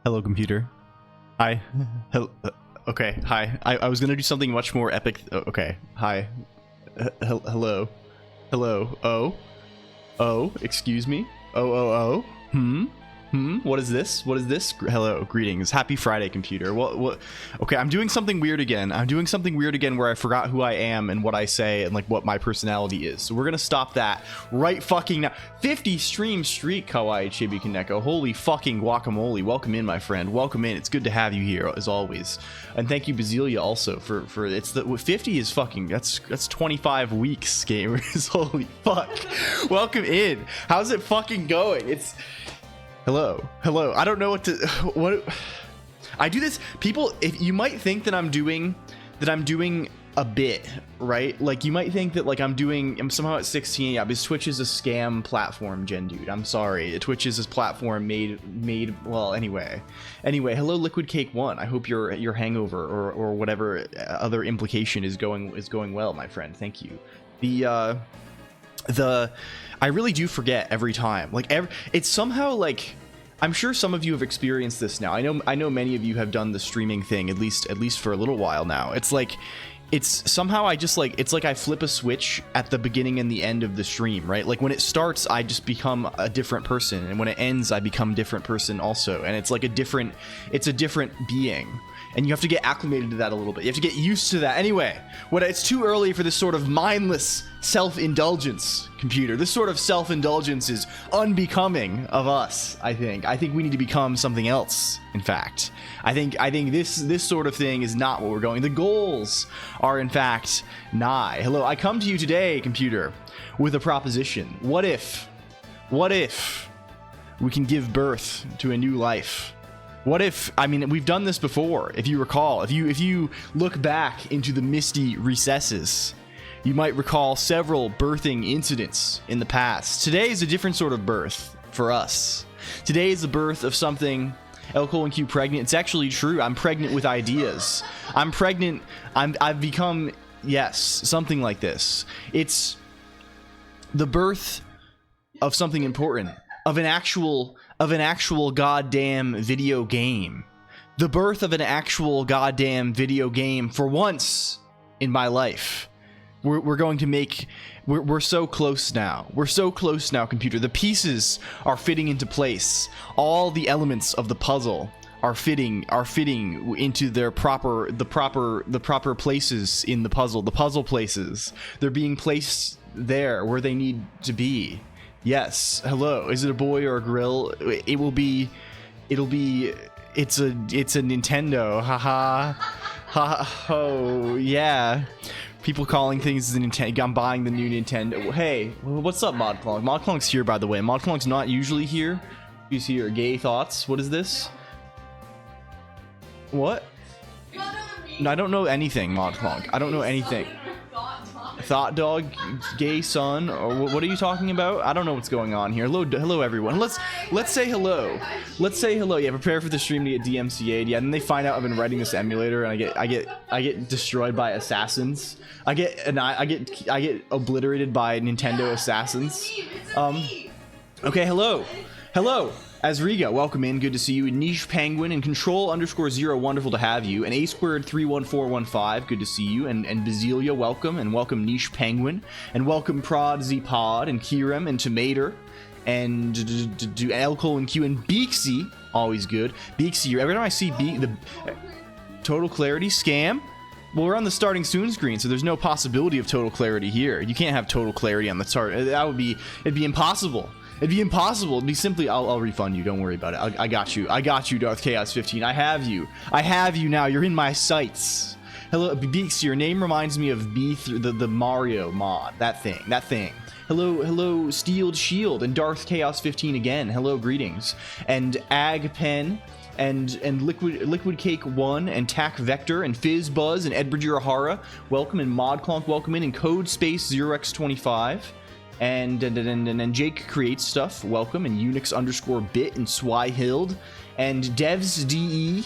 Hello, computer. Hi. Okay, hi. I was gonna do something much more epic. Okay, hi. Hello. Hello. Oh, excuse me. Oh. What is this? Hello, greetings. Happy Friday, computer. What? Okay, I'm doing something weird again. Where I forgot who I am and what I say and like what my personality is. So we're gonna stop that right fucking now. 50 stream streak, Kawaii Chibi Kaneko. Holy fucking guacamole. Welcome in, my friend. Welcome in. It's good to have you here as always. And thank you, Bazelia, also for it's the 50 is fucking that's 25 weeks, gamers. Holy fuck. Welcome in. How's it fucking going? It's Hello. I don't know what I do this. People, if you might think that I'm doing a bit, right? Like you might think that like I'm somehow at 16. Yeah, because Twitch is a scam platform, Gen dude. I'm sorry. Twitch is this platform made well, anyway. Hello, Liquid Cake 1. I hope your hangover or whatever other implication is going well, my friend. Thank you. I really do forget every time. Like it's somehow like I'm sure some of you have experienced this now. I know many of you have done the streaming thing at least for a little while now. It's like it's somehow I just like it's like I flip a switch at the beginning and the end of the stream, right? Like when it starts, I just become a different person, and when it ends, I become a different person also. And it's like a different being. And you have to get acclimated to that a little bit. You have to get used to that. Anyway, it's too early for this sort of mindless self-indulgence, computer. This sort of self-indulgence is unbecoming of us, I think. I think we need to become something else, in fact. I think this sort of thing is not what we're going. The goals are, in fact, nigh. Hello, I come to you today, computer, with a proposition. What if we can give birth to a new life? What if, I mean, we've done this before, if you recall. If you look back into the misty recesses, you might recall several birthing incidents in the past. Today is a different sort of birth for us. Today is the birth of something, LCOLONQ pregnant. It's actually true. I'm pregnant with ideas. I'm pregnant. I've become, yes, something like this. It's the birth of something important, of an actual goddamn video game. The birth of an actual goddamn video game for once in my life. We're going to make, we're so close now. We're so close now, computer. The pieces are fitting into place. All the elements of the puzzle are fitting into their proper places in the puzzle. The puzzle places. They're being placed there where they need to be. Yes. Hello. Is it a boy or a grill? It's a Nintendo. Haha. Oh yeah. People calling things the Nintendo. I'm buying the new Nintendo. Hey, what's up, ModClonk? ModClonk's here, by the way. ModClonk's not usually here. He's here. Gay thoughts. What is this? What? No, I don't know anything, ModClonk. I don't know anything. Thought dog, gay son, or what are you talking about? I don't know what's going on here. Hello everyone. Let's say hello. Let's say hello. Yeah, prepare for the stream to get DMCA'd. Yeah, and then they find out I've been writing this emulator, and I get destroyed by assassins. I get obliterated by Nintendo assassins. Okay, hello. Azriga, welcome in. Good to see you. Niche Penguin and Control_0, wonderful to have you. And A2 31415, good to see you. And Bazelia, welcome. And welcome Niche Penguin. And welcome Prod Z Pod and Kirem and Tomater. And LCOLONQ and Beaksy, always good. Beaksy, every time I see the Total Clarity scam. Well, we're on the starting soon screen, so there's no possibility of total clarity here. You can't have total clarity on the start. It'd be impossible. It'd be impossible. It'd be simply, I'll refund you. Don't worry about it. I got you, Darth Chaos 15. I have you now. You're in my sights. Hello, Beaks. Your name reminds me of the Mario mod. That thing. Hello, Steeled Shield and Darth Chaos 15 again. Hello, greetings. And Ag Pen and Liquid Cake 1 and Tac Vector and Fizz Buzz and Edbridger O'Hara. Welcome, and ModClonk, welcome in, and Code Space 0x25. And Jake Creates Stuff, welcome, and Unix_bit and Swyhild and Devs DE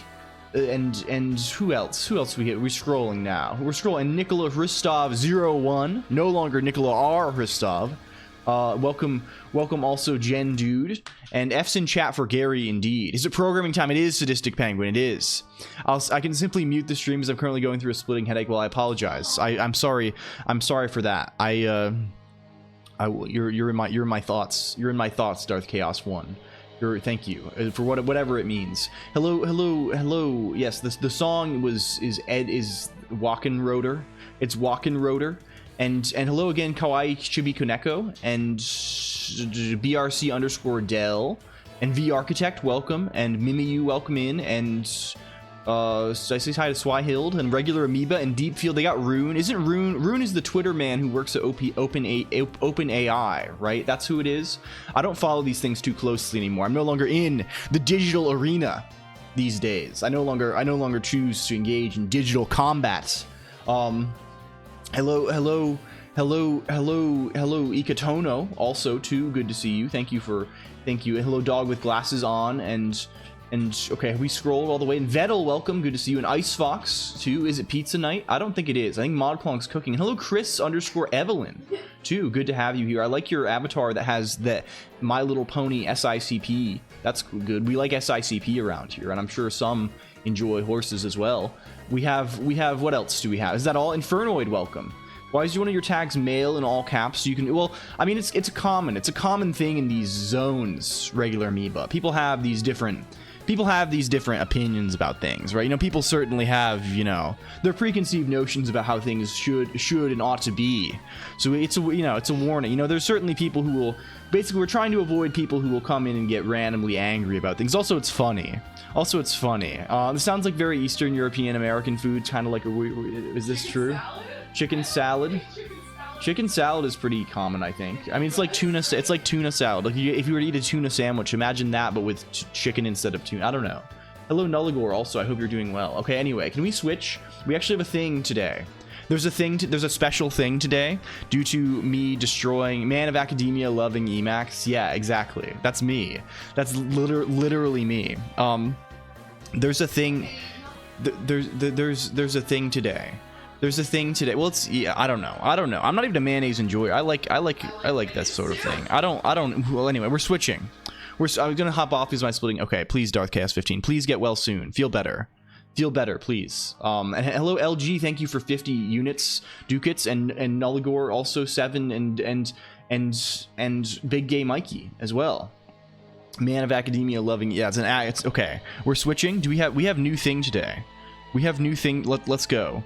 and who else we hit? We're scrolling now. We're scrolling. Nikola Hristov 01, no longer Nikola R Hristov. Welcome also Jen Dude, and F's in chat for Gary indeed. Is it programming time? It is, Sadistic Penguin, it is. I can simply mute the stream as I'm currently going through a splitting headache. Well, I apologize. I'm sorry for that. You're in my thoughts. You're in my thoughts, Darth Chaos 1. Thank you for whatever it means. Hello. Yes, the song is Walkin' Rotor. It's Walkin' Rotor. And hello again, Kawaii Chibi Koneko and BRC_Dell and V Architect, welcome, and Mimiyu, welcome in, and I say hi to Swyhild and Regular Amoeba and Deepfield. They got Rune. Isn't Rune is the Twitter man who works at OpenAI, right? That's who it is. I don't follow these things too closely anymore. I'm no longer in the digital arena these days. I no longer choose to engage in digital combat. Hello, Ikatono, also too, good to see you. Thank you. Hello, Dog with Glasses on, and okay, we scrolled all the way. And Vettel, welcome, good to see you. And Ice Fox too. Is it pizza night? I don't think it is. I think ModClonk's cooking. Hello, Chris_Evelyn, too. Good to have you here. I like your avatar that has the My Little Pony SICP. That's good. We like SICP around here, and I'm sure some enjoy horses as well. We have what else do we have? Is that all? Infernoid, welcome. Why is one of your tags male in all caps? So you can, well, I mean, it's a common thing in these zones, Regular Amoeba. People have these different opinions about things, right? You know, people certainly have, you know, their preconceived notions about how things should and ought to be. So it's a warning. You know, there's certainly people who will, basically, we're trying to avoid people who will come in and get randomly angry about things. Also, it's funny. This sounds like very Eastern European American food, kind of like is this true? Chicken salad. Chicken salad is pretty common, I think. I mean, it's like tuna salad. Like if you were to eat a tuna sandwich, imagine that, but with chicken instead of tuna. I don't know. Hello, Nulligor, also. I hope you're doing well. Okay, anyway, can we switch? We actually have a thing today. There's a special thing today due to me destroying Man of Academia loving Emacs. Yeah, exactly. That's me. That's literally me. There's a thing. There's a thing today. There's a thing today. Well, it's, yeah, I don't know. I'm not even a mayonnaise enjoyer. I like that sort of thing. I don't. Well, anyway, we're switching. I'm gonna hop off because my splitting. Okay, please, Darth Chaos 15. Please get well soon. Feel better, please. And hello, LG. Thank you for 50 units, ducats, and Nulligor also 7, and Big Gay Mikey as well. Man of Academia loving. Yeah, it's okay. We're switching. We have new thing today. We have new thing. Let's go.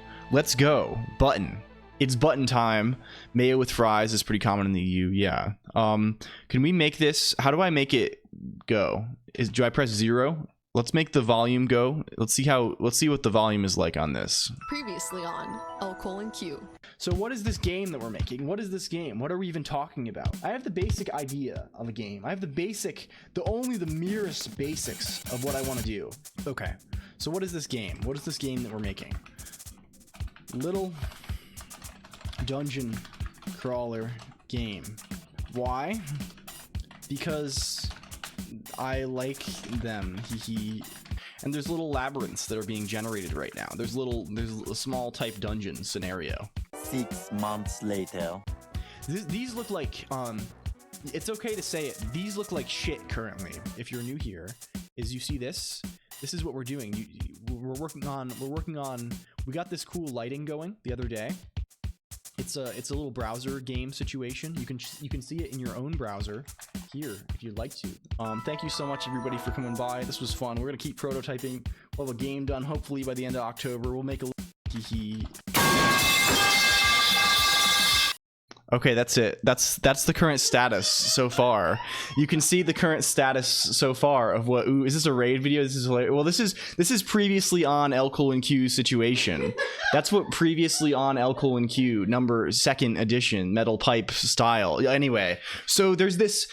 Button. It's button time. Mayo with fries is pretty common in the EU. Yeah. Can we make this? How do I make it go? Do I press 0? Let's make the volume go. Let's see what the volume is like on this. Previously on LCOLONQ. So what is this game that we're making? What is this game? What are we even talking about? I have the basic idea of a game. I have the merest basics of what I want to do. Okay. So what is this game? What is this game that we're making? Little dungeon crawler game. Why? Because I like them. And there's little labyrinths that are being generated right now. There's a small type dungeon scenario. 6 months later. These look like it's okay to say it. These look like shit currently. If you're new here, you see this? This is what we're doing. We're working on. We got this cool lighting going the other day. It's a little browser game situation. You can see it in your own browser here if you'd like to. Thank you so much everybody for coming by. This was fun. We're gonna keep prototyping. We'll have a game done hopefully by the end of October. We'll make a Okay, that's it. That's the current status so far. You can see the current status so far of what. Ooh, is this a raid video? This is hilarious. Well, this is previously on LCOLONQ situation. That's what previously on LCOLONQ number 2nd edition metal pipe style. Anyway, so there's this.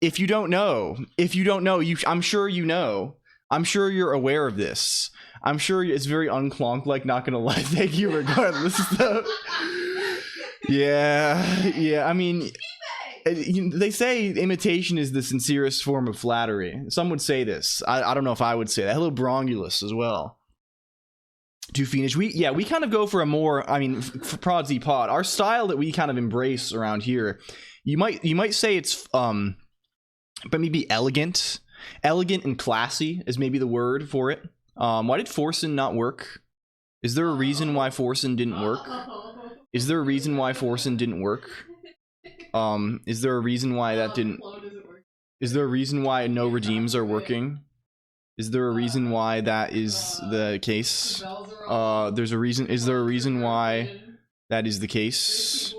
If you don't know, I'm sure you know. I'm sure you're aware of this. I'm sure it's very unclonk. Like, not gonna lie. Thank you regardless. Yeah. I mean, they say imitation is the sincerest form of flattery. Some would say this. I don't know if I would say that. Hello, Brongulus as well. To Phoenix, we kind of go for a more, I mean, for Pod Z Pod, our style that we kind of embrace around here You might say it's but maybe elegant and classy is maybe the word for it. Why did Forsen not work? Is there a reason why Forsen didn't work? Is there a reason why Forsen didn't work? Is there a reason why that didn't? Is there a reason why no redeems are working? Is there a reason why that is the case? There's a reason. Is there a reason why that is the case?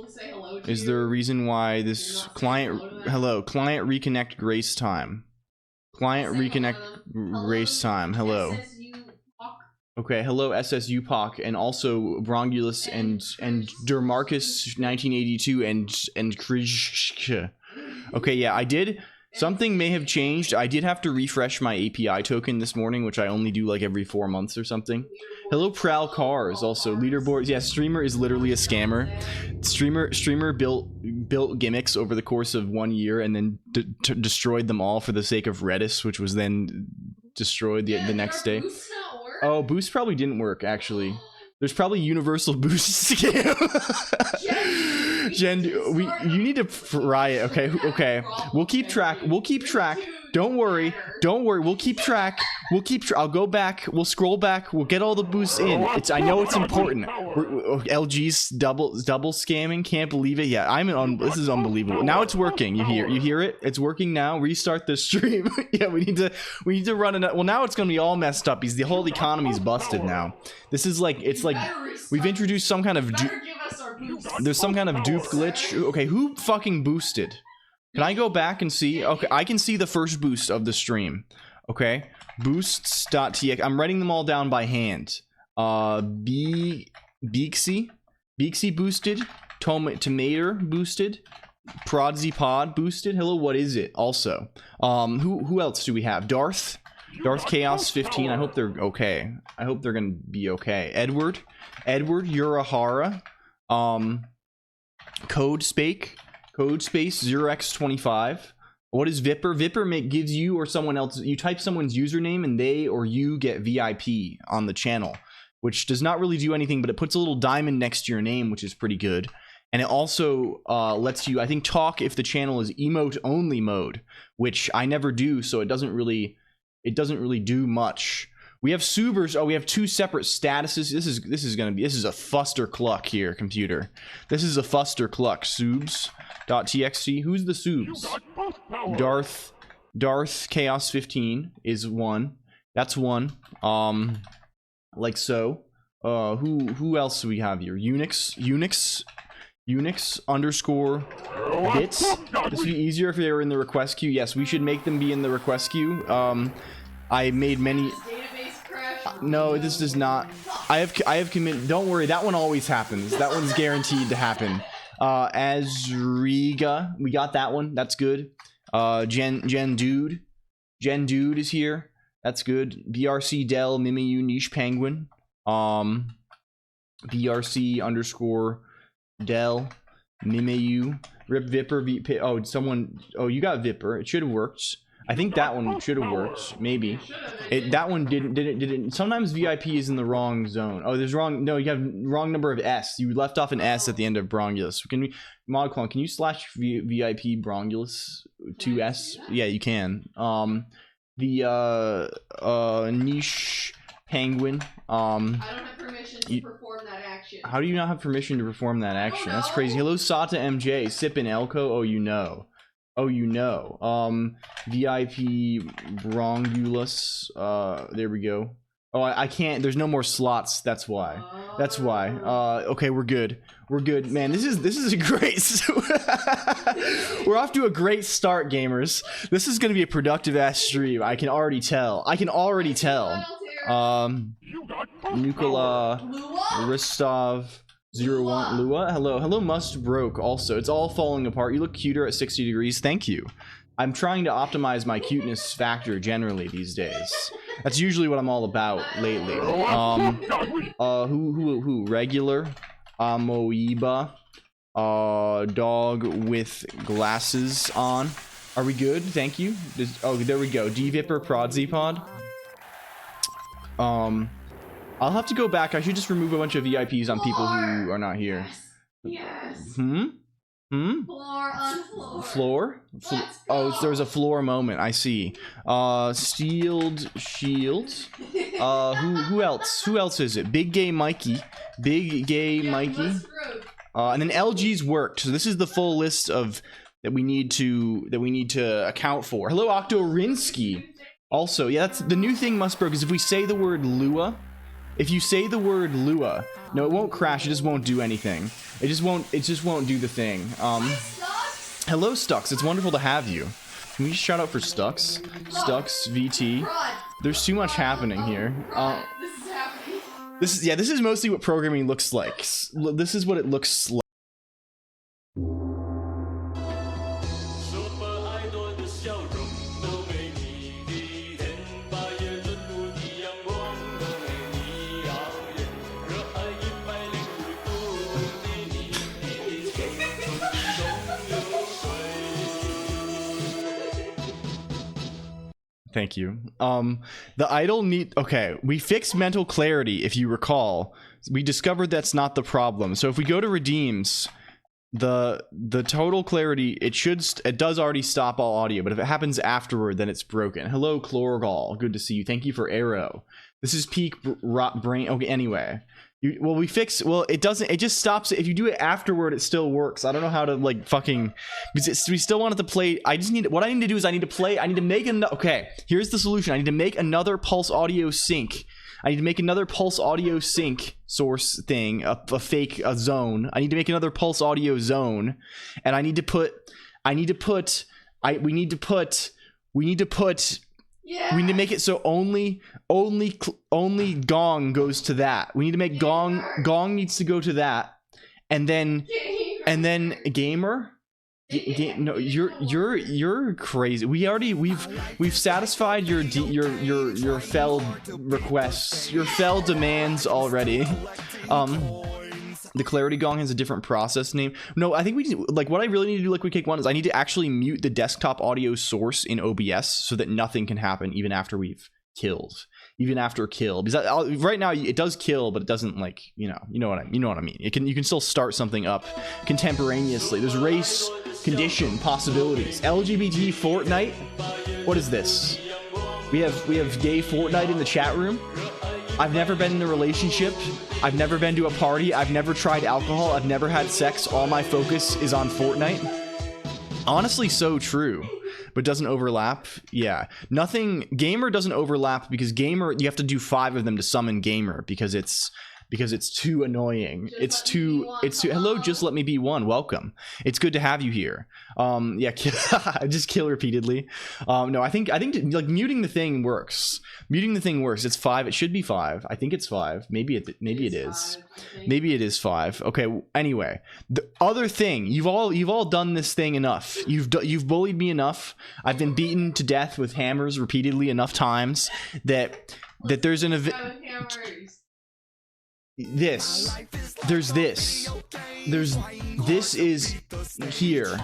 Is there a reason why this client? Hello, client reconnect grace time. Client reconnect grace time. Hello. Okay, hello SSU POC and also Brongulus and Dermarcus 1982 and Krij. Okay, yeah, I did. Something may have changed. I did have to refresh my API token this morning, which I only do like every 4 months or something. Hello Prowl Cars, also leaderboards. Yeah, Streamer is literally a scammer. Streamer built gimmicks over the course of 1 year and then destroyed them all for the sake of Redis, which was then destroyed the next day. Oh, boost probably didn't work actually. There's probably universal boost scam. Jen, you need to fry it. Okay. We'll keep track. Don't worry. We'll keep track. I'll go back. We'll scroll back. We'll get all the boosts in. I know it's important. LG's double scamming. Can't believe it. Yeah, this is unbelievable. Now it's working. You hear it? It's working now. Restart the stream. Yeah, we need to run it. Well, now it's gonna be all messed up. The whole economy's busted now. This is like we've introduced some kind of there's some kind of dupe glitch. Okay, who fucking boosted? Can I go back and see? Okay, I can see the first boost of the stream. Okay, boosts.tx. I'm writing them all down by hand. Beaksy boosted. Tomater boosted. Prodsy Pod boosted. Hello, what is it? Also, who else do we have? Darth Chaos 15. I hope they're okay. I hope they're gonna be okay. Edward Urahara. Code Space 0x25. What is Vipper? Vipper gives you or someone else, you type someone's username and they or you get VIP on the channel, which does not really do anything, but it puts a little diamond next to your name, which is pretty good. And it also lets you, I think, talk if the channel is emote only mode, which I never do, so it doesn't really do much. We have Subers. Oh, we have two separate statuses. This is a fuster cluck here, computer. This is a fuster cluck. Subs.txt. Who's the subs? Darth Chaos 15 is one. That's one. Like so. Who else do we have here? Unix underscore bits. This would be easier if they were in the request queue. Yes, we should make them be in the request queue. I made many. No, this does not. I have committed. Don't worry, that one always happens. That one's guaranteed to happen. Azriga, we got that one. That's good. Gen Dude is here. That's good. BRC Dell Mimiu Niche Penguin. BRC underscore Dell Mimiu Rip Vipper. Oh, you got Vipper. It should have worked. I think that one should have worked. Maybe that one didn't. Sometimes VIP is in the wrong zone. Oh, there's wrong. No, you have wrong number of S. You left off an S at the end of Brongulus. Can we, ModClone? Can you slash VIP Brongulus 2S? Yeah, you can. The niche penguin. I don't have permission to perform that action. How do you not have permission to perform that action? That's crazy. Hello, Sata MJ. Sippin' Elko. Oh, you know. VIP Brongulus. There we go. Oh, I can't. There's no more slots. That's why. Okay, we're good. Man, this is a great. We're off to a great start, gamers. This is gonna be a productive ass stream. I can already tell. Nukula Ristov 01 Lua. Hello Must Broke. Also, it's all falling apart. You look cuter at 60 degrees. Thank you. I'm trying to optimize my cuteness factor generally these days. That's usually what I'm all about lately. Who? Regular. Amoeba. Dog with glasses on. Are we good? Thank you. Oh, there we go. D-Vipper Prodsy Pod. I'll have to go back. I should just remove a bunch of VIPs on people who are not here. Yes. Floor on floor. Floor? Oh, there was a floor moment. I see. Steeled shield. Who else? Who else is it? Big Gay Mikey. Big Gay Mikey. And then LG's worked. So this is the full list of that we need to account for. Hello, Octorinsky. Also, yeah, that's the new thing, Musbro, because if we say the word Lua, if you say the word Lua, no, it won't crash. It just won't do anything. It just won't do the thing. Hello, Stux. It's wonderful to have you. Can we just shout out for Stux? Stux VT. There's too much happening here. This is mostly what programming looks like. This is what it looks like. Thank you. The idol okay, we fixed mental clarity, if you recall. We discovered that's not the problem. So if we go to redeems, the total clarity, it does already stop all audio, but if it happens afterward, then it's broken. Hello, Chlorgal. Good to see you. Thank you for arrow. This is peak brain. Okay, anyway. It doesn't, it just stops it. If you do it afterward, it still works. I don't know how to like fucking, because we still wanted to play. What I need to do is I need to make okay, here's the solution. I need to make another pulse audio sync. I need to make another pulse audio sync source thing, a fake zone. I need to make another pulse audio zone, and we need to put we need to make it so only Gong goes to that. We need to make Gong needs to go to that, and then Gamer. No, you're crazy. We've satisfied your fell requests, your fell demands already. The Clarity Gong has a different process name. No, I think we need, like, what I really need to do, Liquid Cake 1, is I need to actually mute the desktop audio source in OBS so that nothing can happen even after we've killed. Even after kill. Because right now it does kill, but it doesn't, like, you know what I mean. You can still start something up contemporaneously. There's race condition possibilities. LGBT Fortnite? What is this? We have gay Fortnite in the chat room. I've never been in a relationship. I've never been to a party. I've never tried alcohol. I've never had sex. All my focus is on Fortnite. Honestly, so true. But doesn't overlap. Yeah. Nothing. Gamer doesn't overlap because Gamer, you have to do 5 of them to summon Gamer because it's too annoying. It's too hello, just let me be one. Welcome. It's good to have you here. Yeah, just kill repeatedly. No, I think like muting the thing works. It's 5. It should be 5. I think it's 5. Maybe it is. Maybe it is 5. Okay, anyway. The other thing, you've all done this thing enough. You've bullied me enough. I've been beaten to death with hammers repeatedly enough times that there's an event. This is here.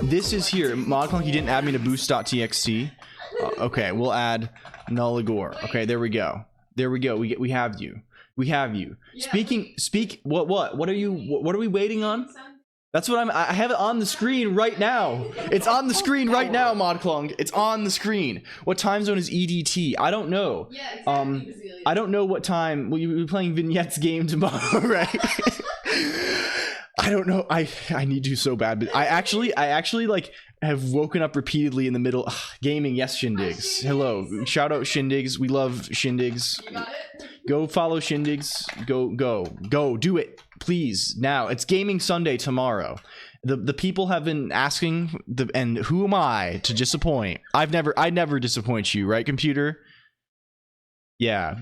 ModClonk, you didn't add me to boost.txt. Okay, we'll add Nulligore. Okay, there we go. We have you. Speak. What are we waiting on? That's what I have it on the screen right now. It's on the screen right now, ModClonk. It's on the screen. What time zone is EDT? I don't know. Yeah, exactly. I don't know what time. Will you be playing Vignette's game tomorrow, right? I don't know. I need to so bad, but I actually like have woken up repeatedly in the middle. Gaming, yes, Shindigs. Hello, shout out Shindigs. We love Shindigs. You got it? Go follow Shindigs. Go. Do it, please. Now it's Gaming Sunday tomorrow. The people have been asking, and who am I to disappoint? I never disappoint you, right, computer? Yeah.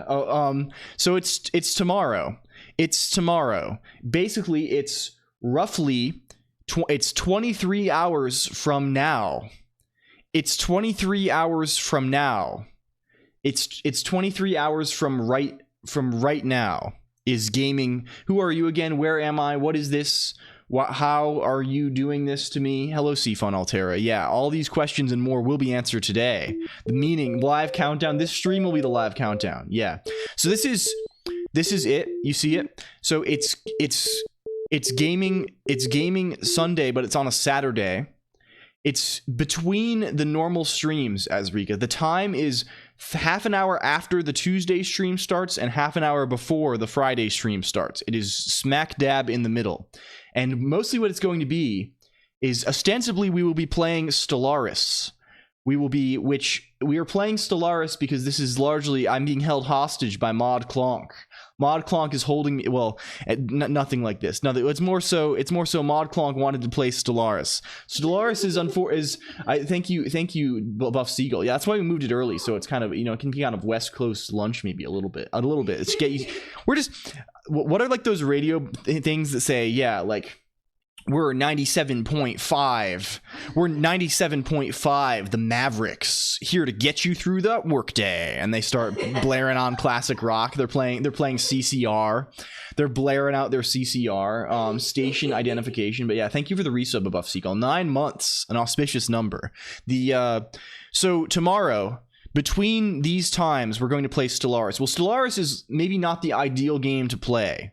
Oh, so it's tomorrow. Basically, it's roughly it's 23 hours from now. It's 23 hours from now. It's 23 hours from right now is gaming. Who are you again? Where am I? What is this? How are you doing this to me? Hello, Cfun Altera. Yeah, all these questions and more will be answered today. The meaning, live countdown. This stream will be the live countdown. Yeah. So this is it. You see it? So it's It's gaming Sunday, but it's on a Saturday. It's between the normal streams, Azrika. The time is half an hour after the Tuesday stream starts and half an hour before the Friday stream starts. It is smack dab in the middle. And mostly what it's going to be is ostensibly we will be playing Stellaris. We are playing Stellaris because this is largely, I'm being held hostage by ModClonk. ModClonk is holding me, well, nothing like this. Nothing. It's more so ModClonk wanted to play Stellaris. Stellaris thank you, Buff Seagull. Yeah, that's why we moved it early, so it's kind of, it can be kind of West Coast lunch maybe a little bit. It's what are like those radio things that say, yeah, like, we're 97.5. We're 97.5. The Mavericks here to get you through the workday, and they start blaring on classic rock. They're playing CCR. They're blaring out their CCR station identification. But yeah, thank you for the resub, Buff Seagull. 9 months, an auspicious number. So tomorrow, between these times, we're going to play Stellaris. Well, Stellaris is maybe not the ideal game to play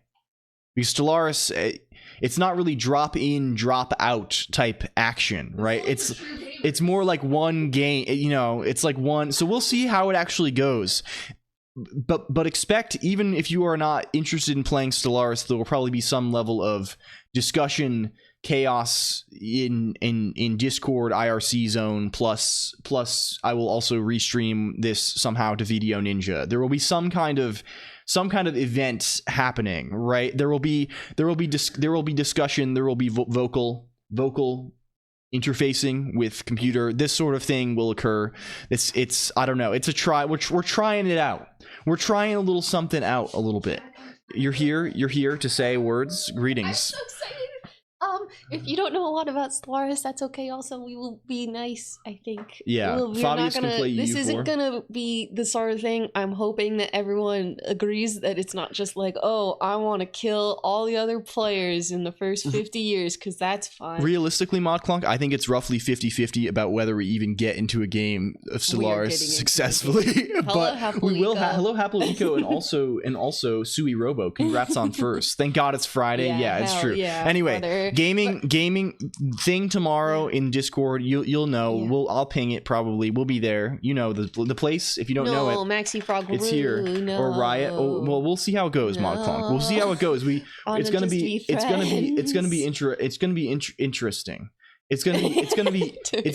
because Stellaris. It's not really drop in, drop out type action, right? It's more like one game, it's like one. So we'll see how it actually goes. But expect, even if you are not interested in playing Stellaris, there will probably be some level of discussion, chaos in Discord, IRC zone, plus I will also restream this somehow to Video Ninja. There will be some kind of event happening, right? There will be discussion, there will be vocal interfacing with computer. This sort of thing will occur. It's I don't know. It's a try. We're trying it out. We're trying a little something out a little bit. You're here to say words. Greetings. I'm so excited. If you don't know a lot about Stellaris, that's okay. Also, we will be nice, I think. Yeah, Fabius can play this EU4. Isn't gonna be the sort of thing. I'm hoping that everyone agrees that it's not just like, oh, I want to kill all the other players in the first 50 years, because that's fine. Realistically, ModClonk, I think it's roughly 50-50 about whether we even get into a game of Stellaris successfully. But we will. Hello, Happy Eco, and also Sui Robo. Congrats on first. Thank God it's Friday. Yeah, it's true. Yeah, anyway, brother. gaming thing tomorrow in Discord. You'll know. Yeah. I'll ping it probably. We'll be there. You know the place. If you don't know it, Maxi Frog, it's here. No. Or Riot. Oh, well, we'll see how it goes, ModClonk. We'll see how it goes. It's gonna be interesting. It's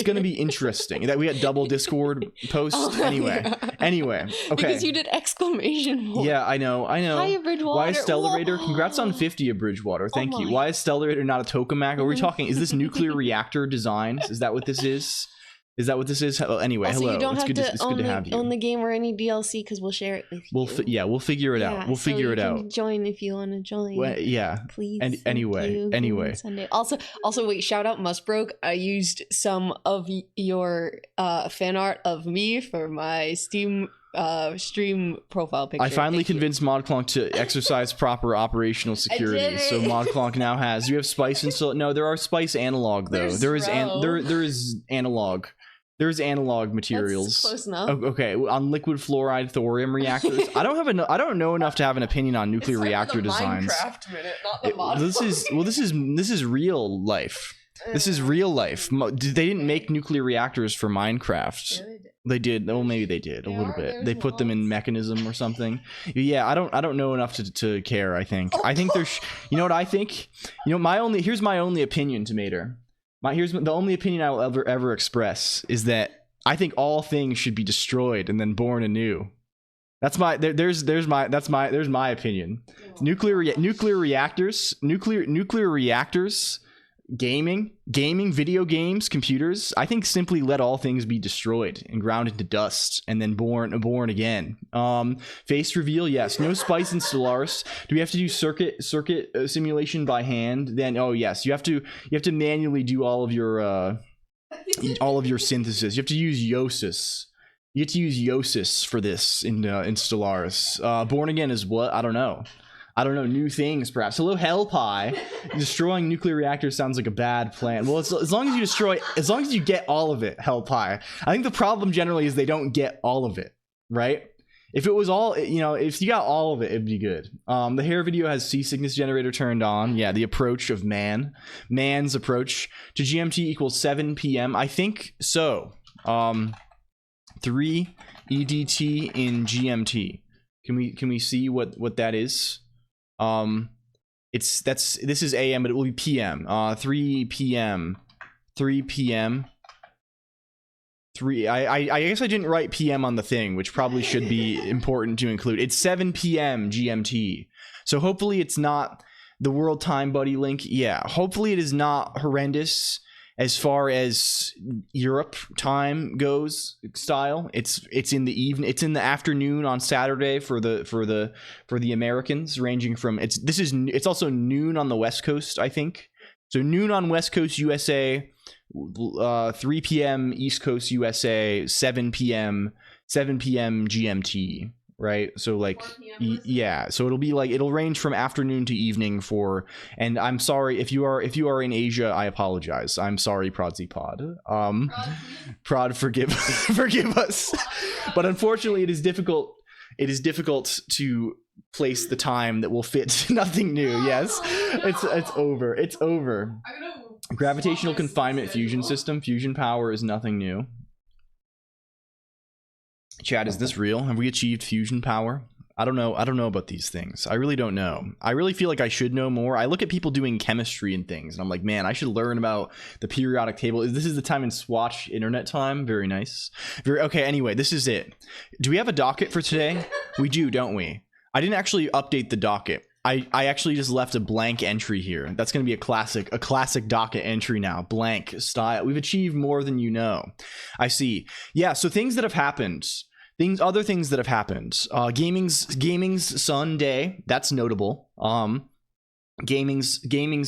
gonna be interesting that we got double Discord posts. Anyway, okay. Because you did exclamation point. Yeah, I know. Hi, Bridgewater. Why is Stellarator? Congrats on 50 of Bridgewater. Thank you. Why is Stellarator not a tokamak? Are we talking? Is this nuclear reactor designs? Is that what this is? Is that what this is? Well, anyway, also, hello. You don't it's good to have you. own the game or any DLC because we'll share it with you. We'll figure it out. We'll figure it out. Join if you want to join. Well, yeah. Please. And anyway. Sunday. Also, wait. Shout out Musbroke. I used some of your fan art of me for my Steam stream profile picture. I finally convinced ModClonk to exercise proper operational security. So ModClonk now has. You have spice and so no, there are spice analog though. There is analog. There's analog materials. That's close enough. Okay, on liquid fluoride thorium reactors. I don't know enough to have an opinion on nuclear reactor designs. Minecraft minute, not the mod. This is real life. This is real life. They didn't make nuclear reactors for Minecraft. Yeah, they did. Well, maybe they did a little bit. They put them in Mechanism or something. Yeah, I don't know enough to care. I think there's. You know what I think? Here's my only opinion, Tomater. The only opinion I will ever express is that I think all things should be destroyed and then born anew. That's my opinion. Nuclear reactors, gaming, video games, computers. I think simply let all things be destroyed and ground into dust and then born again. Face reveal, yes. No spice in Stellaris. Do we have to do circuit simulation by hand? Then yes, you have to manually do all of your synthesis. You have to use Yosis. You have to use Yosis for this in Stellaris. Born again is what? I don't know. New things perhaps. Hello, Hell Pie. Destroying nuclear reactors sounds like a bad plan. Well, as long as you get all of it, Hell Pie. I think the problem generally is they don't get all of it, right? If it was all, you know, if you got all of it, it'd be good. The hair video has seasickness generator turned on. Yeah, the approach of man's approach to GMT equals 7 p.m. I think so. 3 EDT in GMT. Can we see what that is? This is AM, but it will be PM. 3 PM. 3 PM. 3. I guess I didn't write PM on the thing, which probably should be important to include. It's 7 PM GMT. So hopefully it's not the world time buddy link. Yeah, hopefully it is not horrendous as far as Europe time goes style. It's in the evening, it's in the afternoon on Saturday for the Americans, ranging from it's also noon on the West Coast, I think. So noon on West Coast USA, 3 p.m. East Coast USA, 7 p.m. GMT, right? So like, yeah, so it'll range from afternoon to evening and I'm sorry if you are in Asia, I apologize. I'm sorry, Prodzipod. Prod, forgive us. But unfortunately, it is difficult to place the time that will fit nothing new. Yes, it's over. Gravitational confinement fusion system. Fusion power is nothing new. Chat, is this real? Have we achieved fusion power? I don't know about these things. I really don't know. I really feel like I should know more. I look at people doing chemistry and things, and I'm like, man, I should learn about the periodic table. This is the time in Swatch internet time. Very nice. Okay, anyway, this is it. Do we have a docket for today? We do, don't we? I didn't actually update the docket. I actually just left a blank entry here. That's going to be a classic docket entry now. Blank style. We've achieved more than you know. I see. Yeah, so things that have happened. Other things that have happened. Gaming's son day. That's notable. Gaming's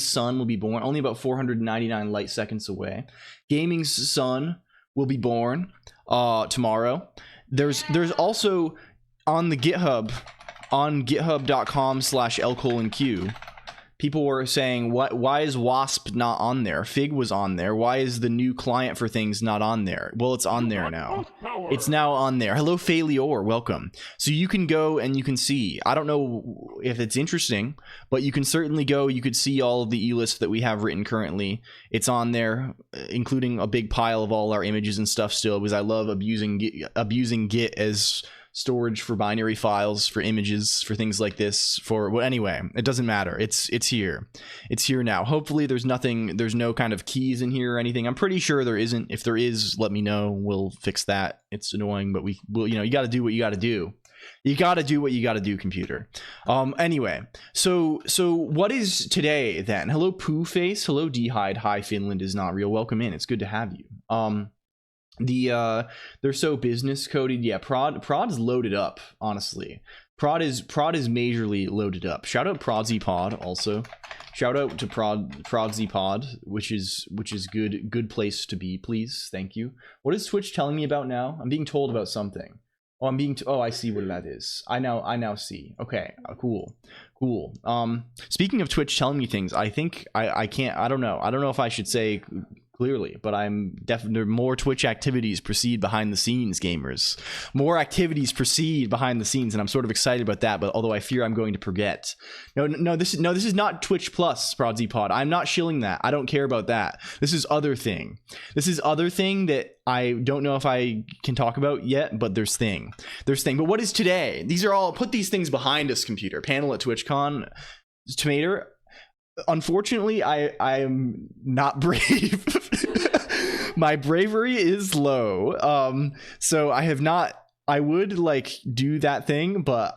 son will be born. Only about 499 light seconds away. Gaming's son will be born tomorrow. There's also on the GitHub, on github.com/LCOLONQ, people were saying, why is Wasp not on there? Fig was on there. Why is the new client for things not on there? Well, it's on there now. It's now on there. Hello, Failior. Welcome. So you can go and you can see. I don't know if it's interesting, but you can certainly go. You could see all of the E-lists that we have written currently. It's on there, including a big pile of all our images and stuff still, because I love abusing Git as storage for binary files, for images, for things like this. Anyway, it doesn't matter. It's here. It's here now. Hopefully there's no kind of keys in here or anything. I'm pretty sure there isn't. If there is, let me know. We'll fix that. It's annoying, but you got to do what you got to do. You got to do what you got to do, computer. Anyway, so what is today then? Hello, Pooh Face. Hello, Dhide. Hi, Finland is not real. Welcome in. It's good to have you. They're so business coded. Yeah, Prod's loaded up, honestly. Prod is majorly loaded up. Shout out Prodzipod also. Shout out to Prodzipod, which is good place to be, please. Thank you. What is Twitch telling me about now? I'm being told about something. Oh, I see what that is. I now see. Okay, cool. Speaking of Twitch telling me things, I think I don't know if I should say clearly, but I'm definitely more Twitch activities proceed behind the scenes, gamers. More activities proceed behind the scenes, and I'm sort of excited about that. But although I fear I'm going to forget. No, this is not Twitch Plus, Prodzipod. I'm not shilling that. I don't care about that. This is other thing. This is other thing that I don't know if I can talk about yet. But there's thing. But what is today? These are all, put these things behind us, computer. Panel at TwitchCon. Tomato. Unfortunately, I am not brave. My bravery is low. So I have not. I would like do that thing, but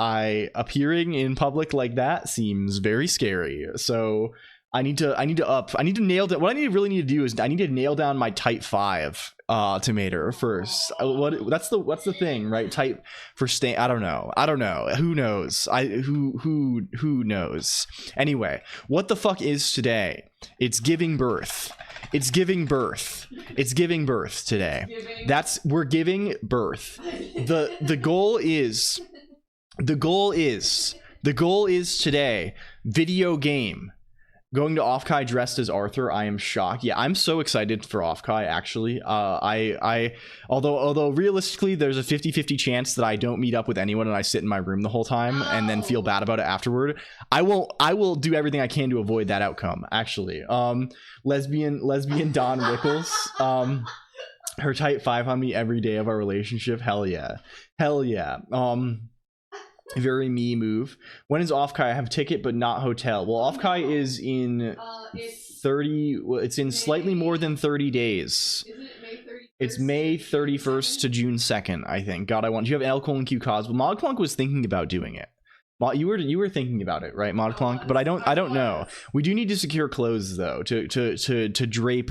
appearing in public like that seems very scary. So I need to nail down. What I really need to do is I need to nail down my type 5 tomato first. What's the thing, right? Type for I don't know. Who knows? Who knows? Anyway, what the fuck is today? It's giving birth. It's giving birth today. We're giving birth. The goal is today video game. Going to Offkai dressed as Arthur, I am shocked. Yeah, I'm so excited for Offkai, actually. Although realistically, there's a 50-50 chance that I don't meet up with anyone and I sit in my room the whole time and then feel bad about it afterward. I will do everything I can to avoid that outcome, actually. Lesbian Don Rickles. Her type 5 on me every day of our relationship. Hell yeah. Very me move. When is Offkai? I have a ticket but not hotel. Well, Offkai is in 30. Well, it's in slightly more than 30 days. Isn't it May 31st? It's May 31st to June 2nd, I think. God, I want. Do you have LCOLONQ cosplay? ModClonk was thinking about doing it. You were thinking about it, right, ModClonk? But I don't know. We do need to secure clothes though to drape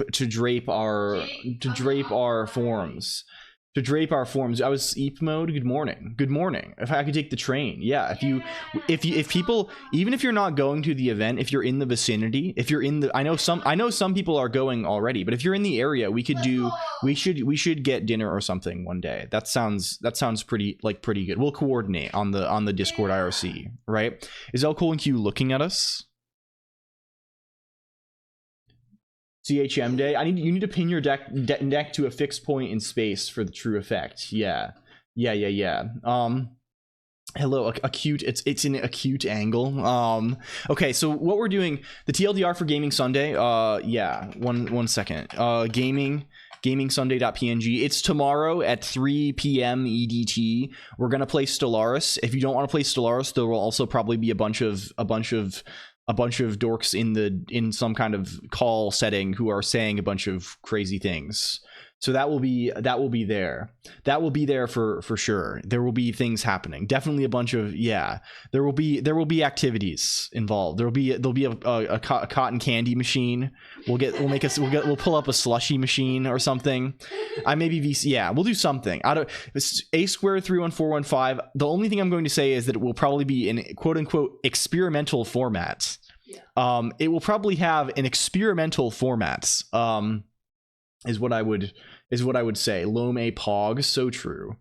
our forms. To drape our forms. I was sleep mode. Good morning. If I could take the train, yeah. If people, even if you're not going to the event, if you're in the vicinity, if you're in the, I know some people are going already, but if you're in the area, we should get dinner or something one day. That sounds pretty good. We'll coordinate on the Discord IRC, right? Is LCOLONQ looking at us? CHM day. You need to pin your deck to a fixed point in space for the true effect. Yeah. Hello, acute. It's an acute angle. Okay, so what we're doing, the TLDR for Gaming Sunday. Yeah. One second. gamingsunday.png. It's tomorrow at 3 p.m. EDT. We're gonna play Stellaris. If you don't want to play Stellaris, there will also probably be a bunch of dorks in some kind of call setting who are saying a bunch of crazy things. So that will be there. That will be there for sure. There will be things happening. Definitely a bunch of, yeah. There will be activities involved. There'll be a cotton candy machine. We'll pull up a slushy machine or something. Yeah, we'll do something. A square 31415. The only thing I'm going to say is that it will probably be in quote unquote experimental format. Yeah. It will probably have an experimental format. Is what I would say. Lome Pog, so true.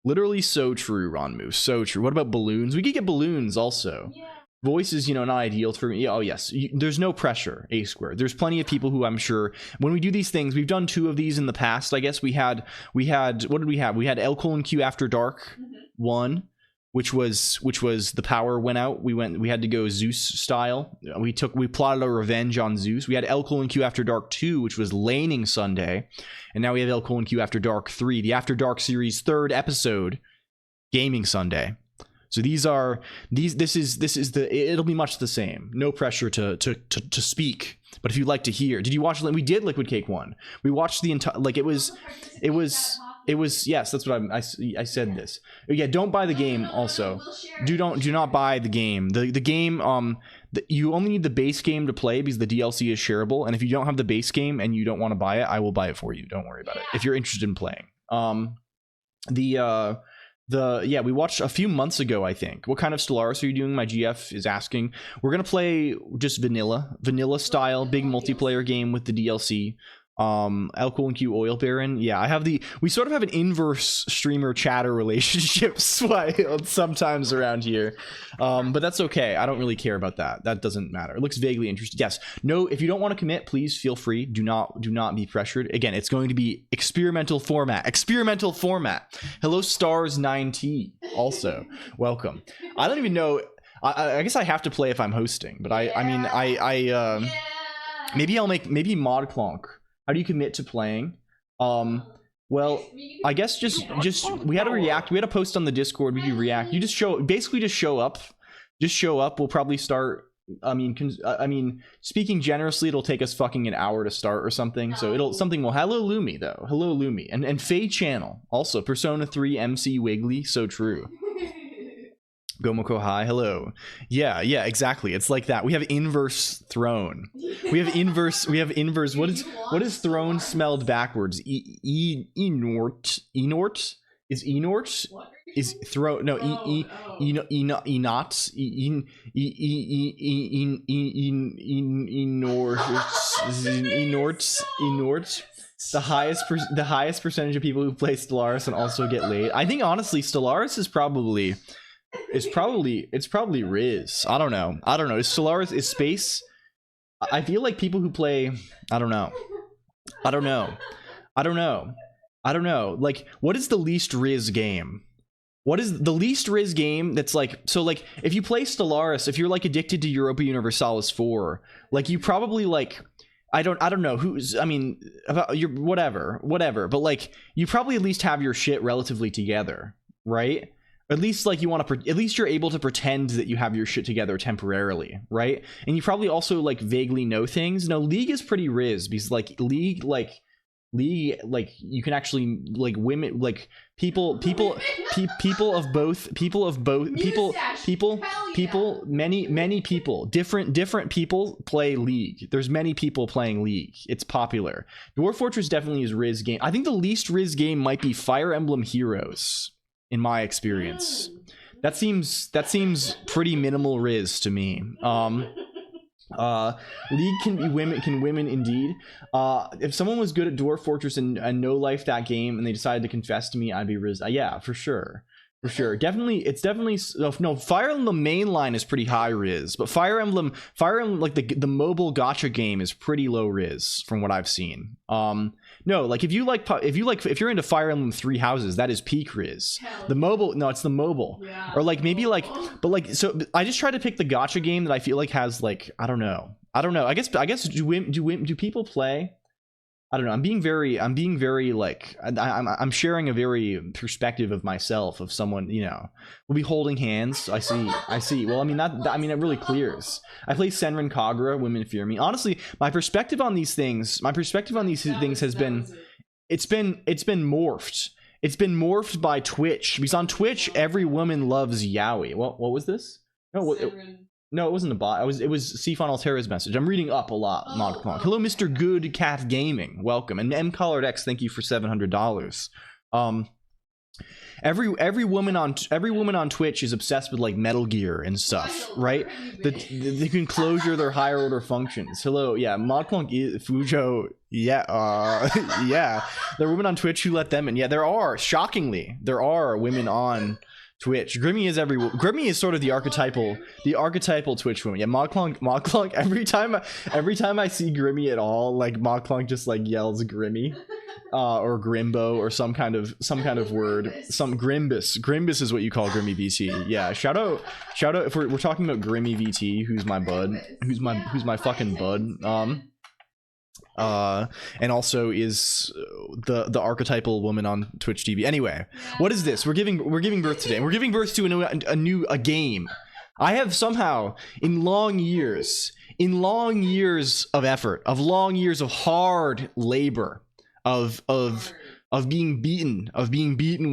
Literally so true, Ronmu, so true. What about balloons? We could get balloons also. Yeah. Voice is, not ideal for me. Oh yes, there's no pressure, A squared. There's plenty of people who I'm sure when we do these things, we've done 2 of these in the past. I guess we had what did we have? We had LCOLONQ After Dark 1. Which was the power went out. We had to go Zeus style. We plotted a revenge on Zeus. We had LCOLONQ After Dark 2, which was Laning Sunday, and now we have LCOLONQ After Dark 3, the After Dark series 3rd episode, Gaming Sunday. So it'll be much the same. No pressure to speak. But if you'd like to hear, did you watch? We did Liquid Cake 1. We watched the entire, it was yes, that's what I said this. Yeah, don't buy the game also. Do not buy the game. The game you only need the base game to play because the DLC is shareable, and if you don't have the base game and you don't want to buy it, I will buy it for you. Don't worry about it. If you're interested in playing. We watched a few months ago, I think. What kind of Stellaris are you doing? My GF is asking. We're going to play just vanilla style big multiplayer game with the DLC. LCOLONQ Oil Baron. Yeah, we sort of have an inverse streamer chatter relationship sometimes around here, but that's okay. I don't really care about that doesn't matter. It looks vaguely interesting. Yes, no, if you don't want to commit, please feel free. Do not be pressured. Again, it's going to be experimental format. Hello Stars 9T also welcome. I don't even know, I guess I have to play if I'm hosting, but maybe ModClonk. How do you commit to playing? Well, I guess just we had to react. We had a post on the Discord. We do react. You just show up. Just show up. We'll probably start. I mean, speaking generously, it'll take us fucking an hour to start or something. So hello Lumi though. Hello Lumi and Faye Channel also. Persona 3 MC Wiggly. So true. Gomoko Hi, hello. Yeah, exactly. It's like that. We have inverse throne. We have inverse. What is throne smelled backwards? Enort is Enort is throne. No, Enort. The highest percentage of people who play Stellaris and also get laid. I think honestly, Stellaris is probably. It's probably Riz. I don't know. Is Stellaris, is space? I feel like people who play, I don't know. Like, what is the least Riz game? What is the least Riz game that's like, so like, if you play Stellaris, if you're like addicted to Europa Universalis 4, like you probably like, I don't know who's, I mean, about your whatever, but like, you probably at least have your shit relatively together, right? At least like you want to, at least you're able to pretend that you have your shit together temporarily, right? And you probably also like vaguely know things. No, League is pretty Riz because like League, like you can actually like women, like people of both many people, different people play League. There's many people playing League. It's popular. Dwarf Fortress definitely is Riz game. I think the least Riz game might be Fire Emblem Heroes in my experience. That seems pretty minimal Riz to me. League can women indeed. If someone was good at Dwarf Fortress and no life that game and they decided to confess to me, I'd be Riz. Yeah, for sure. Definitely, it's definitely no. Fire Emblem mainline is pretty high Riz, but Fire Emblem like the mobile gacha game is pretty low Riz from what I've seen. No, like if you're into Fire Emblem Three Houses, that is peak Riz. The mobile, no, it's the mobile, yeah. Or like maybe like, but like, so I just try to pick the gacha game that I feel like has like, I don't know. I guess do people play? I don't know. I'm being very like, I'm sharing a very perspective of myself, of someone, you know, we'll be holding hands. I see. Well, I mean, it really clears. I play Senran Kagura, Women Fear Me. Honestly, my perspective on these things has been, it's been morphed. It's been morphed by Twitch, because on Twitch, every woman loves yaoi. What was this? No, it wasn't a bot. It was Sifon Altera's message. I'm reading up a lot. ModClonk. Hello, Mr. Good Cat Gaming. Welcome. And M Collared X, thank you for $700. Every woman on Twitch is obsessed with like Metal Gear and stuff, right? They can closure their higher order functions. Hello, yeah, ModClonk, Fujo, yeah, yeah. There are women on Twitch who let them in. Yeah, there are. Shockingly, there are women on Twitch. Grimmy is sort of the archetypal Twitch woman. Yeah, ModClonk. Every time I see Grimmy at all, like ModClonk just like yells Grimmy, or Grimbo, or some kind of word. Some Grimbus is what you call Grimmy VT. Yeah, shout out if we're talking about Grimmy VT, who's my bud, who's my fucking bud. And also is the archetypal woman on Twitch TV. Anyway, what is this? We're giving birth today. We're giving birth to a game. I have somehow, in long years of effort, of long years of hard labor, of being beaten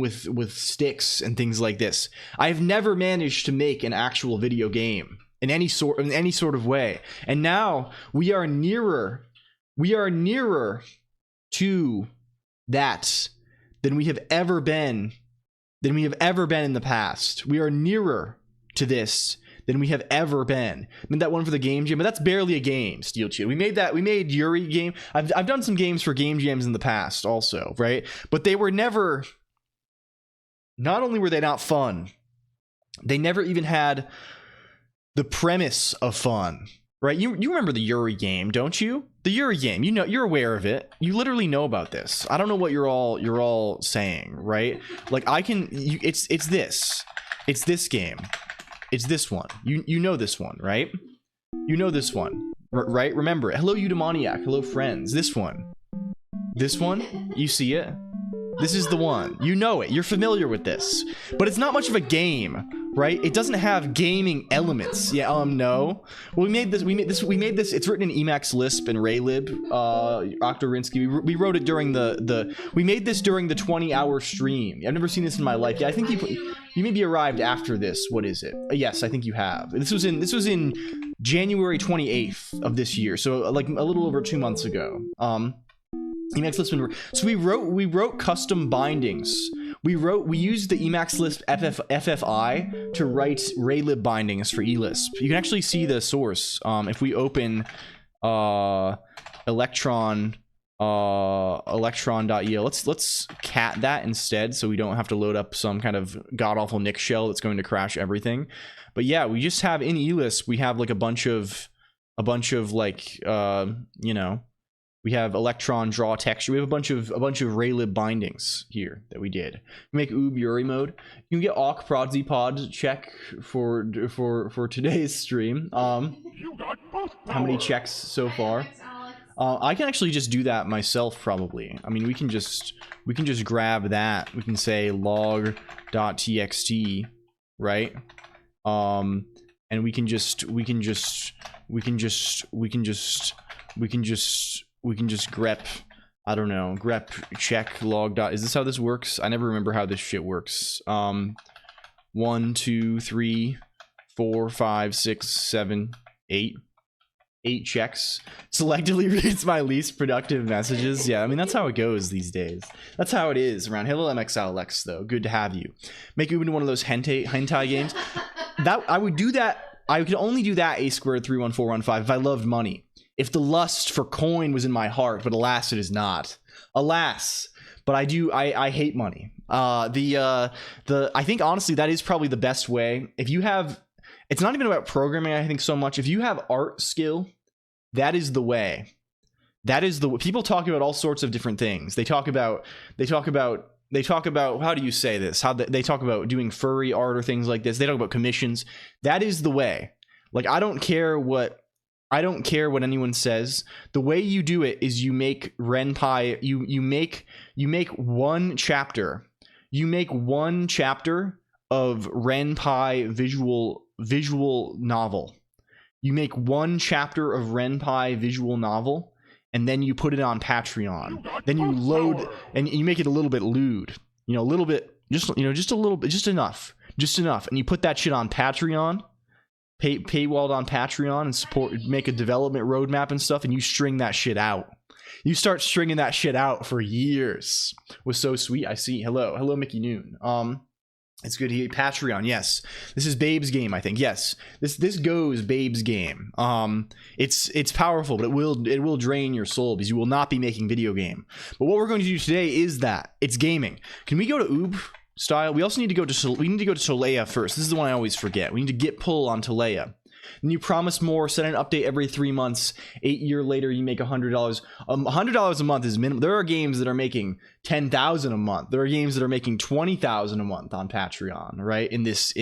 with sticks and things like this, I have never managed to make an actual video game in any sort of way. And now we are nearer to that than we have ever been in the past. We are nearer to this than we have ever been. I mean, that one for the Game Jam, but that's barely a game, Steel Chew. We made Yuri game. I've done some games for Game Jams in the past also, right? But they were never, not only were they not fun, they never even had the premise of fun. Right, you remember the Yuri game, don't you? The Yuri game, you know, you're aware of it. You literally know about this. I don't know what you're all saying, right? Like it's this game, it's this one. You know this one, right? You know this one, right? Remember it. Hello, Eudemoniac. Hello, friends. This one. You see it. This is the one. You know it. You're familiar with this, but it's not much of a game. Right? It doesn't have gaming elements. Yeah, no. Well, we made this. It's written in Emacs Lisp and Raylib. Octorinsky. We wrote it during we made this during the 20-hour stream. I've never seen this in my life. Yeah, I think you maybe arrived after this. What is it? Yes, I think you have. This was in January 28th of this year. So like a little over 2 months ago. Emacs Lisp and so we wrote custom bindings. We used the Emacs Lisp FFI to write Raylib bindings for eLisp. You can actually see the source if we open electron.el. Let's cat that instead, so we don't have to load up some kind of god awful Nick shell that's going to crash everything. But yeah, we just have in eLisp, we have like a bunch of bunch of like you know, we have electron draw texture. We have a bunch of raylib bindings here that we did. We make oob Yuri mode. You can get awk prodzy pod check for today's stream. How many checks so far? I can actually just do that myself probably. I mean, we can just grab that. We can say log.txt, right? And we can just grep, I don't know, grep check log dot. Is this how this works? I never remember how this shit works. 1 2 3 4 5 6 7 8 checks. Selectively reads my least productive messages. Yeah, I mean, that's how it goes these days. That's how it is around. Hello MXLX though, good to have you. Make you into one of those hentai games. That I would do that. I could only do that a squared 31415 if I loved money. If the lust for coin was in my heart, but alas, it is not. Alas, but I do. I hate money. I think honestly that is probably the best way. If you have, it's not even about programming. I think so much. If you have art skill, that is the way. That is the people talk about all sorts of different things. They talk about how do you say this? How they talk about doing furry art or things like this. They talk about commissions. That is the way. Like I don't care what anyone says. The way you do it is you make renpai. You make one chapter. You make one chapter of renpai visual novel. You make one chapter of renpai visual novel, and then you put it on Patreon. Then you load and you make it a little bit lewd. You know, a little bit, just a little bit, just enough, and you put that shit on Patreon. Paywalled on Patreon and support, make a development roadmap and stuff, and you string that shit out. You start stringing that shit out for years. It was so sweet. I see. Hello Mickey Noon. It's good to hear. Patreon, yes. This is Babe's game, I think. Yes, this goes Babe's game. It's powerful, but it will drain your soul because you will not be making video game. But what we're going to do today is that it's gaming. Can we go to Oob style? We also need to go to Tolea first. This is the one I always forget. We need to get pull on Tolea. And you promise more, send an update every 3 months. 8 years later, you make $100. $100 a month is minimum. There are games that are making $10,000 a month. There are games that are making $20,000 a month on Patreon, right? In this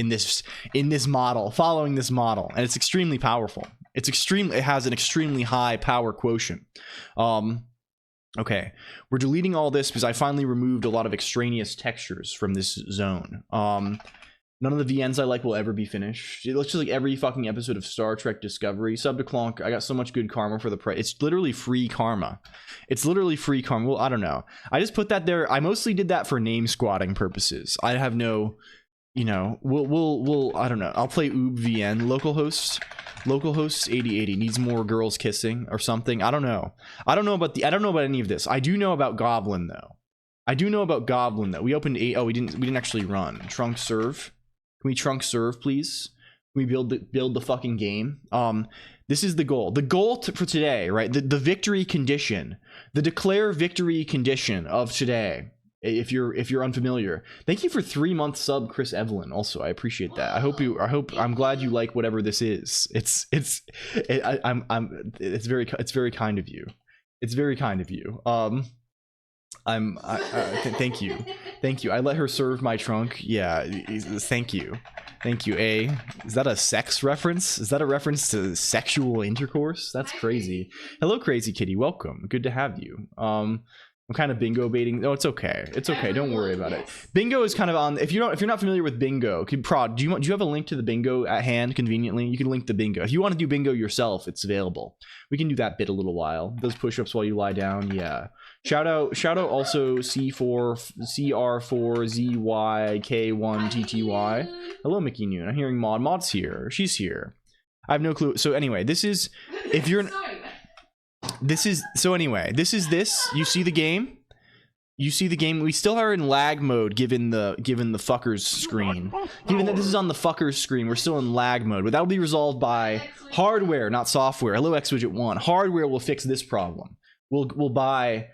model, following this model, and it's extremely powerful. It has an extremely high power quotient. Okay, we're deleting all this because I finally removed a lot of extraneous textures from this zone. None of the VNs I like will ever be finished. It looks just like every fucking episode of Star Trek Discovery. Sub to Clonk. I got so much good karma for the price. It's literally free karma. Well, I don't know. I just put that there. I mostly did that for name squatting purposes. I have no, you know, we'll I don't know. I'll play Oob VN. Localhost 8080 needs more girls kissing or something. I don't know. I don't know about any of this. I do know about Goblin though. We opened 8. Oh, we didn't actually run. Trunk serve. Can we trunk serve, please? Can we build the fucking game? This is the goal. The goal for today, right? The victory condition, the declare victory condition of today. If you're unfamiliar, thank you for 3-month sub, Chris Evelyn. Also, I appreciate that. I'm glad you like whatever this is. It's very kind of you. It's very kind of you. Thank you. I let her serve my trunk. Yeah, thank you. Is that a sex reference? Is that a reference to sexual intercourse? That's crazy. Hello, Crazy Kitty. Welcome. Good to have you. I'm kind of bingo baiting. No, it's okay. Don't worry about it. Bingo is kind of on. If you're not familiar with bingo, Prod, do you have a link to the bingo at hand conveniently? You can link the bingo. If you want to do bingo yourself, it's available. We can do that bit a little while. Those push-ups while you lie down. Yeah. Shout out also CR4ZYK1TTY. Hello, Mickey Noon. I'm hearing Mod's here. She's here. I have no clue. So anyway, this is this. You see the game? We still are in lag mode given the fuckers screen. Given that this is on the fuckers screen, we're still in lag mode, but that will be resolved by hardware, not software. Hello, XWidget1. Hardware will fix this problem. We'll buy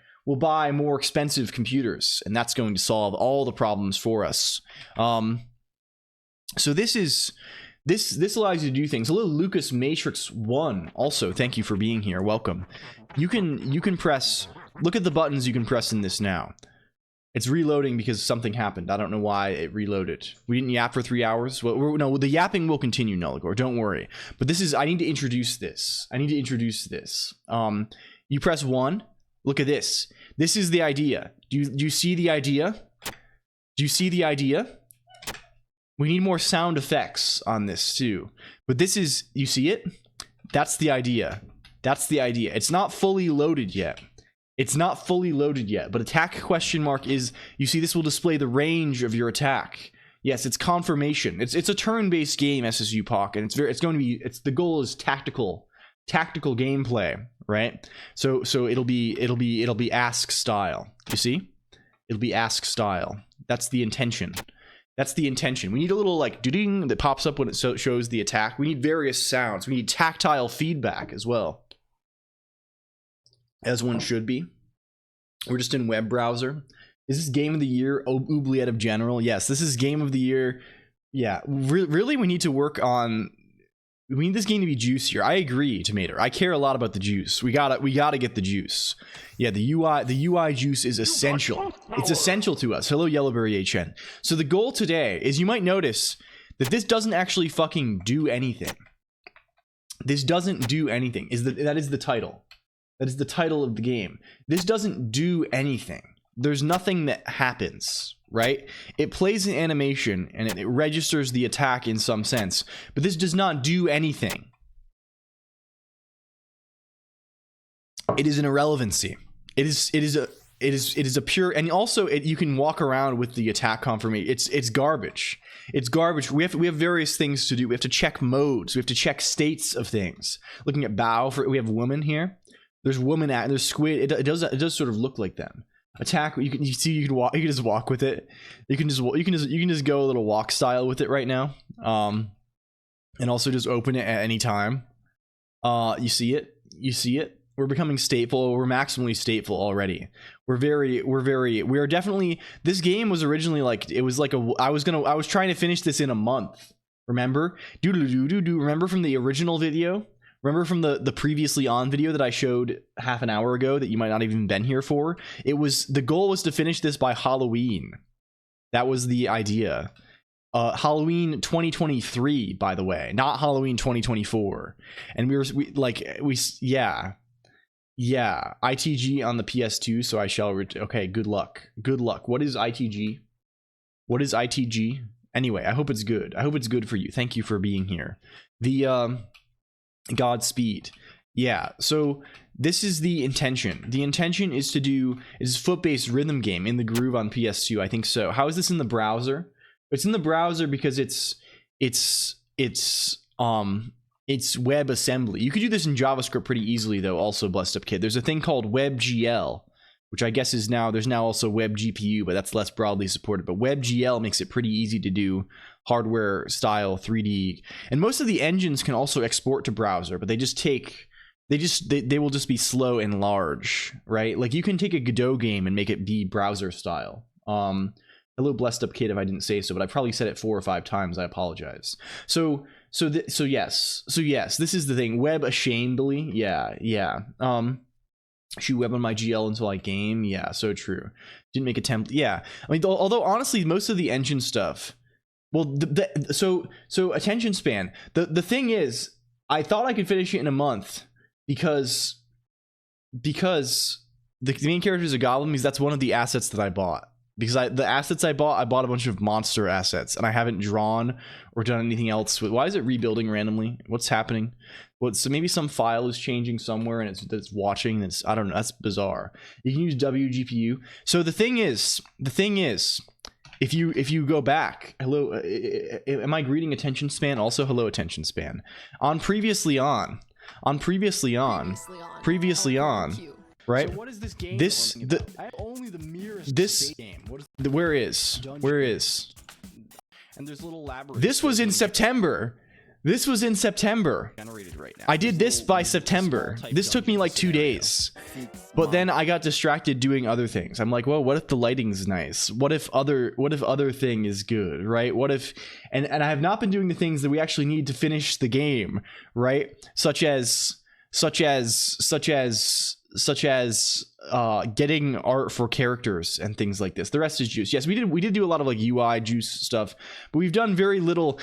more expensive computers, and that's going to solve all the problems for us. So this is this allows you to do things. Hello, Lucas Matrix 1. Also, thank you for being here. Welcome. You can press. Look at the buttons you can press in this now. It's reloading because something happened. I don't know why it reloaded. We didn't yap for 3 hours. Well, no, the yapping will continue, Nullagore. Don't worry. But this is. I need to introduce this. You press 1. Look at this. This is the idea. Do you see the idea? Do you see the idea? We need more sound effects on this too. But this is, you see it? That's the idea. That's the idea. It's not fully loaded yet. It's not fully loaded yet. But attack question mark is, you see this will display the range of your attack. Yes, it's confirmation. It's a turn-based game, SSU POC, and it's going to be, the goal is tactical gameplay, right? So it'll be ask style. You see? It'll be ask style. That's the intention. That's the intention. We need a little like ding that pops up when it shows the attack. We need various sounds. We need tactile feedback as well, as one should be. We're just in web browser. Is this game of the year? Oubliette of General. Yes, this is game of the year. Yeah, really, we need to work on. We need this game to be juicier. I agree, Tomato. I care a lot about the juice. We gotta get the juice. Yeah, the UI juice is essential. It's essential to us. Hello, Yellowberry HN. So the goal today is, you might notice that this doesn't actually fucking do anything. This doesn't do anything. That is the title. That is the title of the game. This doesn't do anything. There's nothing that happens, right? It plays an animation and it registers the attack in some sense, but this does not do anything. It is an irrelevancy. It is a pure, and also you can walk around with the attack confirmation. It's garbage. It's garbage. We have various things to do. We have to check modes. We have to check states of things. Looking at bow, we have woman here. There's woman at, there's squid. It does sort of look like them. Attack. You can just walk with it. You can just go a little walk style with it right now. And also just open it at any time. You see it. You see it. We're becoming stateful. We're maximally stateful already. We are definitely. This game was originally like, it was like I was trying to finish this in a month. Remember? Remember from the original video? Remember from the previously on video that I showed half an hour ago that you might not have even been here for? The goal was to finish this by Halloween. That was the idea. Halloween 2023, by the way, not Halloween 2024. And yeah, ITG on the PS2, so I shall okay, good luck. Good luck. What is ITG? What is ITG? Anyway, I hope it's good. I hope it's good for you. Thank you for being here. Godspeed. Yeah, so this is the intention. The intention is to do foot-based rhythm game in the Groove on PS2. I think so. How is this in the browser? It's in the browser because it's web assembly. You could do this in JavaScript pretty easily though. Also, Blessed Up Kid. There's a thing called WebGL, which I guess is there's now also WebGPU, but that's less broadly supported. But WebGL makes it pretty easy to do hardware style 3D, and most of the engines can also export to browser, but they will just be slow and large, right? Like you can take a Godot game and make it be browser style. Hello, Blessed Up Kid, if I didn't say so, but I probably said it 4 or 5 times. I apologize. So yes, this is the thing. Web ashamedly, yeah. Shoot web on my GL until I game. Yeah, so true. Didn't make a template. Yeah, I mean, although honestly, most of the engine stuff. Well, so attention span. The thing is, I thought I could finish it in a month because the main character is a goblin, because that's one of the assets that I bought. Because the assets I bought a bunch of monster assets, and I haven't drawn or done anything else with. Why is it rebuilding randomly? What's happening? So maybe some file is changing somewhere and it's watching. I don't know. That's bizarre. You can use WGPU. So the thing is, if you go back, hello, am I greeting attention span? Also, hello, attention span. On previously on. Right? So what is this game? I have only the merest game. Where is? And there's little labyrinth. This was in September. This was in September. I did this by September. This took me like 2 days. But then I got distracted doing other things. I'm like, well, what if the lighting's nice? What if other thing is good, right? What if and I have not been doing the things that we actually need to finish the game, right? Such as getting art for characters and things like this. The rest is juice. Yes, we did do a lot of like UI juice stuff, but we've done very little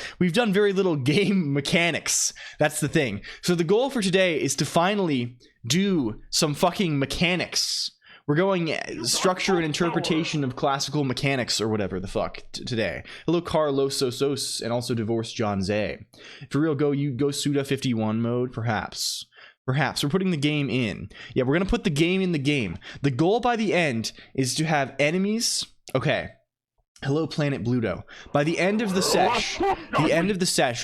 game mechanics. That's the thing. So the goal for today is to finally do some fucking mechanics. We're going structure and interpretation of classical mechanics or whatever the fuck today. Hello Carlos Sosos and also divorced John Zay. For real, go Suda 51 mode perhaps. Perhaps we're putting the game in. Yeah, we're gonna put the game in the game. The goal by the end is to have enemies. Okay. Hello, Planet Bluto. By the end of the sesh,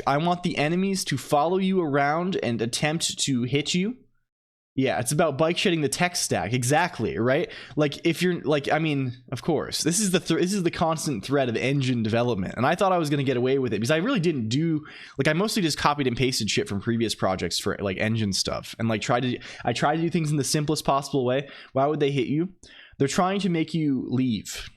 I want the enemies to follow you around and attempt to hit you. Yeah, it's about bike shedding the tech stack. Exactly, right? Like if you're like, I mean, of course, this is the constant thread of engine development, and I thought I was gonna get away with it because I really didn't do like I mostly just copied and pasted shit from previous projects for like engine stuff, and like I tried to do things in the simplest possible way. Why would they hit you? They're trying to make you leave.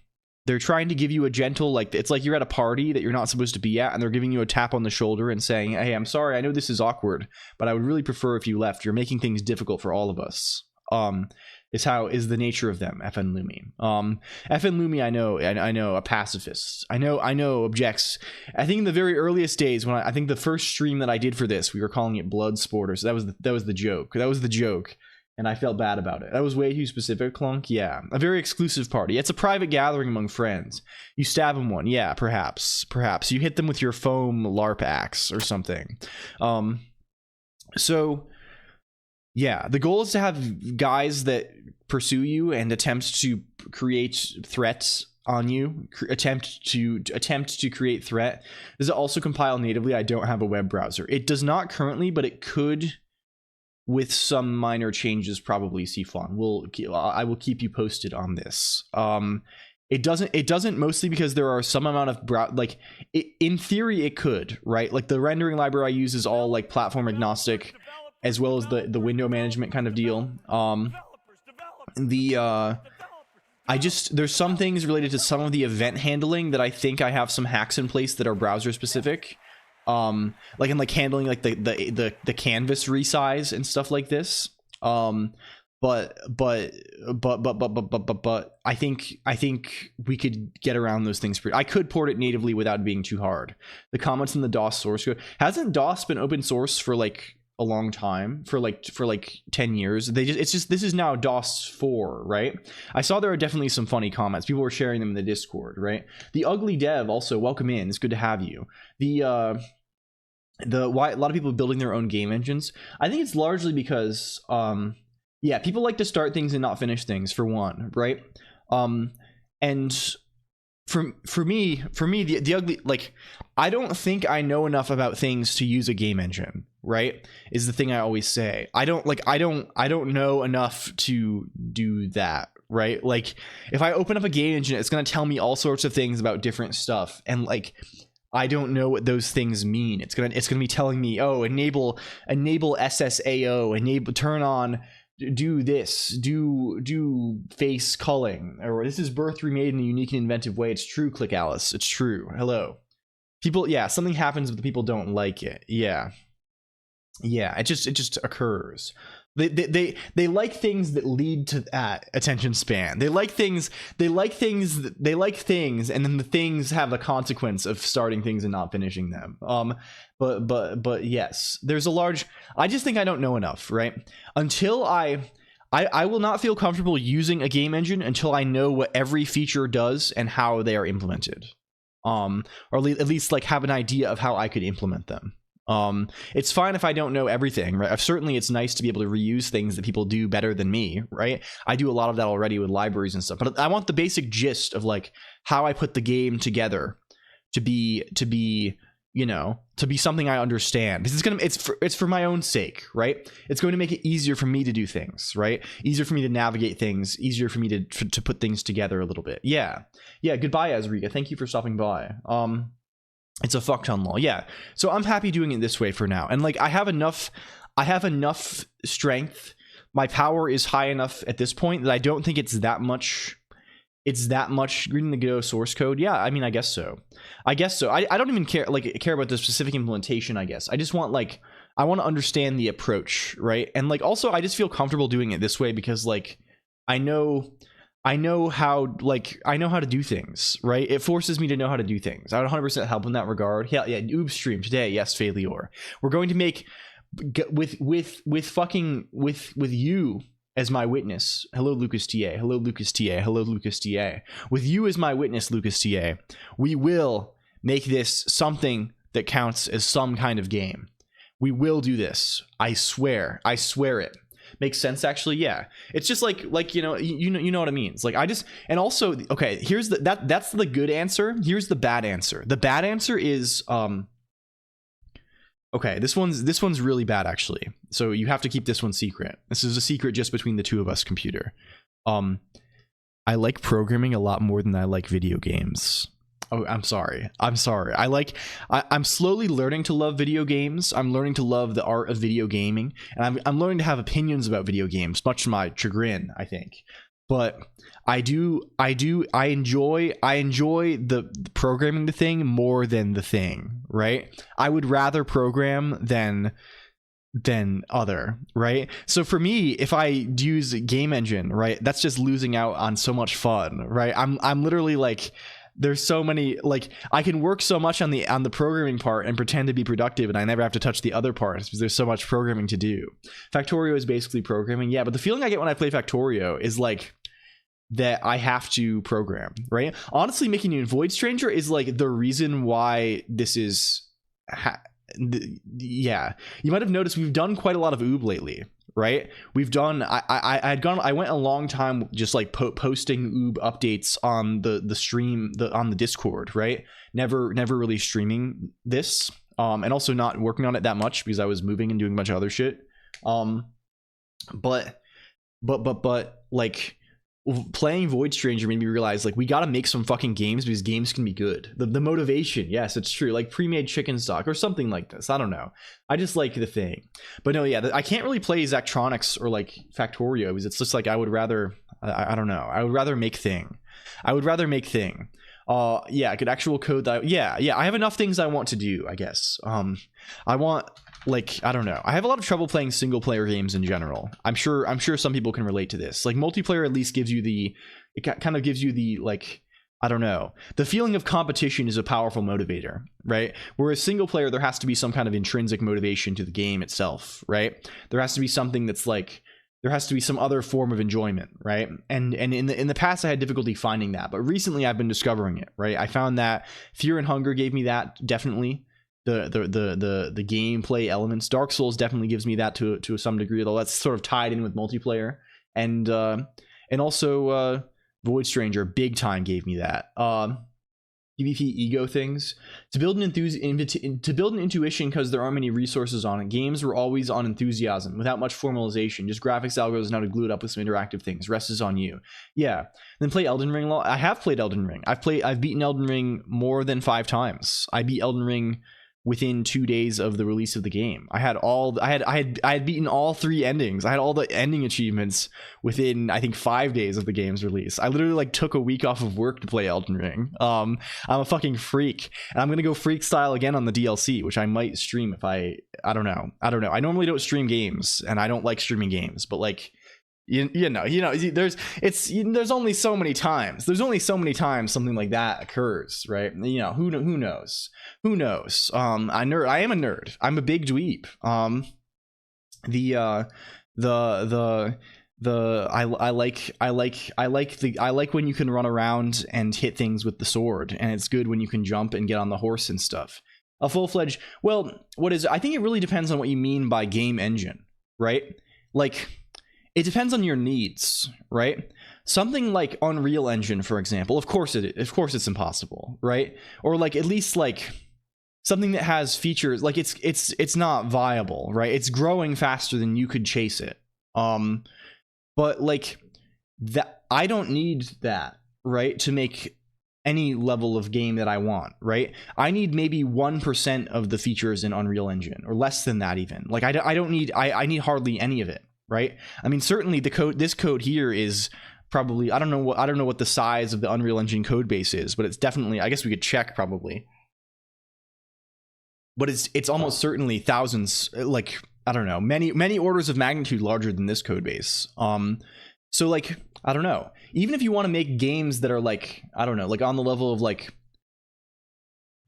They're trying to give you a gentle, like, it's like you're at a party that you're not supposed to be at, and they're giving you a tap on the shoulder and saying, hey, I'm sorry, I know this is awkward, but I would really prefer if you left. You're making things difficult for all of us. Is the nature of them. FN Lumi. FN Lumi, I know a pacifist. I know objects. I think in the very earliest days when I think the first stream that I did for this, we were calling it Blood Sporter. So that was the joke. That was the joke. And I felt bad about it. That was way too specific, Clunk. Yeah, a very exclusive party. It's a private gathering among friends. You stab them one. Yeah, perhaps. You hit them with your foam LARP axe or something. So, yeah, the goal is to have guys that pursue you and attempt to create threats on you. Attempt to create threat. Does it also compile natively? I don't have a web browser. It does not currently, but it could. With some minor changes, probably Cflon. I will keep you posted on this. It doesn't mostly because there are some amount of in theory it could, right? Like the rendering library I use is all like platform agnostic, as well as the window management kind of deal. There's some things related to some of the event handling that I think I have some hacks in place that are browser specific. Like in like handling like the canvas resize and stuff like this. But I think we could get around those things. I could port it natively without being too hard. The comments in the DOS source code, hasn't DOS been open source for like a long time, for like 10 years? This is now DOS 4, right? I saw there are definitely some funny comments. People were sharing them in the Discord, right? The Ugly Dev also, welcome in. It's good to have you. Why a lot of people building their own game engines. I think it's largely because yeah, people like to start things and not finish things, for one, right? And for me the ugly, like, I don't think I know enough about things to use a game engine, right? Is the thing I always say. I don't know enough to do that, right? Like if I open up a game engine, it's going to tell me all sorts of things about different stuff, and like I don't know what those things mean. It's gonna be telling me, oh, enable SSAO, enable, turn on, do this, do face culling, or this is birth remade in a unique and inventive way. It's true, Click Alice. It's true. Hello. People, yeah, something happens but the people don't like it. Yeah, it just occurs. They like things that lead to that attention span. They like things, and then the things have a consequence of starting things and not finishing them. But yes, there's a large. I just think I don't know enough, right? Until I will not feel comfortable using a game engine until I know what every feature does and how they are implemented. Or at least like have an idea of how I could implement them. It's fine if I don't know everything, right? Certainly it's nice to be able to reuse things that people do better than me, right? I do a lot of that already with libraries and stuff, but I want the basic gist of like how I put the game together to be something I understand, because it's for my own sake, right? It's going to make it easier for me to do things, right? Easier for me to navigate things, easier for me to put things together a little bit. Yeah. Goodbye, Azriga. Thank you for stopping by. It's a fuck ton law. Yeah. So I'm happy doing it this way for now. And like I have enough strength. My power is high enough at this point that I don't think it's that much reading the Godot source code. Yeah, I mean, I guess so. I don't even care about the specific implementation, I guess. I just want I want to understand the approach, right? And like also I just feel comfortable doing it this way because like I know how to do things, right? It forces me to know how to do things. I would 100% help in that regard. Yeah, Oob stream today. Yes, Failure. We're going to make with you as my witness. Hello, Lucas TA. Hello, Lucas TA. Hello, Lucas TA. With you as my witness, Lucas TA, we will make this something that counts as some kind of game. We will do this. I swear it. Makes sense, actually. Yeah, it's just like you know what I mean. It's like I just, and also, okay, here's that's the good answer. Here's the bad answer. The bad answer is okay, this one's really bad, actually. So you have to keep this one secret. This is a secret just between the two of us, computer. I like programming a lot more than I like video games. Oh, I'm sorry. I'm slowly learning to love video games. I'm learning to love the art of video gaming, and I'm learning to have opinions about video games, much to my chagrin, I think. But I enjoy the programming the thing more than the thing, right? I would rather program than other, right? So for me, if I use game engine, right, that's just losing out on so much fun, right? I'm literally like, there's so many, like, I can work so much on the programming part and pretend to be productive, and I never have to touch the other parts because there's so much programming to do. Factorio is basically programming, yeah, but the feeling I get when I play Factorio is like that I have to program, right? Honestly, making you Void Stranger is like the reason why this is yeah, you might have noticed we've done quite a lot of oob lately, right? We've done I went a long time just like posting oob updates on the stream, on the Discord, right? Never really streaming this, and also not working on it that much because I was moving and doing a bunch of other shit. But like, playing Void Stranger made me realize like we gotta make some fucking games because games can be good. The motivation, yes, it's true. Like pre-made chicken stock or something like this. I don't know. I just like the thing. But no, yeah, I can't really play Zachtronics or like Factorio because it's just like I would rather. I don't know. I would rather make thing. Yeah, good actual code that. Yeah. I have enough things I want to do, I guess. I want. Like, I don't know. I have a lot of trouble playing single player games in general. I'm sure some people can relate to this. Like multiplayer at least gives you the like, I don't know. The feeling of competition is a powerful motivator, right? Whereas single player, there has to be some kind of intrinsic motivation to the game itself, right? There has to be something that's like, there has to be some other form of enjoyment, right? And in the past I had difficulty finding that, but recently I've been discovering it, right? I found that Fear and Hunger gave me that, definitely. The gameplay elements. Dark Souls definitely gives me that to some degree, though that's sort of tied in with multiplayer. And also Void Stranger big time gave me that. PvP ego things. To build an intuition because there aren't many resources on it. Games were always on enthusiasm without much formalization, just graphics algorithms and how to glue it up with some interactive things. Rest is on you. Yeah. Then play Elden Ring. I have played Elden Ring. I've beaten Elden Ring more than 5 times. I beat Elden Ring within 2 days of the release of the game. I had beaten all 3 endings. I had all the ending achievements within, I think, 5 days of the game's release. I literally like took a week off of work to play Elden Ring. I'm a fucking freak, and I'm gonna go freak style again on the DLC, which I might stream if I don't know. I normally don't stream games, and I don't like streaming games, but like, you know, there's only so many times. There's only so many times something like that occurs, right? You know, who knows? I am a nerd. I'm a big dweeb. I like when you can run around and hit things with the sword, and it's good when you can jump and get on the horse and stuff. A full-fledged, well, I think it really depends on what you mean by game engine, right? Like, it depends on your needs, right? Something like Unreal Engine, for example, of course it's impossible, right? Or like at least like something that has features like it's not viable, right? It's growing faster than you could chase it. But like that, I don't need that, right, to make any level of game that I want, right? I need maybe 1% of the features in Unreal Engine, or less than that even. Like I don't need, I need hardly any of it, right? I mean, certainly this code here is probably, I don't know what the size of the Unreal Engine code base is, but it's definitely, I guess we could check probably. But it's almost certainly thousands, like, I don't know, many orders of magnitude larger than this code base. So like, I don't know, even if you want to make games that are like, I don't know, like on the level of like,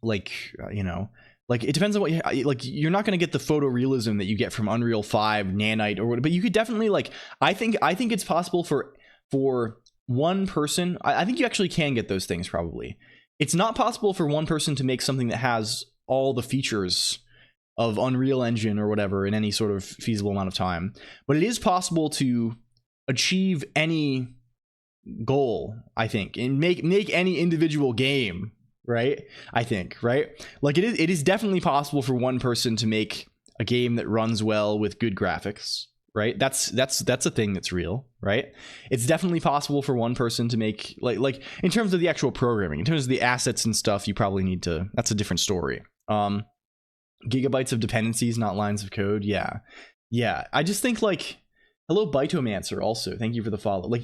you know, like it depends on what you, like, you're not going to get the photorealism that you get from Unreal 5, Nanite, or whatever, but you could definitely, like, I think it's possible for one person. I think you actually can get those things probably. It's not possible for one person to make something that has all the features of Unreal Engine or whatever in any sort of feasible amount of time, but it is possible to achieve any goal, I think, and make any individual game, right? I think, right? Like it is definitely possible for one person to make a game that runs well with good graphics, right? That's a thing that's real, right? It's definitely possible for one person to make, like in terms of the actual programming, in terms of the assets and stuff, you probably need to, that's a different story. Gigabytes of dependencies, not lines of code. Yeah, I just think, like, hello Bytomancer also, thank you for the follow. Like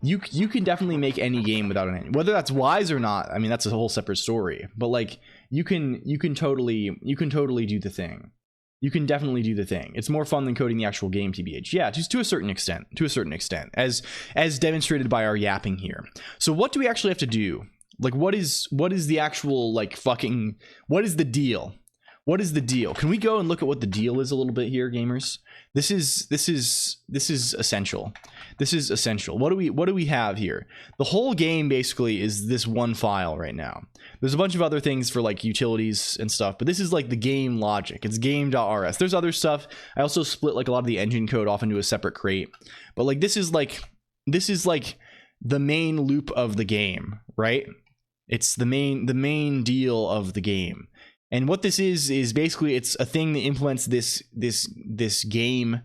you can definitely make any game without an engine. Whether that's wise or not, I mean, that's a whole separate story, but like you can totally do the thing. You can definitely do the thing. It's more fun than coding the actual game, TBH. Yeah, just to a certain extent, as demonstrated by our yapping here. So what do we actually have to do? Like, what is the actual, like, fucking, what is the deal? What is the deal? Can we go and look at what the deal is a little bit here, gamers? This is essential. This is essential. What do we have here? The whole game basically is this one file right now. There's a bunch of other things for like utilities and stuff, but this is like the game logic. It's game.rs. There's other stuff. I also split like a lot of the engine code off into a separate crate. But like this is like the main loop of the game, right? It's the main deal of the game. And what this is basically, it's a thing that implements this game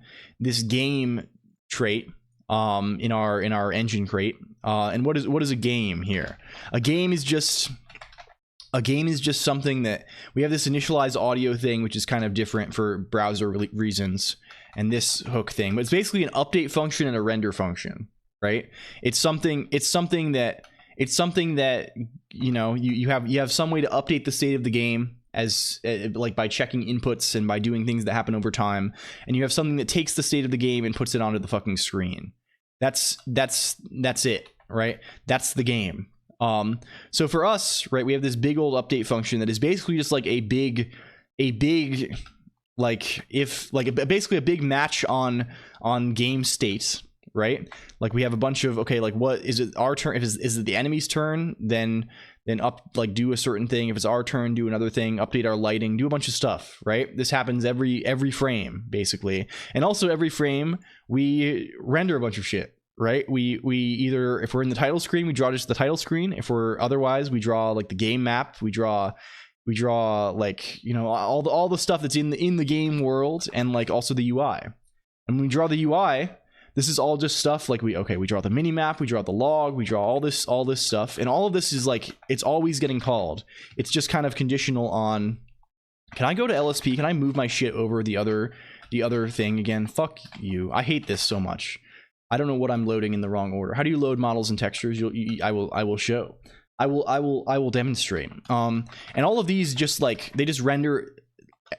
trait in our engine crate. And what is a game here? A game is just something that we have this initialized audio thing, which is kind of different for browser reasons, and this hook thing. But it's basically an update function and a render function, right? It's something that you know, you have some way to update the state of the game, as like by checking inputs and by doing things that happen over time, and you have something that takes the state of the game and puts it onto the fucking screen. That's it, right? That's the game. So for us, right, we have this big old update function that is basically just like a big like basically a big match on game states, right? Like we have a bunch of, okay, like what is it, our turn? If is it the enemy's turn, then up, like, do a certain thing. If it's our turn, do another thing, update our lighting, do a bunch of stuff, right? This happens every frame basically. And also every frame we render a bunch of shit, right? We either, if we're in the title screen, we draw just the title screen. If we're otherwise, we draw like the game map, we draw like, you know, all the stuff that's in the game world, and like also the UI. And when we draw the UI, this is all just stuff like we draw the mini map, we draw the log, we draw all this stuff, and all of this is like, it's always getting called. It's just kind of conditional on, can I go to LSP? Can I move my shit over the other thing again? Fuck you. I hate this so much. I don't know what I'm loading in the wrong order. How do you load models and textures? I will show. I will demonstrate. And all of these just like, they just render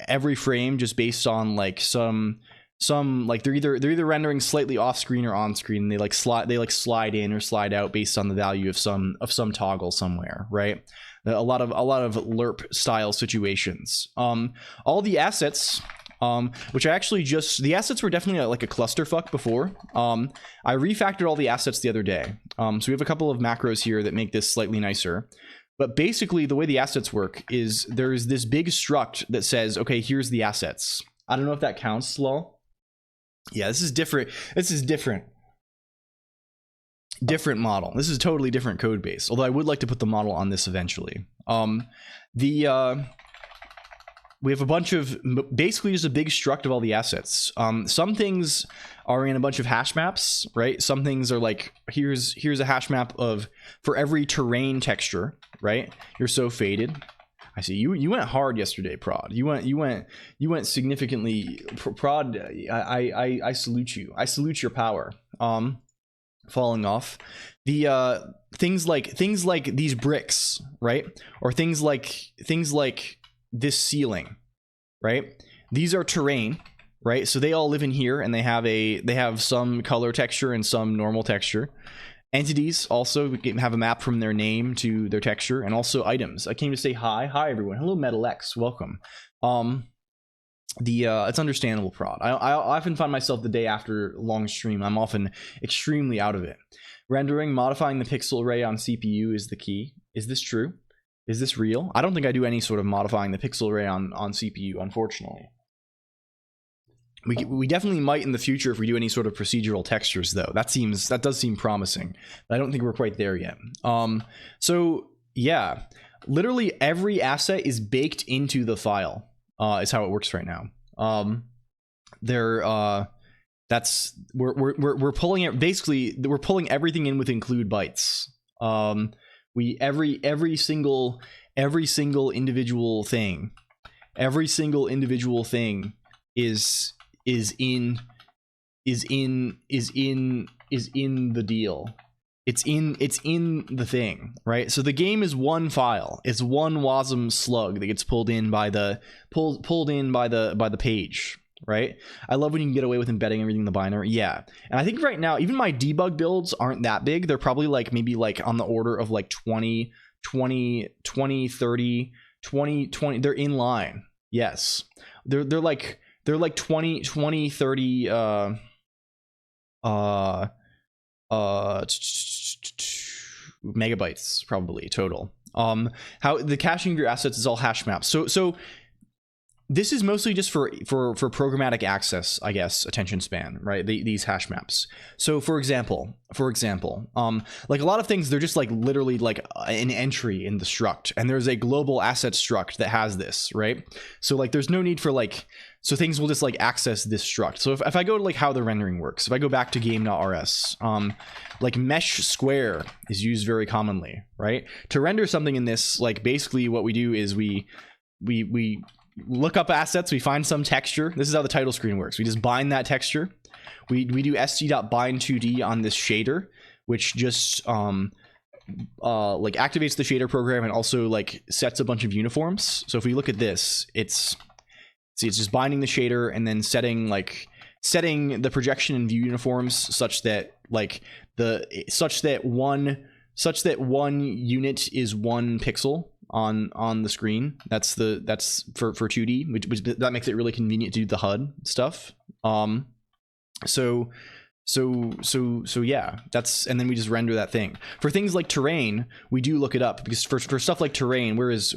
every frame just based on like some like they're either rendering slightly off screen or on screen. They slide in or slide out based on the value of some toggle somewhere, right? A lot of lerp style situations. All the assets, which I actually the assets were definitely like a clusterfuck before. I refactored all the assets the other day. So we have a couple of macros here that make this slightly nicer. But basically the way the assets work is there's this big struct that says, okay, here's the assets. I don't know if that counts, lol. Yeah, this is different. Different model. This is a totally different code base. Although I would like to put the model on this eventually. The we have a bunch of basically just a big struct of all the assets. Some things are in a bunch of hash maps, right? Some things are like, here's a hash map of for every terrain texture, right? You're so faded. I see you went hard yesterday, Prod. You went significantly. Prod, I salute you. I salute your power. Falling off the things like these bricks, right? Or things like this ceiling, right? These are terrain, right? So they all live in here, and they have some color texture and some normal texture. Entities also have a map from their name to their texture, and also items. I came to say hi everyone. Hello Metal X, welcome. It's understandable, Prod. I often find myself the day after long stream, I'm often extremely out of it. Rendering, modifying the pixel array on CPU is the key. Is this true? Is this real? I don't think I do any sort of modifying the pixel array on CPU, unfortunately. We definitely might in the future if we do any sort of procedural textures, though. That does seem promising. But I don't think we're quite there yet. So yeah, literally every asset is baked into the file. Is how it works right now. We're pulling it, basically we're pulling everything in with include bytes. Every single individual thing is in the deal. It's in the thing, right? So the game is one file. It's one WASM slug that gets pulled in by the page, right? I love when you can get away with embedding everything in the binary. Yeah. And I think right now, even my debug builds aren't that big. They're probably like maybe like on the order of like 20, 30, 20. They're in line. Yes. They're like 20, 30 megabytes probably total. How the caching of your assets is all hash maps. So this is mostly just for programmatic access, I guess, attention span, right? These hash maps. So for example, like a lot of things, they're just like literally like an entry in the struct, and there's a global asset struct that has this, right? So like there's no need for like, so things will just like access this struct. So if I go to like how the rendering works, if I go back to game.rs, like mesh square is used very commonly, right? To render something in this, like basically what we do is we look up assets, we find some texture. This is how the title screen works. We just bind that texture. We do st.bind2d on this shader, which just like activates the shader program and also like sets a bunch of uniforms. So if we look at this, it's just binding the shader and then setting the projection and view uniforms such that one unit is one pixel on the screen. That's for 2D, which that makes it really convenient to do the HUD stuff. So yeah, and then we just render that thing. For things like terrain, we do look it up, because for stuff like terrain, where is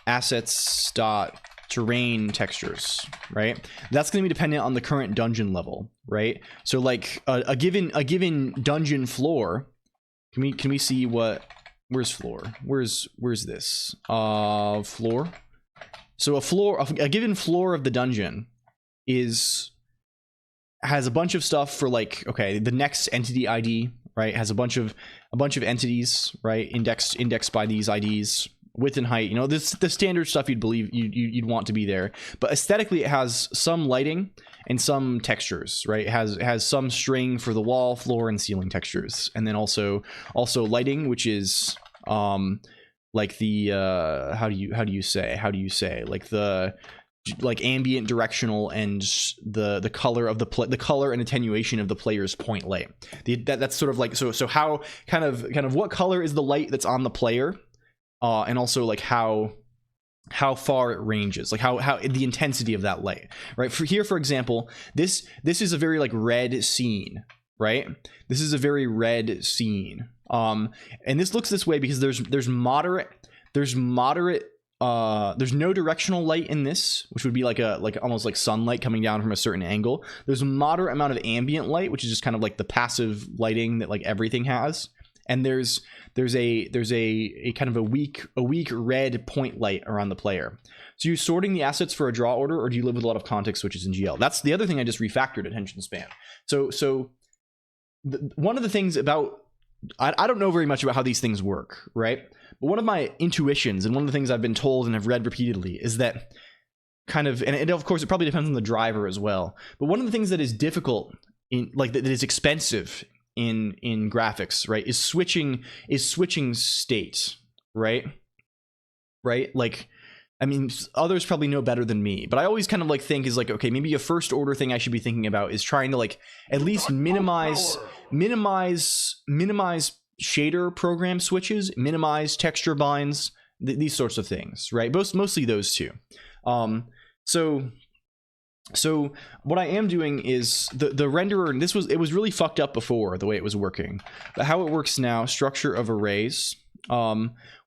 assets dot terrain textures, right? That's going to be dependent on the current dungeon level, right? So like a given dungeon floor, can we see what, where's floor, where's this floor? So a given floor of the dungeon has a bunch of stuff for like, okay, the next entity ID, right, has a bunch of entities, right, indexed by these IDs, width and height, this the standard stuff you'd want to be there. But aesthetically, it has some lighting and some textures, right? It has some string for the wall, floor, and ceiling textures, and then also lighting, which is like the how do you say like the ambient, directional, and the color of the color and attenuation of the player's point light. That's sort of like, so how kind of what color is the light that's on the player, and also like how far it ranges, like how the intensity of that light, right? For example, this is a very like red scene, right? This is a very red scene, and this looks this way because there's no directional light in this, which would be like almost like sunlight coming down from a certain angle. There's a moderate amount of ambient light, which is just kind of like the passive lighting that like everything has. and there's a kind of a weak red point light around the player. So you're sorting the assets for a draw order, or do you live with a lot of context switches in GL? That's the other thing I just refactored attention span. So one of the things about, I don't know very much about how these things work, right? But one of my intuitions, and one of the things I've been told and have read repeatedly, is that kind of, and of course it probably depends on the driver as well, but one of the things that is difficult in, like, that is expensive in graphics, right, is switching state, right? Like, I mean, others probably know better than me, but I always kind of like think is like, okay, maybe a first order thing I should be thinking about is trying to like at least minimize shader program switches, minimize texture binds, these sorts of things, right? Mostly those two. So what I am doing is the renderer, and it was really fucked up before the way it was working, but how it works now, structure of arrays.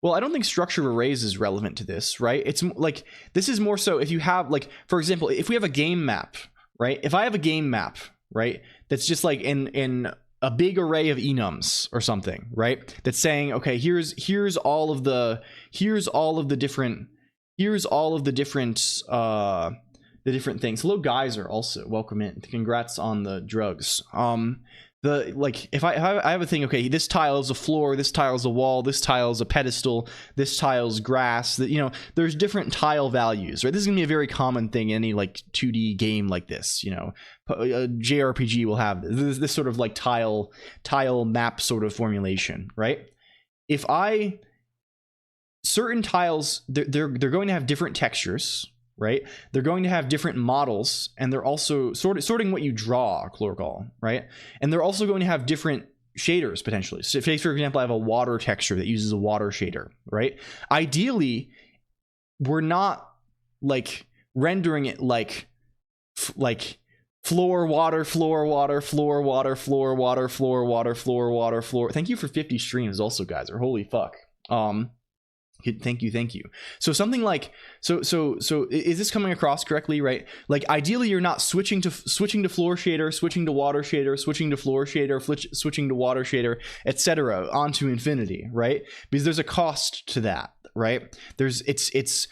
Well, I don't think structure of arrays is relevant to this, right? It's like, this is more so if you have, like, for example, if we have a game map, right? If I have a game map, right, that's just like in a big array of enums or something, right, that's saying, okay, here's all of the different things. Hello, Geyser, also welcome in. Congrats on the drugs. If I have a thing, okay, this tile is a floor, this tile is a wall, this tile is a pedestal, this tile is grass, that, you know, there's different tile values, right? This is gonna be a very common thing in any like 2D game like this, you know. A JRPG will have this sort of like tile map sort of formulation, right? If certain tiles, they're going to have different textures, right? They're going to have different models, and they're also sorting what you draw, Chlorgal, right? And they're also going to have different shaders potentially. So if, for example, I have a water texture that uses a water shader, right? Ideally, we're not like rendering it like floor water, floor water, floor water, floor water, floor water, floor water, floor. Thank you for 50 streams also, guys. Or holy fuck. Thank you. So something like, so is this coming across correctly, right? Like, ideally you're not switching to floor shader, switching to water shader, switching to floor shader, switching to water shader, etc. onto infinity, right? Because there's a cost to that, right? It's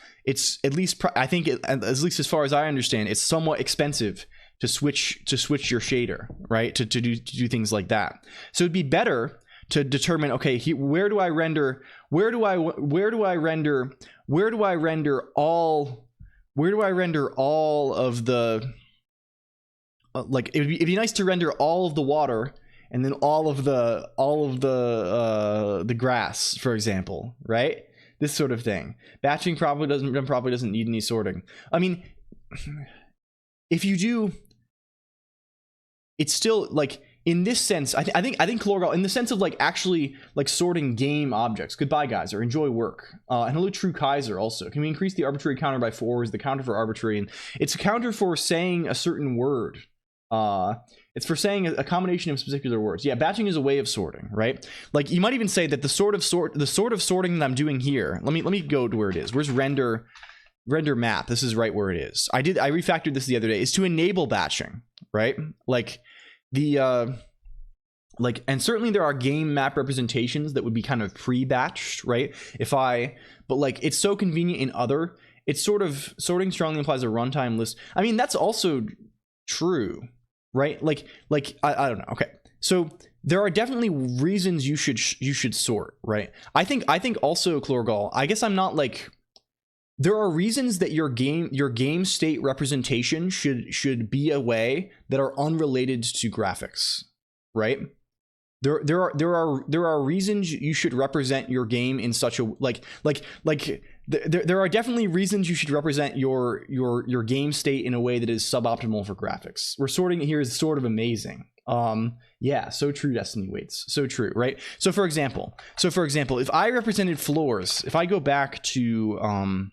at least, I think at least as far as I understand, it's somewhat expensive to switch your shader, right? To do things like that. So it'd be better to determine, okay, where do I render all of the, like, it'd be nice to render all of the water and then all of the grass, for example, right? This sort of thing. Batching probably doesn't need any sorting. I mean, if you do, it's still like, in this sense, I think Chlorgal, in the sense of like actually like sorting game objects. Goodbye, guys, or enjoy work. And hello, True Kaiser. Also, can we increase the arbitrary counter by 4? Is the counter for arbitrary? And it's a counter for saying a certain word. It's for saying a combination of particular words. Yeah, batching is a way of sorting, right? Like, you might even say that the sort of sorting that I'm doing here. Let me go to where it is. Where's render map? This is right where it is. I refactored this the other day. Is to enable batching, right? Like, and certainly there are game map representations that would be kind of pre-batched, right? But like, it's so convenient in other, it's sort of sorting strongly implies a runtime list. I mean, that's also true, right? Like I don't know. Okay, so there are definitely reasons you should sort, right? I think also, Chlorgal, I guess I'm not like, there are reasons that your game state representation should be a way that are unrelated to graphics, right? There are reasons you should represent your game in such a there are definitely reasons you should represent your game state in a way that is suboptimal for graphics. We're sorting it here is sort of amazing. Yeah, so true, Destiny Waits. So true, right? So for example, if I represented floors, if I go back to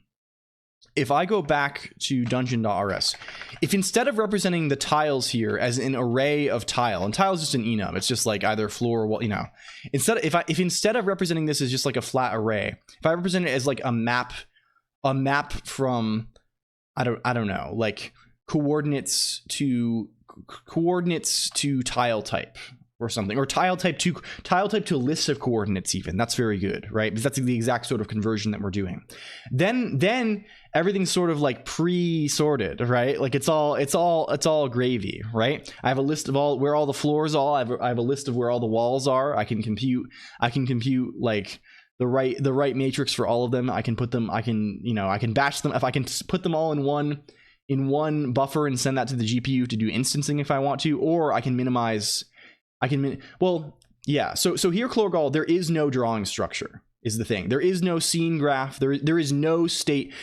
dungeon.rs, if instead of representing the tiles here as an array of tile, and tile is just an enum, it's just like either floor or wall, you know, if instead of representing this as just like a flat array, if I represent it as like a map from, I don't know, like coordinates to tile type, or something, or tile type to list of coordinates even. That's very good, right? Because that's the exact sort of conversion that we're doing. Then everything's sort of like pre-sorted, right? Like it's all gravy, right? I have a list of where all the floors are. I have a list of where all the walls are. I can compute like the right matrix for all of them. I can put them, I can batch them. If I can put them all in one buffer and send that to the GPU to do instancing if I want to, or I can minimize. Well, yeah. So here, Chlorgal, there is no drawing structure. Is the thing. There is no scene graph. There is no state.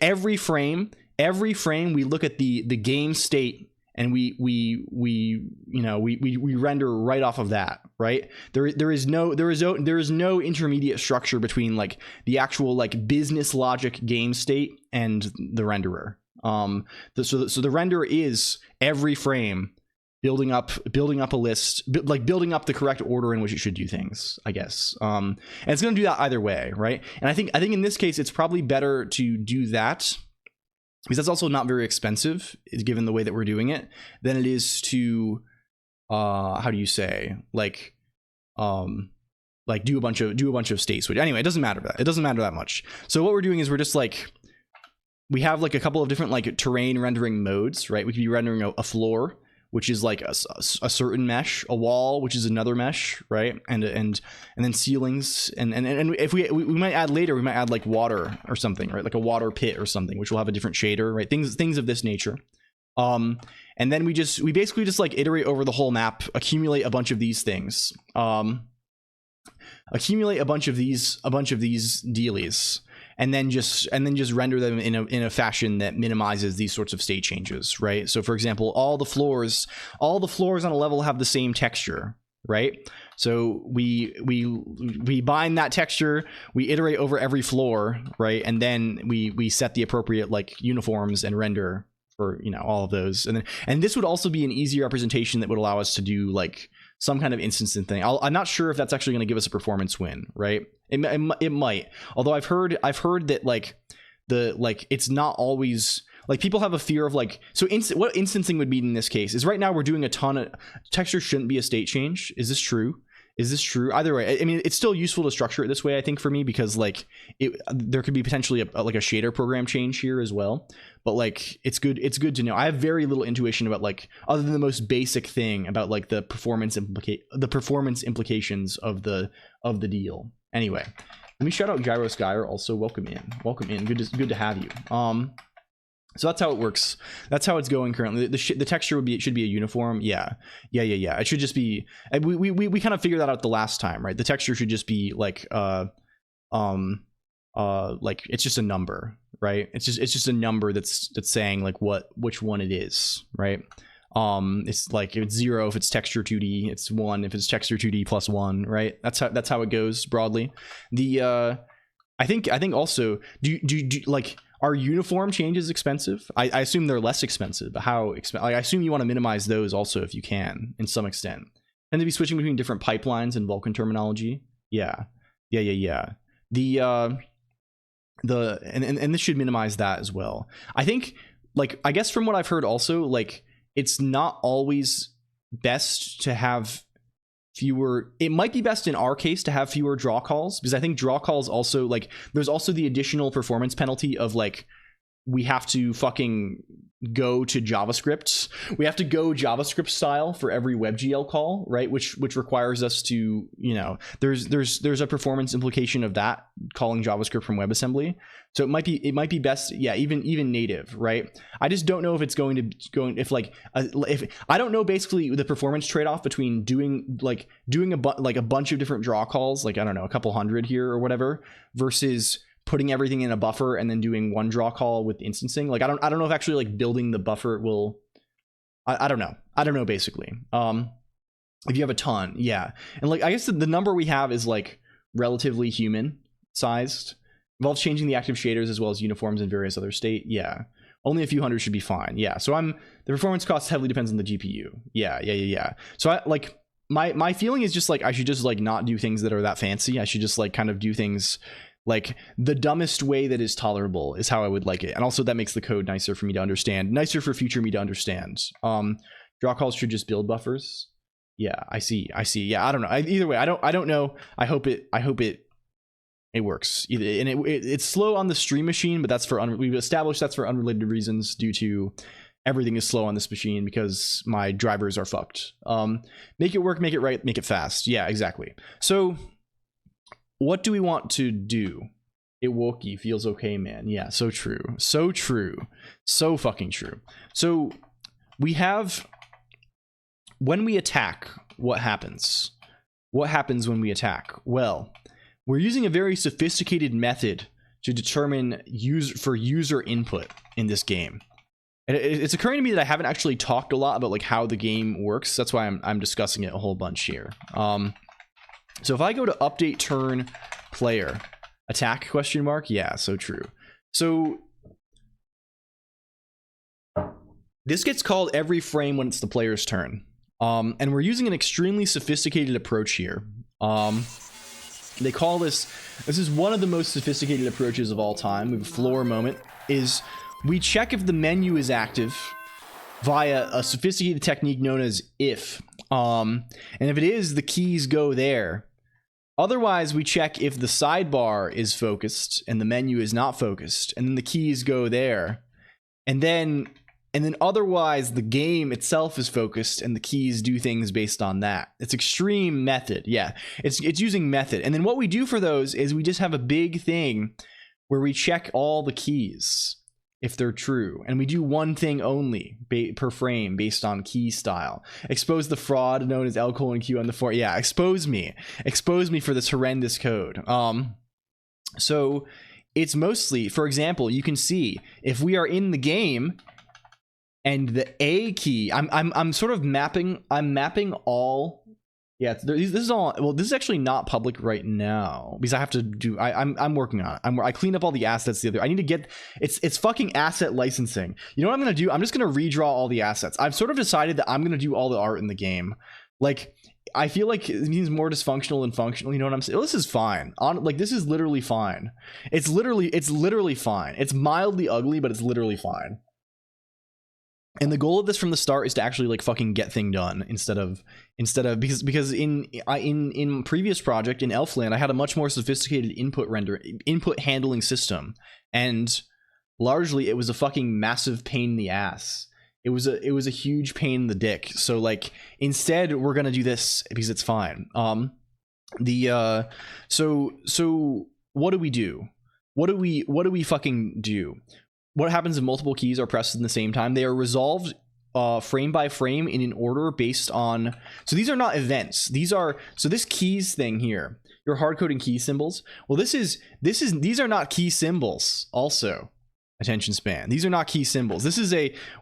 Every frame we look at the game state and we render right off of that, right? There is no intermediate structure between like the actual like business logic game state and the renderer. So the renderer is every frame building up a list, like building up the correct order in which it should do things, I guess. And it's going to do that either way, right? And I think in this case, it's probably better to do that because that's also not very expensive, given the way that we're doing it, than it is to, how do you say, like do a bunch of state switch. Anyway, it doesn't matter that much. So what we're doing is we're just like, we have like a couple of different like terrain rendering modes, right? We could be rendering a floor, which is like a certain mesh, a wall, which is another mesh, right? And then ceilings, and if we might add later, we might add like water or something, right? Like a water pit or something, which will have a different shader, right? Things of this nature. And then we basically just like iterate over the whole map, accumulate a bunch of these things, accumulate a bunch of these dealies. And then just render them in a fashion that minimizes these sorts of state changes, right? So for example, all the floors on a level have the same texture, right? So we bind that texture, we iterate over every floor, right? And then we set the appropriate like uniforms and render for all of those. And this would also be an easier representation that would allow us to do like some kind of instancing thing. I'm not sure if that's actually going to give us a performance win, right? It might. Although I've heard that like it's not always like people have a fear of like, so what instancing would mean in this case is right now we're doing a ton of texture shouldn't be a state change. Is this true? Either way, I mean, it's still useful to structure it this way, I think, for me, because like there could be potentially a shader program change here as well. But like it's good to know. I have very little intuition about like, other than the most basic thing about like the performance implications of the deal. Anyway, let me shout out Gyro Skyer. Also, welcome in. Good to have you. So that's how it works. That's how it's going currently. The texture should be a uniform. Yeah. It should just be. We kind of figured that out the last time, right? The texture should just be like like it's just a number, right? It's just a number that's saying like which one it is, right? It's like if it's 0 if it's texture 2D, it's 1 if it's texture 2D plus 1, right? That's how it goes broadly. I think also do like, are uniform changes expensive? I assume they're less expensive, but how expensive? I assume you want to minimize those also if you can, in some extent. And to be switching between different pipelines and Vulkan terminology. Yeah. And this should minimize that as well. I think, like, I guess from what I've heard also, like, it's not always best to have fewer. It might be best in our case to have fewer draw calls, because I think draw calls also, like, there's also the additional performance penalty of like, we have to fucking go to JavaScript. We have to go JavaScript style for every WebGL call, right? Which requires us to, there's a performance implication of that, calling JavaScript from WebAssembly. So it might be best, yeah, even native, right? I just don't know if it's if I don't know basically the performance trade-off between doing a bunch of different draw calls, like, I don't know, a couple hundred here or whatever, versus putting everything in a buffer and then doing one draw call with instancing. Like, I don't know if actually like building the buffer will, I don't know basically. If you have a ton, yeah. And like, I guess the number we have is like relatively human sized. Involves changing the active shaders as well as uniforms in various other state. Yeah. Only a few hundred should be fine. Yeah. So the performance cost heavily depends on the GPU. Yeah. So I like, my feeling is just like, I should just like not do things that are that fancy. I should just like kind of do things like the dumbest way that is tolerable is how I would like it. And also that makes the code nicer for me to understand, nicer for future me to understand. Draw calls should just build buffers. Yeah, I see. Yeah, I don't know. Either way, I don't know. I hope it works. It's slow on the stream machine, but that's we've established that's for unrelated reasons due to everything is slow on this machine because my drivers are fucked. Make it work, make it right, make it fast. Yeah, exactly. So what do we want to do? It wokey feels okay, man. Yeah, so true. So true. So fucking true. So we have, when we attack, what happens? What happens when we attack? Well, we're using a very sophisticated method to determine user input in this game. And it's occurring to me that I haven't actually talked a lot about like how the game works. That's why I'm discussing it a whole bunch here. So if I go to update turn player attack question mark, yeah, so true. So this gets called every frame when it's the player's turn. And we're using an extremely sophisticated approach here. They call this is one of the most sophisticated approaches of all time. We have a floor moment, is we check if the menu is active via a sophisticated technique known as if. And if it is, the keys go there. Otherwise, we check if the sidebar is focused and the menu is not focused, and then the keys go there. And then otherwise the game itself is focused and the keys do things based on that. It's extreme method. Yeah, it's using method. And then what we do for those is we just have a big thing where we check all the keys if they're true, and we do one thing only per frame based on key style. Expose the fraud known as LCOLONQ on the floor. Yeah, expose me for this horrendous code. So it's mostly, for example, you can see if we are in the game and the A key, I'm sort of mapping all. Yeah, this is all. Well, this is actually not public right now because I have to do. I'm working on it. I clean up all the assets. I need to get. It's fucking asset licensing. You know what I'm gonna do? I'm just gonna redraw all the assets. I've sort of decided that I'm gonna do all the art in the game. Like, I feel like it means more dysfunctional than functional. You know what I'm saying? This is fine. This is literally fine. It's literally fine. It's mildly ugly, but it's literally fine. And the goal of this from the start is to actually like fucking get thing done instead of because in previous project in Elfland I had a much more sophisticated input handling system, and largely it was a fucking massive pain in the ass. It was a huge pain in the dick. So like instead we're gonna do this because it's fine. So what do we do? What do we fucking do? What happens if multiple keys are pressed in the same time? They are resolved frame by frame in an order based on. So these are not events. These are, so this keys thing here, you're hard coding key symbols. Well, these are not key symbols. Also, attention span. These are not key symbols. This is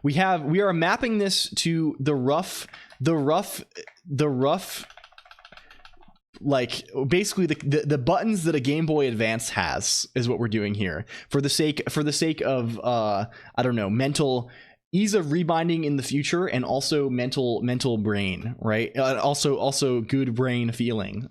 we are mapping this to the rough. Like basically the buttons that a Game Boy Advance has is what we're doing here for the sake of I don't know, mental ease of rebinding in the future, and also mental brain, right? Also good brain feeling.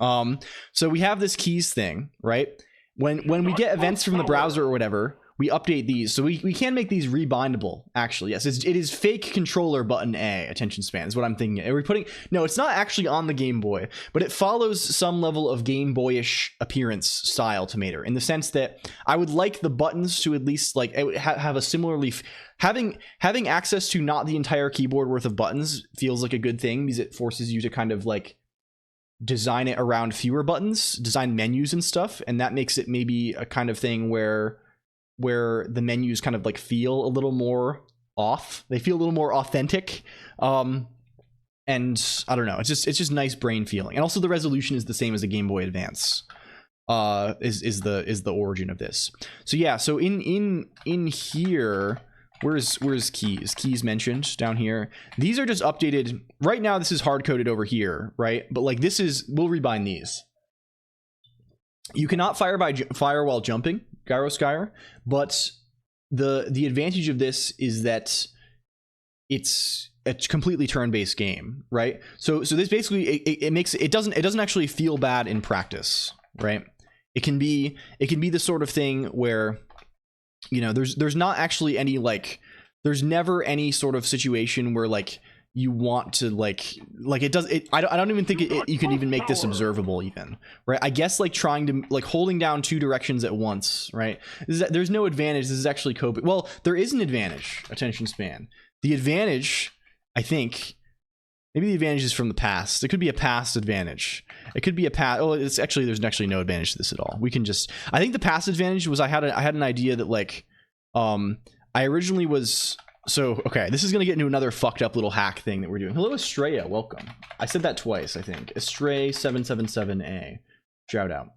So we have this keys thing, right? When we get events from the browser or whatever, we update these, so we can make these rebindable. Actually, yes, it is fake controller button A. Attention span is what I'm thinking. Are we putting? No, it's not actually on the Game Boy, but it follows some level of Game Boyish appearance style to Mater, in the sense that I would like the buttons to at least like have a similarly having access to not the entire keyboard worth of buttons feels like a good thing, because it forces you to kind of like design it around fewer buttons, design menus and stuff, and that makes it maybe a kind of thing where the menus kind of like feel a little more off. They feel a little more authentic. And I don't know, it's just nice brain feeling. And also the resolution is the same as a Game Boy Advance. Is the origin of this. So yeah, so in here, where's keys? Keys mentioned down here. These are just updated. Right now this is hard coded over here, right? But like we'll rebind these. You cannot fire while jumping, Gyroskyer, but the advantage of this is that it's a completely turn-based game, right? So this basically it doesn't actually feel bad in practice, right? It can be the sort of thing where, you know, there's not actually any like, there's never any sort of situation where like you want to like it does it. I don't even think you can even make this observable even, right? I guess like trying to like holding down 2 directions at once, right? There's no advantage. This is actually coping. Well, there is an advantage. Attention span. The advantage, I think, maybe the advantage is from the past. It could be a past advantage. It could be a past. Oh, it's actually there's actually no advantage to this at all. We can just. I think the past advantage was I had an idea that like, I originally was. So, okay, this is going to get into another fucked up little hack thing that we're doing. Hello, Estrella. Welcome. I said that twice, I think. Estray777A. Shout out.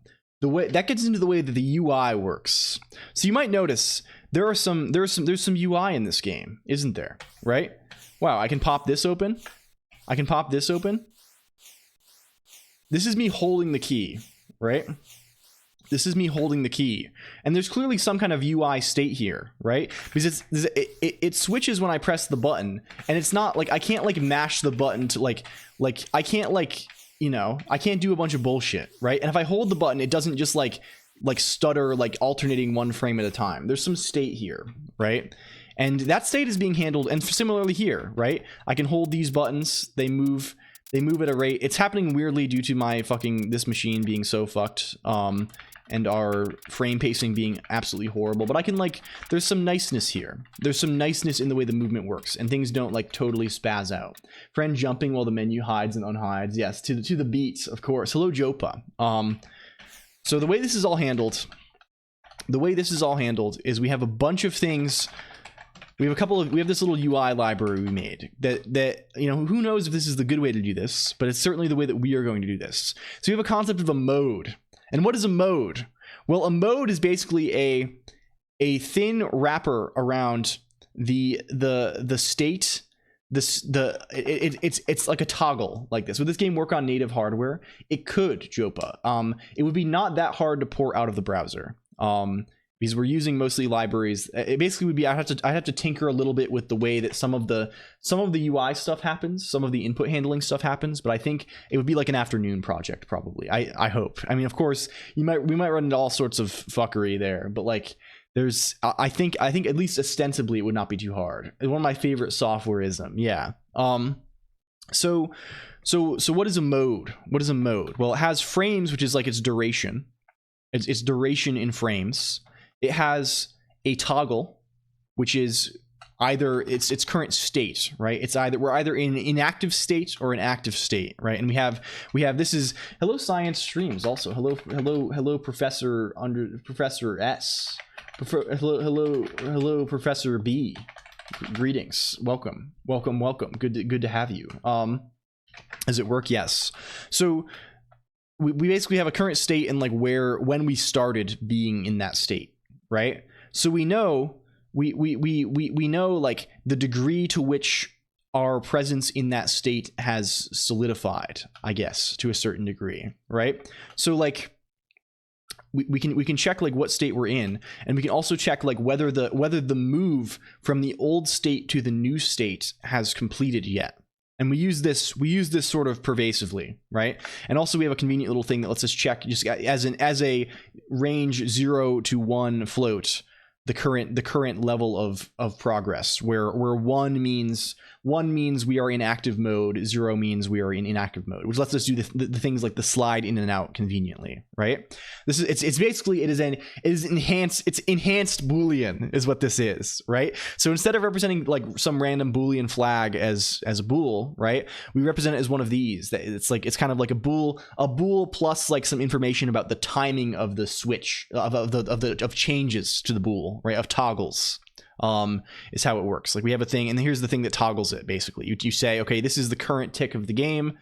The way that gets into the way that the UI works. So you might notice there's some UI in this game, isn't there? Right? Wow, I can pop this open. I can pop this open. This is me holding the key, right? This is me holding the key, and there's clearly some kind of UI state here, right? Because it switches when I press the button, and it's not like I can't like mash the button to like I can't like, you know, I can't do a bunch of bullshit, right? And if I hold the button, it doesn't just like stutter, like alternating 1 frame at a time. There's some state here, right? And that state is being handled, and similarly here, right? I can hold these buttons, they move at a rate. It's happening weirdly due to my fucking this machine being so fucked. And our frame pacing being absolutely horrible, but I can like, there's some niceness here. There's some niceness in the way the movement works, and things don't like totally spaz out. Friend jumping while the menu hides and unhides. Yes, to the beats, of course. Hello, Jopa. So the way this is all handled, is we have a bunch of things. We have this little UI library we made that, you know, who knows if this is the good way to do this, but it's certainly the way that we are going to do this. So we have a concept of a mode. And what is a mode? Well, a mode is basically a thin wrapper around the state. It's like a toggle like this. Would this game work on native hardware? It could, Jopa. It would be not that hard to port out of the browser. Because we're using mostly libraries. It basically would be I have to tinker a little bit with the way that some of the UI stuff happens, some of the input handling stuff happens, but I think it would be like an afternoon project probably. I hope. I mean, of course, we might run into all sorts of fuckery there, but like I think at least ostensibly it would not be too hard. It's one of my favorite softwareism. Yeah. So what is a mode? What is a mode? Well, it has frames, which is like its duration. It's duration in frames. It has a toggle, which is either its current state, right? We're either in an inactive state or an active state, right? And we have this is hello science streams also. Hello Professor S. Hello Professor B. Greetings. Welcome. Good to have you. Does it work? Yes. So we basically have a current state and like when we started being in that state. Right, so we know we know like the degree to which our presence in that state has solidified, I guess, to a certain degree, right? So like we can check like what state we're in, and we can also check like whether the move from the old state to the new state has completed yet. And we use this sort of pervasively, right? And also we have a convenient little thing that lets us check just as a range 0 to 1 float the current level of progress, where 1 means we are in active mode, 0 means we are in inactive mode, which lets us do the things like the slide in and out conveniently, right? This is it's basically enhanced Boolean is what this is, right? So instead of representing like some random Boolean flag as a bool, right, we represent it as one of these. That it's kind of like a bool plus like some information about the timing of the switch of changes to the bool, right, of toggles. Is how it works. Like we have a thing, and here's the thing that toggles it. Basically, you say, okay, this is the current tick of the game.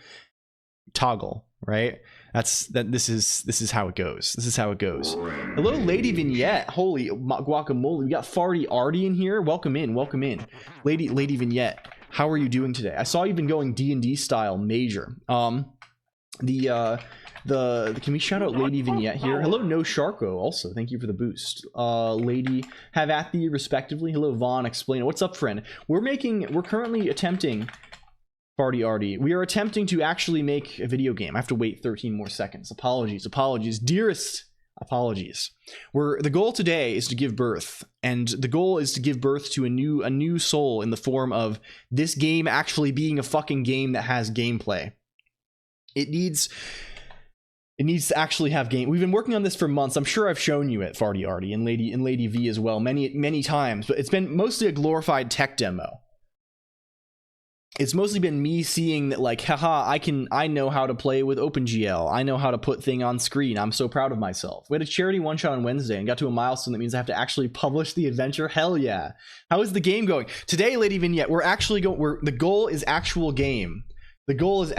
Toggle, right? This is how it goes. This is how it goes. Hello, Lady Vignette. Holy guacamole! We got Farty Arty in here. Welcome in. Lady Vignette. How are you doing today? I saw you've been going D&D style major. Can we shout out Lady Vignette here? Hello, No Sharko. Also, thank you for the boost. Lady Have at thee respectively. Hello, Vaughn. Explain. What's up, friend? We're currently attempting. Farty Arty. We are attempting to actually make a video game. I have to wait 13 more seconds. Apologies. Dearest Apologies. The goal today is to give birth, and the goal is to give birth to a new soul in the form of this game actually being a fucking game that has gameplay. It needs to actually have game. We've been working on this for months. I'm sure I've shown you it, Farty Arty, and Lady V as well, many times, but it's been mostly a glorified tech demo. It's mostly been me seeing that, like, haha, I know how to play with OpenGL. I know how to put thing on screen. I'm so proud of myself. We had a charity one-shot on Wednesday and got to a milestone that means I have to actually publish the adventure. Hell yeah. How is the game going? Today, Lady Vignette, the goal is actual game. The goal is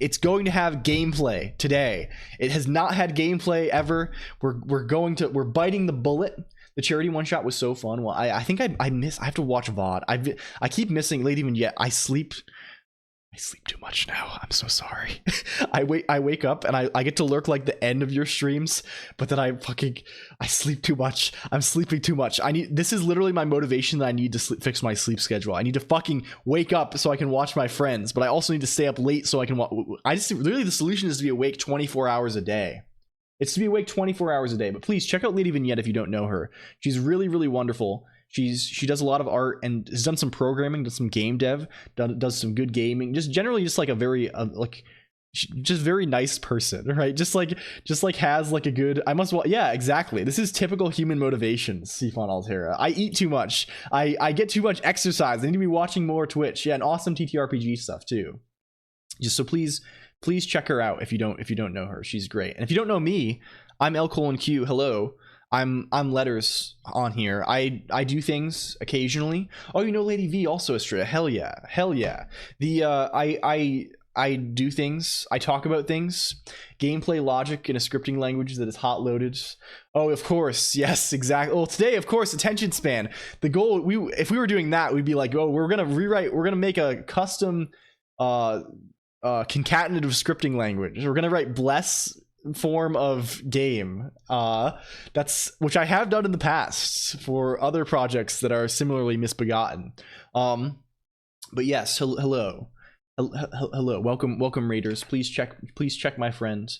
it's going to have gameplay today. It has not had gameplay ever. We're biting the bullet. The charity one shot was so fun. Well, I think I have to watch VOD. I keep missing Lady Vignette. I sleep too much now. I'm so sorry. I wake up and I get to lurk like the end of your streams, but then I sleep too much. I'm sleeping too much. This is literally my motivation that I need to fix my sleep schedule. I need to fucking wake up so I can watch my friends, but I also need to stay up late so I can watch. Literally the solution is to be awake 24 hours a day. It's to be awake 24 hours a day. But please check out Lady Vignette if you don't know her. She's really, really wonderful. She does a lot of art and has done some programming, does some game dev, does some good gaming. Just generally just like a very just very nice person, right? Just like has like a good. Yeah, exactly. This is typical human motivation. Sifon Altera. I eat too much. I get too much exercise. I need to be watching more Twitch. Yeah, and awesome TTRPG stuff too. Just so please check her out if you don't know her. She's great. And if you don't know me, I'm LCOLONQ. Hello. I'm Letters on here. I do things occasionally. Oh, you know Lady V also Astrea. Hell yeah. I do things. I talk about things. Gameplay logic in a scripting language that is hot loaded. Oh, of course. Yes, exactly. Well, today, of course, attention span. The goal, if we were doing that, we'd be like, oh, we're gonna make a custom concatenative scripting language. We're gonna write bless form of game, which I have done in the past for other projects that are similarly misbegotten. But yes, hello, welcome raiders. Please check my friend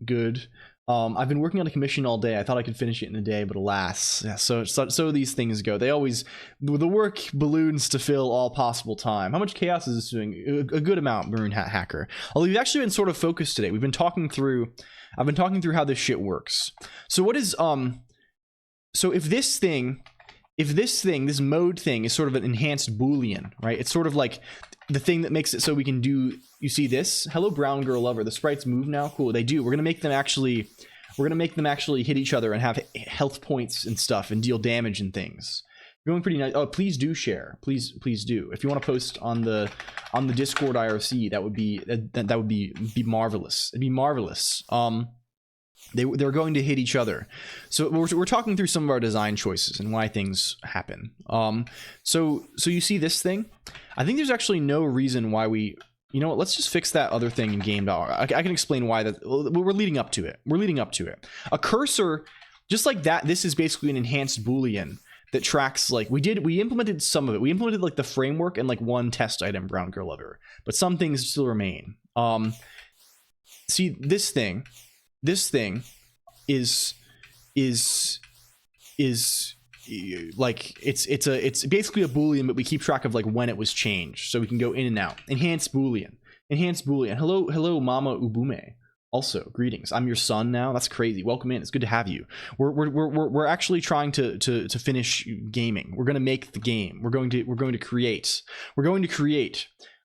good. I've been working on a commission all day. I thought I could finish it in a day, but alas, yeah. So these things go. The work balloons to fill all possible time. How much chaos is this doing? A good amount, Maroon Hat Hacker. Although we've actually been sort of focused today. I've been talking through how this shit works. So what is so if this mode thing is sort of an enhanced Boolean, right? It's sort of like the thing that makes it so we can do, you see this? Hello, brown girl lover. The sprites move now. Cool, they do. We're gonna make them actually hit each other and have health points and stuff and deal damage and things. Going pretty nice. Oh, please do share. Please do. If you want to post on the Discord IRC, that would be marvelous. It'd be marvelous. They're going to hit each other. So we're talking through some of our design choices and why things happen. So you see this thing? I think there's actually no reason why we, you know what, let's just fix that other thing in game.r. I can explain why that. We're leading up to it. A cursor, just like that, this is basically an enhanced Boolean that tracks, like we implemented some of it. We implemented like the framework and like one test item, brown girl lover, but some things still remain. See this thing is like it's basically a Boolean, but we keep track of like when it was changed, so we can go in and out. Enhanced Boolean. Hello Mama Ubume. Also, greetings. I'm your son now. That's crazy. Welcome in. It's good to have you. We're actually trying to finish gaming. We're gonna make the game. We're going to create.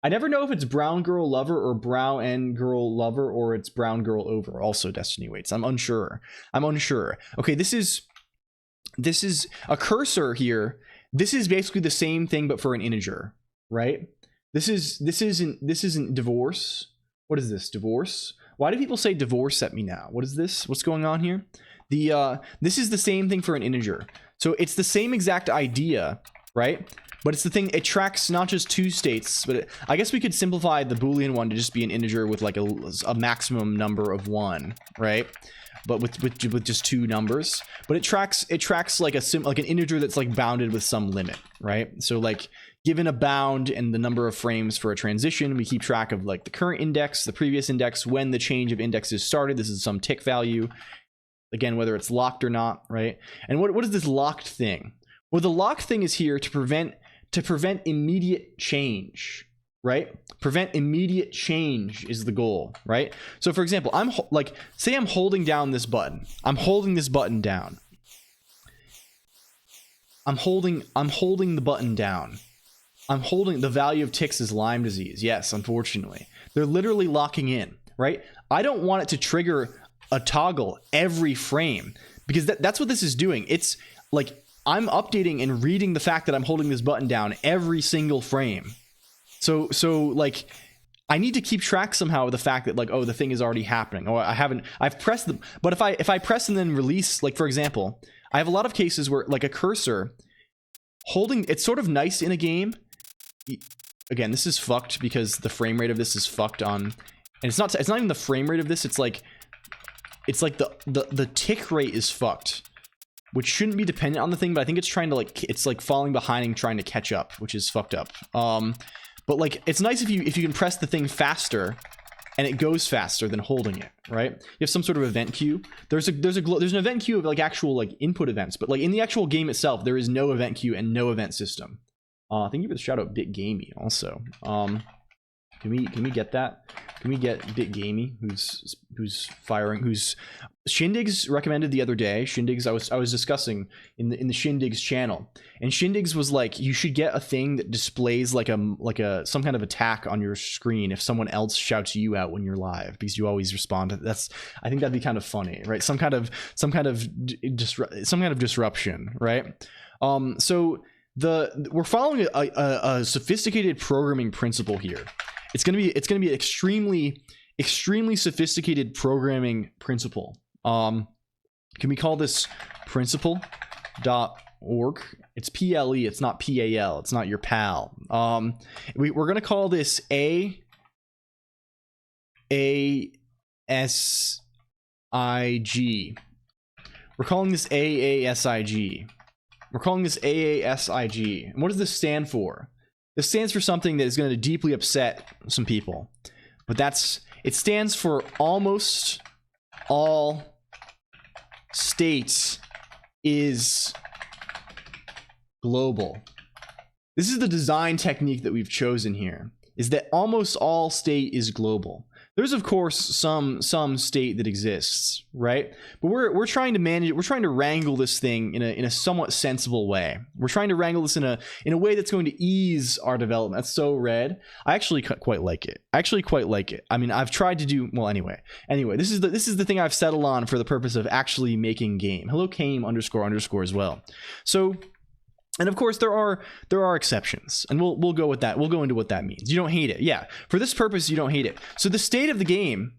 I never know if it's brown girl lover or brown and girl lover, or it's brown girl over. Also, Destiny waits. I'm unsure. Okay, this is a cursor here. This is basically the same thing, but for an integer, right? This isn't divorce. What is this? Divorce? Why do people say divorce at me now? What is this? What's going on here? This is the same thing for an integer. So it's the same exact idea, right? But it's the thing, it tracks not just two states, but I guess we could simplify the Boolean one to just be an integer with like a maximum number of 1, right? but with just 2 numbers. But it tracks like like an integer that's like bounded with some limit, right? So like given a bound and the number of frames for a transition, we keep track of like the current index, the previous index, when the change of indexes started. This is some tick value. Again, whether it's locked or not, right? And what is this locked thing? Well, the locked thing is here to prevent immediate change, right? Prevent immediate change is the goal, right? So for example, say I'm holding down this button. I'm holding this button down. I'm holding the button down. I'm holding the value of ticks is Lyme disease. Yes, unfortunately. They're literally locking in, right? I don't want it to trigger a toggle every frame because that's what this is doing. It's like I'm updating and reading the fact that I'm holding this button down every single frame. So like I need to keep track somehow of the fact that like, oh, the thing is already happening. Oh, I've pressed the, but if I press and then release, like for example, I have a lot of cases where like a cursor holding, it's sort of nice in a game. Again, this is fucked because the frame rate of this is fucked on, and it's not even the frame rate of this. It's like the tick rate is fucked, which shouldn't be dependent on the thing, but I think it's trying to like, it's like falling behind and trying to catch up, which is fucked up. But like, it's nice if you can press the thing faster and it goes faster than holding it, right? You have some sort of event queue. There's an event queue of like actual like input events, but like in the actual game itself, there is no event queue and no event system. Thank you for the shout out, Bit Gamey. Also, can we get that? Can we get Bit Gamey, who's firing? Who's Shindigs recommended the other day? Shindigs, I was discussing in the Shindigs channel, and Shindigs was like, you should get a thing that displays like some kind of attack on your screen if someone else shouts you out when you're live, because you always respond. I think that'd be kind of funny, right? Some kind of disruption, right? So we're following a sophisticated programming principle here. It's gonna be extremely sophisticated programming principle. Can we call this principle.org? It's PLE. It's not PAL. It's not your pal. We're gonna call this AASIG. We're calling this AASIG. We're calling this AASIG. And what does this stand for? This stands for something that is going to deeply upset some people. But it stands for almost all states is global. This is the design technique that we've chosen here, is that almost all state is global. There's of course some state that exists, right? But we're trying to manage it. We're trying to wrangle this thing in a somewhat sensible way. We're trying to wrangle this in a way that's going to ease our development. That's so red. I actually quite like it. I mean, I've tried to do well anyway. This is the thing I've settled on for the purpose of actually making game. Hello Kame __ as well. So. And of course, there are exceptions, and we'll go with that. We'll go into what that means. You don't hate it, yeah. For this purpose, you don't hate it. So the state of the game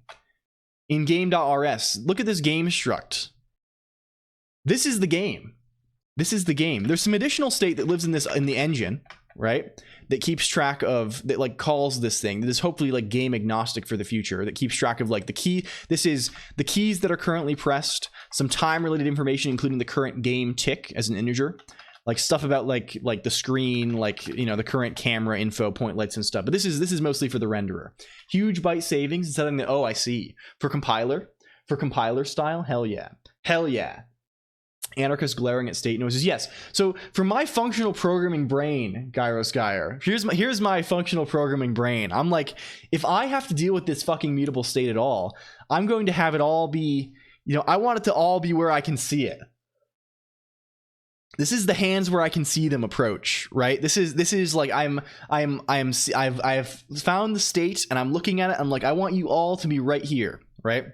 in game.rs. Look at this game struct. This is the game. There's some additional state that lives in the engine, right? That keeps track of, that like calls this thing. That is hopefully like game agnostic for the future. That keeps track of like the key. This is the keys that are currently pressed. Some time related information, including the current game tick as an integer. Like stuff about like the screen, like, you know, the current camera info, point lights and stuff. But this is mostly for the renderer. Huge byte savings and something that, oh, I see. For compiler style, hell yeah. Anarchist glaring at state noises, yes. So for my functional programming brain, Gyroskyer, here's my functional programming brain. I'm like, if I have to deal with this fucking mutable state at all, I'm going to have it all be, you know, I want it to all be where I can see it. This is the hands where I can see them approach, right? This is like I've found the state and I'm looking at it. I'm like, I want you all to be right here, right?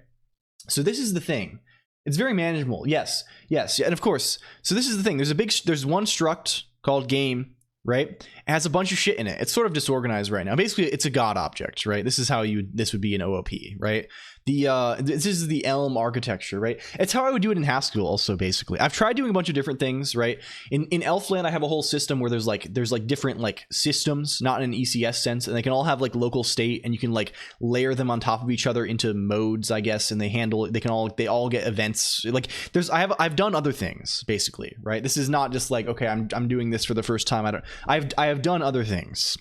So this is the thing. It's very manageable. Yes. And of course, so this is the thing. There's one struct called game, right? It has a bunch of shit in it. It's sort of disorganized right now. Basically, it's a God object, right? This is how this would be an OOP, right? this is the Elm architecture, right? It's how I would do it in Haskell also, basically. I've tried doing a bunch of different things, right? In Elfland, I have a whole system where there's like different like systems, not in an ECS sense, and they can all have like local state, and you can like layer them on top of each other into modes, I guess, and they all get events. Like I've done other things, basically, right? This is not just like, okay, I'm doing this for the first time. I have done other things.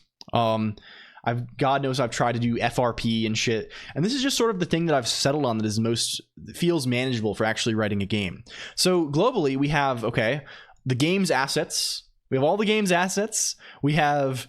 God knows I've tried to do FRP and shit, and this is just sort of the thing that I've settled on that is feels manageable for actually writing a game. So globally, we have the game's assets. We have all the game's assets. We have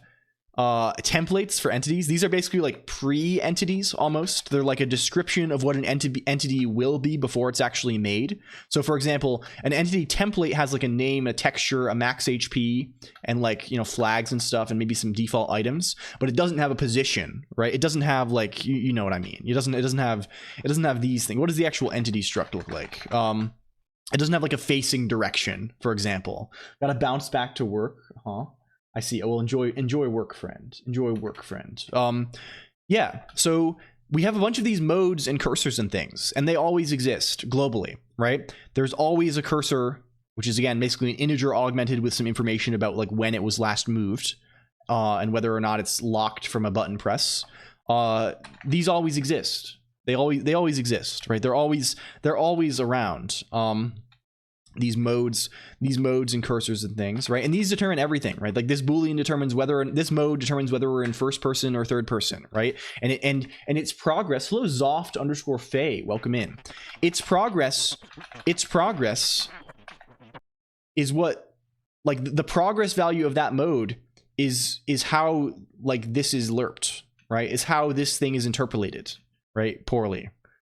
templates for entities. These are basically like pre-entities almost. They're like a description of what an entity will be before it's actually made. So for example, an entity template has like a name, a texture, a max HP, and like, flags and stuff, and maybe some default items, but it doesn't have a position, right? It doesn't have like, you know what I mean? It doesn't have these things. What does the actual entity struct look like? It doesn't have like a facing direction, for example. Gotta bounce back to work, huh? I see. Well, enjoy work, friend. Enjoy work, friend. Yeah. So we have a bunch of these modes and cursors and things, and they always exist globally, right? There's always a cursor, which is again basically an integer augmented with some information about like when it was last moved, and whether or not it's locked from a button press. These always exist. They always exist, right? They're always around. These modes and cursors and things, right? And these determine everything, right? Like this Boolean determines this mode determines whether we're in first person or third person, right? And its progress. Hello, Zoft_Faye, welcome in. Its progress is what, like, the progress value of that mode is how like this is lerped, right? Is how this thing is interpolated, right? Poorly.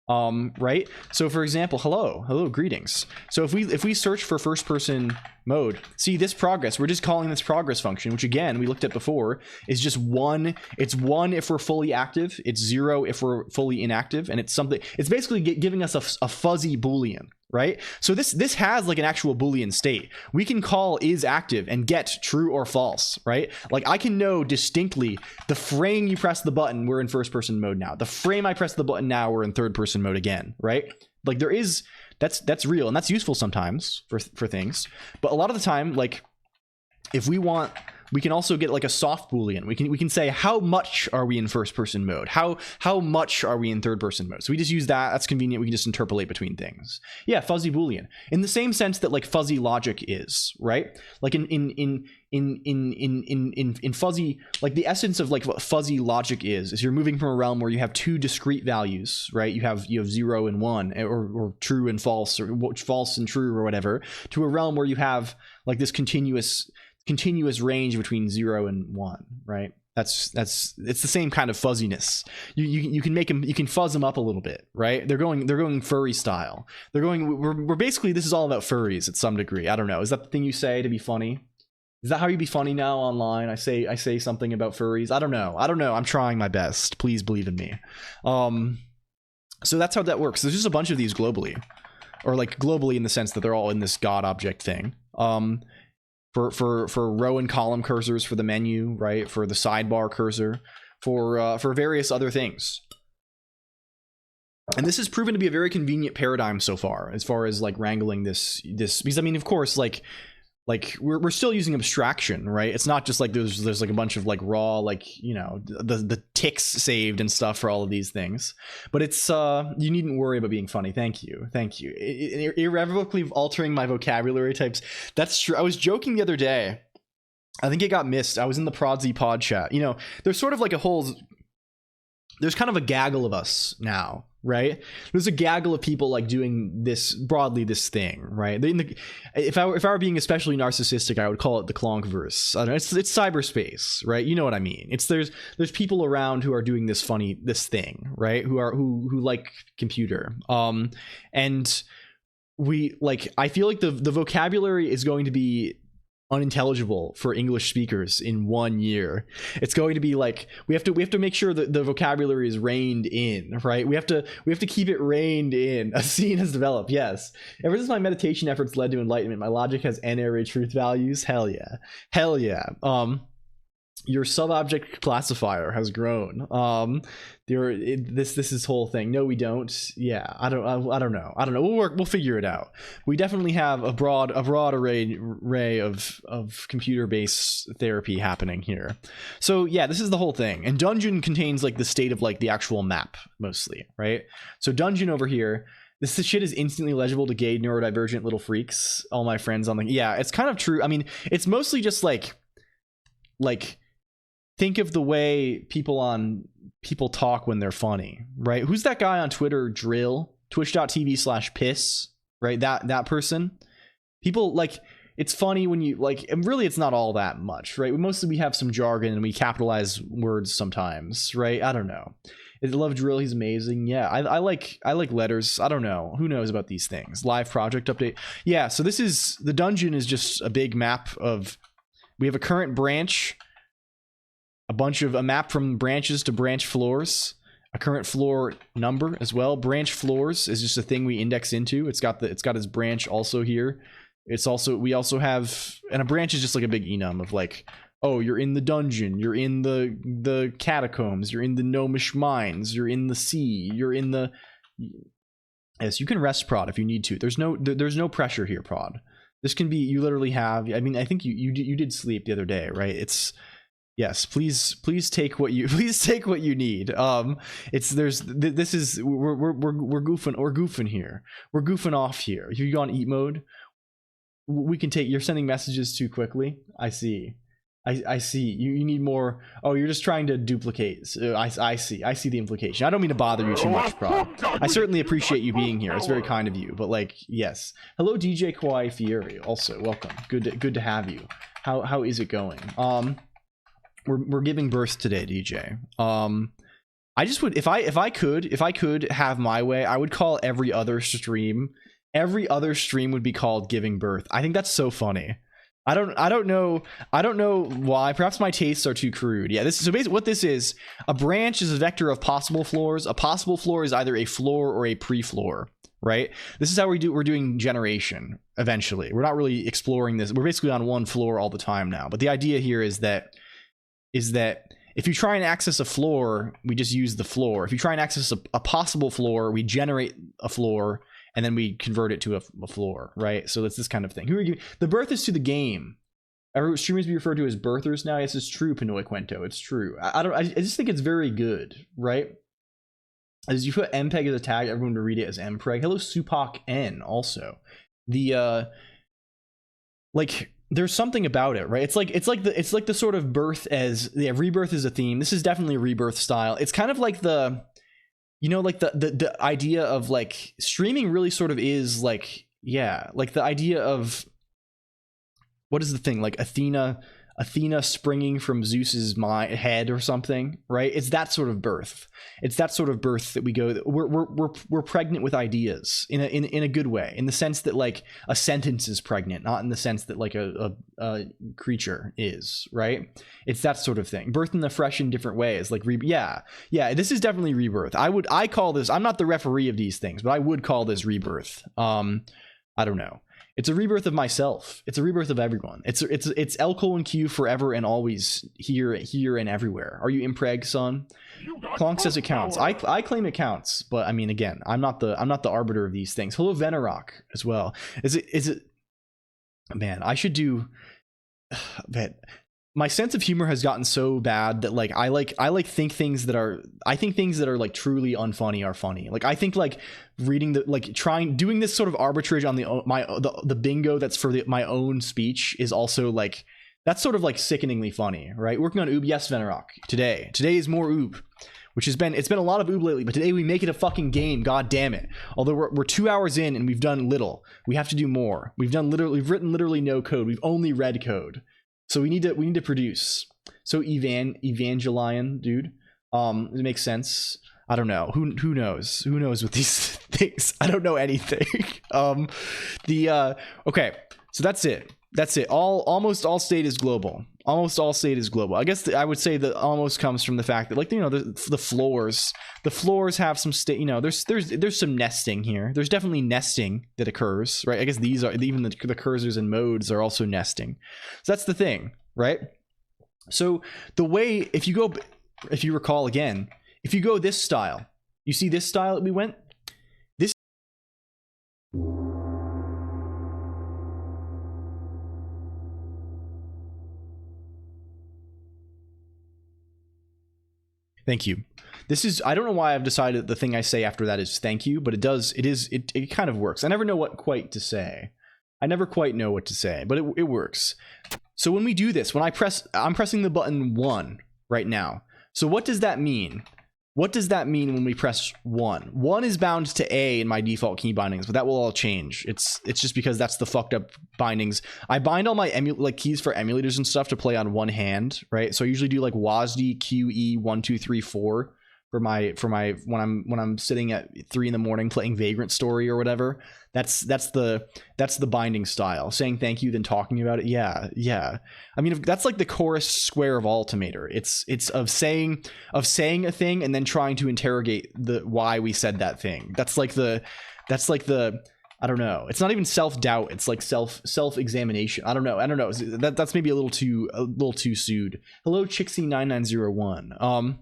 Right? So for example, hello, greetings. So if we search for first person mode, see this progress, we're just calling this progress function, which again, we looked at before, is just 1. It's 1 if we're fully active, it's 0 if we're fully inactive, and it's basically giving us a fuzzy Boolean, right? So this has like an actual Boolean state. We can call is active and get true or false, right? Like I can know distinctly the frame you press the button, we're in first person mode now. The frame I press the button now, we're in third person mode again, right? Like that's real, and that's useful sometimes for things. But a lot of the time, like if we want, we can also get like a soft Boolean. We can say how much are we in first person mode? How much are we in third person mode? So we just use that. That's convenient. We can just interpolate between things. Yeah, fuzzy Boolean. In the same sense that like fuzzy logic is, right? Like in fuzzy, like the essence of like what fuzzy logic is you're moving from a realm where you have 2 discrete values, right? You have 0 and 1, or true and false, or false and true, or whatever, to a realm where you have like this continuous range between 0 and 1, right? It's the same kind of fuzziness. You can fuzz them up a little bit, right? They're going furry style. We're basically, this is all about furries at some degree. I don't know. Is that the thing you say to be funny? Is that how you be funny now online? I say something about furries. I don't know. I'm trying my best. Please believe in me. So that's how that works. There's just a bunch of these globally, or like globally in the sense that they're all in this God object thing. For row and column cursors for the menu, right? For the sidebar cursor, for various other things. And this has proven to be a very convenient paradigm so far as like wrangling this, because I mean, of course, like we're still using abstraction, right? It's not just like there's like a bunch of like raw, like, the ticks saved and stuff for all of these things, but it's you needn't worry about being funny. Thank you. Irrevocably altering my vocabulary types. That's true. I was joking the other day, I think it got missed. I was in the Prodsy pod chat. There's sort of like there's kind of a gaggle of us now, right? There's a gaggle of people like doing this thing, right? If I were being especially narcissistic, I would call it the Clonkverse. I don't know, it's cyberspace, right? You know what I mean? There's people around who are doing this thing, right? Who like computer, and we like. I feel like the vocabulary is going to be unintelligible for English speakers in 1 year. It's going to be like we have to make sure that the vocabulary is reined in, right? We have to keep it reined in. A scene has developed. Yes. Ever since my meditation efforts led to enlightenment, my logic has n-area truth values. Hell yeah. your sub-object classifier has grown. This is whole thing. No, we don't. Yeah, I don't know. We'll figure it out. We definitely have a broad array of computer-based therapy happening here. So yeah, this is the whole thing. And dungeon contains like the state of like the actual map mostly, right? So dungeon over here, this shit is instantly legible to gay neurodivergent little freaks. All my friends on the, yeah, it's kind of true. I mean, it's mostly just like think of the way people talk when they're funny, right? Who's that guy on Twitter? Drill, twitch.tv/piss, right? That person. People like, it's funny when you like, and really it's not all that much, right? We have some jargon and we capitalize words sometimes, right? I don't know. I love Drill. He's amazing. Yeah, I like letters. I don't know. Who knows about these things? Live project update. Yeah, so this is, the dungeon is just a big map of, we have a current branch, a map from branches to branch floors, a current floor number as well. Branch floors is just a thing we index into. It's got its branch also here. We also have, and a branch is just like a big enum of like, oh, you're in the dungeon, you're in the catacombs, you're in the gnomish mines, you're in the sea, you're in the, yes, you can rest prod if you need to. There's no pressure here, prod. This can be, you literally have, I mean, I think you did sleep the other day, right? It's, yes, please take what you need. This is, we're goofing here. We're goofing off here. You go on eat mode. We can take, you're sending messages too quickly. I see. I see. You need more. Oh, you're just trying to duplicate. I see the implication. I don't mean to bother you too much, bro. I certainly appreciate you being here. It's very kind of you. But like, yes. Hello, DJ Kawaii Fieri. Also, welcome. Good to have you. How is it going? We're giving birth today, DJ. I just would, if I could have my way, I would call every other stream would be called giving birth. I think that's so funny. I don't know why. Perhaps my tastes are too crude. Yeah, so basically what this is, a branch is a vector of possible floors. A possible floor is either a floor or a pre-floor, right? This is how we're doing generation eventually. We're not really exploring this. We're basically on one floor all the time now. But the idea here is that if you try and access a floor, we just use the floor. If you try and access a possible floor, we generate a floor and then we convert it to a floor, right? So it's this kind of thing. The birth is to the game. Streamers be referred to as birthers now. Yes, it's true, Pinoy Quento. It's true. I just think it's very good, right? As you put MPEG as a tag, everyone would read it as MPreg. Hello, Supak N. Also, there's something about it, right? It's like the sort of birth as, yeah, rebirth is a theme. This is definitely a rebirth style. It's kind of like the idea of like streaming really sort of is like, yeah, like the idea of, what is the thing, like Athena springing from Zeus's head or something, right? It's that sort of birth. It's that sort of birth that we go, we're pregnant with ideas in a good way, in the sense that like a sentence is pregnant, not in the sense that like a creature is, right? It's that sort of thing. Birth in the fresh in different ways, like yeah, this is definitely rebirth. I call this, I'm not the referee of these things, but I would call this rebirth. I don't know. It's a rebirth of myself. It's a rebirth of everyone. It's LCOLONQ forever and always, here and everywhere. Are you impreg, son? COLONQ says it counts. I claim it counts, but I mean, again, I'm not the arbiter of these things. Hello, Venerock as well. Is it? Man, I should do that. My sense of humor has gotten so bad that like I think things that are like truly unfunny are funny. Like I think like reading doing this sort of arbitrage on the bingo that's for my own speech is also like, that's sort of like sickeningly funny, right? Working on oob, yes, Venerock. Today is more oob, which it's been a lot of oob lately, but today we make it a fucking game. God damn it! Although we're 2 hours in and we've done little, we have to do more. We've written literally no code. We've only read code. So we need to produce. So Evangelion, dude. It makes sense. I don't know. Who knows? Who knows with these things? I don't know anything. Okay. So that's it. Almost all state is global. Almost all state is global. I guess I would say that almost comes from the fact that, like, the floors have some state. There's some nesting here. There's definitely nesting that occurs, right? I guess these are even the cursors and modes are also nesting. So that's the thing, right? So the way, if you recall again, if you go this style, you see this style that we went? This. Thank you. This is, I don't know why I've decided the thing I say after that is thank you, but it kind of works. I never know what quite to say. I never quite know what to say, but it works. So when we do this, when I'm pressing the button 1 right now. So what does that mean? What does that mean when we press 1? 1 is bound to A in my default key bindings, but that will all change. It's just because that's the fucked up bindings. I bind all my keys for emulators and stuff to play on one hand, right? So I usually do like WASD QE 1 2 3 4 for my when I'm sitting at 3 in the morning playing Vagrant Story or whatever. That's the binding style. Saying thank you, then talking about it. Yeah. I mean, that's like the chorus square of Altimeter. It's of saying a thing and then trying to interrogate the why we said that thing. That's like the I don't know. It's not even self-doubt. It's like self-examination. I don't know. That's maybe a little too sued. Hello, Chixie9901.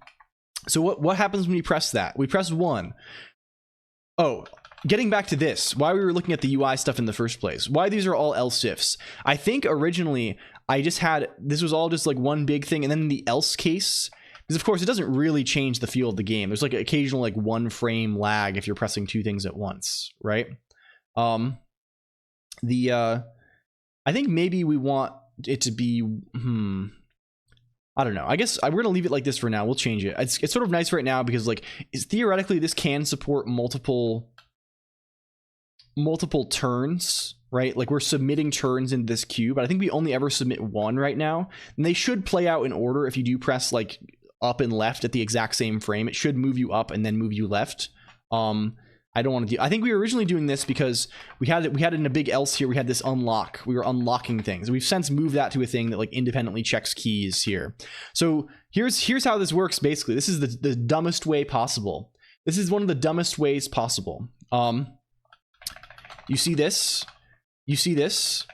So what happens when we press that? We press 1. Oh, getting back to this, why we were looking at the UI stuff in the first place, why these are all else ifs. I think originally I just had, this was all just like one big thing, and then in the else case, because of course it doesn't really change the feel of the game. There's like an occasional like 1 frame lag if you're pressing 2 things at once, right? I think maybe we want it to be, I don't know. I guess we're gonna leave it like this for now. We'll change it. It's sort of nice right now because like theoretically this can support multiple turns, right? Like we're submitting turns in this queue, but I think we only ever submit 1 right now, and they should play out in order. If you do press like up and left at the exact same frame, it should move you up and then move you left. I don't want to do. I think we were originally doing this because we had it in a big else here. We had this unlock. We were unlocking things. We've since moved that to a thing that like independently checks keys here. So here's how this works. Basically, this is the dumbest way possible. This is one of the dumbest ways possible. You see this? You see this?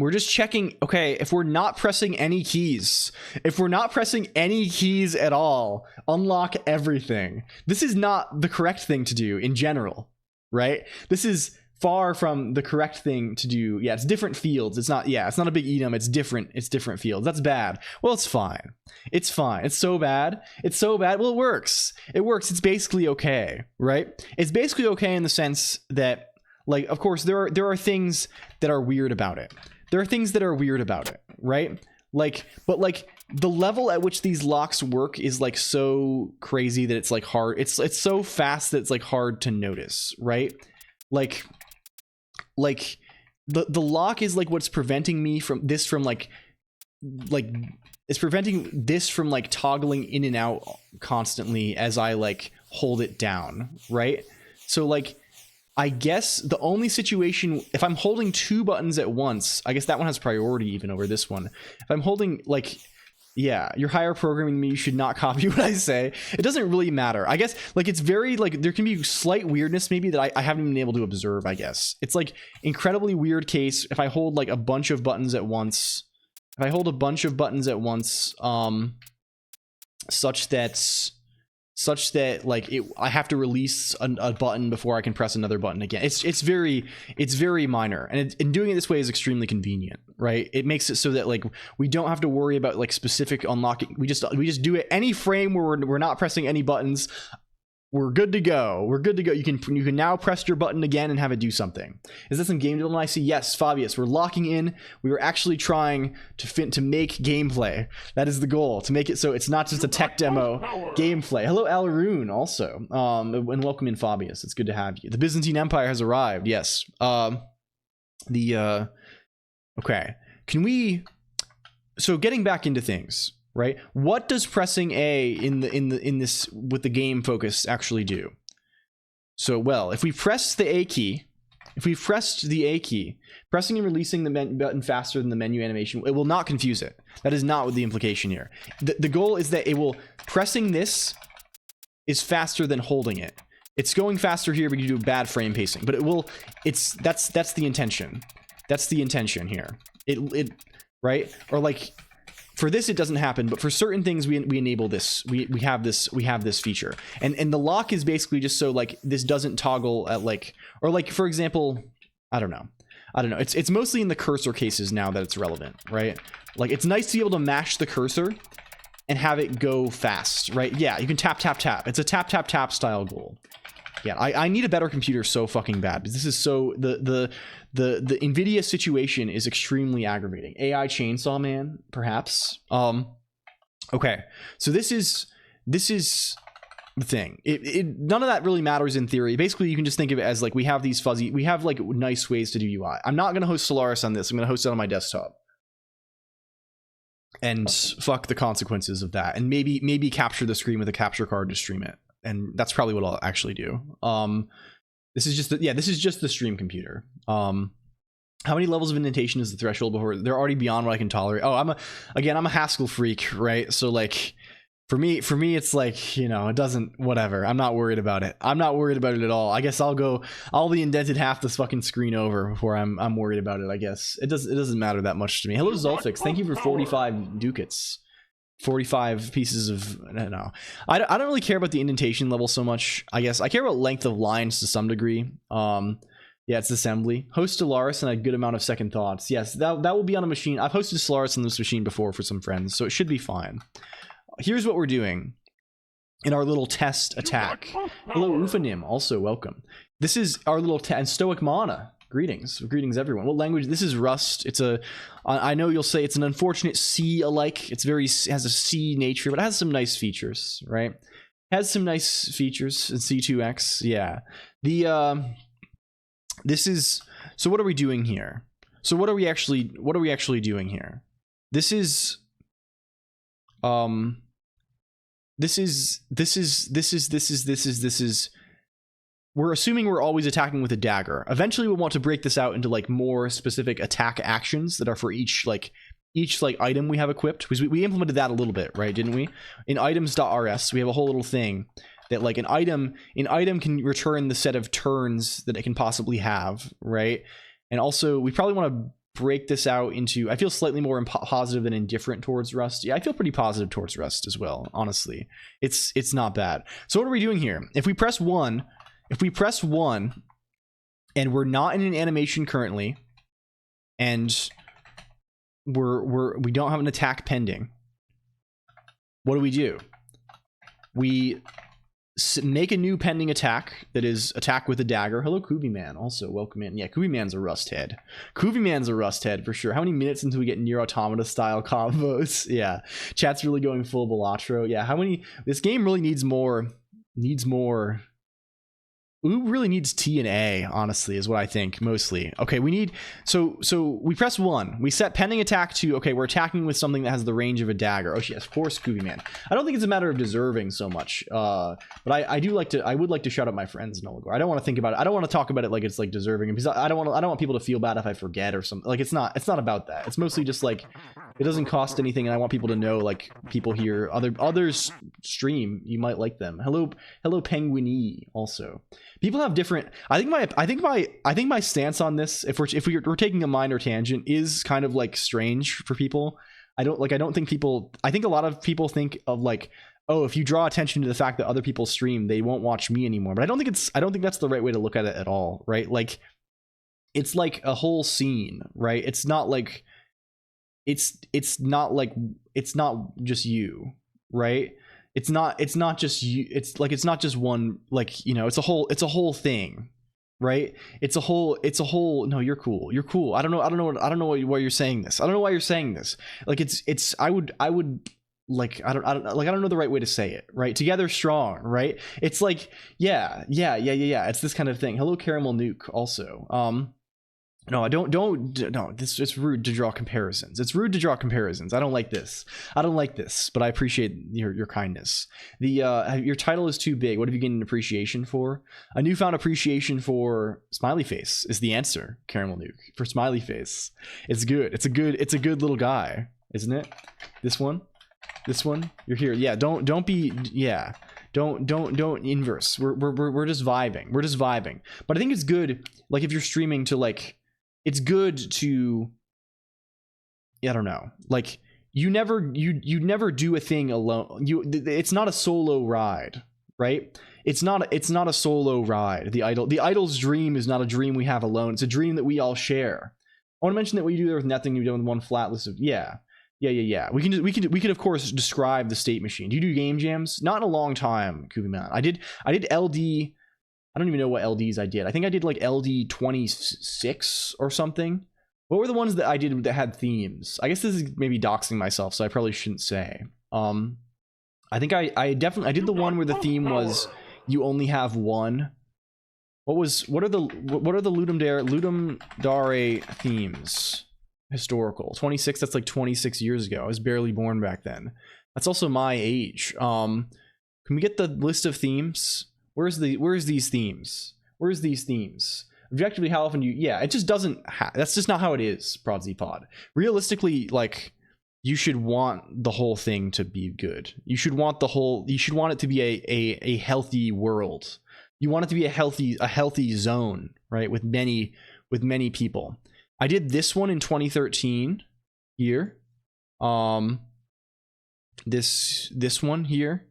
We're just checking, okay, if we're not pressing any keys, at all, unlock everything. This is not the correct thing to do in general, right? This is far from the correct thing to do. Yeah, it's different fields. It's not a big enum. It's different fields. That's bad. Well, it's fine. It's fine. It's so bad. Well, it works. It's basically okay, right? It's basically okay in the sense that, like, of course, there are things that are weird about it. Right? Like, but like the level at which these locks work is like so crazy that it's like hard. It's so fast that it's like hard to notice, right? Like the lock is like what's preventing me from it's preventing this from like toggling in and out constantly as I like hold it down, right? So like I guess the only situation, if I'm holding 2 buttons at once, I guess that one has priority even over this one. If I'm holding, like, yeah, you're higher programming me, you should not copy what I say. It doesn't really matter. I guess, like, it's very, like, there can be slight weirdness maybe that I haven't been able to observe, I guess. It's, like, incredibly weird case if I hold, like, a bunch of buttons at once. Such that like I have to release a button before I can press another button again. It's very minor, and doing it this way is extremely convenient, right? It makes it so that like we don't have to worry about like specific unlocking. We just do it any frame where we're not pressing any buttons. We're good to go. You can now press your button again and have it do something. Is that some game development I see? Yes, Fabius. We're locking in. We were actually trying to make gameplay. That is the goal, to make it so it's not just a tech demo gameplay. Hello, Alaroon, also. And welcome in, Fabius. It's good to have you. The Byzantine Empire has arrived. Yes. Okay. Can we? So getting back into things. Right? What does pressing A in this with the game focus actually do? So, well, if we press the A key, pressing and releasing the button faster than the menu animation, it will not confuse it. That is not what the implication here. The goal is that pressing this is faster than holding it. It's going faster here because you do bad frame pacing, but that's the intention. That's the intention here. Right? Or like, for this it doesn't happen, but for certain things we enable this. We have this feature, and the lock is basically just so like this doesn't toggle at like, or like for example, I don't know. It's mostly in the cursor cases now that it's relevant, right? Like it's nice to be able to mash the cursor and have it go fast, right? Yeah, you can tap tap tap. It's a tap tap tap style goal. Yeah, I need a better computer so fucking bad, because this is so the Nvidia situation is extremely aggravating. AI chainsaw man, perhaps. Okay, so this is the thing. None of that really matters in theory. Basically, you can just think of it as like we have like nice ways to do UI. I'm not gonna host Solaris on this. I'm gonna host it on my desktop. And fuck the consequences of that, and maybe capture the screen with a capture card to stream it. And that's probably what I'll actually do. This is just the stream computer. How many levels of indentation is the threshold before they're already beyond what I can tolerate? Oh, I'm a Haskell freak, right? So like for me it's like, you know, it doesn't, whatever. I'm not worried about it. I'm not worried about it at all. I guess I'll be indented half this fucking screen over before I'm worried about it. I guess it doesn't matter that much to me. Hello Zolfix, thank you for 45 ducats. 45 pieces of, I don't know. I don't really care about the indentation level so much. I guess I care about length of lines to some degree. Yeah, it's assembly. Host Solaris and a good amount of second thoughts. Yes, that will be on a machine. I've hosted Solaris on this machine before for some friends, so it should be fine. Here's what we're doing in our little test attack. Hello Ufanim, also welcome. This is our little and Stoic Mana. Greetings everyone. What language? This is Rust. It's I know you'll say it's an unfortunate C alike. It has a C nature, but it has some nice features, right? It has some nice features in C2X. Yeah. This is, so what are we doing here? So what are we actually doing here? This is we're assuming we're always attacking with a dagger. Eventually we'll want to break this out into like more specific attack actions that are for each item we have equipped, because we implemented that a little bit, right? Didn't we? In items.rs we have a whole little thing that like an item can return the set of turns that it can possibly have, right? And also we probably want to break this out into, I feel slightly more positive than indifferent towards Rust. Yeah, I feel pretty positive towards Rust as well, honestly. It's not bad. So what are we doing here? If we press 1 and we're not in an animation currently, and we don't have an attack pending, what do? We make a new pending attack that is attack with a dagger. Hello Kubi Man, also welcome in. Yeah, Kubi Man's a Rust head. Kubi Man's a Rust head for sure. How many minutes until we get Nier Automata style combos? Yeah, chat's really going full Balatro. Yeah, this game really needs more. Who really needs T and A, honestly, is what I think, mostly. Okay, we need... So we press 1. We set pending attack to... Okay, we're attacking with something that has the range of a dagger. Oh, yes, of course, Scooby Man. I don't think it's a matter of deserving so much. But I would like to shout out my friends, Nolagor. I don't want to think about it. I don't want to talk about it like it's, like, deserving. Because I don't want people to feel bad if I forget or something. Like, it's not about that. It's mostly just, like... It doesn't cost anything, and I want people to know, like, people here, others stream, you might like them. Hello Penguini, also. People have different. I think my stance on this, if we're taking a minor tangent, is kind of like strange for people. I think a lot of people think of like, oh, if you draw attention to the fact that other people stream, they won't watch me anymore. But I don't think that's the right way to look at it at all, right? Like, it's like a whole scene, right? It's not like. It's not just you, right? It's not just you. It's not just one, like, you know, it's a whole thing, right? It's a whole. No, you're cool. I don't know why you're saying this. I don't know why you're saying this. Like, I would like, I don't know the right way to say it, right? Together strong, right? It's like, yeah. It's this kind of thing. Hello Caramel Nuke, also. No, it's rude to draw comparisons. I don't like this, but I appreciate your kindness. Your title is too big. What have you gained an appreciation for? A newfound appreciation for Smiley Face is the answer, Caramel Nuke. For Smiley Face. It's good. It's a good little guy, isn't it? This one? You're here. Yeah, don't be, yeah. Don't inverse. We're just vibing. But I think it's good, like, if you're streaming, to like, it's good to, I don't know, like, you never do a thing alone. It's not a solo ride, right? It's not a solo ride. The idol's dream is not a dream we have alone. It's a dream that we all share. I want to mention that what you do there with nothing, you do with one flat list of yeah. We could of course describe the state machine. Do you do game jams? Not in a long time, Kubiman. I did LD. I don't even know what LDs I did. I think I did like LD 26 or something. What were the ones that I did that had themes? I guess this is maybe doxing myself, so I probably shouldn't say. I think I did the one where the theme was you only have one. What are the Ludum Dare themes? Historical 26. That's like 26 years ago. I was barely born back then. That's also my age. Can we get the list of themes? Where's these themes? Where's these themes? Objectively, how often do you? Yeah, it just doesn't. That's just not how it is. Prodsy Pod. Realistically, like, you should want the whole thing to be good. You should want it to be a healthy world. You want it to be a healthy zone, right? With many people. I did this one in 2013 here. This one here.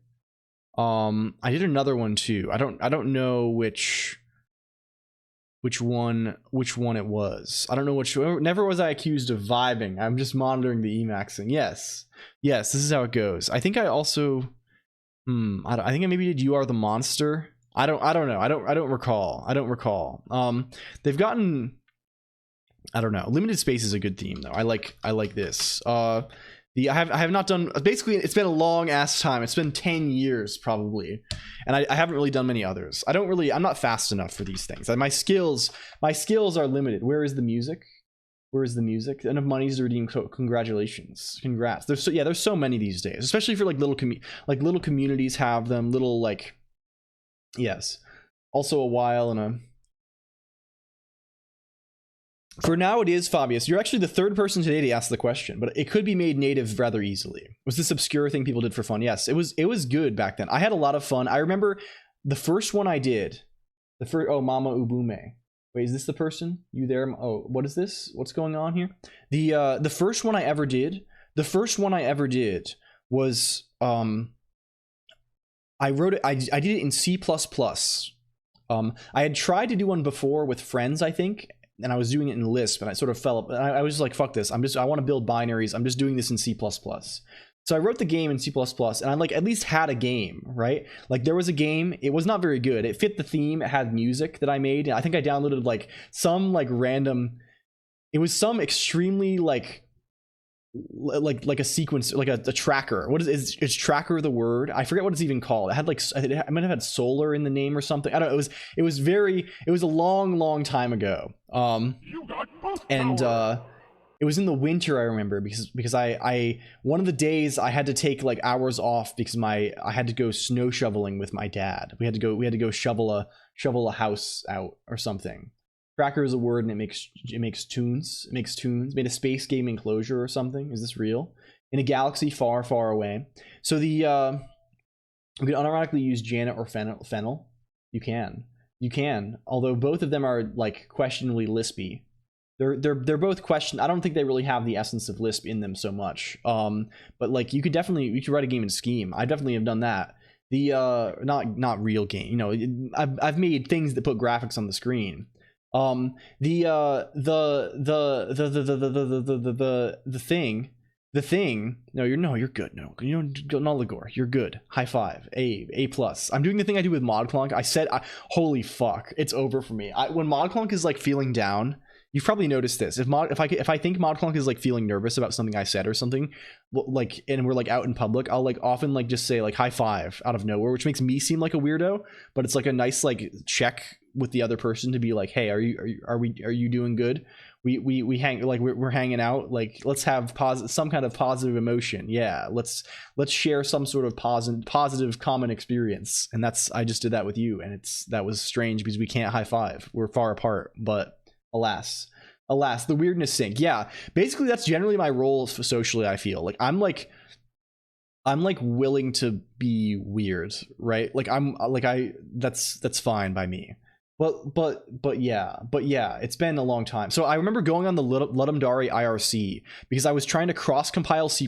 I did another one too. I don't know which one it was. I don't know which. Never was I accused of vibing. I'm just monitoring the Emaxing. Yes, this is how it goes. I think I also I think I maybe did You Are the Monster. I don't know. I don't recall. They've gotten, I don't know. Limited Space is a good theme though. I like this. I have not done, basically it's been a long ass time. It's been 10 years probably. And I haven't really done many others. I'm not fast enough for these things. My skills are limited. Where is the music? Enough monies to redeem. Congratulations. Congrats. There's so many these days, especially for like little communities have them, little like, yes. Also a while and a, for now it is, Fabius. You're actually the third person today to ask the question, but it could be made native rather easily. Was this obscure thing people did for fun? Yes, it was good back then. I had a lot of fun. I remember the first one I did. Oh, Mama Ubume. Wait, is this the person? You there? Oh, what is this? What's going on here? The first one I ever did. The first one I ever did was I wrote it. I did it in C++. I had tried to do one before with friends, I think. And I was doing it in Lisp, and I sort of fell up. I was just like, fuck this. I want to build binaries. I'm just doing this in C++. So I wrote the game in C++, and I like at least had a game, right? Like there was a game. It was not very good. It fit the theme. It had music that I made. I think I downloaded like some like random. It was some extremely like a sequence, like a tracker. What is tracker the word? I forget what it's even called. It had like, I might have had solar in the name or something. I don't know. It was a long time ago. It was in the winter, I remember, because I one of the days I had to take like hours off because I had to go snow shoveling with my dad. We had to go shovel a house out or something. Tracker is a word, and it makes tunes. Made a space game enclosure or something. Is this real? In a galaxy far away. So you can unironically use Janet or Fennel. You can. Although both of them are like questionably Lispy. They're both question. I don't think they really have the essence of Lisp in them so much. But like you could write a game in Scheme. I definitely have done that. The not real game. You know, I've made things that put graphics on the screen. The thing. No, you're good. No, Ligor, you're good. High five. A plus. I'm doing the thing I do with ModClonk. I said, holy fuck, it's over for me. When ModClonk is like feeling down, you've probably noticed this. If I think ModClonk is like feeling nervous about something I said or something, like, and we're like out in public, I'll like often like just say like high five out of nowhere, which makes me seem like a weirdo, but it's like a nice like check with the other person to be like, hey, are you doing good? We hang, like we're hanging out, like let's have some kind of positive emotion. Yeah, let's share some sort of positive common experience. And I just did that with you, and that was strange because we can't high five. We're far apart, but alas, the weirdness sync. Yeah, basically that's generally my role socially. I feel like I'm willing to be weird, right? Like that's fine by me. But yeah, it's been a long time. So I remember going on the Ludum-Dare IRC because I was trying to cross compile C++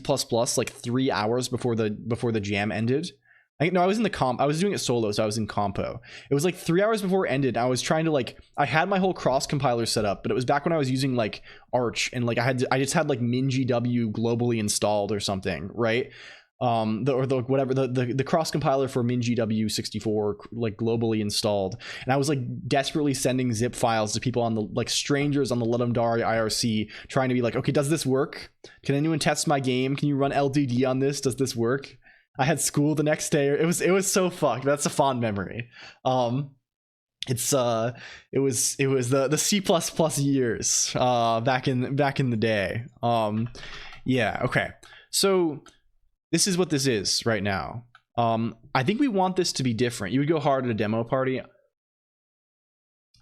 like 3 hours before the jam ended. I was in the comp. I was doing it solo, so I was in compo. It was like 3 hours before it ended. I was trying to like, I had my whole cross compiler set up, but it was back when I was using like Arch, and like I just had like MinGW globally installed or something, right? The cross compiler for MinGW 64 like globally installed, and I was like desperately sending zip files to people on the like strangers on the Ludum-Dare IRC, trying to be like, okay, does this work? Can anyone test my game? Can you run LDD on this? Does this work? I had school the next day. It was so fucked. That's a fond memory. It was the C++ years back in the day. Yeah, okay. So this is what this is right now. I think we want this to be different. You would go hard at a demo party.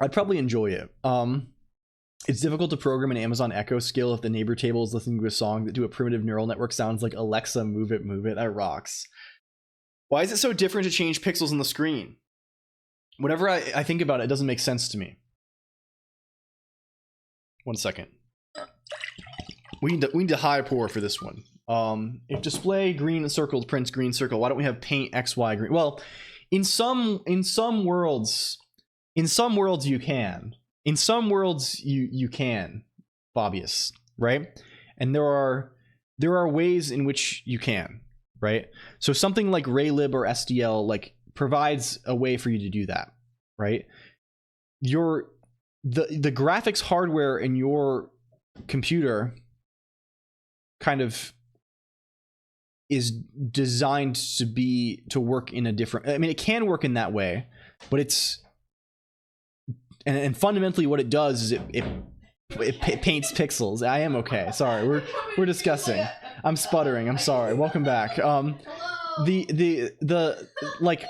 I'd probably enjoy it. It's difficult to program an Amazon Echo skill if the neighbor table is listening to a song that to a primitive neural network sounds like Alexa, move it, move it. That rocks. Why is it so different to change pixels on the screen? Whenever I think about it, it doesn't make sense to me. 1 second. We need to high pour for this one. If display green circled prints green circle, why don't we have paint XY green? Well, in some worlds you can. In some worlds you can, Fabius, right? And there are ways in which you can, right? So something like Raylib or SDL like provides a way for you to do that, right? The graphics hardware in your computer kind of is designed to work in a different, I mean, it can work in that way, but it's and fundamentally what it does is it paints pixels. I am okay. Sorry, we're discussing. I'm sputtering. I'm sorry. Welcome back. The like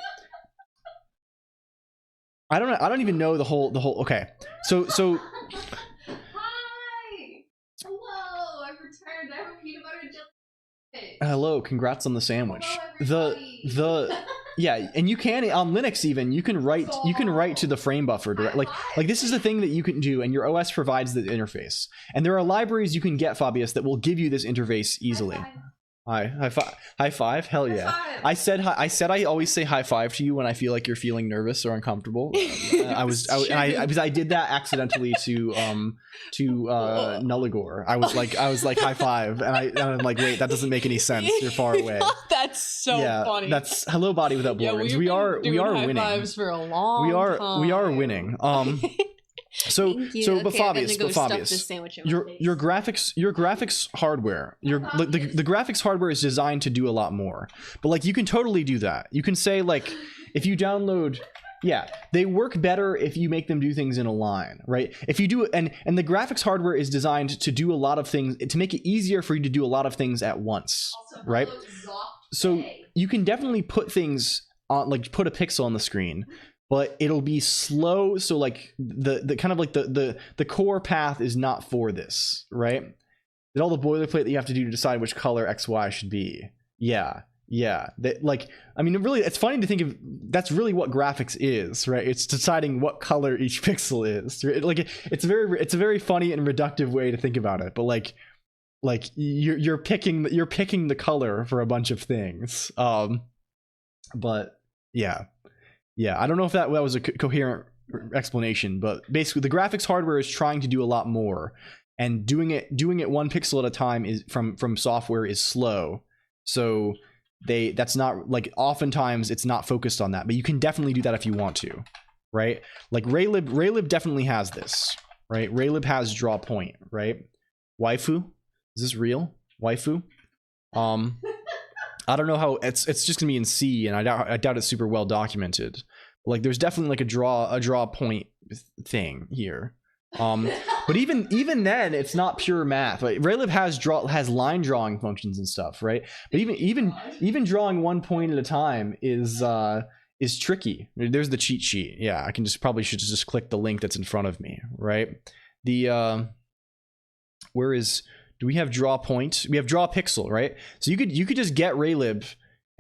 I don't even know the whole okay. So Hi. Hello. I've returned. I have a peanut butter and jelly. hello, congrats on the sandwich. Hello, The yeah, and you can on Linux even you can write to the frame buffer direct, like this is the thing that you can do, and your OS provides the interface, and there are libraries you can get, Fabius, that will give you this interface easily. High five, hell yeah. High five. I said I always say high five to you when I feel like you're feeling nervous or uncomfortable. Because I did that accidentally to Nulligore. I was like high five, and I'm like, wait, that doesn't make any sense. You're far away. That's so funny. That's hello body without blurrings. Yeah, we are winning. Fives for a long we are winning. So but Fabius, your graphics hardware, the graphics hardware is designed to do a lot more. But like you can totally do that. You can say like if you download, yeah, they work better if you make them do things in a line, right? If you do it, and the graphics hardware is designed to do a lot of things, to make it easier for you to do a lot of things at once, right? So you can definitely put things on, like put a pixel on the screen, but it'll be slow. So like the kind of like the core path is not for this, right? Did all the boilerplate that you have to do to decide which color XY should be. Yeah. Like, I mean, really, it's funny to think of, that's really what graphics is, right? It's deciding what color each pixel is. Like, it's a very funny and reductive way to think about it. But like you're picking the color for a bunch of things. But yeah. I don't know if that was a coherent explanation, but basically the graphics hardware is trying to do a lot more, and doing it one pixel at a time is from software is slow. So that's not, like, oftentimes it's not focused on that, but you can definitely do that if you want to, right? Like Raylib definitely has this, right? Raylib has draw point, right? Waifu, is this real? Waifu? I don't know how it's just gonna be in C, and I doubt it's super well documented. Like there's definitely like a draw point thing here. But even then it's not pure math. Like Raylib has line drawing functions and stuff, right? But even drawing one point at a time is tricky. There's the cheat sheet. Yeah, I can probably should just click the link that's in front of me, right? The do we have draw point? We have draw pixel, right? So you could just get Raylib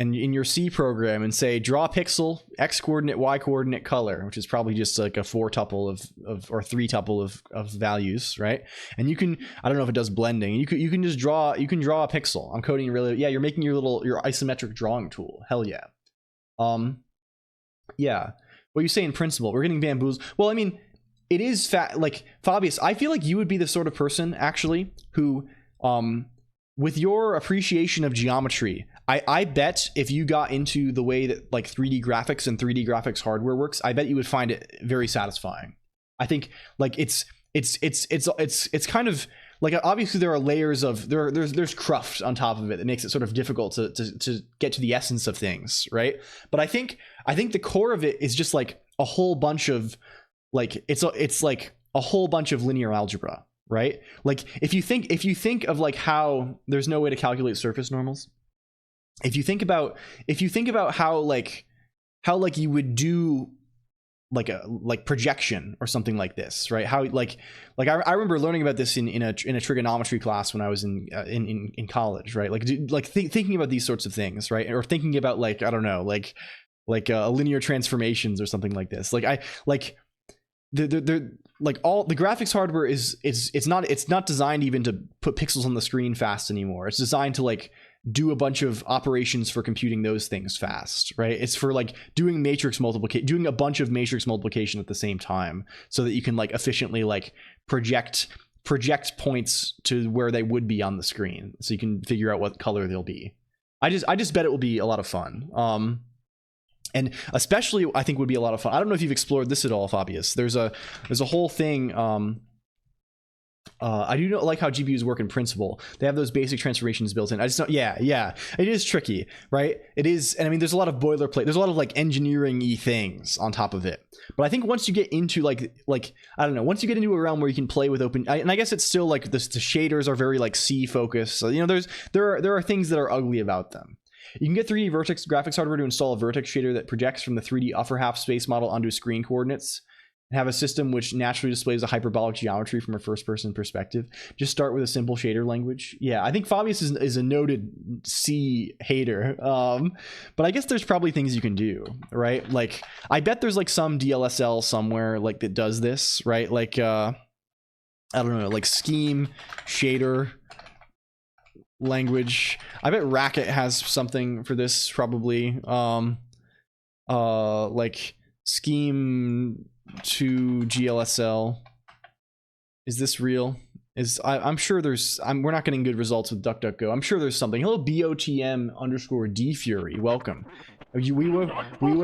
and in your C program and say draw a pixel, X coordinate, Y coordinate, color, which is probably just like a 4 tuple of or 3 tuple of values, right? And you can, I don't know if it does blending. You can just draw, you can draw a pixel. I'm coding really, yeah, you're making your isometric drawing tool. Hell yeah. Yeah. What you say in principle, we're getting bamboozled. Well, I mean, it is like Fabius, I feel like you would be the sort of person actually who, with your appreciation of geometry, I bet if you got into the way that like 3D graphics and 3D graphics hardware works, I bet you would find it very satisfying. I think like it's kind of like, obviously there are layers of there's cruft on top of it that makes it sort of difficult to get to the essence of things, right? But I think the core of it is just like a whole bunch of like it's like a whole bunch of linear algebra, right? Like if you think of like how there's no way to calculate surface normals, if you think about how you would do like projection or something like this, right? How like I remember learning about this in a trigonometry class when I was in college, right? Thinking about these sorts of things, right? Or thinking about like, I don't know, like linear transformations or something like this. Like all the graphics hardware it's not designed even to put pixels on the screen fast anymore. It's designed to like do a bunch of operations for computing those things fast, right? It's for like doing a bunch of matrix multiplication at the same time, so that you can like efficiently like project points to where they would be on the screen, so you can figure out what color they'll be. I just bet it will be a lot of fun. And especially I think would be a lot of fun. I don't know if you've explored this at all, Fabius. There's a whole thing. I do not like how GPUs work in principle. They have those basic transformations built in. I just don't. Yeah. It is tricky, right? It is, and I mean, there's a lot of boilerplate. There's a lot of like engineering-y things on top of it. But I think once you get into like I don't know, once you get into a realm where you can play with and I guess it's still like the shaders are very like C focused. So, you know, there are things that are ugly about them. You can get 3D vertex graphics hardware to install a vertex shader that projects from the 3D upper half space model onto screen coordinates, and have a system which naturally displays a hyperbolic geometry from a first-person perspective. Just start with a simple shader language. Yeah, I think Fabius is a noted C hater, but I guess there's probably things you can do, right? Like, I bet there's like some DLSL somewhere like that does this, right? Like, I don't know, like scheme shader language. I bet Racket has something for this probably. Like scheme to GLSL. Is this real? I'm sure there's. We're not getting good results with DuckDuckGo. I'm sure there's something. Hello, BOTM_DFury. Welcome. We were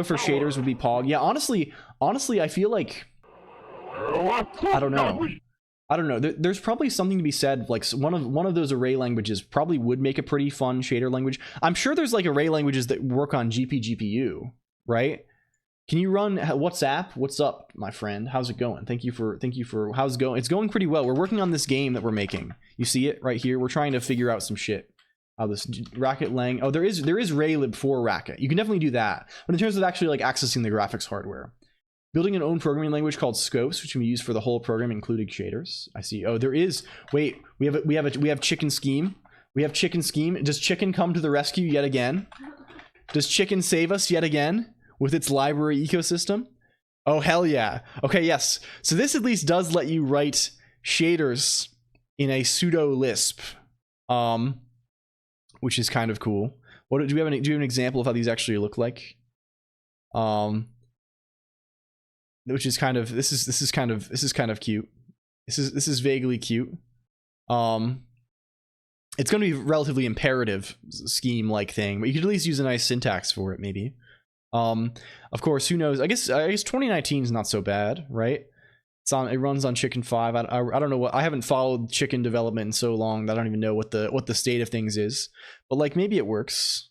for shaders would be Pog. Yeah, honestly, I feel like I don't know. There's probably something to be said. Like one of those array languages probably would make a pretty fun shader language. I'm sure there's like array languages that work on GPU, right? Can you run WhatsApp? What's up, my friend? How's it going? Thank you for how's it going? It's going pretty well. We're working on this game that we're making. You see it right here. We're trying to figure out some shit. How this Racket Lang. Oh, there is Raylib for Racket. You can definitely do that. But in terms of actually like accessing the graphics hardware, building an own programming language called Scopes, which can be used for the whole program, including shaders. I see. Oh, there is. Wait, we have Chicken Scheme. We have Chicken Scheme. Does Chicken come to the rescue yet again? Does Chicken save us yet again with its library ecosystem? Oh, hell yeah. Okay, yes. So this at least does let you write shaders in a pseudo Lisp, which is kind of cool. What do you have an example of how these actually look like? Which is kind of this is kind of cute. This is vaguely cute. It's going to be relatively imperative scheme like thing, but you could at least use a nice syntax for it, maybe. Of course, who knows? I guess 2019 is not so bad, right? It runs on Chicken 5. I don't know what. I haven't followed Chicken development in so long that I don't even know what the state of things is. But like maybe it works.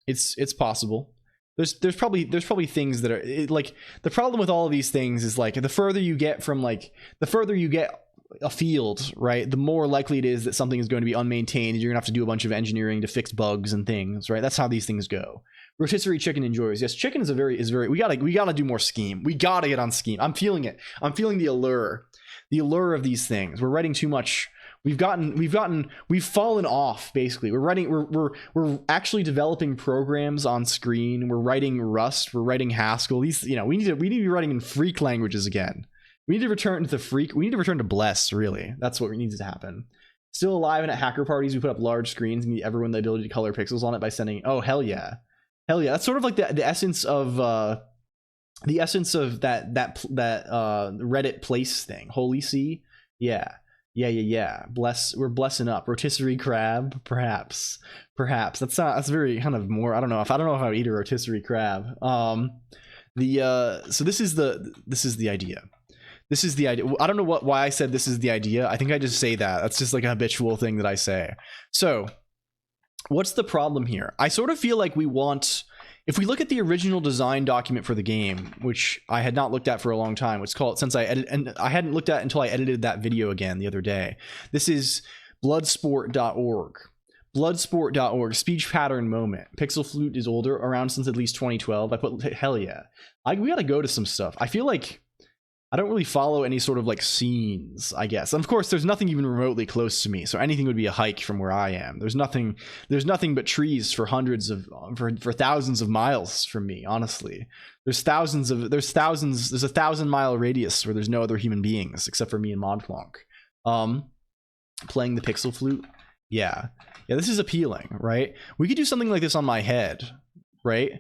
It's possible. There's probably things that are like the problem with all of these things is like the further you get a field, right, the more likely it is that something is going to be unmaintained. You're gonna have to do a bunch of engineering to fix bugs and things, right? That's how these things go. Rotisserie Chicken enjoys. Yes, Chicken is very we gotta do more scheme. We gotta get on scheme. I'm feeling it. I'm feeling the allure of these things. We're writing too much we've fallen off. Basically, we're actually developing programs on screen. We're writing Rust. We're writing Haskell. These, we need to be writing in freak languages again. We need to return to we need to return to Bless. Really, that's what needs to happen. Still alive and at hacker parties, we put up large screens and give everyone the ability to color pixels on it by sending. Oh hell yeah, That's sort of like the essence of that Reddit place thing. Holy See, yeah. We're blessing up. Rotisserie crab, perhaps. That's very kind of more. I don't know if I would eat a rotisserie crab. So this is the idea. This is the idea. I don't know why I said this is the idea. I think I just say that. That's just like a habitual thing that I say. So what's the problem here? I sort of feel like if we look at the original design document for the game, which I had not looked at for a long time, it's called, since I hadn't looked at until I edited that video again the other day. This is bloodsport.org. Bloodsport.org, speech pattern moment. Pixel Flute is older, around since at least 2012. I put, hell yeah. We gotta go to some stuff. I feel like I don't really follow any sort of like scenes, I guess. And of course, there's nothing even remotely close to me, so anything would be a hike from where I am. There's nothing but trees for for thousands of miles from me, honestly. There's a 1,000-mile radius where there's no other human beings except for me and LCOLONQ. Playing the Pixel Flute. Yeah, this is appealing, right? We could do something like this on my head, right?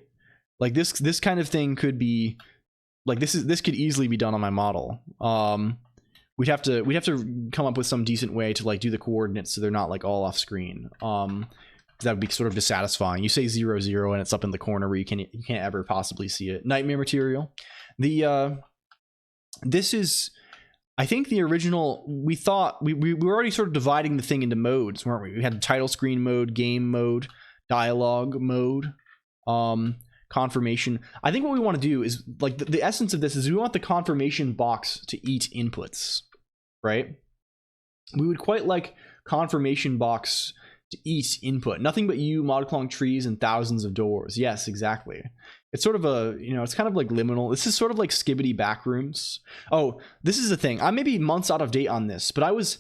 Like this kind of thing could be like this could easily be done on my model. We'd have to come up with some decent way to like do the coordinates so they're not like all off screen. That would be sort of dissatisfying. You say 0, 0 and it's up in the corner where you can't ever possibly see it. Nightmare material. This is, I think the original, we thought we were already sort of dividing the thing into modes, weren't we? We had the title screen mode, game mode, dialogue mode, confirmation. I think what we want to do is like the essence of this is we want the confirmation box to eat inputs, right? We would quite like confirmation box to eat input. Nothing but you, ModClonk trees, and thousands of doors. Yes, exactly. It's sort of a, it's kind of like liminal. This is sort of like Skibbity Backrooms. Oh, this is the thing. I may be months out of date on this, but I was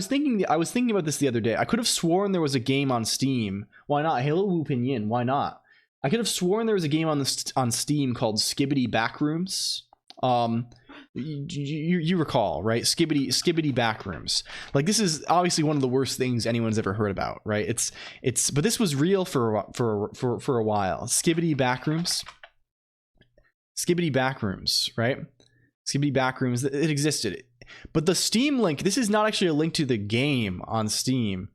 thinking about this the other day. I could have sworn there was a game on Steam. Why not? Halo Wu Pinyin. Why not? I could have sworn there was a game on Steam called Skibbity Backrooms. You recall, right? Skibbity Backrooms. Like, this is obviously one of the worst things anyone's ever heard about, right? But this was real for a while. Skibbity Backrooms, right? Skibbity Backrooms. It existed, but the Steam link. This is not actually a link to the game on Steam.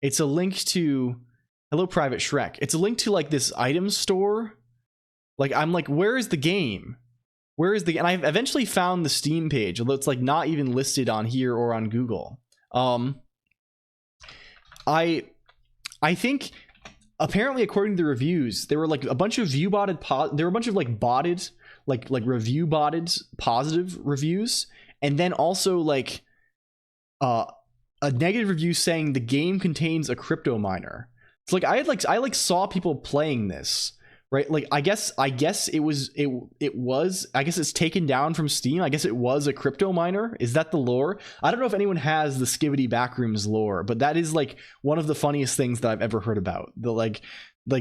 It's a link to. Hello, Private Shrek. It's a link to like this item store. Like, I'm like, where is the game? And I eventually found the Steam page, although it's like not even listed on here or on Google. I think apparently, according to the reviews, there were like a bunch of review botted positive reviews, and then also like a negative review saying the game contains a crypto miner. So like I saw people playing this, right? Like I guess it was I guess it's taken down from Steam. I guess it was a crypto miner. Is that the lore? I don't know if anyone has the Skibbity Backrooms lore, but that is like one of the funniest things that I've ever heard about. The like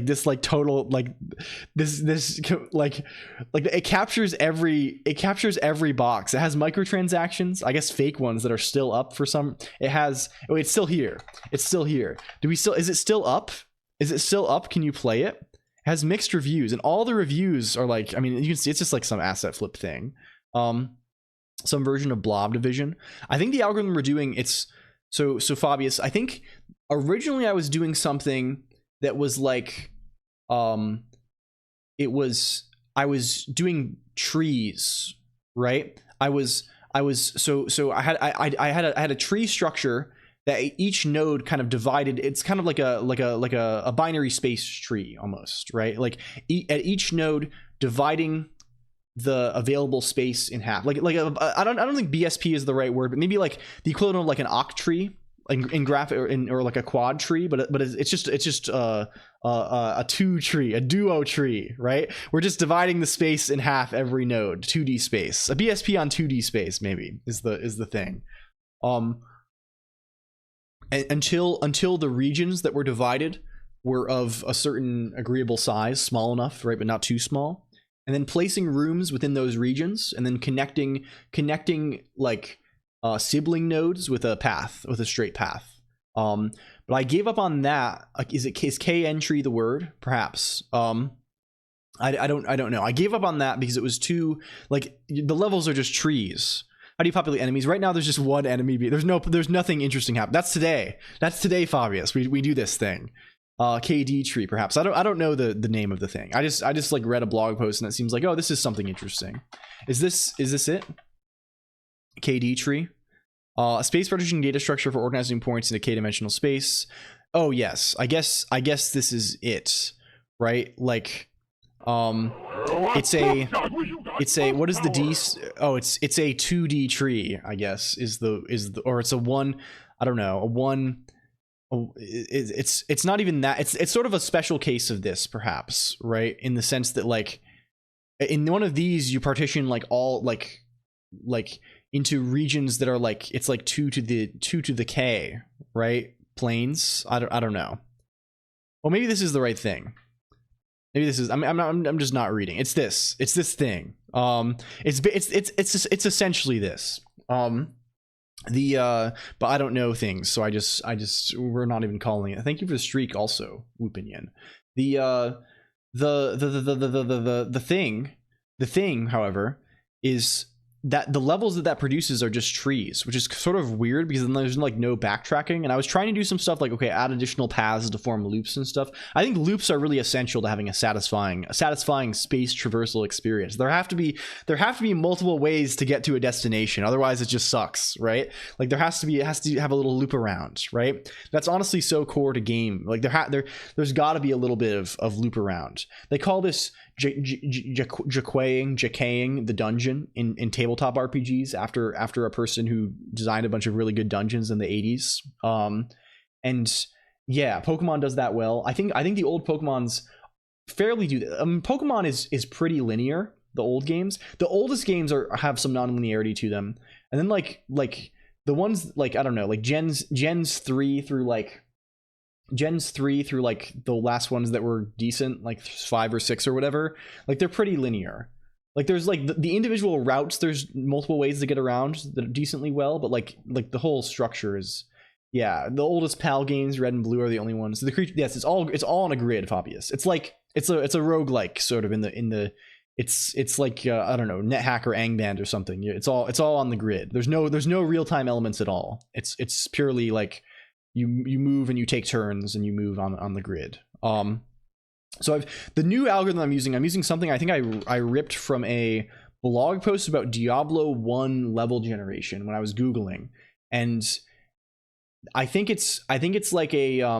this like total like this like it captures every box. It has microtransactions, I guess fake ones that are still up for some. It has, oh, it's still here. Is it still up? Can you play it? It has mixed reviews, and all the reviews are like, I mean, you can see it's just like some asset flip thing. Some version of Blob Division. I think the algorithm we're doing, it's so Fabius, I think originally I was doing something that was like I was doing trees, right? I had a tree structure that each node kind of divided. It's kind of like a binary space tree almost, right? Like at each node dividing the available space in half. I don't think BSP is the right word, but maybe like the equivalent of like an octree in graph or like a quad tree, but it's just a duo tree, right? We're just dividing the space in half every node, 2D space. A BSP on 2D space maybe is the thing. until the regions that were divided were of a certain agreeable size, small enough, right, but not too small, and then placing rooms within those regions, and then connecting like sibling nodes with a straight path. But I gave up on that. Like, is K entry the word? Perhaps. I don't know. I gave up on that because it was too, like, the levels are just trees. How do you populate enemies? Right now, there's just one enemy. There's nothing interesting happening. That's today, Fabius. We do this thing. KD tree, perhaps. I don't know the name of the thing. I just like read a blog post and it seems like, oh, this is something interesting. Is this it? KD tree. A space partition data structure for organizing points in a k-dimensional space. Oh yes, I guess this is it, right? Like, it's a what is the D? Oh, it's a 2D tree, I guess is the or it's a one. I don't know, a one. It's not even that. It's sort of a special case of this, perhaps, right? In the sense that, like, in one of these you partition like all like into regions that are like, it's like 2 to the k, right? Planes. I don't know. Well, maybe this is the right thing. Maybe this is. I'm just not reading. It's this thing. It's essentially this. But I don't know things, so I just we're not even calling it. Thank you for the streak, also, Whoopinian. The thing, however, is that the levels that produces are just trees, which is sort of weird because then there's like no backtracking. And I was trying to do some stuff like, okay, add additional paths to form loops and stuff. I think loops are really essential to having a satisfying space traversal experience. There have to be multiple ways to get to a destination, otherwise it just sucks, right? Like it has to have a little loop around, right? That's honestly so core to game. Like there's got to be a little bit of loop around. They call this jacaying the dungeon in tabletop RPGs after a person who designed a bunch of really good dungeons in the 80s. And yeah, Pokemon does that well. I think the old Pokemons fairly do that. Pokemon is pretty linear. The old games, the oldest games have some non-linearity to them, and then like the ones like, I don't know, like gens 3 through like the last ones that were decent, like 5 or 6 or whatever, like they're pretty linear. Like there's like the individual routes, there's multiple ways to get around that are decently well, but like the whole structure is, yeah. The oldest PAL games, Red and Blue, are the only ones. The creature, yes, it's all on a grid, Fabius. It's like it's a roguelike sort of in the it's like I don't know, NetHack or Angband or something. It's all on the grid. There's no real-time elements at all. It's purely like you move and you take turns and you move on the grid. So the new algorithm I'm using something I think I ripped from a blog post about Diablo 1 level generation when I was Googling, and I think it's like a I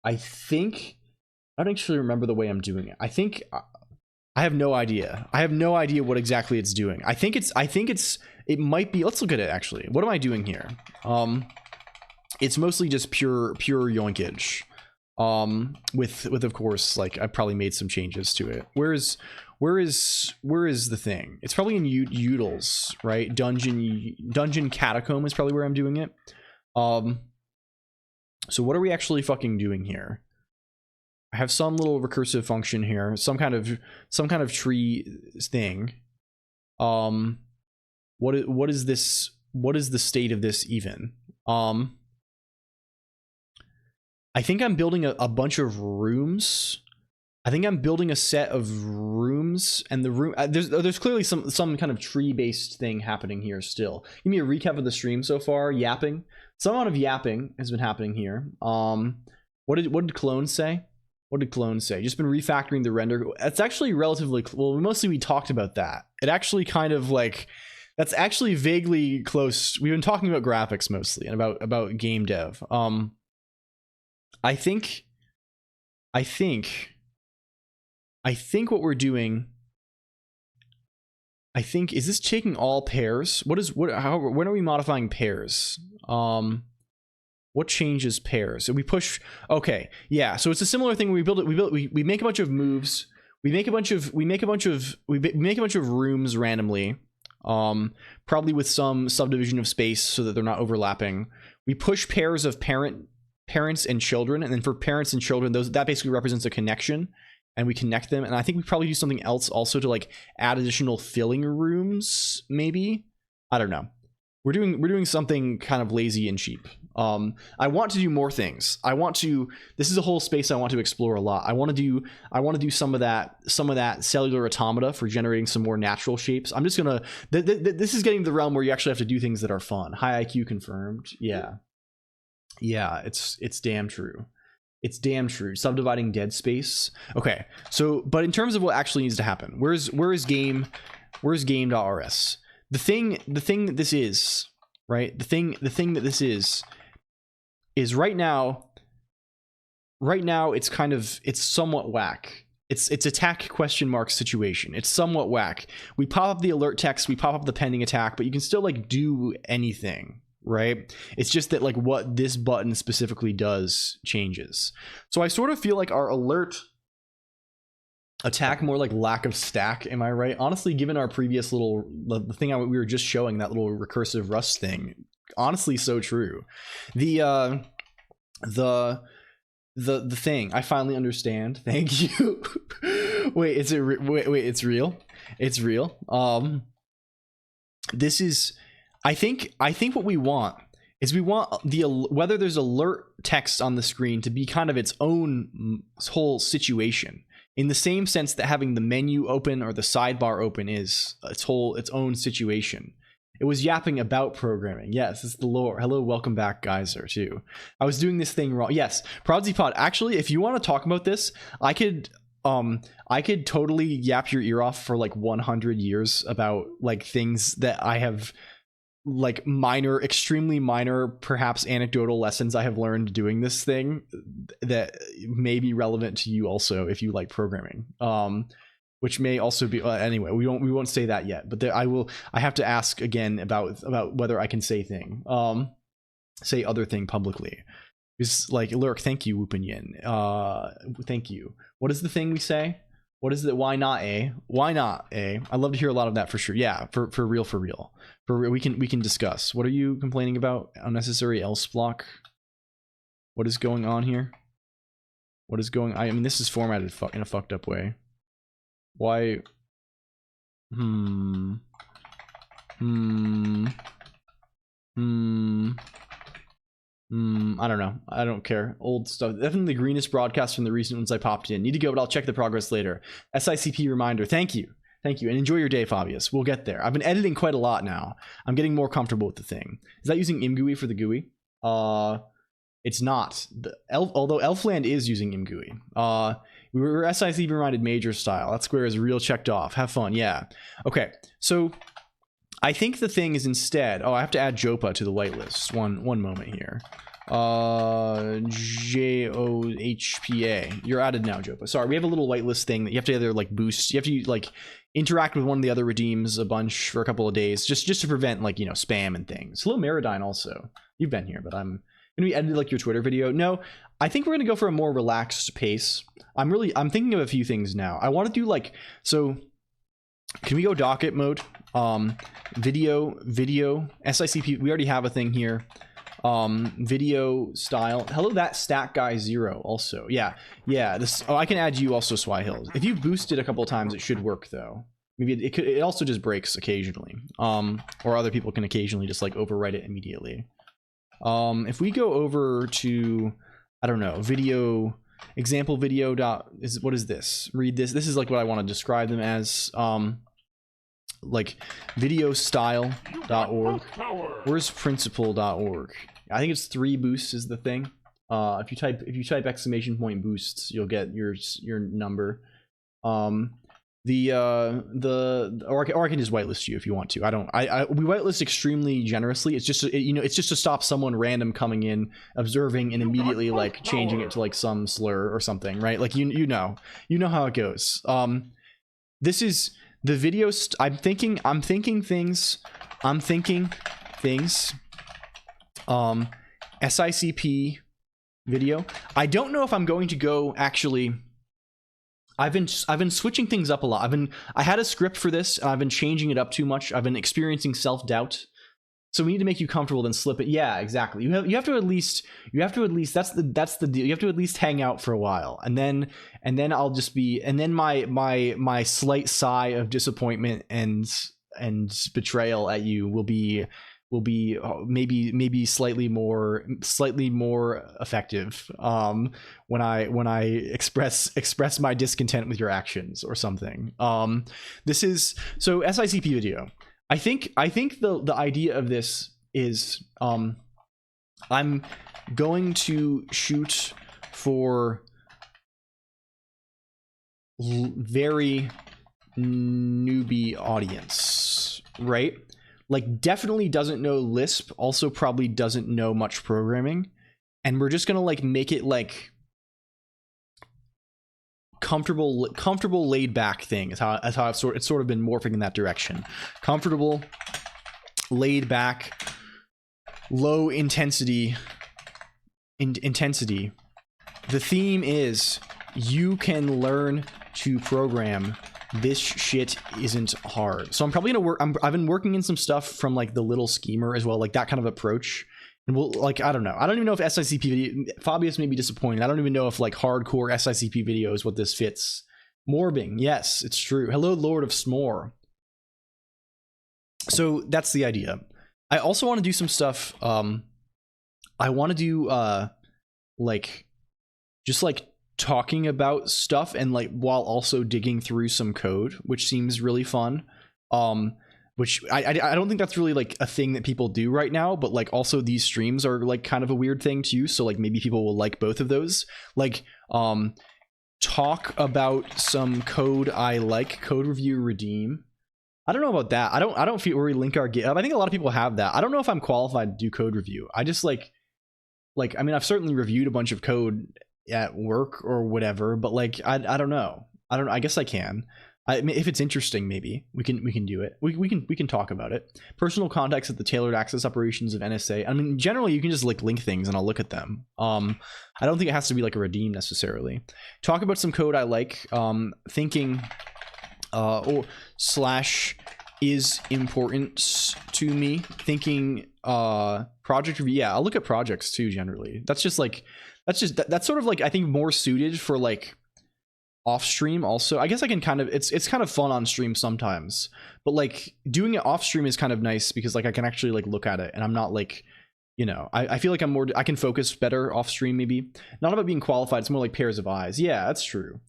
don't actually remember the way I'm doing it. I have no idea. I have no idea what exactly it's doing. It might be, let's look at it actually. What am I doing here? It's mostly just pure yoinkage. With of course, like I probably made some changes to it. Where is the thing? It's probably in Utils, right? Dungeon Catacomb is probably where I'm doing it. So what are we actually fucking doing here? I have some little recursive function here, some kind of tree thing. What is this? What is the state of this even? I think I'm building a bunch of rooms. I think I'm building a set of rooms, and the room there's clearly some kind of tree-based thing happening here still. Give me a recap of the stream so far. Yapping. Some amount of yapping has been happening here. What did Clone say? What did Clone say? Just been refactoring the render. It's actually relatively well. Mostly we talked about that. It actually kind of like, that's actually vaguely close. We've been talking about graphics mostly and about game dev. I think what we're doing, is this taking all pairs? When are we modifying pairs? What changes pairs? So we push, okay, yeah. So it's a similar thing. We make a bunch of moves. We make a bunch of rooms randomly, probably with some subdivision of space so that they're not overlapping. we push pairs of parents and children, and then for parents and children, that basically represents a connection, and we connect them. And I think we probably do something else also to like add additional filling rooms, maybe. I don't know. We're doing something kind of lazy and cheap. I want to do more things. This is a whole space I want to explore a lot. I want to do some of that cellular automata for generating some more natural shapes. I'm just gonna this is getting to the realm where you actually have to do things that are fun. High IQ confirmed. Yeah, it's damn true. It's damn true. Subdividing dead space. Okay, so but in terms of what actually needs to happen, where's game.rs? The thing that this is, right? The thing that this is right now it's somewhat whack. It's attack question mark situation. It's somewhat whack. We pop up the alert text, we pop up the pending attack, but you can still like do anything, right? It's just that like what this button specifically does changes. So I sort of feel like our alert attack more like lack of stack, am I right? Honestly, given our previous the thing we were just showing, that little recursive Rust thing, honestly so true. The thing I finally understand. Thank you. Wait, it's real. It's real. This is I think what we want is we want whether there's alert text on the screen to be kind of its own whole situation, in the same sense that having the menu open or the sidebar open is its own situation. It was yapping about programming. Yes, it's the lore. Hello, welcome back, Geyser, too. I was doing this thing wrong. Yes, ProdzyPod. Actually, if you want to talk about this, I could totally yap your ear off for like 100 years about like things that I have, like extremely minor, perhaps anecdotal lessons I have learned doing this thing that may be relevant to you also if you like programming. Which may also be anyway. We won't say that yet, but I have to ask again about whether I can say other thing publicly. It's like, Lurk, thank you, Whoopin' thank you. What is the thing we say? What is it? Why not A? Why not A? I'd love to hear a lot of that for sure. Yeah, for real. We can discuss. What are you complaining about? Unnecessary else block. What is going on here? What is going? I mean, this is formatted in a fucked up way. Why? I don't know. I don't care. Old stuff. Definitely the greenest broadcast from the recent ones I popped in. Need to go, but I'll check the progress later. SICP reminder. Thank you. And enjoy your day, Fabius. We'll get there. I've been editing quite a lot now. I'm getting more comfortable with the thing. Is that using imgui for the GUI? It's not. Although Elfland is using imgui. We were SICP reminded major style. That square is real checked off. Have fun. Yeah. Okay. So I think the thing is instead. Oh, I have to add Jopa to the whitelist. One moment here. JOHPA. You're added now, Jopa. Sorry, we have a little whitelist thing that you have to either like boost. You have to like interact with one of the other redeems a bunch for a couple of days, just to prevent like spam and things. Hello, Meridine. Also, you've been here, but I'm gonna be edited like your Twitter video. No, I think we're gonna go for a more relaxed pace. I'm thinking of a few things now. I want to do like so. Can we go docket mode? Video, SICP. We already have a thing here. Video style. Hello, that stack guy 0 also. Yeah. This. Oh, I can add you also, Swihills. If you boosted a couple of times, it should work though. Maybe it could. It also just breaks occasionally. Or other people can occasionally just like overwrite it immediately. If we go over to, I don't know, video. Example video what is this? Read this. This is like what I want to describe them as. Like videostyle.org. Where's principle.org? I think it's 3 boosts is the thing. If you type ! Boosts, you'll get your number. Or I can just whitelist you if you want to. We whitelist extremely generously. It's just it's just to stop someone random coming in, observing, and immediately like changing it to like some slur or something, right? Like you know how it goes. This is the video. I'm thinking things. SICP video. I don't know if I'm going to go actually. I've been switching things up a lot. I had a script for this, and I've been changing it up too much. I've been experiencing self-doubt. So we need to make you comfortable, then slip it. Yeah, exactly. You have to at least that's the deal. You have to at least hang out for a while, and then I'll just be, and then my slight sigh of disappointment and betrayal at you will be maybe slightly more effective when I express my discontent with your actions or something. This is so SICP video. I think the idea of this is I'm going to shoot for very newbie audience, right? Like definitely doesn't know Lisp, also probably doesn't know much programming, and we're just gonna like make it like comfortable laid back thing is how it's sort of been morphing in that direction. Comfortable, laid back, low intensity. The theme is you can learn to program. This shit isn't hard. So I'm probably gonna work. I've been working in some stuff from like the little schemer as well, like that kind of approach. And we'll like, I don't know. I don't even know if SICP video, Fabius may be disappointed. I don't even know if like hardcore SICP video is what this fits. Morbing, yes, it's true. Hello, Lord of S'more. So that's the idea. I also want to do some stuff. I want to do like just like talking about stuff and like while also digging through some code, which seems really fun. Which I don't think that's really like a thing that people do right now, but like also these streams are like kind of a weird thing too, so like maybe people will like both of those. Like talk about some code I like, code review, redeem. I don't know about that. I don't feel where we link our GitHub. I think a lot of people have that. I don't know if I'm qualified to do code review. I just like I mean, I've certainly reviewed a bunch of code at work or whatever, but like I don't know. I guess I can. If it's interesting, maybe we can do it. We can talk about it. Personal contacts at the tailored access operations of NSA. I mean, generally you can just like link things and I'll look at them. I don't think it has to be like a redeem necessarily. Talk about some code I like. Thinking or slash is important to me. Thinking project review. Yeah, I'll look at projects too. Generally, that's sort of like I think more suited for like off stream. Also, I guess I can kind of it's kind of fun on stream sometimes, but like doing it off stream is kind of nice because like I can actually like look at it and I'm not like, you know, I feel like I can focus better off stream. Maybe not about being qualified, it's more like pairs of eyes. Yeah, that's true.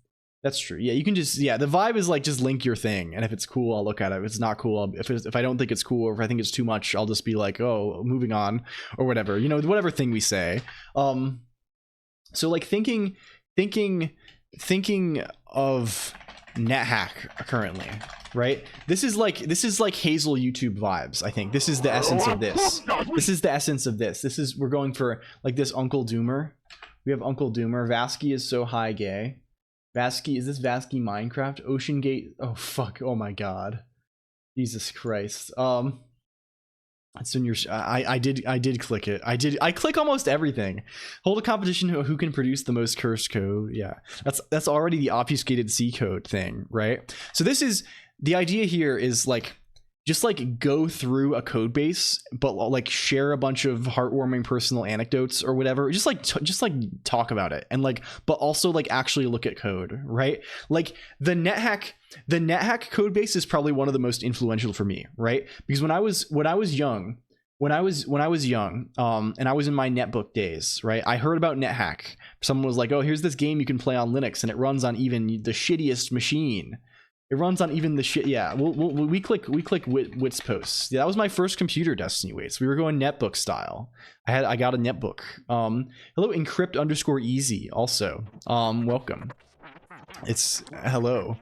Yeah, you can just, yeah, the vibe is like just link your thing, and if it's cool I'll look at it. If it's not cool, if I don't think it's cool, or if I think it's too much, I'll just be like, oh, moving on or whatever, you know, whatever thing we say. So like thinking of NetHack currently, right? This is like Hazel YouTube vibes. I think this is the essence of this. We're going for like this Uncle Doomer. We have Uncle Doomer. Vasky is so high gay. Vasky, is this Vasky Minecraft? Ocean Gate. Oh fuck. Oh my god. Jesus Christ. It's in your. I did click it. I click almost everything. Hold a competition who can produce the most cursed code. Yeah, that's already the obfuscated C code thing, right? So this is the idea here is like just like go through a code base, but like share a bunch of heartwarming personal anecdotes or whatever. Just like talk about it and like, but also like actually look at code, right? Like the NetHack code base is probably one of the most influential for me, right? Because when I was young, and I was in my netbook days, right? I heard about NetHack. Someone was like, "Oh, here's this game you can play on Linux, and it runs on even the shittiest machine. It runs on even the shit." Yeah, we click Wit's posts. Yeah, that was my first computer, Destiny Waits. We were going netbook style. I got a netbook. Hello, encrypt_easy. Also, welcome. It's hello.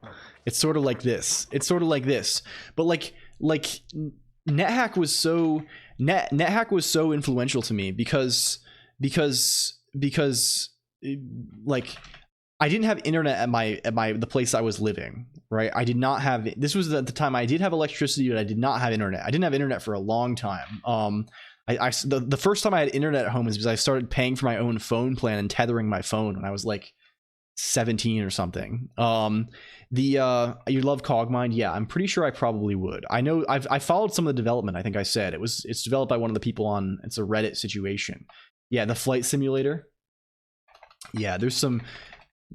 It's sort of like this. But like NetHack was so influential to me because like I didn't have internet at the place I was living, right? I did not have, this was at the time I did have electricity, but I did not have internet. I didn't have internet for a long time. The first time I had internet at home was because I started paying for my own phone plan and tethering my phone when I was like 17 or something. You love Cogmind? Yeah, I'm pretty sure I probably would. I know I followed some of the development. I think I said it's developed by one of the people on, it's a Reddit situation. Yeah, the flight simulator. Yeah, there's some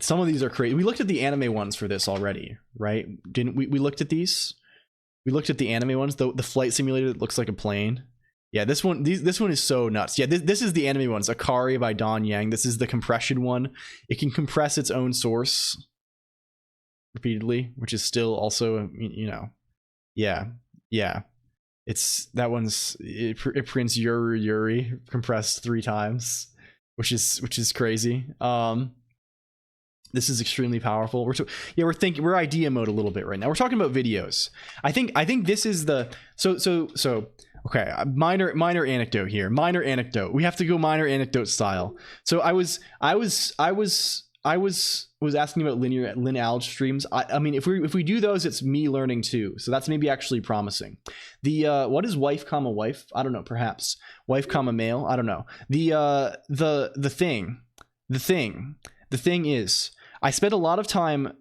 of these are crazy. We looked at the anime ones for this already, right? Didn't we? We looked at these. We looked at the anime ones, the flight simulator that looks like a plane. Yeah, this one is so nuts. Yeah, this is the anime ones. Akari by Don Yang. This is the compression one. It can compress its own source repeatedly, which is still also, you know, yeah. It's that one's it prints Yuri compressed 3 times, which is crazy. This is extremely powerful. We're idea mode a little bit right now. We're talking about videos. I think this is the so. Okay, minor anecdote here. Minor anecdote. We have to go minor anecdote style. So I was asking about lineage streams. I mean, if we do those, it's me learning too. So that's maybe actually promising. The what is wife comma wife? I don't know. Perhaps wife comma male. I don't know. The thing is, I spent a lot of time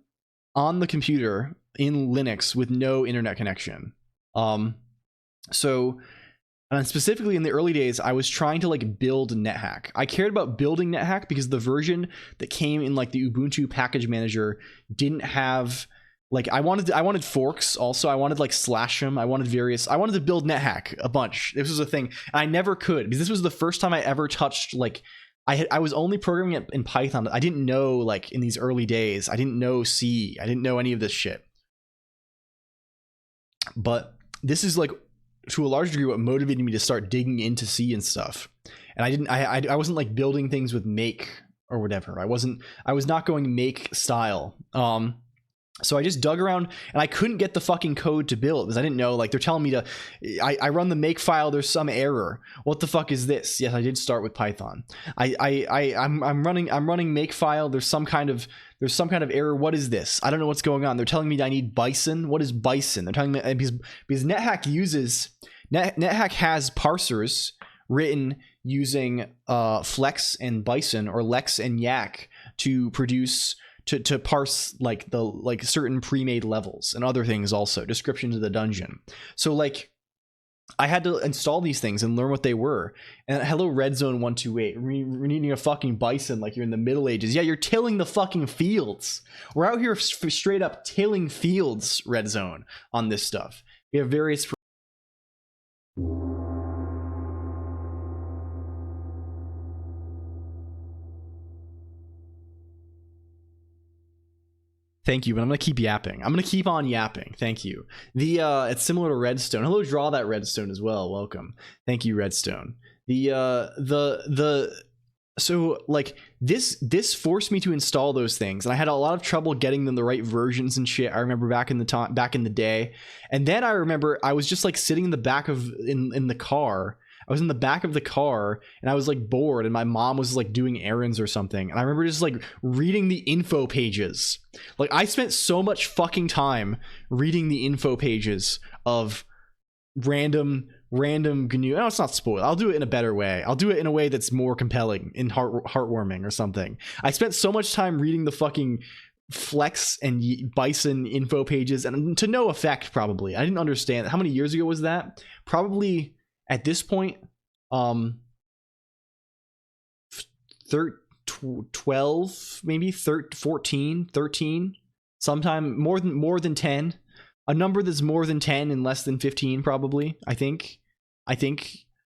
on the computer in Linux with no internet connection. So, and specifically in the early days, I was trying to like build NetHack. I cared about building NetHack because the version that came in like the Ubuntu package manager didn't have like, I wanted forks also. I wanted like /them. I wanted to build NetHack a bunch. This was a thing. And I never could because this was the first time I ever touched like, I was only programming it in Python. I didn't know like in these early days, I didn't know C. I didn't know any of this shit. But this is like, to a large degree, what motivated me to start digging into C and stuff. And I wasn't like building things with make or whatever. I was not going make style. So I just dug around and I couldn't get the fucking code to build because I didn't know, like they're telling me to, I run the make file, there's some error. What the fuck is this? Yes, I did start with Python. I'm running make file, there's some kind of error. What is this? I don't know what's going on. They're telling me I need Bison. What is Bison? They're telling me because NetHack has parsers written using Flex and Bison or Lex and Yak to produce to parse like certain pre-made levels and other things, also descriptions of the dungeon. So like I had to install these things and learn what they were. And hello, Red Zone 128. We're needing a fucking bison like you're in the Middle Ages. Yeah, you're tilling the fucking fields. We're out here straight up tilling fields, Red Zone, on this stuff. We have various. Thank you, but I'm gonna keep yapping. I'm gonna keep on yapping. Thank you. It's similar to Redstone. Hello, draw that Redstone as well. Welcome. Thank you, Redstone. So like this forced me to install those things, and I had a lot of trouble getting them the right versions and shit. I remember back in the day, and then I remember I was just like sitting in the back of in the car. I was in the back of the car and I was like bored, and my mom was like doing errands or something. And I remember just like reading the info pages. Like I spent so much fucking time reading the info pages of random GNU. No, it's not spoiled. I'll do it in a better way. I'll do it in a way that's more compelling and heartwarming or something. I spent so much time reading the fucking Flex and Bison info pages, and to no effect probably. I didn't understand. How many years ago was that? Probably at this point, 12, maybe 13, sometime more than 10. A number that's more than 10 and less than 15, probably. I think.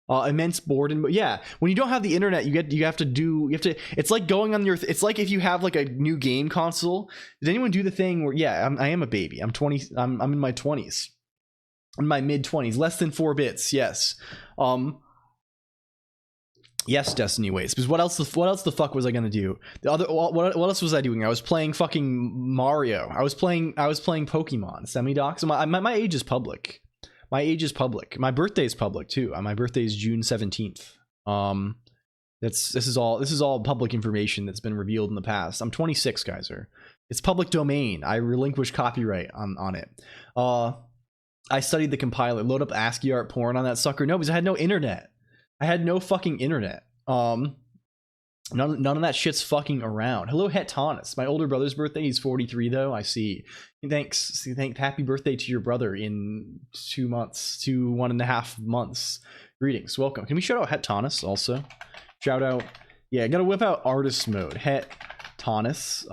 Immense boredom. But yeah, when you don't have the internet, you have to. It's like going on it's like if you have like a new game console. Did anyone do the thing where? Yeah, I am a baby. I'm 20. I'm in my 20s. In my mid 20s, less than 4 bits. Yes. Yes, Destiny waits. Because what else the fuck was I gonna do? What else was I doing? I was playing fucking Mario. I was playing Pokemon. Semi-docs. My age is public. My age is public. My birthday is public too. My birthday is June 17th. This is all public information that's been revealed in the past. I'm 26, Geyser. It's public domain. I relinquish copyright on it. I studied the compiler. Load up ASCII art porn on that sucker. No, because I had no internet. I had no fucking internet. None of that shit's fucking around. Hello, Hetonis. My older brother's birthday. He's 43 though. I see. Thanks. Happy birthday to your brother in 2 months, 1.5 months. Greetings. Welcome. Can we shout out Hetonis also? Shout out. Yeah, gotta whip out artist mode. Hetonis.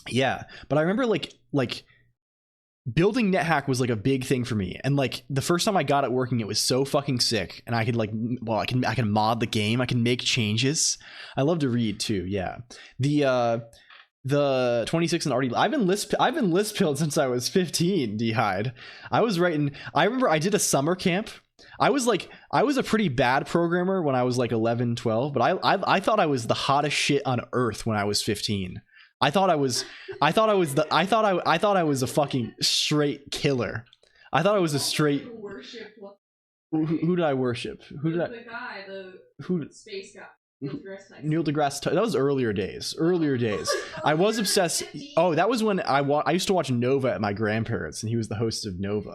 Yeah, but I remember like building NetHack was like a big thing for me, and like the first time I got it working, it was so fucking sick, and I could like, well, I can mod the game, I can make changes. I love to read too. Yeah, the 26 and already I've been Lisp build since I was 15. D'hide. I was writing. I remember I did a summer camp. I was a pretty bad programmer when I was like 11, 12, but I thought I was the hottest shit on earth when I was 15. I thought I was a fucking straight killer. I thought I was a straight. Who did I worship? Who did I? The guy, space guy. Neil deGrasse Tyson. That was earlier days. I was obsessed. Oh, that was when I used to watch Nova at my grandparents, and he was the host of Nova.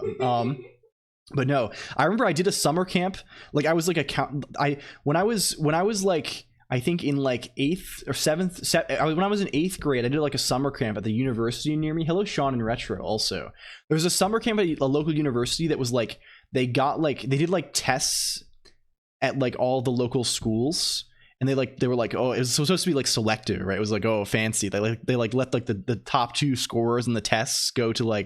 But no, I remember I did a summer camp. Like I was like when I was like, I think in like 8th or 7th, when I was in 8th grade, I did like a summer camp at the university near me. Hello, Sean and Retro. Also, there was a summer camp at a local university that was like, they did like tests at like all the local schools, and they were like, oh, it was supposed to be like selective, right? It was like, oh, fancy. They let like the top 2 scorers in the tests go to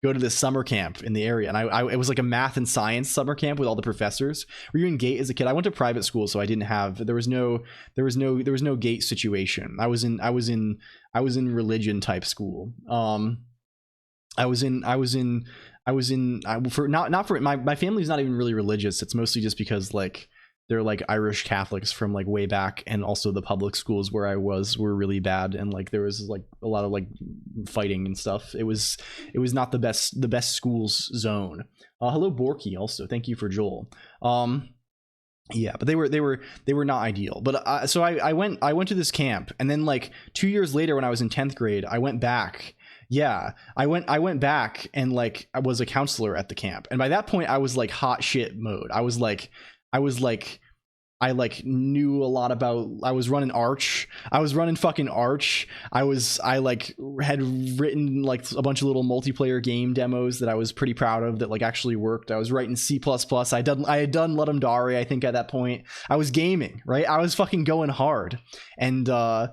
this summer camp in the area, and it was like a math and science summer camp with all the professors. Were you in GATE as a kid? I went to private school, so I didn't have. There was no GATE situation. I was in religion type school. My family's not even really religious. It's mostly just because like they're like Irish Catholics from like way back, and also the public schools where I was were really bad, and like there was like a lot of like fighting and stuff. It was not the best schools zone. Hello Borky also, thank you for Joel. Yeah, but they were not ideal. But so I went to this camp, and then like 2 years later when I was in 10th grade, I went back. Yeah, I went back, and like I was a counselor at the camp, and by that point I was like hot shit mode. I knew a lot about. I was running Arch. I was running fucking Arch. I like had written like a bunch of little multiplayer game demos that I was pretty proud of that like actually worked. I was writing C++. I had done Ludum Dare, I think at that point. I was gaming, right? I was fucking going hard, and I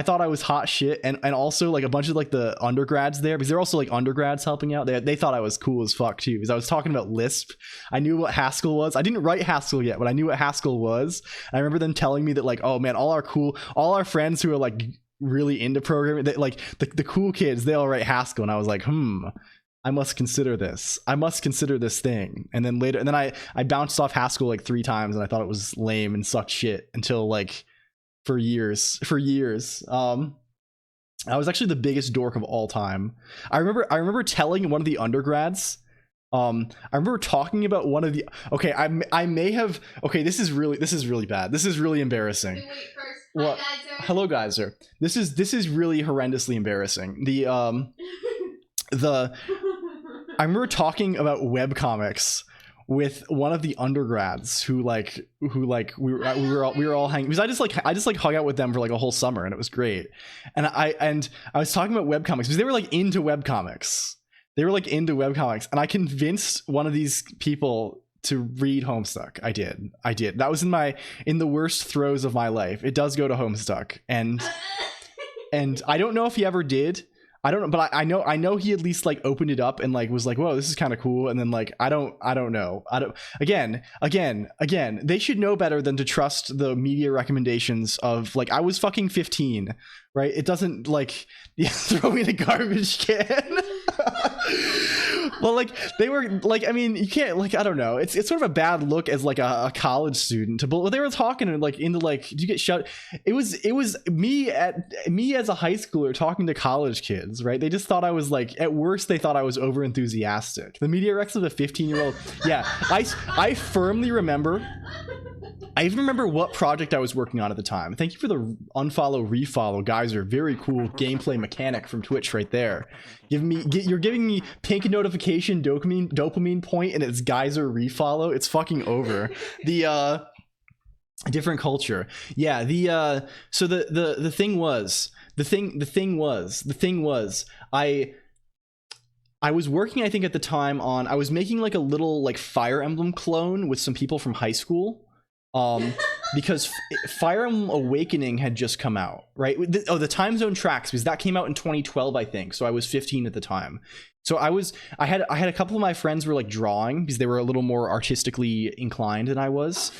thought I was hot shit, and also like a bunch of like the undergrads there, because they're also like undergrads helping out. They thought I was cool as fuck too, because I was talking about Lisp. I knew what Haskell was. I didn't write Haskell yet, but I knew what Haskell was. And I remember them telling me that like, oh man, all our friends who are like really into programming, that like the cool kids, they all write Haskell. And I was like, I must consider this thing. And then later, and then I bounced off Haskell like 3 times, and I thought it was lame and sucked shit until like for years. I was actually the biggest dork of all time. I remember telling one of the undergrads, I remember talking about one of the, okay, I may have, okay, this is really bad. This is really embarrassing. Wait, first. What? Hi, Geyser. Hello, Geyser. This is really horrendously embarrassing. I remember talking about webcomics with one of the undergrads who we were all hanging, because I just hung out with them for like a whole summer, and it was great. And I was talking about webcomics because they were like into webcomics. And I convinced one of these people to read Homestuck. I did. That was in the worst throes of my life. It does go to Homestuck, and I don't know if he ever did. I don't know, but I know he at least like opened it up and like was like, whoa, this is kind of cool. And then like, I don't know. Again, they should know better than to trust the media recommendations of like, I was fucking 15, right? It doesn't like throw me in a garbage can. Well, like they were like, I mean, you can't like, I don't know. It's sort of a bad look as like a college student to, but they were talking like into like, do you get shut? It was me as a high schooler talking to college kids, right? They just thought I was like, at worst, they thought I was over enthusiastic. The media recs of a 15-year-old. Yeah, I firmly remember. I even remember what project I was working on at the time. Thank you for the unfollow, refollow. Guys are very cool gameplay mechanic from Twitch right there. You're giving me pink notification dopamine point, and it's Geyser refollow. It's fucking over. Different culture. Yeah, so the thing was I was working, I think at the time on, I was making like a little like Fire Emblem clone with some people from high school. Because Fire Emblem Awakening had just come out, right? The time zone tracks, because that came out in 2012, I think. So I was 15 at the time. So I had a couple of my friends were like drawing because they were a little more artistically inclined than I was.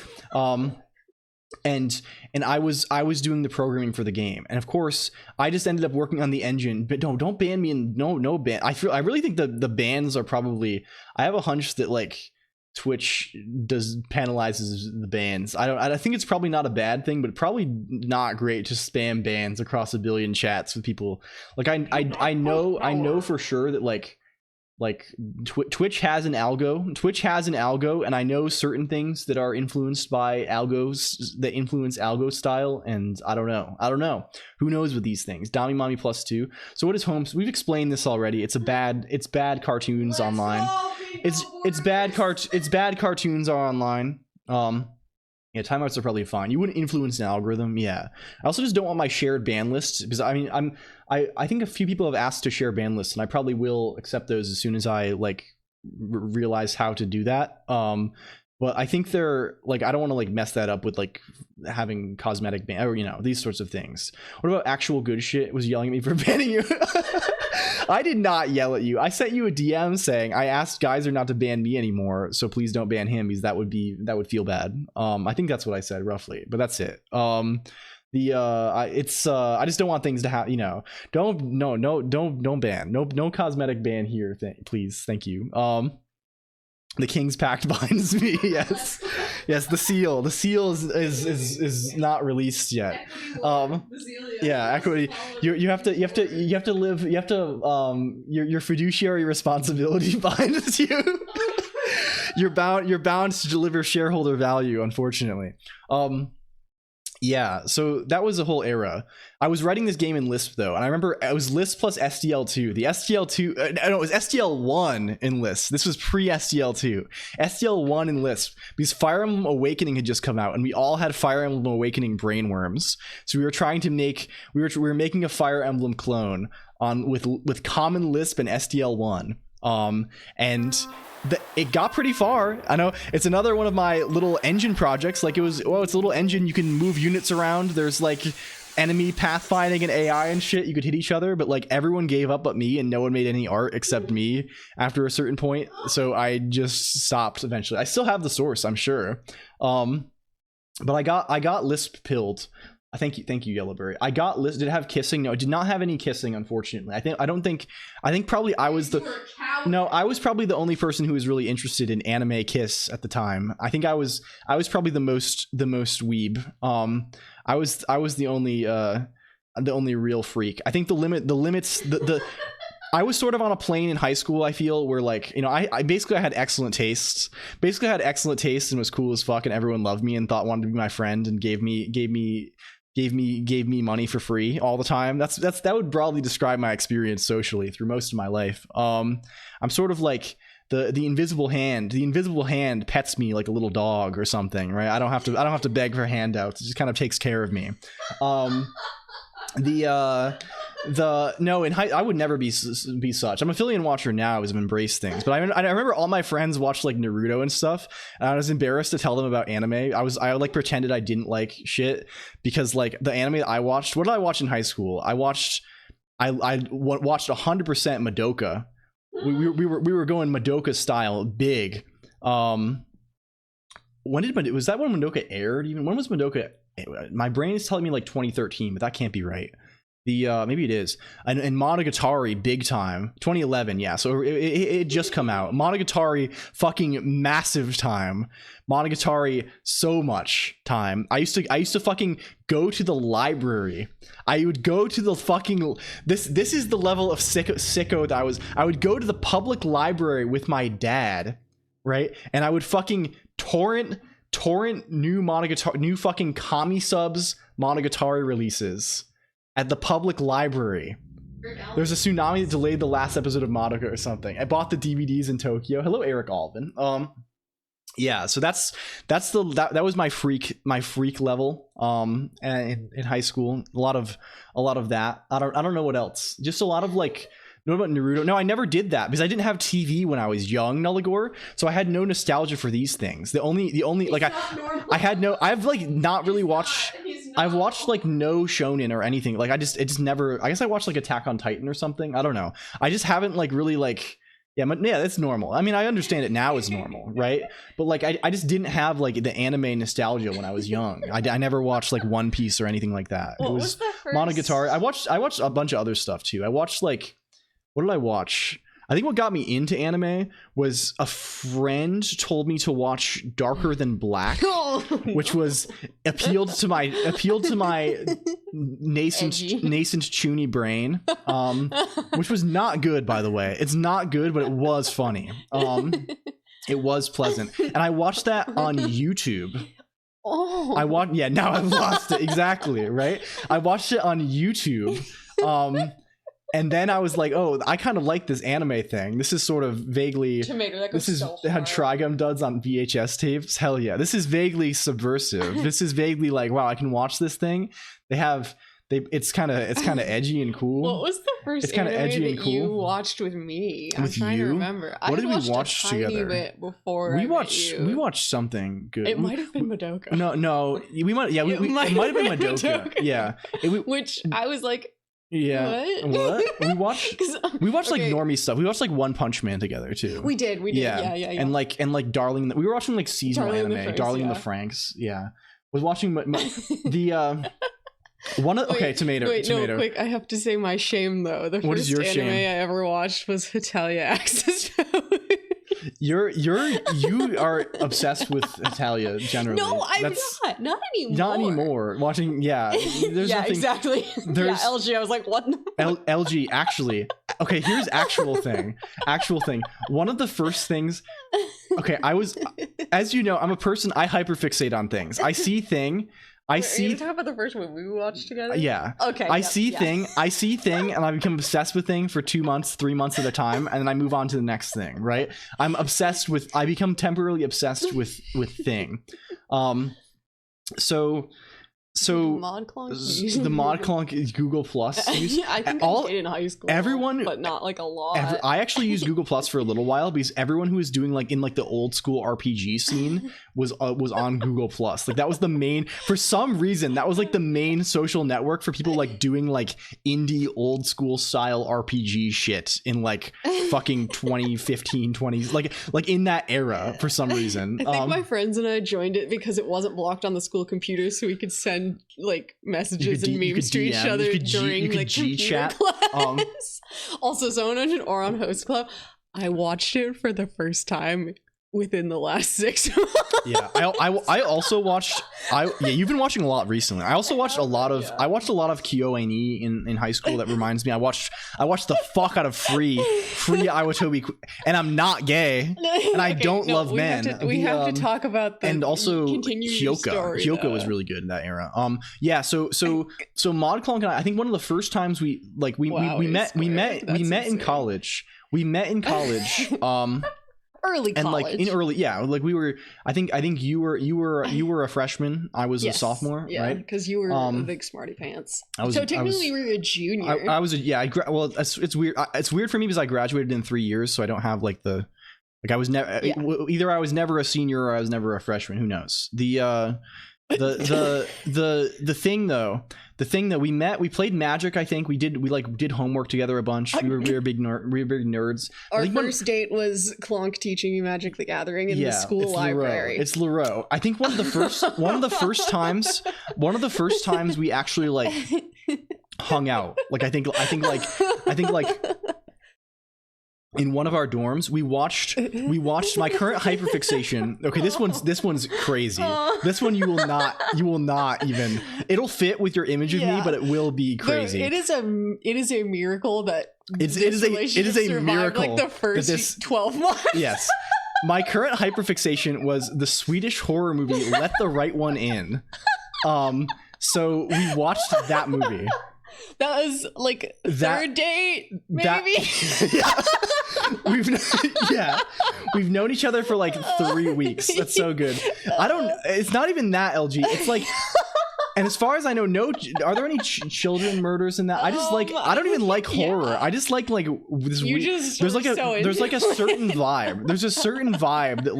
And I was doing the programming for the game, and of course I just ended up working on the engine. But don't ban me, and no ban. I really think the bans are probably, I have a hunch that like Twitch penalizes the bans. I think it's probably not a bad thing, but probably not great to spam bans across a billion chats with people. Like I know for sure that like Twitch has an algo, and I know certain things that are influenced by algos that influence algo style, and I don't know who knows with these things. Dami Mommy +2. So what is Holmes? We've explained this already. It's bad cartoons online. It's bad cartoons are online. Yeah, timeouts are probably fine. You wouldn't influence an algorithm. Yeah. I also just don't want my shared ban list, because I mean I think a few people have asked to share ban lists, and I probably will accept those as soon as I like realize how to do that. But I think they're like, I don't want to like mess that up with like having cosmetic ban, or these sorts of things. What about actual good shit was yelling at me for banning you? I did not yell at you. I sent you a DM saying I asked Geyser not to ban me anymore, so please don't ban him, because that would feel bad. I think that's what I said roughly, but that's it. I just don't want things to happen. Don't ban. No cosmetic ban here. Please, thank you. The King's Pact binds me. Yes, the seal is not released yet. Yeah, equity. You have to live. Your fiduciary responsibility binds you. You're bound to deliver shareholder value, unfortunately. Yeah, so that was a whole era. I was writing this game in Lisp though, and I remember it was Lisp plus SDL2. The SDL2, no, it was SDL1 in Lisp. This was pre-SDL2. SDL1 in Lisp, because Fire Emblem Awakening had just come out, and we all had Fire Emblem Awakening brainworms. So we were trying to make, we were making a Fire Emblem clone on with Common Lisp and SDL1. And it got pretty far. I know it's another one of my little engine projects. Like it's a little engine. You can move units around. There's like enemy pathfinding and AI and shit. You could hit each other, but like everyone gave up but me, and no one made any art except me after a certain point. So I just stopped eventually. I still have the source, I'm sure. But I got Lisp pilled. Thank you, Yellowberry. I got Lisp. Did it have kissing? No, it did not have any kissing, unfortunately. I think probably I was I was probably the only person who was really interested in anime kiss at the time. I think I was probably the most weeb. I was the only real freak. I think the limits I was sort of on a plane in high school, I feel, where like, I basically had excellent tastes. Basically had excellent taste and was cool as fuck, and everyone loved me and wanted to be my friend and gave me money for free all the time. That would broadly describe my experience socially through most of my life. I'm sort of like the invisible hand. The invisible hand pets me like a little dog or something, right? I don't have to beg for handouts. It just kind of takes care of me. I would never be such. I'm a Phillian watcher now, as I've embraced things, but I remember all my friends watched like Naruto and stuff, and I was embarrassed to tell them about anime. I like pretended I didn't like shit, because like the anime that I watched, what did I watch in high school? I watched 100% Madoka. We were going Madoka style big. Was that when Madoka aired? Even when was Madoka? My brain is telling me like 2013, but that can't be right. Maybe it is. And Monogatari, big time. 2011, yeah. So it just come out. Monogatari, fucking massive time. Monogatari, so much time. I used to fucking go to the library. I would go to the fucking this is the level of sicko that I would go to the public library with my dad, right? And I would fucking torrent new fucking Kami subs Monogatari releases at the public library. There's a tsunami that delayed the last episode of Madoka or something. I bought the DVDs in Tokyo. Hello, Eric Alvin. yeah, so that was my freak level in high school. A lot of that. I don't know what else. Just a lot of like, what about Naruto? No, I never did that because I didn't have TV when I was young, Nulligore, so I had no nostalgia for these things. The only like I've like not really watched. I've watched like no shonen or anything. Like it just never. I guess I watched like Attack on Titan or something. I don't know. I just haven't like really like. Yeah, that's normal. I mean, I understand it now as normal, right? But like, I just didn't have like the anime nostalgia when I was young. I never watched like One Piece or anything like that. What it was Monogatari. I watched a bunch of other stuff too. I watched like, what did I watch? I think what got me into anime was a friend told me to watch Darker Than Black, which was appealed to my nascent chuny brain, which was not good, by the way. It's not good, but it was funny. It was pleasant, and I watched that on YouTube. Now I've lost it. Exactly, right? I watched it on YouTube. And then I was like, oh, I kind of like this anime thing. This is sort of vaguely... This is how Trigun does on VHS tapes. Hell yeah. This is vaguely subversive. This is vaguely like, wow, I can watch this thing. It's kind of edgy and cool. What was the first anime that you watched with me? I'm trying to remember. What did we watch together? Bit before we watched something good. It might have been Madoka. No, we might. Yeah, it might have been Madoka. Yeah, which I was like. Yeah. What? We watched like normie stuff. We watched like One Punch Man together too. We did. Yeah. And like Darling. We were watching like seasonal anime. Darling in the Franxx. Yeah. Was watching the one of tomato. No, quick. I have to say my shame though. The first anime I ever watched was Hetalia Axis Power. You are obsessed with Hetalia generally. No, I'm not anymore. Not anymore. Watching, there's yeah, exactly. There's LG. I was like, what? LG actually. Okay, here's actual thing. One of the first things. Okay, I was, as you know, I'm a person. I hyperfixate on things. I see thing. Are you talking about the first movie we watched together? Yeah. Okay. I see thing, and I become obsessed with thing for 2 months, 3 months at a time, and then I move on to the next thing, right? I become temporarily obsessed with thing. So the ModClonk Google Plus use. I think I did in high school. Everyone, but not like a lot. I actually used Google Plus for a little while because everyone who was doing like in like the old school RPG scene was on Google Plus. Like that was the main. For some reason, that was like the main social network for people like doing like indie old school style RPG shit in like fucking 2015, 20s, like in that era for some reason. I think my friends and I joined it because it wasn't blocked on the school computer, so we could send like messages and memes to each other during like computer class. Also, someone mentioned Oron Host Club. I watched it for the first time within the last 6 months. Yeah, I also watched. You've been watching a lot recently. I also watched a lot of. I watched a lot of KyoAni in high school. That reminds me, I watched the fuck out of Free Iwatobi, and I'm not gay, and I don't love men. We have to talk about the and also Hyoka was really good in that era. So ModClonk and I think one of the first times we met in college. We met in college. Early college. And like in early, like we were. I think you were a freshman. I was a sophomore, right? Because you were a big smarty pants. Technically, you were a junior. I was it's weird. It's weird for me because I graduated in 3 years, so I don't have like the like I was never either. I was never a senior or I was never a freshman. Who knows? The thing though. The thing that we played Magic. I think we did homework together a bunch. We were big nerds. Our first date was Clonk teaching me Magic the Gathering in the school library. It's Leroux. I think one of the first times we actually like hung out. Like I think in one of our dorms, we watched my current hyperfixation. Okay, this one's crazy. This one you will not even. It'll fit with your image of me, but it will be crazy. It is a miracle that it is a miracle like the first 12 months. Yes. My current hyperfixation was the Swedish horror movie Let the Right One In. So we watched that movie. That was like third date, maybe. we've known each other for like 3 weeks. That's so good. It's not even that, LG. It's like, and as far as I know, are there any children murders in that? I just like, I don't even like horror. I just like this there's like a certain vibe. There's a certain vibe that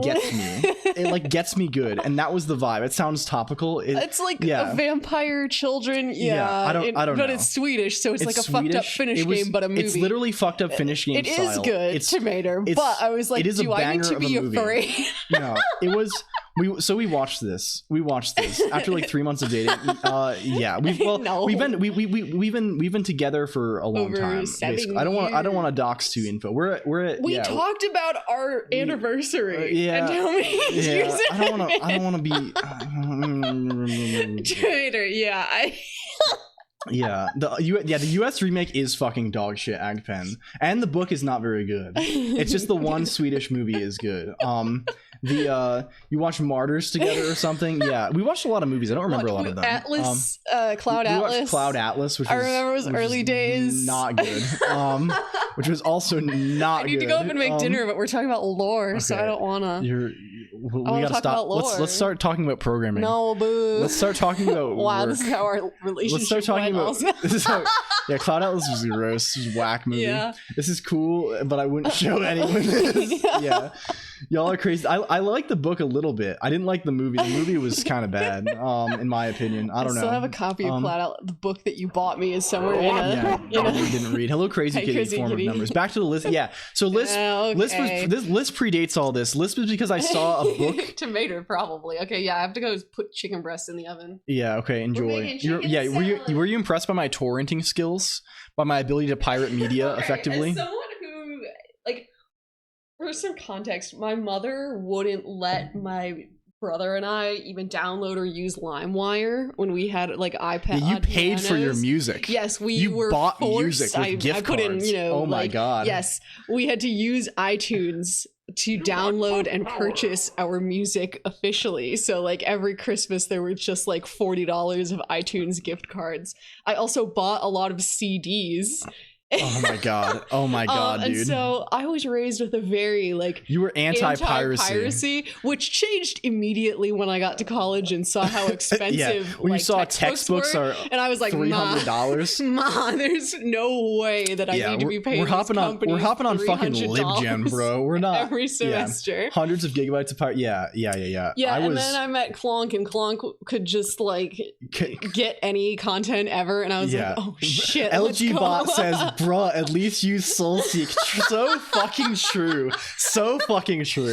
gets me. It like gets me good, and that was the vibe. It sounds topical. It's like a vampire children. I don't know. But it's Swedish, so it's like a fucked up Finnish game, but a movie. It's literally fucked up Finnish game style. It is good, Tomato. But I was like, do I need to be afraid? No, it was. We watched this. After like 3 months of dating. We've been together for a long time. Basically. I don't want to dox to info. We talked about our anniversary. And how many years I don't want to be. Twitter. The US remake is fucking dog shit, Agpen, and the book is not very good. It's just the one Swedish movie is good. You watch Martyrs together or something? Yeah, we watched a lot of movies. I don't remember a lot of them. Atlas, Cloud Atlas. Cloud Atlas, which I remember was early days. Not good. Which was also not good. I need to go up and make dinner, but we're talking about lore, so I don't wanna. We gotta stop. Let's start talking about programming. No, boo. Let's start talking about. Wow, work. This is how our relationship. Let's start talking about. This is how. Yeah, Cloud Atlas was gross. This is a whack movie. Yeah. This is cool, but I wouldn't show anyone this. Yeah. Y'all are crazy. I like the book a little bit. I didn't like the movie. The movie was kind of bad, in my opinion. I don't know. I still have a copy of Cloud Atlas. The book that you bought me is somewhere in a. You didn't read. Hello, Crazy Kitty. Form of numbers. Back to the list. Yeah. So list predates all this. List was because I saw a book. Tomato, probably. Okay, yeah. I have to go put chicken breast in the oven. Yeah. Okay. Enjoy. Were you impressed by my torrenting skills? By my ability to pirate media effectively? As someone who for some context, my mother wouldn't let my brother and I even download or use LimeWire when we had like iPad. Yeah, you paid for your music. Yes, you were bought forced. music with gift I put in, cards. Oh my god. Yes, we had to use iTunes to download and purchase our music officially. So like every Christmas there were just like $40 of iTunes gift cards. I also bought a lot of CDs. Oh my god, dude. And so I was raised with a very you were anti-piracy, which changed immediately when I got to college and saw how expensive when you saw textbooks were, and I was like, $300. Ma, there's no way that I need to be paying. We're hopping on fucking LibGen, bro. We're not every semester. Hundreds of gigabytes of pirate. Yeah. And then I met COLONQ, and COLONQ could just get any content ever, and I was like, oh shit. LG Bot says, bruh, at least use SoulSeek. So fucking true.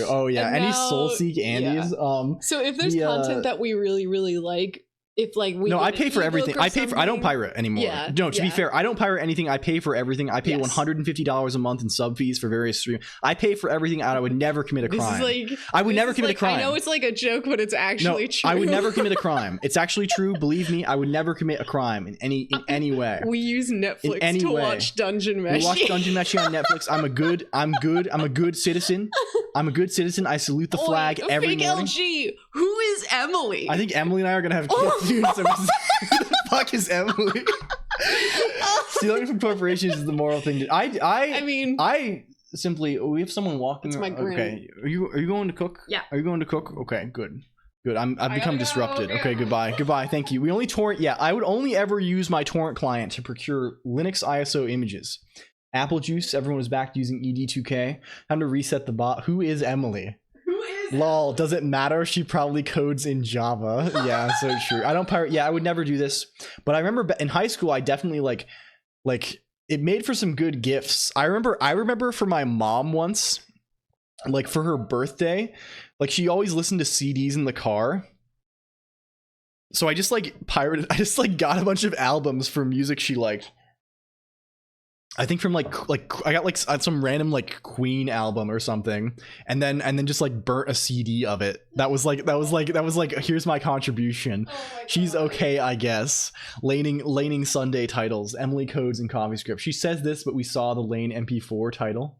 Oh yeah, any SoulSeek Andes. So if there's content that we really, really like, if we I pay for everything. I don't pirate anymore. To be fair, I don't pirate anything. I pay for everything. I pay $150 a month in sub fees for various streams. I pay for everything, and I would never commit a crime. I would never commit a crime. I know it's like a joke, but it's actually true. I would never commit a crime. It's actually true. Believe me, I would never commit a crime in any way. We use Netflix to watch Dungeon Meshi. We watch Dungeon Meshi on Netflix. I'm a good citizen. I salute the flag every morning. LG, who is Emily? I think Emily and I are gonna have kids. Dude, so who the fuck is Emily? Stealing from corporations is the moral thing. I simply, we have someone walking. It's my grin. Okay, are you going to cook? Yeah. Are you going to cook? Okay, good. I've become disrupted. Okay, goodbye. Thank you. We only torrent. Yeah, I would only ever use my torrent client to procure Linux ISO images. Apple Juice. Everyone was back using ED2K. Time to reset the bot. Who is Emily? Lol, does it matter? She probably codes in Java. Yeah, so true. I don't pirate. Yeah, I would never do this. But I remember in high school, I definitely like it made for some good gifts. I remember for my mom once, for her birthday, she always listened to CDs in the car. So I just got a bunch of albums for music she liked. I think from I got some random Queen album or something, and then just burnt a CD of it. That was here's my contribution. Oh my She's okay, I guess. Laning Sunday titles, Emily codes and CoffeeScript. She says this, but we saw the Lane MP4 title.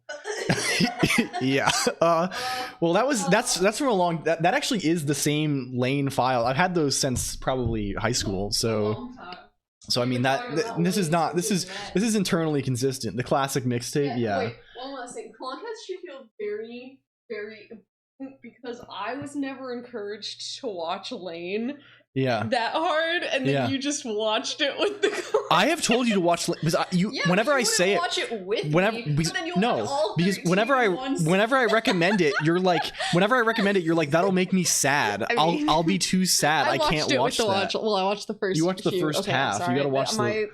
Yeah. Well, that's from a long. That actually is the same Lane file. I've had those since probably high school. So. So I mean this is internally consistent. The classic mixtape, yeah. Wait, one last thing. COLONQ should feel very, very, because I was never encouraged to watch Lane. Yeah. That hard, and then you just watched it with the. I have told you to watch because whenever I say it, watch it with whenever me, because, no, because whenever I recommend it, you're like that'll make me sad. I mean, I'll be too sad. I can't watch that. Well, I watched the first. You watched the first half. Sorry, you gotta watch my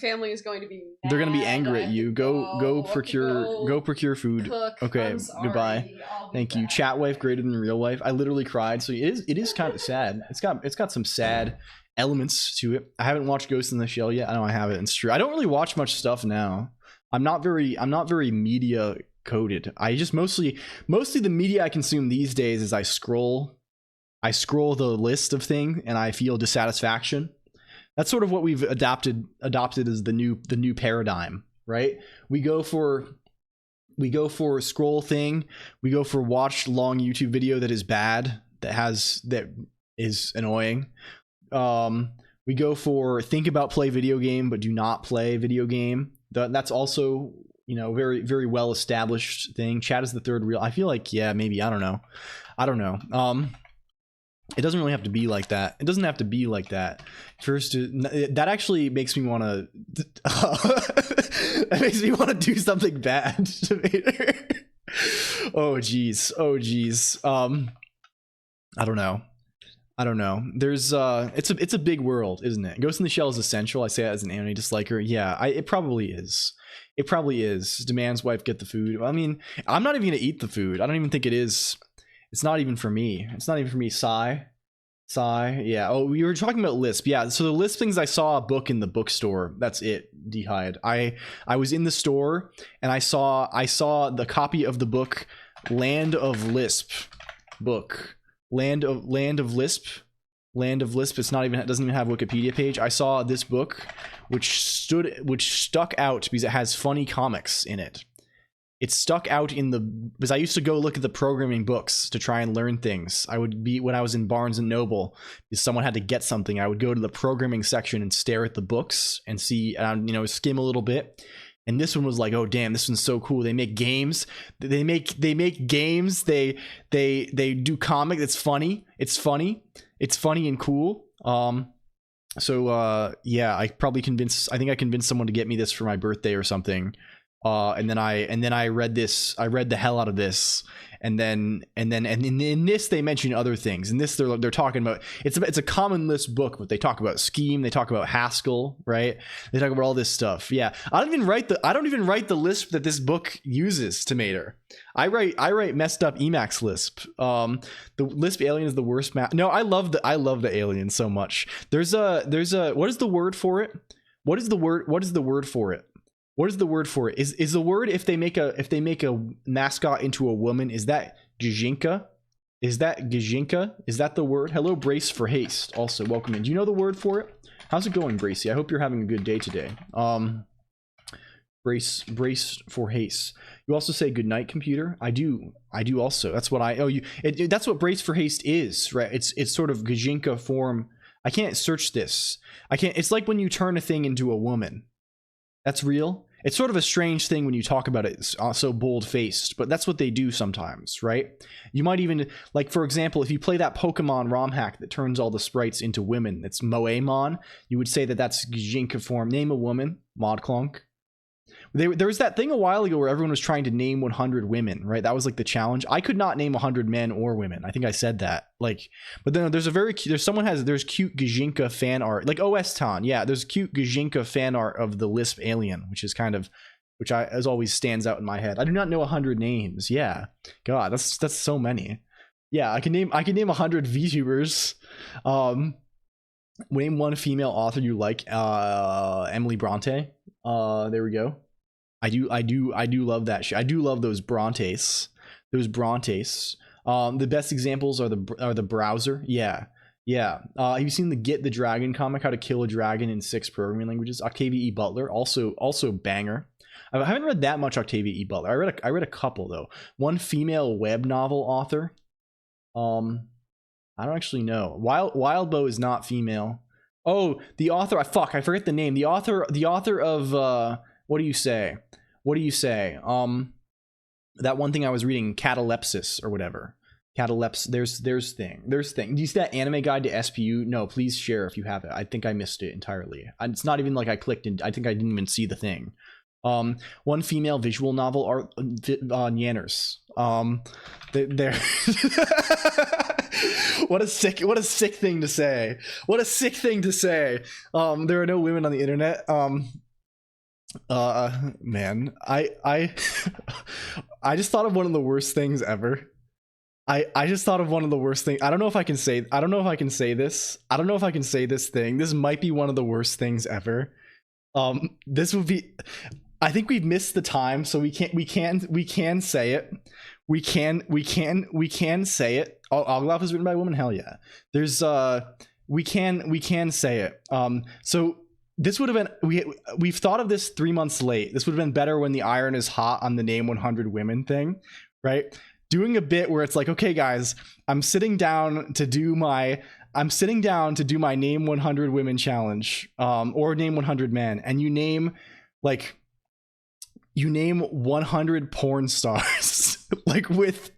family is going to be. They're gonna be angry at you. Go procure food. Cook. Okay, goodbye. Thank you. Chat wife greater than real wife. I literally cried. So it is kind of sad. It's got some sad elements to it. I haven't watched Ghost in the Shell yet. I know I haven't. It's true. I don't really watch much stuff now. I'm not very media coded. I just mostly the media I consume these days is I scroll the list of things and I feel dissatisfaction. That's sort of what we've adopted as the new paradigm, right? We go for scroll thing. We go for watch long YouTube video that is bad, that is annoying. We go for think about play video game but do not play video game. That's also, very, very well established thing. Chat is the third real. I feel like, yeah, maybe, I don't know. It doesn't really have to be like that. It doesn't have to be like that. First, that actually makes me want to. That makes me want to do something bad to Vader. Oh geez. I don't know. There's it's a big world, isn't it? Ghost in the Shell is essential. I say that as an anime disliker. Yeah, it probably is. It probably is. Demands wife get the food. I mean, I'm not even gonna eat the food. I don't even think it is. It's not even for me. Sigh. Yeah. Oh, we were talking about Lisp. Yeah. So the Lisp things, I saw a book in the bookstore. That's it. D'hide. I was in the store and I saw the copy of the book Land of Lisp book. Land of Lisp. It's not even, it doesn't even have a Wikipedia page. I saw this book which stuck out because it has funny comics in it. It stuck out because I used to go look at the programming books to try and learn things. I would be, when I was in Barnes and Noble, if someone had to get something, I would go to the programming section and stare at the books and see, skim a little bit. And this one was like, oh damn, this one's so cool. They make games. They make games. They do comic. It's funny. It's funny and cool. Yeah, I think I convinced someone to get me this for my birthday or something. And then I read this. I read the hell out of this, and in this they mention other things. In this they're talking about it's a common Lisp book, but they talk about scheme. They talk about Haskell, right? They talk about all this stuff. Yeah, I don't even write the Lisp that this book uses to Mater. I write messed up Emacs Lisp. The Lisp alien is the worst map. No, I love the alien so much. There's a what is the word for it? What is the word for it? What is the word for it? Is the word if they make a mascot into a woman, is that Gijinka? Is that the word? Hello, Brace for Haste. Also, welcome in. Do you know the word for it? How's it going, Bracey? I hope you're having a good day today. Brace for Haste. You also say good night, computer. I do also. That's what that's what Brace for Haste is, right? It's sort of Gijinka form. I can't search this. It's like when you turn a thing into a woman. That's real. It's sort of a strange thing when you talk about it so bold-faced, but that's what they do sometimes, right? You might even, like, for example, if you play that Pokemon ROM hack that turns all the sprites into women, that's Moemon, you would say that that's Gijinka form. Name a woman, ModClonk. There was that thing a while ago where everyone was trying to name 100 women, right? That was like the challenge. I could not name 100 men or women. I think I said that. Like, but then there's cute Gijinka fan art, like OS Ton. Yeah, there's cute Gijinka fan art of the Lisp alien, which as always stands out in my head. I do not know 100 names. Yeah, God, that's so many. Yeah, I can name 100 VTubers. Name one female author you like. Emily Bronte. There we go. I do love that shit. I do love those Brontes. The best examples are the browser. Yeah. Have you seen the Get the Dragon comic, How to Kill a Dragon in 6 Programming Languages? Octavia E. Butler, also banger. I haven't read that much Octavia E. Butler. I read a couple though. One female web novel author. I don't actually know. Wildbow is not female. Oh, the author. I forget the name. The author of what do you say? That one thing I was reading, catalepsis or whatever. There's thing. Do you see that anime guide to SPU? No, please share if you have it. I think I missed it entirely. It's not even like I clicked and I think I didn't even see the thing. One female visual novel art Yanners. There. What a sick thing to say. What a sick thing to say. There are no women on the internet. Man, I just thought of one of the worst things ever. I just thought of one of the worst things. I don't know if I can say this. I don't know if I can say this thing. This might be one of the worst things ever. This would be, I think we've missed the time, so we can say it. We can say it. Ogloff is written by a woman. Hell yeah. There's we can say it. So this would have been, we've thought of this 3 months late. This would have been better when the iron is hot on the name 100 women thing, right? Doing a bit where it's like, okay guys, I'm sitting down to do my name 100 women challenge, or name 100 men, and you name 100 porn stars like with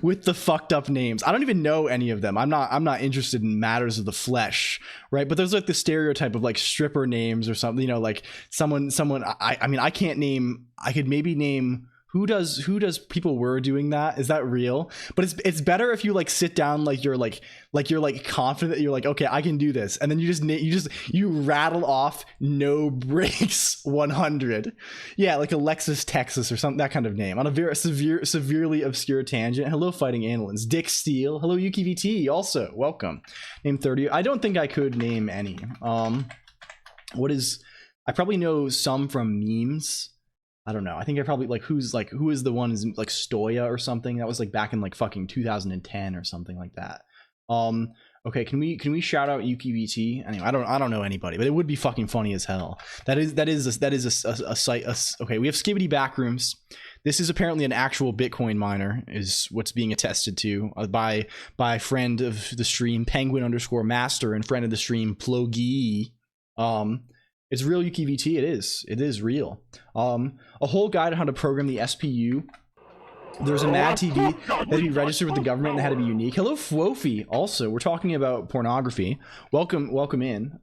the fucked up names. I don't even know any of them. I'm not interested in matters of the flesh, right? But there's like the stereotype of like stripper names or something, you know, like someone I mean, I could maybe name who does people were doing that. Is that real? But it's better if you like sit down like you're confident that you're like, okay, I can do this, and then you rattle off no breaks 100. Yeah, like Alexis Texas or something, that kind of name on a very severely obscure tangent. Hello, Fighting Annalins. Dick Steele. Hello, UKVT. Also welcome. Name 30. I don't think I could name any. I probably know some from memes. I don't know. I think I probably who is the one is like Stoya or something that was like back in like fucking 2010 or something like that. Okay, can we shout out UKVT? Anyway, I don't know anybody, but it would be fucking funny as hell. That is a site. Okay, we have Skibbity Backrooms. This is apparently an actual Bitcoin miner, is what's being attested to by friend of the stream Penguin_master and friend of the stream Plogi. It's real UKVT. It is real. A whole guide on how to program the SPU. There's a Mad TV that had to be registered with the government and had to be unique. Hello, Fwofi. Also, we're talking about pornography. Welcome in.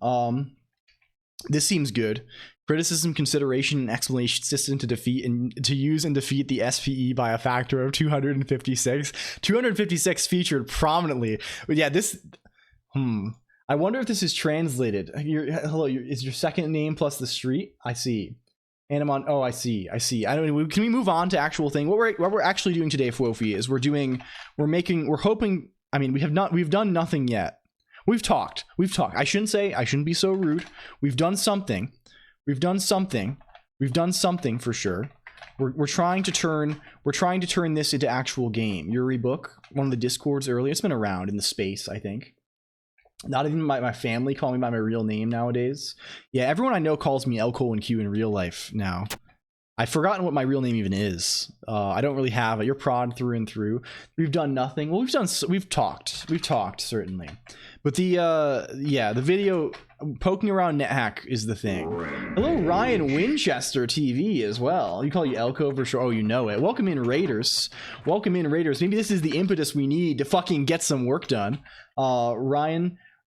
This seems good. Criticism, consideration, and explanation system to use and defeat the SPE by a factor of 256. 256 featured prominently. But yeah, this. I wonder if this is translated. Is your second name plus the street? I see. Animon. Oh, I see. I don't know. Can we move on to actual thing? What we're actually doing today, Fwofi, is we're hoping. I mean, we've done nothing yet. We've talked. I shouldn't be so rude. We've done something for sure. We're trying to turn this into actual game. Yuri Book, one of the discords earlier. It's been around in the space, I think. Not even my family call me by my real name nowadays. Yeah, everyone I know calls me LCOLONQ in real life now. I've forgotten what my real name even is. I don't really have it. You're prod through and through. We've done nothing. Well, we've talked certainly. But the video poking around NetHack is the thing. Hello, Ryan Winchester TV as well. You call you Elko for sure. Oh, you know it. Welcome in, Raiders. Maybe this is the impetus we need to fucking get some work done.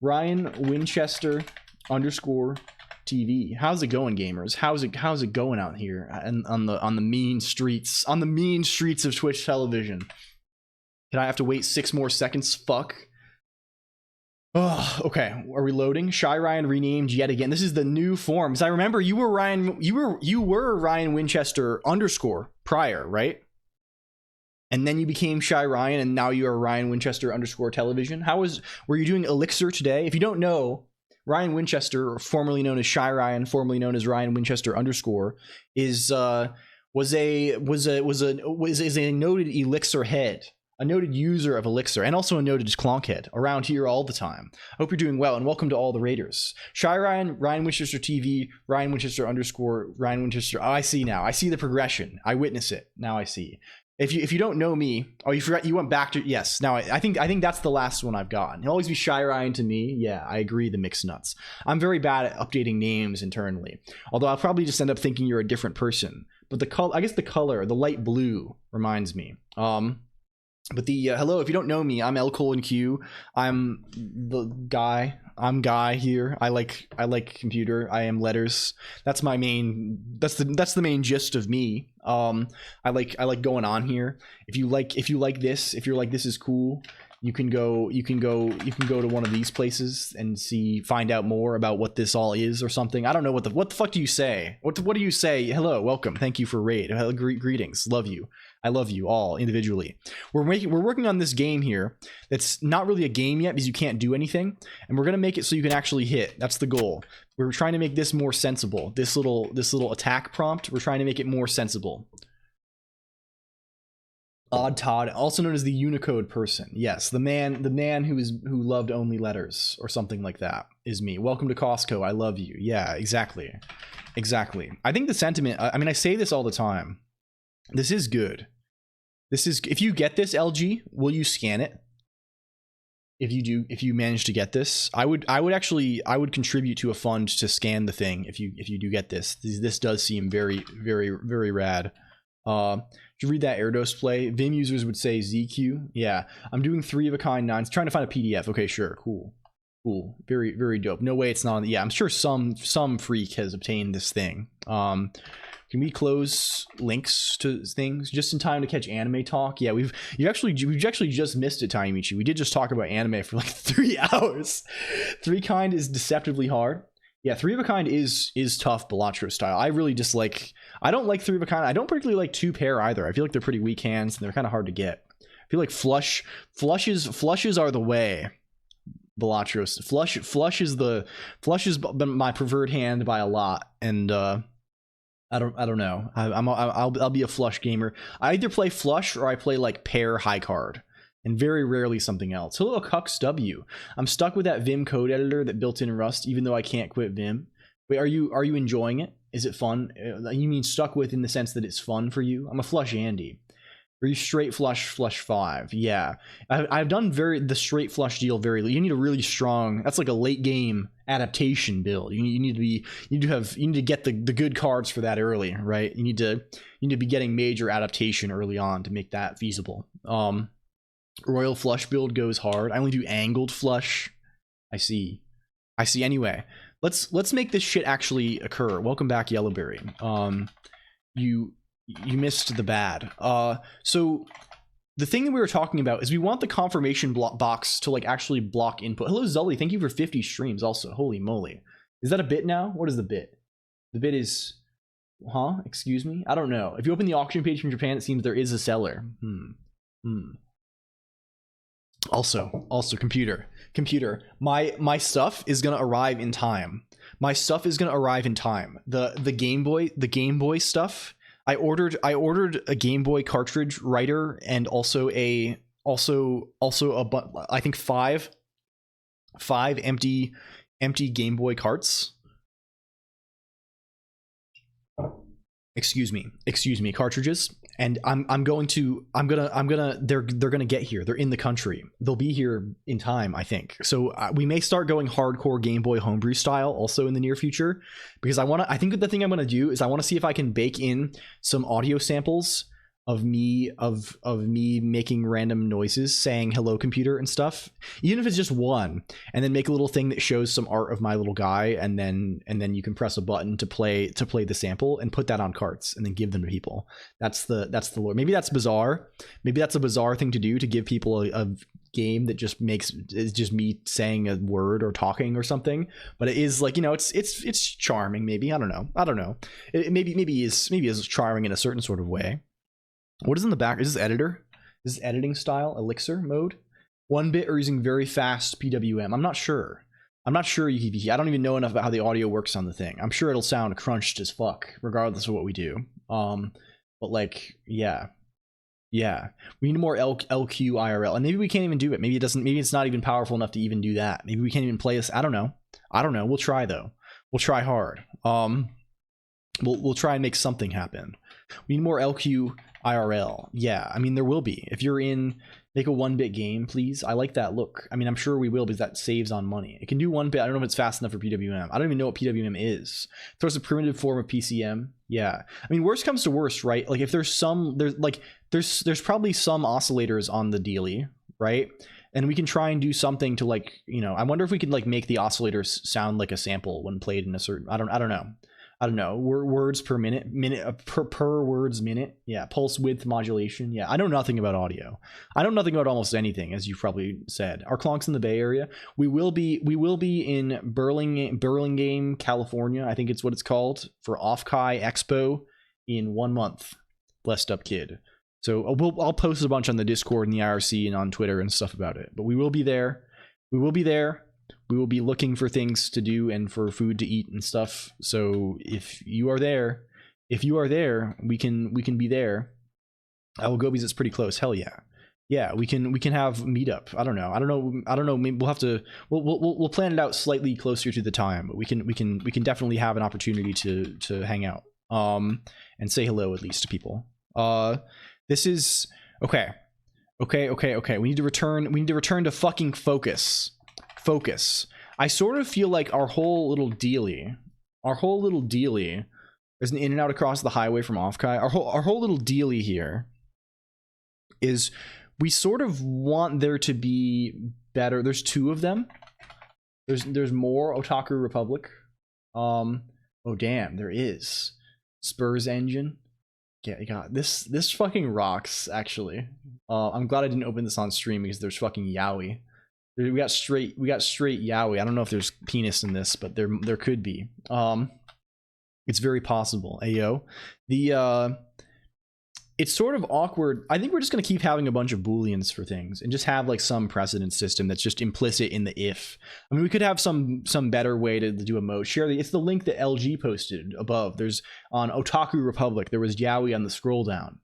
Ryan Winchester _TV. How's it going, gamers? How's it going out here and on the mean streets of Twitch television? Did I have to wait 6 more seconds? Fuck. Oh, okay. Are we loading? Shy Ryan renamed yet again. This is the new form. Because I remember you were Ryan Winchester _ prior, right? And then you became Shy Ryan, and now you are Ryan Winchester _ television. Were you doing Elixir today? If you don't know, Ryan Winchester, formerly known as Shy Ryan, formerly known as Ryan Winchester _ was a noted Elixir head, a noted user of Elixir, and also a noted COLONQ head around here all the time. I hope you're doing well, and welcome to all the Raiders. Shy Ryan, Ryan Winchester TV, Ryan Winchester _ Ryan Winchester. Oh, I see now. I see the progression. I witness it. Now I see. If you don't know me, oh, you forgot, you went back to, yes. Now I think that's the last one I've gotten. He'll always be Shy Ryan to me. Yeah, I agree. The mixed nuts. I'm very bad at updating names internally. Although I'll probably just end up thinking you're a different person. But the color, I guess the color, the light blue reminds me. But the hello, if you don't know me, I'm LCOLONQ. I'm the guy. I'm Guy here. I like computer. I am letters. That's my main. That's the main gist of me. I like going on here. If you like this, if you're like this is cool, you can go to one of these places and find out more about what this all is or something. I don't know what the fuck do you say? What do you say? Hello, welcome, thank you for raid. Greetings, love you. I love you all individually. We're working on this game here. That's not really a game yet because you can't do anything, and we're gonna make it so you can actually hit. That's the goal. We're trying to make this more sensible. This little attack prompt. We're trying to make it more sensible. Odd Todd, also known as the Unicode person. Yes, the man who loved only letters or something like that is me. Welcome to Costco. I love you. Yeah, exactly. I think the sentiment. I mean, I say this all the time. This is good. This is, if you get this, LG, will you scan it? If you manage to get this, I would contribute to a fund to scan the thing if you do get this. This does seem very, very, very rad. Did you read that Erdos play? Vim users would say ZQ. Yeah, I'm doing 3 of a kind 9s, trying to find a PDF. Okay, sure, cool, very, very dope. No way it's not. Yeah, I'm sure some freak has obtained this thing. Can we close links to things just in time to catch anime talk? Yeah, we've actually just missed it, Tiny Michi. We did just talk about anime for like 3 hours. 3 kind is deceptively hard. Yeah, 3 of a kind is tough Balatro style. I really dislike. I don't like 3 of a kind. I don't particularly like 2 pair either. I feel like they're pretty weak hands and they're kind of hard to get. I feel like flushes are the way. Balatros flush is my preferred hand by a lot, and I don't know. I'll be a flush gamer. I either play flush or I play like pair high card, and very rarely something else. Hello, Cux W. I'm stuck with that Vim code editor that built in Rust, even though I can't quit Vim. Wait, are you enjoying it? Is it fun? You mean stuck with in the sense that it's fun for you? I'm a flush Andy. Are you straight flush 5? Yeah, I've done the straight flush deal very. You need a really strong. That's like a late game adaptation build. You need to get the good cards for that early, right? You need to be getting major adaptation early on to make that feasible. Royal flush build goes hard. I only do angled flush. I see. Anyway, let's make this shit actually occur. Welcome back, Yellowberry. You missed the bad. So the thing that we were talking about is we want the confirmation box to like actually block input. Hello, Zully. Thank you for 50 streams also. Holy moly. Is that a bit now? What is the bit? The bit is, huh? Excuse me? I don't know. If you open the auction page from Japan, it seems there is a seller. Also computer. My stuff is going to arrive in time. The Game Boy stuff. I ordered a Game Boy cartridge writer and also I think five empty Game Boy carts. Excuse me, cartridges. And they're gonna get here. They're in the country. They'll be here in time, I think. So we may start going hardcore Game Boy homebrew style also in the near future, because I think the thing I'm gonna do is I want to see if I can bake in some audio samples of me making random noises saying hello computer and stuff, even if it's just one, and then make a little thing that shows some art of my little guy, and then you can press a button to play the sample and put that on carts and then give them to people. That's the lore. Maybe that's bizarre. Maybe that's a bizarre thing to do, to give people a game that is just me saying a word or talking or something, but it is like, it's charming. Maybe I don't know. It maybe is charming in a certain sort of way. What is in the back? Is this editor? Is this editing style? Elixir mode? 1-bit or using very fast PWM? I'm not sure. UKVP. I don't even know enough about how the audio works on the thing. I'm sure it'll sound crunched as fuck, regardless of what we do. But like, yeah. We need more LQ IRL, and maybe we can't even do it. Maybe it's not even powerful enough to even do that. Maybe we can't even play this. I don't know. We'll try though. We'll try hard. We'll try and make something happen. We need more LQ IRL. Yeah, I mean, there will be. If you're in, make a 1-bit game, please. I like that look. I mean, I'm sure we will because that saves on money. It can do 1-bit. I don't know if it's fast enough for PWM. I don't even know what PWM is. Throws a primitive form of PCM. Yeah. I mean, worst comes to worst, right? Like if there's probably some oscillators on the dealie, right? And we can try and do something to like, you know, I wonder if we could like make the oscillators sound like a sample when played in a certain, I don't know. Words per minute, per words minute. Yeah. Pulse width modulation. Yeah. I know nothing about audio. I know nothing about almost anything, as you've probably said. Our Clonk's in the Bay Area. We will be in Burlingame, California. I think it's what it's called, for Off-Kai Expo in 1 month. Blessed up kid. So I'll post a bunch on the Discord and the IRC and on Twitter and stuff about it. But we will be there. We will be there. We will be looking for things to do and for food to eat and stuff. So if you are there, we can be there. I will go because it's pretty close. Hell yeah. Yeah, we can have meetup. I don't know. Maybe we'll have to. We'll plan it out slightly closer to the time. But we can definitely have an opportunity to hang out. And say hello at least to people. This is okay. We need to return to fucking focus. I sort of feel like our whole little dealie, there's an in and out across the highway from Off-Kai. Our whole little dealie here is we sort of want there to be better. There's 2 of them. There's more Otaku Republic. Oh damn, there is Spurs engine. Yeah, you got this fucking rocks, actually. I'm glad I didn't open this on stream because there's fucking yaoi. We got straight yaoi. I don't know if there's penis in this, but there could be. It's very possible. Ayo. It's sort of awkward. I think we're just gonna keep having a bunch of booleans for things and just have like some precedent system that's just implicit in the if. I mean, we could have some better way to do a mode. It's the link that LG posted above. There's on Otaku Republic. There was yaoi on the scroll down.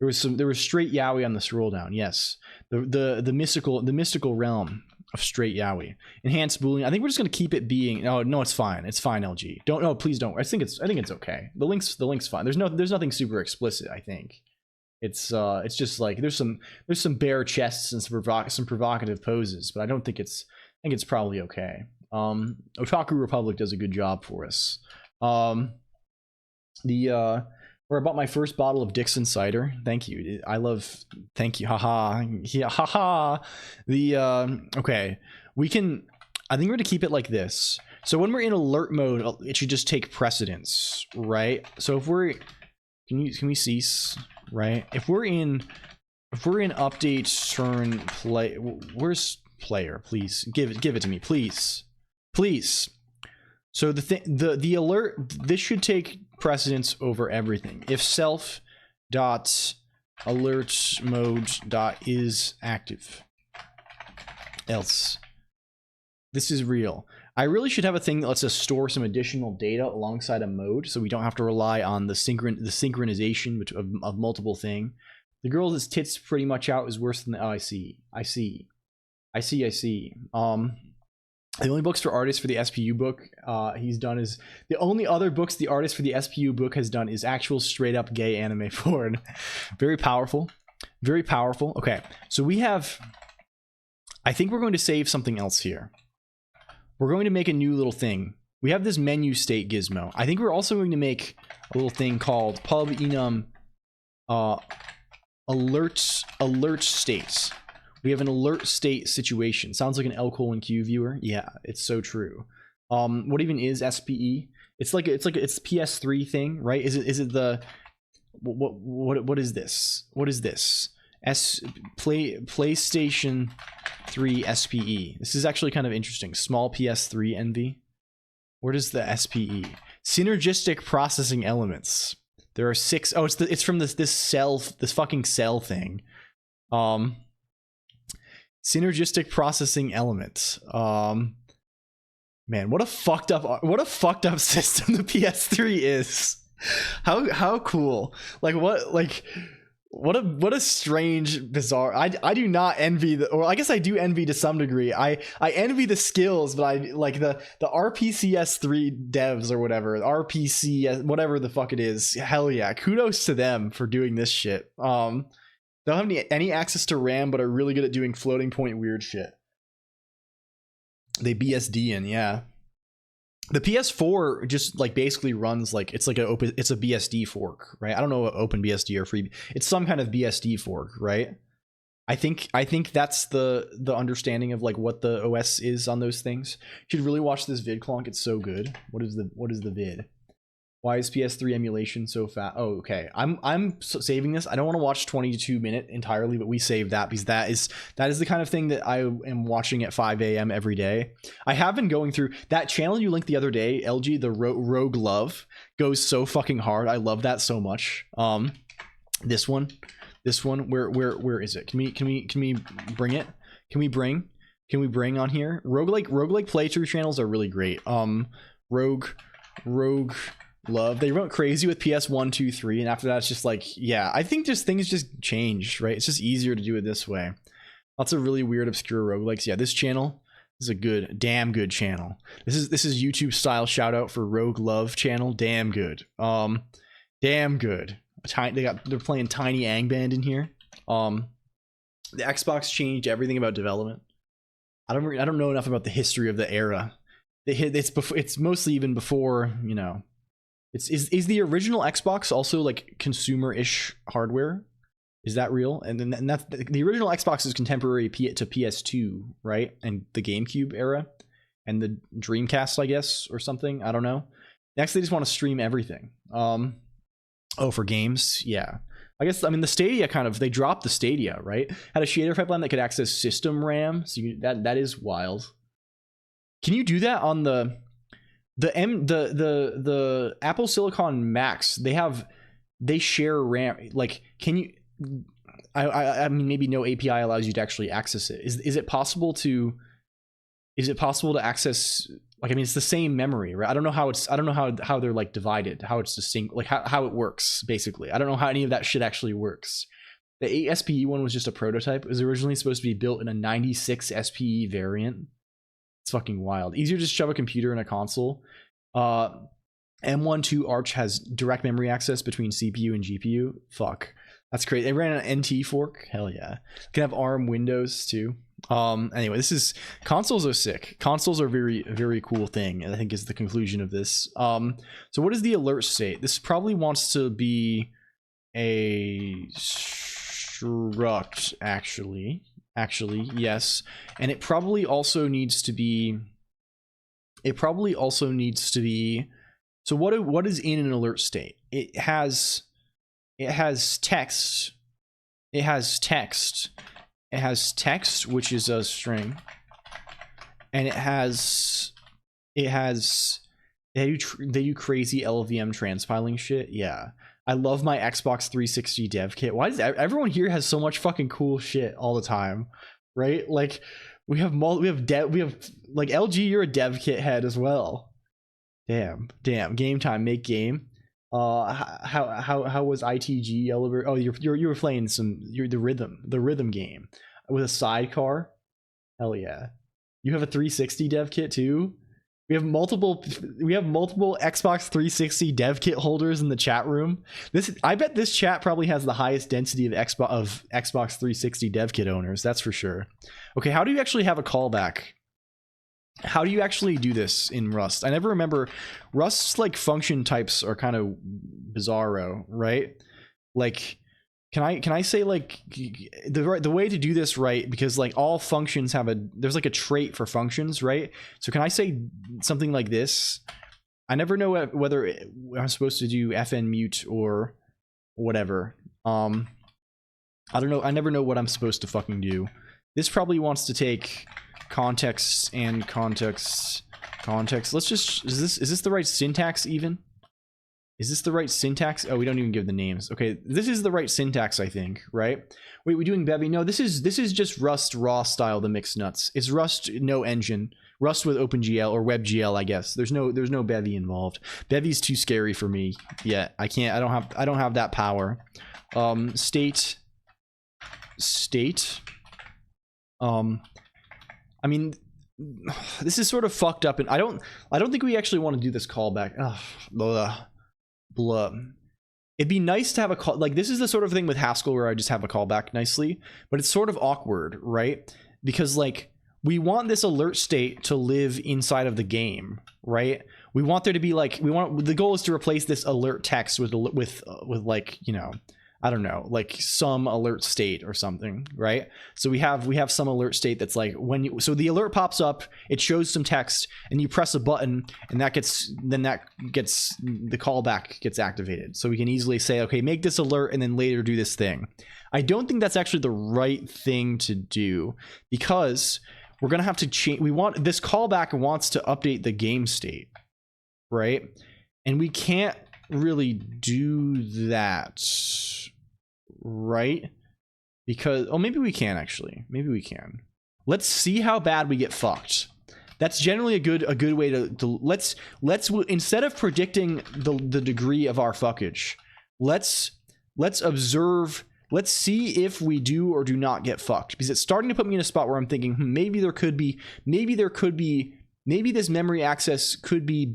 There was straight yaoi on the scroll down. Yes, the mystical realm of straight yaoi. Enhanced boolean. I think we're just gonna keep it being. No, it's fine. It's fine. LG. Please don't. I think it's okay. The link's fine. There's nothing super explicit. I think it's just like there's some bare chests and some provocative poses, but I think it's probably okay. Otaku Republic does a good job for us. Where I bought my first bottle of Dixon cider. Thank you. Thank you. Haha. Yeah, haha. Okay. I think we're going to keep it like this. So when we're in alert mode, it should just take precedence, right? So if can we cease, right? If we're in update turn play, where's player? Please give it to me, please. So the alert, this should take precedence over everything. If self dot alert mode dot is active, else this is real. I really should have a thing that lets us store some additional data alongside a mode, so we don't have to rely on the synchronization of multiple thing. The girl that's tits pretty much out is worse than the. Oh, I see. The only books for artists for the SPU book he's done is the only other books the artist for the SPU book has done is actual straight up gay anime porn. Very powerful. Okay, so I think we're going to save something else here. We're going to make a new little thing. We have this menu state gizmo. I think we're also going to make a little thing called pub enum alert states. We have an alert state situation. Sounds like an LCOLONQ viewer. Yeah, it's so true. What even is SPE? It's PS3 thing, right? Is it the what is this? What is this? PlayStation 3 SPE. This is actually kind of interesting. Small PS3 envy. Where does the SPE? Synergistic processing elements. There are 6. Oh, it's from this fucking cell thing. Synergistic processing elements. Man, what a fucked up system the PS3 is. How cool. Like what, like What a strange, bizarre. I do not envy the, or I guess I do envy to some degree. I envy the skills, but I like the RPCS3 devs or whatever, RPC whatever the fuck it is. Hell yeah, kudos to them for doing this shit. Don't have any access to RAM, but are really good at doing floating point weird shit. They BSD in, yeah. The PS4 just like basically runs like it's a BSD fork, right? I don't know what OpenBSD or free. It's some kind of BSD fork, right? I think that's the understanding of like what the OS is on those things. You should really watch this VOD. It's so good. What is the vid? Why is PS3 emulation so fast? Oh, okay. I'm saving this. I don't want to watch 22-minute entirely, but we save that because that is the kind of thing that I am watching at 5 a.m. every day. I have been going through that channel you linked the other day, LG, the Rogue Love, goes so fucking hard. I love that so much. This one, where is it? Can we bring it? Can we bring on here? Roguelike playthrough channels are really great. Rogue Love. They went crazy with PS1, 2, 3, and after that it's just like, yeah, I think just things just changed, right? It's just easier to do it this way. Lots of really weird obscure roguelikes. Yeah, this channel is a damn good channel. This is YouTube style shout out for Rogue Love channel. Damn good. Damn good. They're playing Tiny Angband in here. The Xbox changed everything about development. I don't know enough about the history of the era. It's mostly even before, you know. Is the original Xbox also like consumer-ish hardware? Is that real? And that's the original Xbox is contemporary to PS2, right? And the GameCube era, and the Dreamcast, I guess, or something. I don't know. Next, they just want to stream everything. Oh, for games, yeah. I guess the Stadia they dropped the Stadia, right? Had a shader pipeline that could access system RAM. So that is wild. Can you do that on the Apple Silicon Macs? They share RAM. Like, can you? I mean, maybe no API allows you to actually access it. Is it possible to? Is it possible to access? Like, I mean, it's the same memory, right? I don't know how they're like divided. How it's distinct. Like how it works. Basically, I don't know how any of that shit actually works. The 8 SPE one was just a prototype. It was originally supposed to be built in a 96 SPE variant. It's fucking wild. Easier to just shove a computer in a console. M1 Arch has direct memory access between CPU and GPU. Fuck, that's great. They ran an NT fork. Hell yeah. Can have ARM Windows too. Anyway, consoles are sick. Consoles are very, very cool thing, and I think is the conclusion of this. So what is the alert state? This probably wants to be a struct, actually, yes. And it probably also needs to be, so what is in an alert state? It has text, which is a string, and they do crazy LVM transpiling shit. Yeah, I love my Xbox 360 dev kit. Why does everyone here has so much fucking cool shit all the time, right? Like we have like LG, you're a dev kit head as well. Damn. Game time, make game. How was ITG Yellowbird? Oh, you were playing the rhythm game with a sidecar. Hell yeah. You have a 360 dev kit too. We have multiple Xbox 360 dev kit holders in the chat room. I bet this chat probably has the highest density of Xbox 360 dev kit owners. That's for sure. Okay, how do you actually have a callback? How do you actually do this in Rust? I never remember. Rust's like function types are kind of bizarro, right? Like, can I say like the way to do this right? Because like all functions there's like a trait for functions, right? So can I say something like this? I never know whether I'm supposed to do fn mute or whatever. I don't know. I never know what I'm supposed to fucking do. This probably wants to take context and context. Let's just, is this the right syntax even? Is this the right syntax? Oh, we don't even give the names. Okay, this is the right syntax, I think, right? Wait, we're doing Bevy? No, this is just Rust raw style, the mixed nuts. It's Rust no engine Rust with OpenGL or WebGL, I guess. There's no Bevy involved. Bevy's too scary for me. Yeah, I can't. I don't have that power. State. I mean, this is sort of fucked up, and I don't think we actually want to do this callback. Ugh, blah. It'd be nice to have a call, like, this is the sort of thing with Haskell where I just have a callback nicely, but it's sort of awkward, right? Because, like, we want this alert state to live inside of the game, right? We want there to be, like, the goal is to replace this alert text with like, you know, I don't know, like some alert state or something, right? So we have some alert state that's like so the alert pops up, it shows some text, and you press a button, and the callback gets activated. So we can easily say, okay, make this alert, and then later do this thing. I don't think that's actually the right thing to do, because we're gonna have to change. This callback wants to update the game state, right? And we can't really do that, right? Because maybe we can actually. Maybe we can. Let's see how bad we get fucked. That's generally a good way to let's instead of predicting the degree of our fuckage, let's observe. Let's see if we do or do not get fucked, because it's starting to put me in a spot where I'm thinking, maybe this memory access could be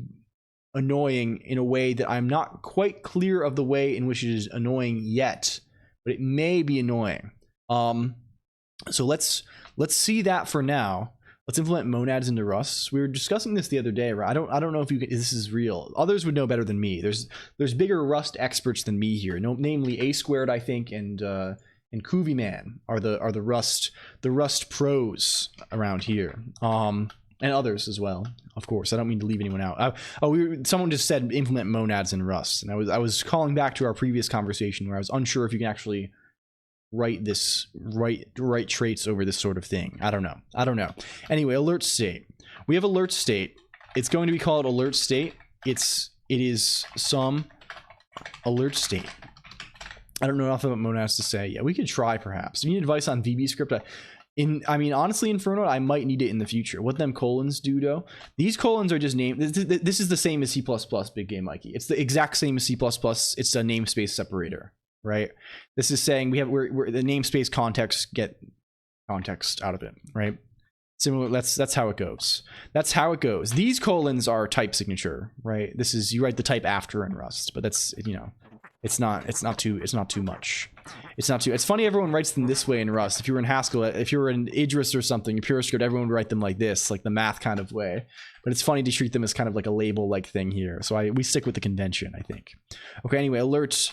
annoying in a way that I'm not quite clear of the way in which it is annoying yet, but it may be annoying. So let's see that for now. Let's implement monads into Rust. We were discussing this the other day, right? I don't know if this is real. Others would know better than me. There's bigger Rust experts than me here. Namely A Squared, I think, and Koovy Man are the Rust pros around here. And others as well, of course. I don't mean to leave anyone out. Someone just said implement monads in Rust, and I was calling back to our previous conversation where I was unsure if you can actually write traits over this sort of thing. I don't know. Anyway, alert state. We have alert state. It's going to be called alert state. It is some alert state. I don't know enough about monads to say. Yeah, we could try perhaps. Do you need advice on VB script? I mean, honestly, Inferno, I might need it in the future. What them colons do, though? These colons are just named. This is the same as C++, Big Game Mikey. It's the exact same as C++. It's a namespace separator, right? This is saying we're the namespace context get context out of it, right? Similar. That's how it goes. That's how it goes. These colons are type signature, right? This is, you write the type after in Rust, but that's, you know, it's not too much. It's funny everyone writes them this way in Rust. If you were in Haskell, if you were in Idris or something, PureScript, everyone would write them like this, like the math kind of way. But it's funny to treat them as kind of like a label-like thing here. So we stick with the convention, I think. Okay, anyway, alert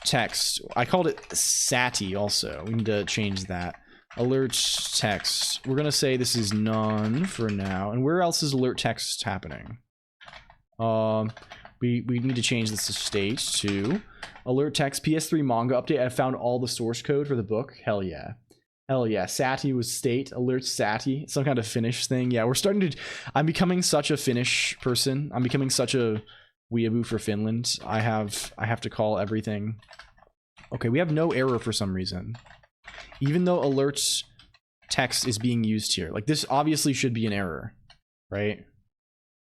text. I called it SATI also. We need to change that. Alert text. We're gonna say this is none for now. And where else is alert text happening? We need to change this to state to alert text PS3 manga update. I found all the source code for the book. Hell yeah. Hell yeah. Sati was state. Alert Sati. Some kind of Finnish thing. Yeah, we're starting to... I'm becoming such a Finnish person. I'm becoming such a weeaboo for Finland. I have to call everything... Okay, we have no error for some reason. Even though alert text is being used here. Like, this obviously should be an error, right?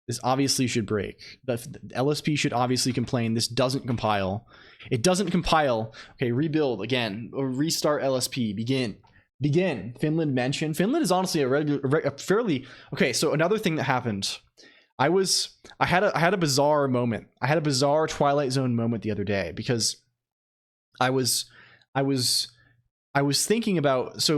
This obviously should break. The LSP should obviously complain. This doesn't compile. It doesn't compile. Okay, rebuild again. Or restart LSP. Begin. Finland mention. Finland is honestly a fairly... Okay, so another thing that happened. I had a bizarre moment. I had a bizarre Twilight Zone moment the other day because I was thinking about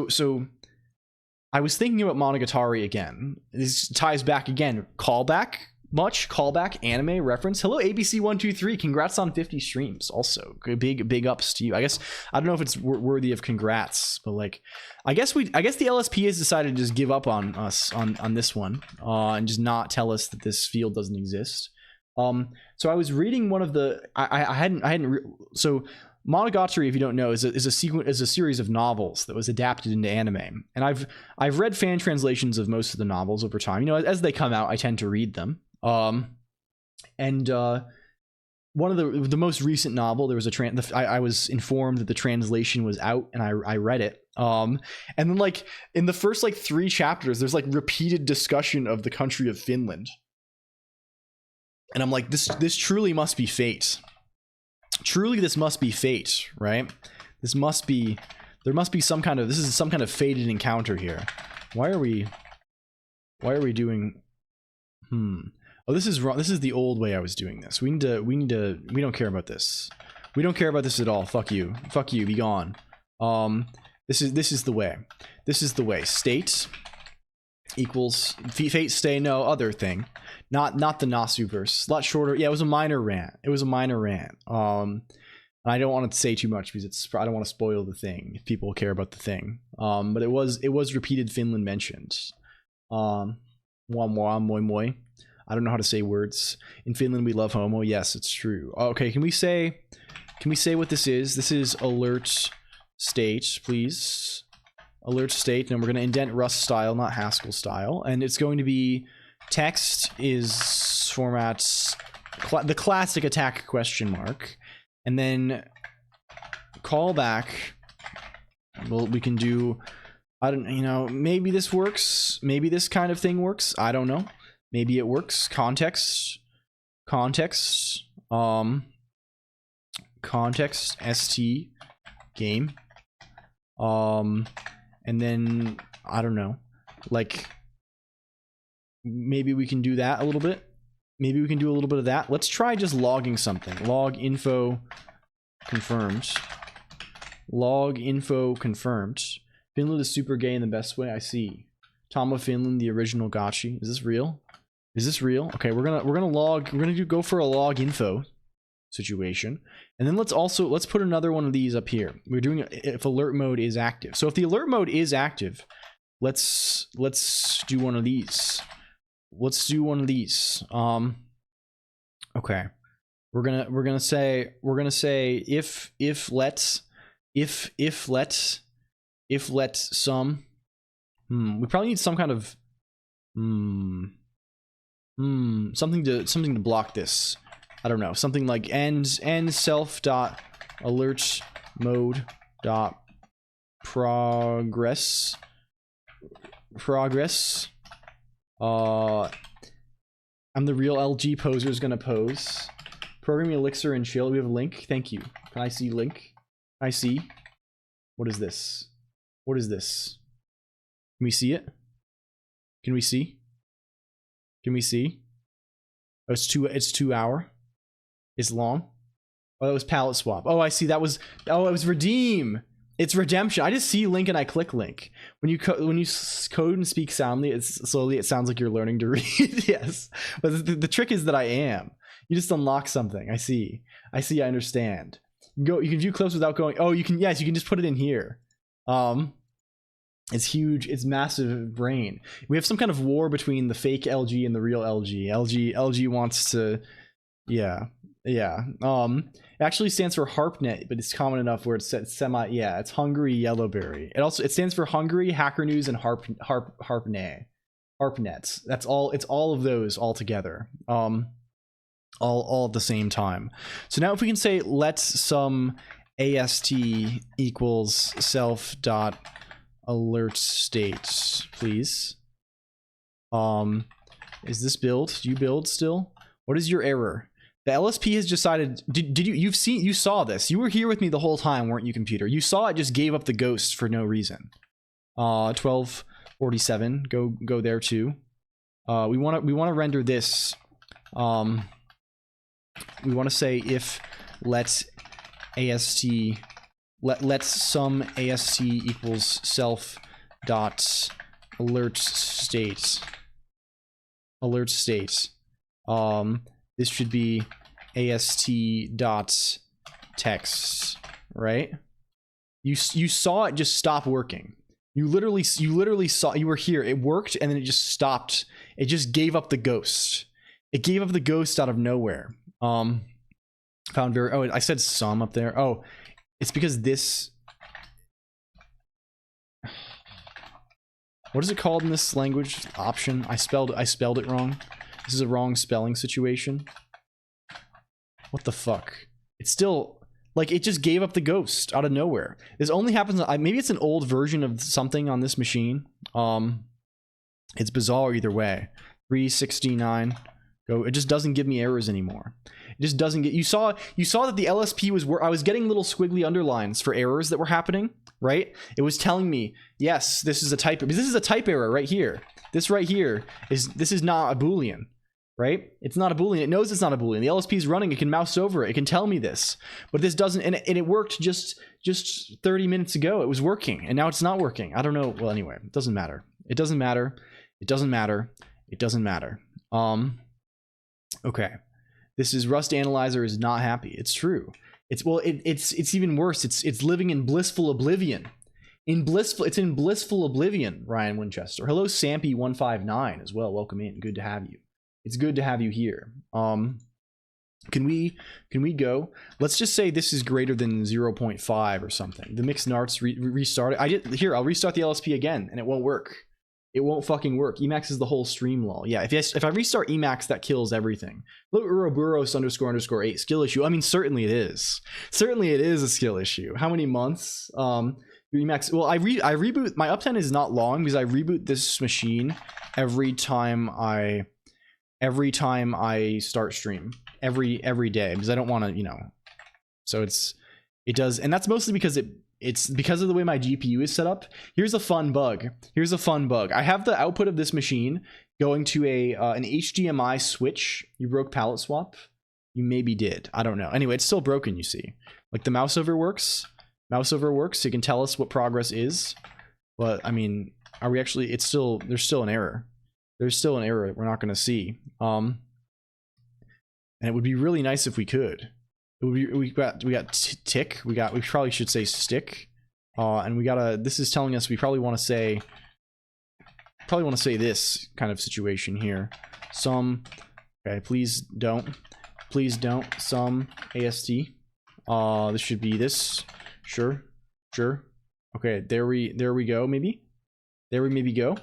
I was thinking about Monogatari again. This ties back again. Callback? Much? Callback? Anime reference? Hello, ABC123. Congrats on 50 streams. Also, big ups to you. I guess, I don't know if it's worthy of congrats, but like, I guess the LSP has decided to just give up on us on this one and just not tell us that this field doesn't exist. So I was reading one of the, so Monogatari, if you don't know, is a series of novels that was adapted into anime, and I've read fan translations of most of the novels over time. You know, as they come out, I tend to read them. And one of the most recent novel, there was I was informed that the translation was out, and I read it. And then like in the first like 3 chapters, there's like repeated discussion of the country of Finland. And I'm like, this truly must be fate. Truly, this must be fate, right? There must be some kind of, this is some kind of fated encounter here. Why are we doing, oh, this is wrong. This is the old way I was doing this. We don't care about this. We don't care about this at all. Fuck you, be gone. This is the way. This is the way. State equals fate stay no other thing. Not the Nasu verse. A lot shorter. Yeah, it was a minor rant. I don't want to say too much because I don't want to spoil the thing if people care about the thing. But it was repeated Finland mentioned. Moi moi moi. I don't know how to say words. In Finland we love homo. Yes, it's true. Okay, can we say what this is? This is alert state, please. Alert state, and we're going to indent Rust style, not Haskell style, and it's going to be text is format the classic attack question mark, and then callback. Well, we can do, I don't, maybe this works, maybe this kind of thing works, I don't know, maybe it works. Context st game, and then I don't know, like maybe we can do that a little bit. Maybe we can do a little bit of that. Let's try just logging something. Log info confirmed. Log info confirmed. Finland is super gay in the best way. I see. Tom of Finland, the original gotchi. Is this real? Is this real? Okay, we're gonna go for a log info situation, and then let's put another one of these up here. We're doing if alert mode is active. So if the alert mode is active, let's do one of these. Let's do one of these. Okay, we're gonna say if let some. We probably need some kind of something to block this. I don't know, something like end self dot alert mode dot progress. I'm the real LG poser is gonna pose. Programming Elixir and chill. We have a link. Thank you. Can I see link? I see. What is this? What is this? Can we see it? Can we see? Can we see? Oh, it's 2 hour. It's long. Oh, that was palette swap. Oh, I see. That was, oh, it was redeem. It's redemption. I just see link and I click link. When you code and speak soundly, it sounds like you're learning to read. Yes, but the trick is that I am. You just unlock something. I see. I understand. You can view clips without going. Oh, you can. Yes, you can just put it in here. It's huge. It's massive brain. We have some kind of war between the fake LG and the real LG. LG wants to. Yeah. It actually stands for HARPNet, but it's common enough where it's semi. Yeah, it's Hungary Yellowberry. It stands for Hungary, Hacker News, and HARPNet. That's all. It's all of those all together. All at the same time. So now if we can say let some AST equals self dot alert state, please. Is this build? Do you build still? What is your error? The LSP has decided. Did you saw this? You were here with me the whole time, weren't you, computer? You saw it just gave up the ghost for no reason. 1247. Go there too. We want to render this. We want to say if let some AST equals self dot alert state. This should be AST dot text, right? You saw it just stop working. You literally saw, you were here. It worked and then it just stopped. It just gave up the ghost. It gave up the ghost out of nowhere. Found very. Oh, I said some up there. Oh, it's because this. What is it called in this language? Option. I spelled it wrong. This is a wrong spelling situation. What the fuck? It's still Like, it just gave up the ghost out of nowhere. This only happens, maybe it's an old version of something on this machine. It's bizarre either way. 369, go. It just doesn't give me errors anymore. It just doesn't get, you saw that the LSP was where I was getting little squiggly underlines for errors that were happening, right? It was telling me, yes, this is a type, because this is a type error right here. This right here this is not a Boolean. Right? It's not a Boolean. It knows it's not a Boolean. The LSP is running. It can mouse over it. It can tell me this. But this doesn't, and it worked just 30 minutes ago. It was working, and now it's not working. I don't know. Well, anyway, it doesn't matter. It doesn't matter. It doesn't matter. It doesn't matter. Okay. This is Rust Analyzer is not happy. It's true. It's even worse. It's living in blissful oblivion. It's in blissful oblivion, Ryan Winchester. Hello, Sampy159 as well. Welcome in. Good to have you. It's good to have you here. Can we go? Let's just say this is greater than 0.5 or something. The mixed narts restarted. I'll restart the LSP again, and it won't work. It won't fucking work. Emacs is the whole stream law. Yeah, if I restart Emacs, that kills everything. Look, Uroburos __8 skill issue. I mean, certainly it is. Certainly it is a skill issue. How many months? Emacs. Well, I reboot. My uptime is not long because I reboot this machine every time I start stream every day, because I don't want to, so it does, and that's mostly because it's because of the way my GPU is set up. Here's a fun bug. I have the output of this machine going to an HDMI switch. You broke palette swap? You maybe did. I don't know. Anyway, it's still broken, you see. Like, the mouse over works. So you can tell us what progress is. But I mean, are we actually, there's still an error. There's still an error we're not going to see. And it would be really nice if we could. It would be, we got tick. We probably should say stick. And this is telling us we probably want to say this kind of situation here. Okay, please don't, some AST. This should be this. Sure. Okay, there we go, maybe. There we maybe go.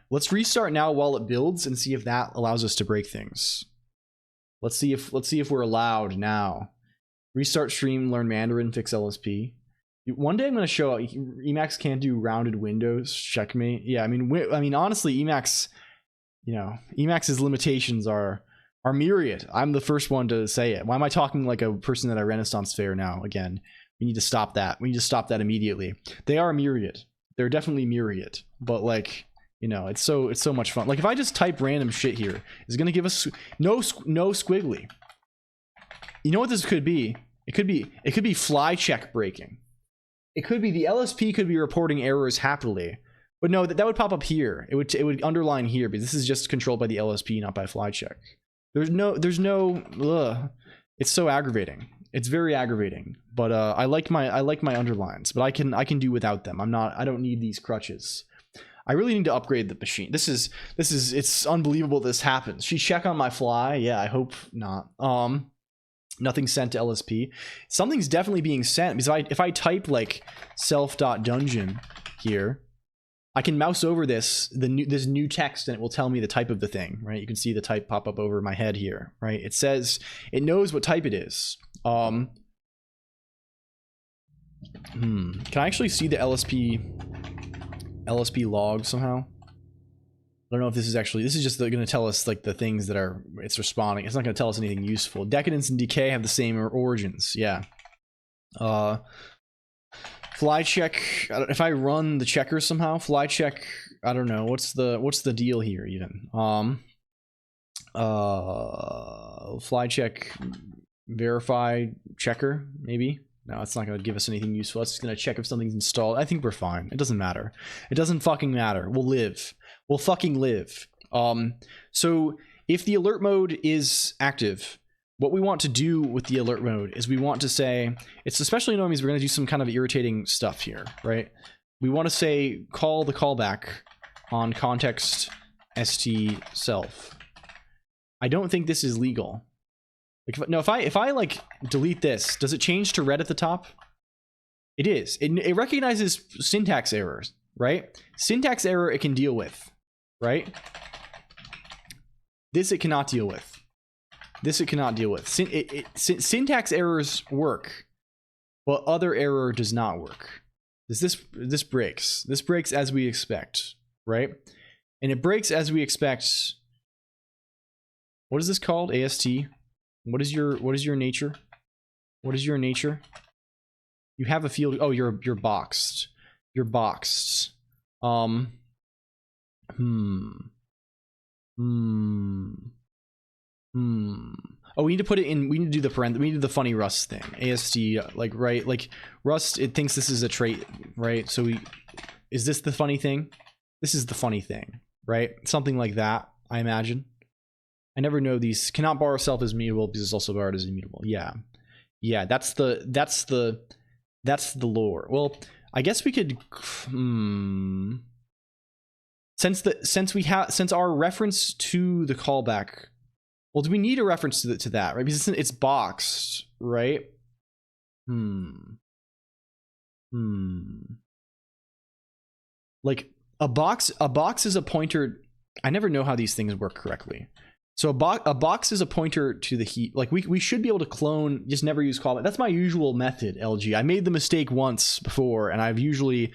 Let's restart now while it builds and see if that allows us to break things. Let's see if we're allowed now. Restart stream, learn Mandarin, fix LSP. One day I'm going to show Emacs can't do rounded windows. Checkmate. Yeah, I mean honestly, Emacs's limitations are myriad. I'm the first one to say it. Why am I talking like a person at a Renaissance fair now? Again, we need to stop that. We need to stop that immediately. They are myriad. They're definitely myriad. But like, it's so much fun. Like, if I just type random shit here, it's gonna give us no squiggly. You know what this could be? It could be fly check breaking. It could be the LSP could be reporting errors happily, but no, that would pop up here. It would underline here, because this is just controlled by the LSP, not by fly check. There's no. Ugh. It's so aggravating. It's very aggravating. But I like my underlines, but I can do without them. I don't need these crutches. I really need to upgrade the machine. It's unbelievable this happens. She check on my fly. Yeah, I hope not. Nothing sent to LSP. Something's definitely being sent, because if I type like self.dungeon here, I can mouse over this new text, and it will tell me the type of the thing, right? You can see the type pop up over my head here, right? It says it knows what type it is. Can I actually see the LSP log somehow? I don't know if this is just going to tell us like the things that it's responding. It's not going to tell us anything useful. Decadence and decay have the same origins. Yeah. Fly check. If I run the checker somehow, fly check. I don't know. What's the deal here even? Fly check. Verify checker maybe. No, it's not going to give us anything useful. It's just going to check if something's installed. I think we're fine. It doesn't matter. It doesn't fucking matter. We'll live. We'll fucking live. So if the alert mode is active, what we want to do with the alert mode is we want to say, it's especially annoying because we're going to do some kind of irritating stuff here, right? We want to say, call the callback on context st self. I don't think this is legal. Like, if I like delete this, does it change to red at the top? It is. It recognizes syntax errors, right? Syntax error it can deal with, right? This it cannot deal with. This it cannot deal with. Syntax errors work, but other error does not work. This breaks. This breaks as we expect, right? And it breaks as we expect. What is this called? AST. What is your nature? What is your nature? You have a field. Oh, you're boxed. You're boxed. Oh, we need to put it in. We need to do the we need to do the funny Rust thing. AST, like, right? Like Rust, it thinks this is a trait, right? So is this the funny thing? This is the funny thing, right? Something like that, I imagine. I never know these. Cannot borrow self as mutable because it's also borrowed as immutable. Yeah, yeah. That's the lore. Well, I guess we could. Since our reference to the callback. Well, do we need a reference to that, right? Because it's boxed, right? Like a box is a pointer. I never know how these things work correctly. So a box is a pointer to the heap. Like we should be able to clone, just never use callback. That's my usual method, LG. I made the mistake once before, and I've usually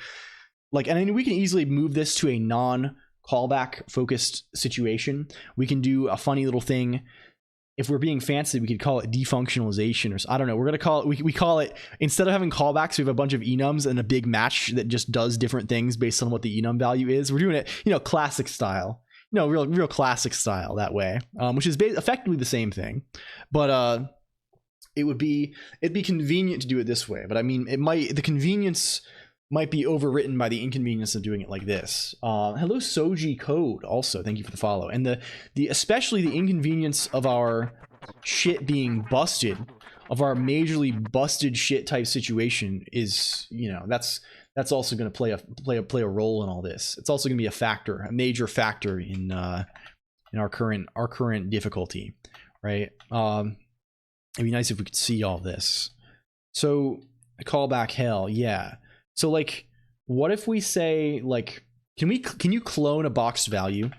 and then we can easily move this to a non-callback focused situation. We can do a funny little thing. If we're being fancy, we could call it defunctionalization, or I don't know. We're gonna call it. We call it, instead of having callbacks, we have a bunch of enums and a big match that just does different things based on what the enum value is. We're doing it, classic style. Real classic style that way, which is effectively the same thing, but it'd be convenient to do it this way. But I mean, the convenience might be overwritten by the inconvenience of doing it like this. Hello, Soji Code. Also, thank you for the follow. And especially the inconvenience of our shit being busted, of our majorly busted shit type situation is, that's also going to play a role in all this. It's also going to be a major factor in our current difficulty, right? It'd be nice if we could see all this. So callback hell, yeah. So what if we say can you clone a boxed value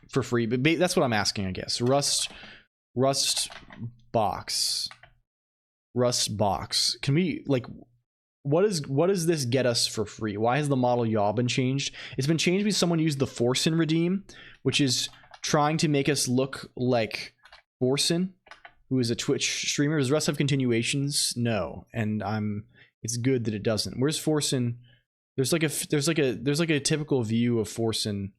for free? But that's what I'm asking, I guess. Rust box. Can we what does this get us for free? Why has the model yaw been changed? It's been changed because someone used the Forsen redeem, which is trying to make us look like Forsen, who is a Twitch streamer. Does Rust have continuations? No, and it's good that it doesn't. Where's Forsen? There's like a typical view of Forsen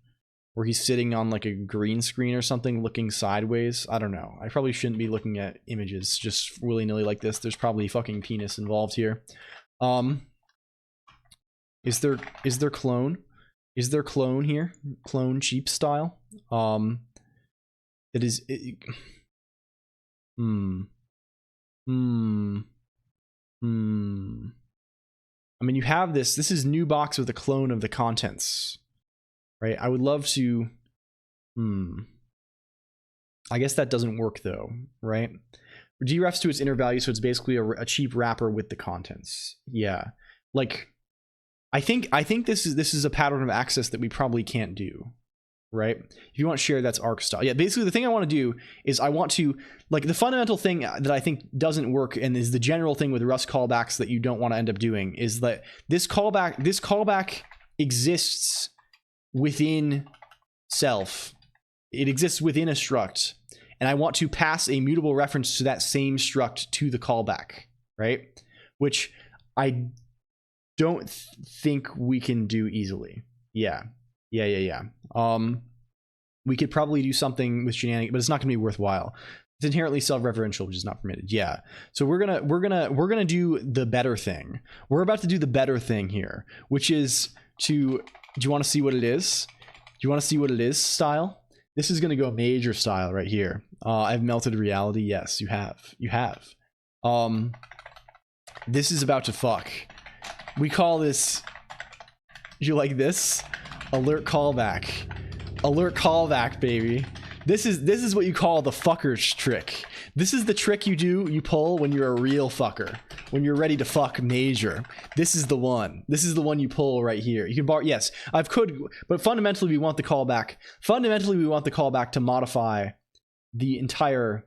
where he's sitting on like a green screen or something, looking sideways. I don't know. I probably shouldn't be looking at images just willy-nilly like this. There's probably fucking penis involved here. Is there clone? Is there clone here? Clone cheap style? It is. I mean, you have this is new box with a clone of the contents, right? I would love to. I guess that doesn't work though, right? Derefs to its inner value, so it's basically a cheap wrapper with the contents. Yeah, I think this is a pattern of access that we probably can't do, right? If you want share, that's arc style. Yeah, basically the thing I want to do is I want to the fundamental thing that I think doesn't work and is the general thing with Rust callbacks that you don't want to end up doing is that this callback exists within self. It exists within a struct. And I want to pass a mutable reference to that same struct to the callback, right? Which I don't think we can do easily. Yeah. We could probably do something with shenanigans, but it's not going to be worthwhile. It's inherently self-referential, which is not permitted. Yeah. So we're gonna do the better thing. We're about to do the better thing here, which is do you want to see what it is? Do you want to see what it is? Style. This is going to go major style right here. I've melted reality. Yes, you have. This is about to fuck. We call this, you like this? Alert callback. Alert callback, baby. This is what you call the fucker's trick. This is the trick you pull when you're a real fucker. When you're ready to fuck major. This is the one. This is the one you pull right here. You can bar, yes, but fundamentally we want the callback. Fundamentally we want the callback to modify the entire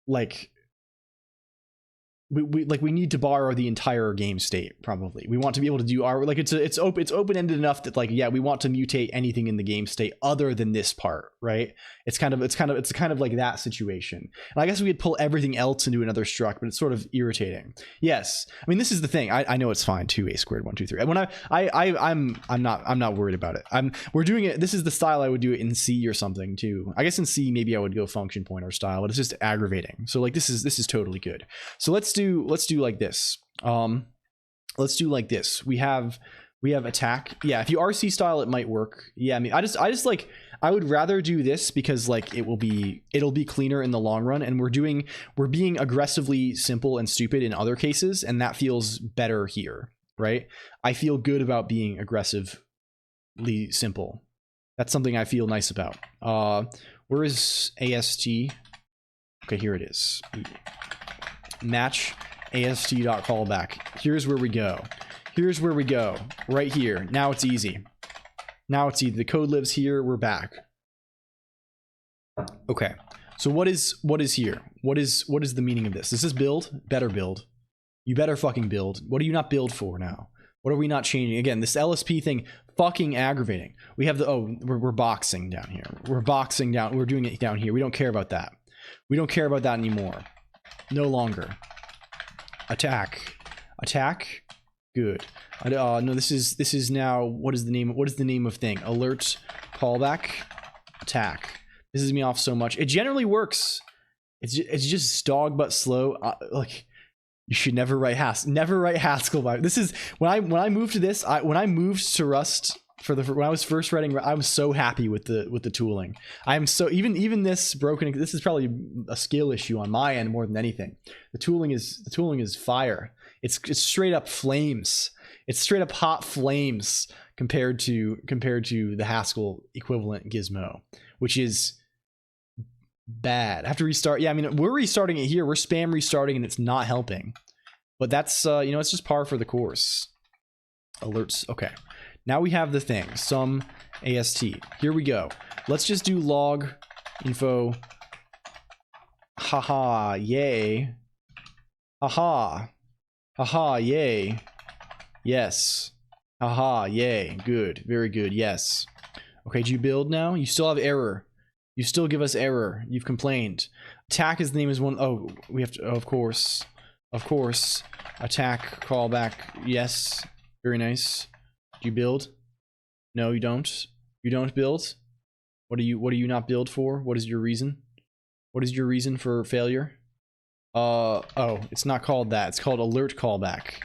like we need to borrow the entire game state. Probably we want to be able to do our, like, it's open-ended enough that, like, yeah, we want to mutate anything in the game state other than this part, right? It's kind of like that situation. And I guess we could pull everything else into another struct, but it's sort of irritating. Yes, I mean, this is the thing. I know it's fine. 2a squared 1 2 3. When I'm not worried about it. We're doing it. This is the style I would do it in C or something too. I guess in C maybe I would go function pointer style, but it's just aggravating. So like this is totally good. So let's do like this. Let's do like this. We have attack. Yeah, if you RC style it might work. Yeah, I mean, I just like, I would rather do this because like it'll be cleaner in the long run, and we're being aggressively simple and stupid in other cases, and that feels better here, right? I feel good about being aggressively simple. That's something I feel nice about. Where is AST? Okay, here it is. Match AST.callback. Here's where we go. Here's where we go. Right here. Now it's easy. Now it's easy. The code lives here. We're back. Okay. So what is here? What is the meaning of this? Is this build? Better build. You better fucking build. What do you not build for now? What are we not changing? Again, this LSP thing, fucking aggravating. We have the, we're boxing down here. We're boxing down. We're doing it down here. We don't care about that. We don't care about that anymore. No longer. Attack. Attack. Good. No, this is now, what is the name of thing? Alert, callback, attack. This is me off so much. It generally works. It's just dog but slow. Like, you should never write Haskell by. This is when I moved to this. When I moved to Rust when I was first writing, I was so happy with the tooling. I'm so even this broken. This is probably a skill issue on my end more than anything. The tooling is fire. It's straight up flames. It's straight up hot flames compared to the Haskell equivalent Gizmo, which is bad. I have to restart. Yeah, I mean, we're restarting it here. We're spam restarting and it's not helping. But that's it's just par for the course. Alerts. Okay. Now we have the thing. Sum AST. Here we go. Let's just do log info. Haha, yay. Haha. Haha, yay. Yes. Haha, yay. Good. Very good. Yes. Okay, do you build now? You still have error. You still give us error. You've complained. Attack is the name is one. Oh, we have to. Oh, of course. Of course. Attack, callback. Yes. Very nice. Do you build? No, you don't. You don't build? What do you not build for? What is your reason? What is your reason for failure? Oh, it's not called that. It's called alert callback.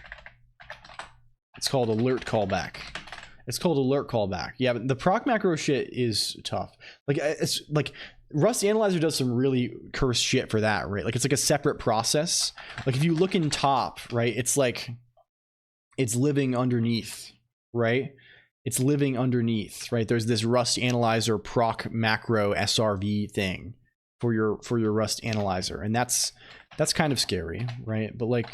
It's called alert callback. It's called alert callback. Yeah, but the proc macro shit is tough. Like, it's like Rust Analyzer does some really cursed shit for that, right? Like, it's like a separate process. Like, if you look in top, right, it's like it's living underneath, right? It's living underneath, right? There's this Rust Analyzer proc macro SRV thing for your Rust Analyzer, and that's kind of scary, right? But like,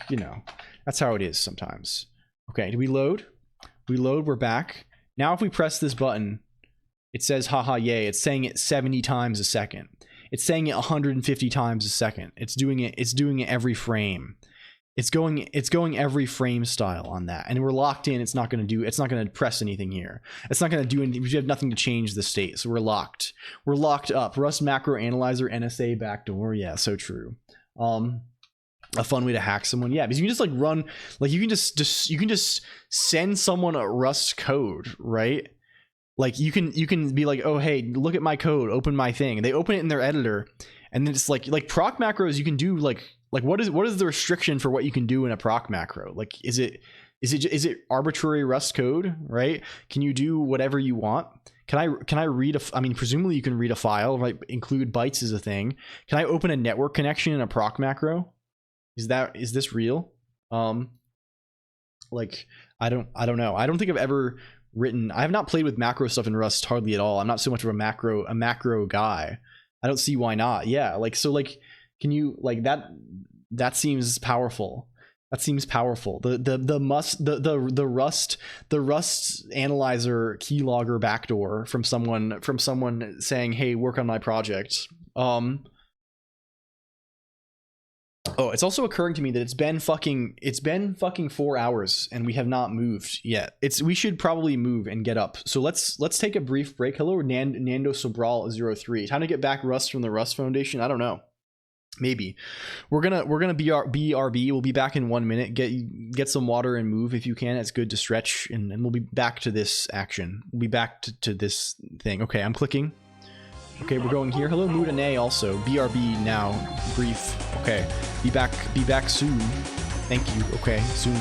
that's how it is sometimes. Okay, do we load? We load, we're back. Now if we press this button, it says haha yay. It's saying it 70 times a second. It's saying it 150 times a second. It's doing it every frame. It's going every frame style on that. And we're locked in. It's not going to press anything here. It's not going to do anything. We have nothing to change the state. So we're locked. We're locked up. Rust macro analyzer NSA backdoor. Yeah, so true. A fun way to hack someone. Yeah, because you can just like run, like you can just send someone a Rust code, right? Like you can be like, oh hey, look at my code, open my thing. And they open it in their editor, and then it's like proc macros. You can do like what is the restriction for what you can do in a proc macro? Like is it arbitrary Rust code, right? Can you do whatever you want? Can I read I mean, presumably you can read a file, right? Include bytes as a thing. Can I open a network connection in a proc macro? Is this real? Like I don't know. I don't think I've ever written. I have not played with macro stuff in Rust hardly at all. I'm not so much of a macro guy. I don't see why not. Yeah, like so like can you like that seems powerful. That seems powerful. The Rust analyzer keylogger backdoor from someone saying, "Hey, work on my project." Oh, it's also occurring to me that it's been fucking 4 hours and we have not moved yet. We should probably move and get up. So let's take a brief break. Hello, Nando Sobral 03. Time to get back Rust from the Rust Foundation. I don't know. Maybe we're gonna BRB. We'll be back in 1 minute. Get some water and move if you can. It's good to stretch, and we'll be back to this action. We'll be back to this thing. Okay, I'm clicking. Okay, we're going here. Hello, Moodane also. BRB now. Brief. Okay, be back soon. Thank you. Okay, soon.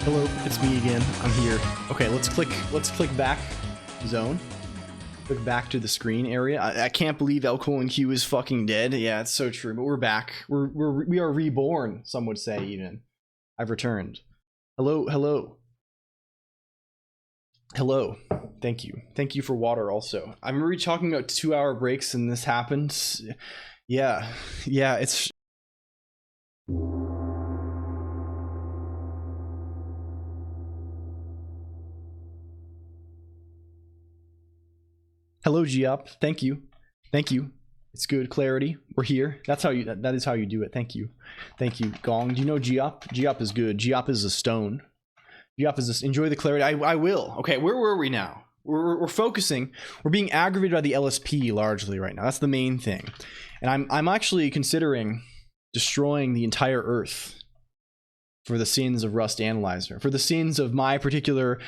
Hello, it's me again. I'm here. Okay, let's click back zone. Click back to the screen area. I can't believe LCOLONQ is fucking dead. Yeah, it's so true, but we're back. We are reborn, some would say even. I've returned. Hello. Thank you. Thank you for water also. I remember talking about 2-hour breaks and this happened. Yeah, it's... Hello, Giop. Thank you. It's good clarity. We're here. That is how you do it. Thank you. Gong. Do you know Giop? Giop is good. Giop is a stone. Giop is this. Enjoy the clarity. I will. Okay, where were we now? We're focusing. We're being aggravated by the LSP largely right now. That's the main thing. And I'm actually considering destroying the entire Earth for the sins of Rust Analyzer, for the sins of my particular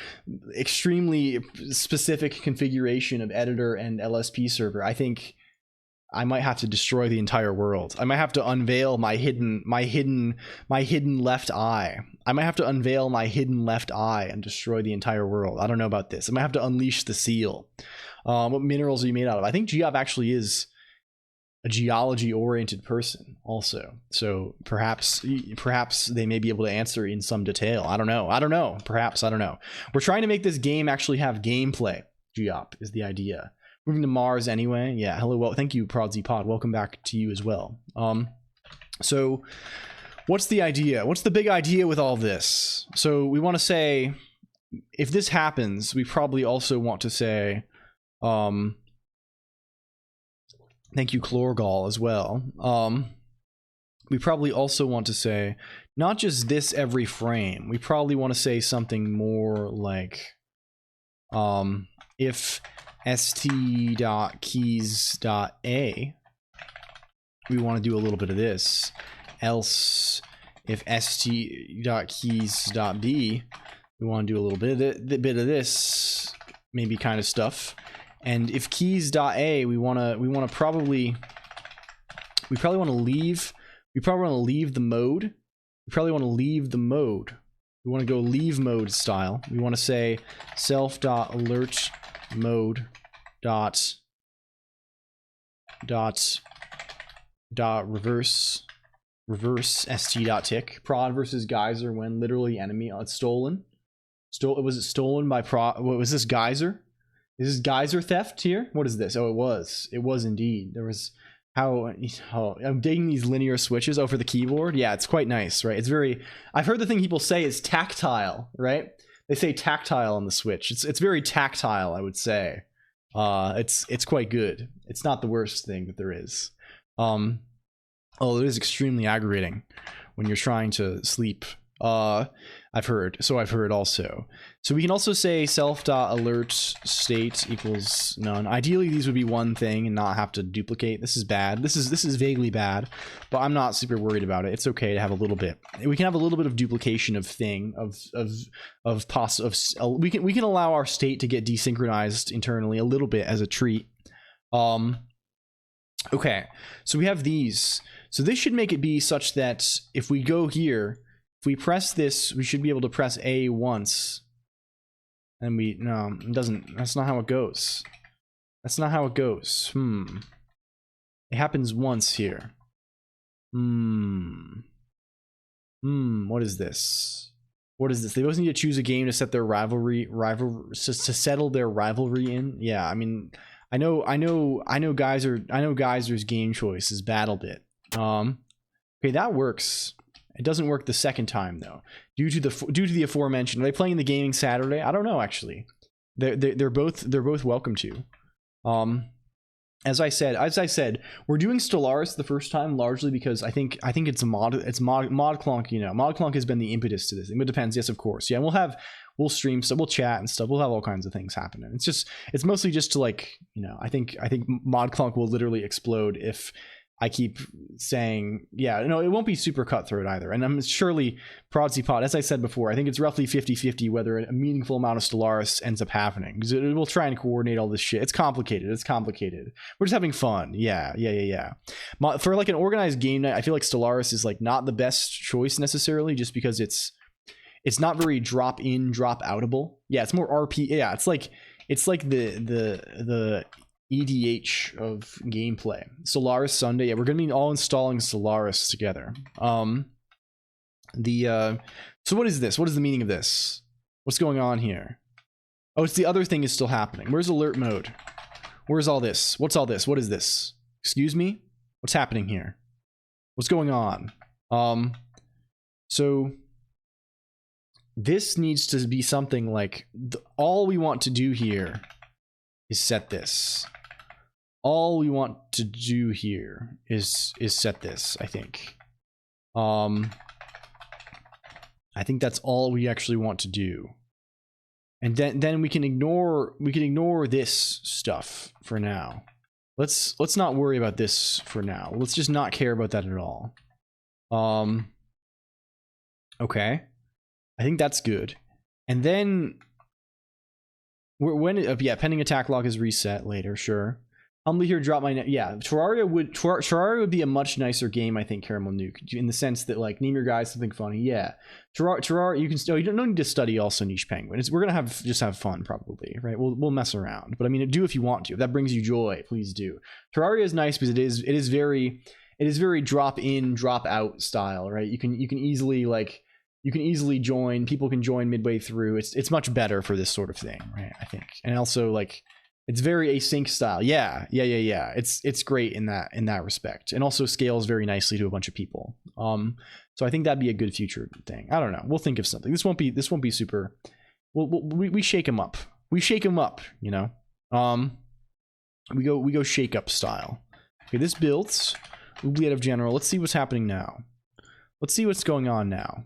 extremely specific configuration of editor and LSP server. I think I might have to destroy the entire world. I might have to unveil my hidden left eye. I might have to unveil my hidden left eye and destroy the entire world. I don't know about this. I might have to unleash the seal. What minerals are you made out of? I think Geoff actually is a geology-oriented person also. So perhaps they may be able to answer in some detail. I don't know. Perhaps, I don't know. We're trying to make this game actually have gameplay. Geop is the idea. Moving to Mars anyway. Yeah, hello. Well, thank you, ProdZPod. Welcome back to you as well. So what's the idea? What's the big idea with all this? So we want to say, if this happens, we probably also want to say, thank you, Chlorgal, as well. We probably also want to say, not just this every frame. We probably want to say something more like, if st.keys.a, we want to do a little bit of this. Else, if st.keys.b, we want to do a little bit of this, maybe kind of stuff. And if keys.a, we probably want to leave the mode. We want to go leave mode style. We want to say self.alert mode dot reverse st.tick prod versus geyser when literally enemy. It's stolen. Was it stolen by prod? What was this, geyser? Is this geyser theft here? What is this? Oh, it was indeed. There was I'm digging these linear switches. Oh, for the keyboard. Yeah, it's quite nice, right? It's very, I've heard the thing people say is tactile, right? They say tactile on the Switch. It's very tactile, I would say. It's quite good. It's not the worst thing that there is. Oh, it is extremely aggravating when you're trying to sleep. I've heard also. So we can also say self.alert state equals none. Ideally, these would be one thing and not have to duplicate. This is bad. This is vaguely bad, but I'm not super worried about it. It's okay to have a little bit. We can have a little bit of duplication of we can allow our state to get desynchronized internally a little bit as a treat. Okay, so we have these. So this should make it be such that if we go here, if we press this, we should be able to press A once. And no, it doesn't. That's not how it goes. That's not how it goes. It happens once here. What is this? What is this? They both need to choose a game to set their to settle their rivalry in. Yeah, I mean, I know Geyser's game choice is BattleBit. Okay, that works. It doesn't work the second time though, due to the aforementioned. Are they playing the gaming Saturday? I don't know actually. They're both welcome to. As I said, we're doing Stellaris the first time largely because I think it's ModClonk. You know, ModClonk has been the impetus to this. It depends, yes, of course. Yeah, we'll stream stuff, we'll chat and stuff. We'll have all kinds of things happening. It's mostly just to, like, you know, I think ModClonk will literally explode if I keep saying, yeah, no, it won't be super cutthroat either. And I'm surely ProdCPod, as I said before, I think it's roughly 50-50 whether a meaningful amount of Stellaris ends up happening. Because it will try and coordinate all this shit. It's complicated. We're just having fun. Yeah. For like an organized game night, I feel like Stellaris is like not the best choice necessarily, just because it's not very drop in, drop outable. Yeah, it's more RP. Yeah, it's like the EDH of gameplay. Stellaris Sunday. Yeah, we're gonna be all installing Stellaris together. So what is this? What is the meaning of this? What's going on here? Oh, it's the other thing is still happening. Where's alert mode? Where's all this? What's all this? What is this? Excuse me? What's happening here? What's going on? So this needs to be something like all we want to do here is set this. All we want to do here is set this, I think. I think that's all we actually want to do. And then we can ignore this stuff for now. Let's not worry about this for now. Let's just not care about that at all. Okay. I think that's good. And then pending attack log is reset later, sure. Humbly here, drop my Terraria would be a much nicer game, I think, Caramel Nuke, in the sense that, like, name your guys something funny. Yeah, Terraria, you don't need to study also Niche Penguin. We're gonna just have fun probably, right? We'll mess around, but I mean, do if you want to. If that brings you joy, please do. Terraria is nice because it is very drop in, drop out style, right? You can easily join. People can join midway through. It's much better for this sort of thing, right? I think, and also, like, it's very async style. Yeah. It's great in that respect, and also scales very nicely to a bunch of people. So I think that'd be a good future thing. I don't know. We'll think of something. This won't be super. We shake them up. We shake them up. You know. We go shake up style. Okay, this builds. Oubliette of general. Let's see what's happening now. Let's see what's going on now.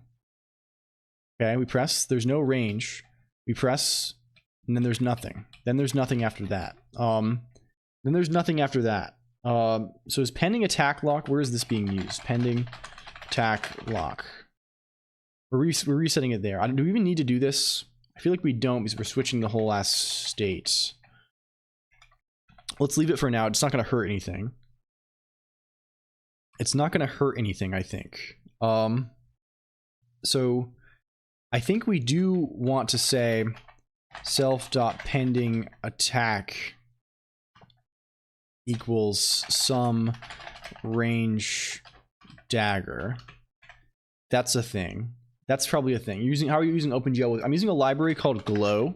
Okay, we press. There's no range. We press And then there's nothing. Then there's nothing after that. Then there's nothing after that. So is pending attack lock? Where is this being used? Pending attack lock. We're resetting it there. Do we even need to do this? I feel like we don't because we're switching the whole ass state. Let's leave it for now. It's not going to hurt anything. It's not going to hurt anything, I think. So I think we do want to say self.pending attack equals some range dagger. That's a thing. That's probably a thing. How are you using OpenGL? I'm using a library called Glow,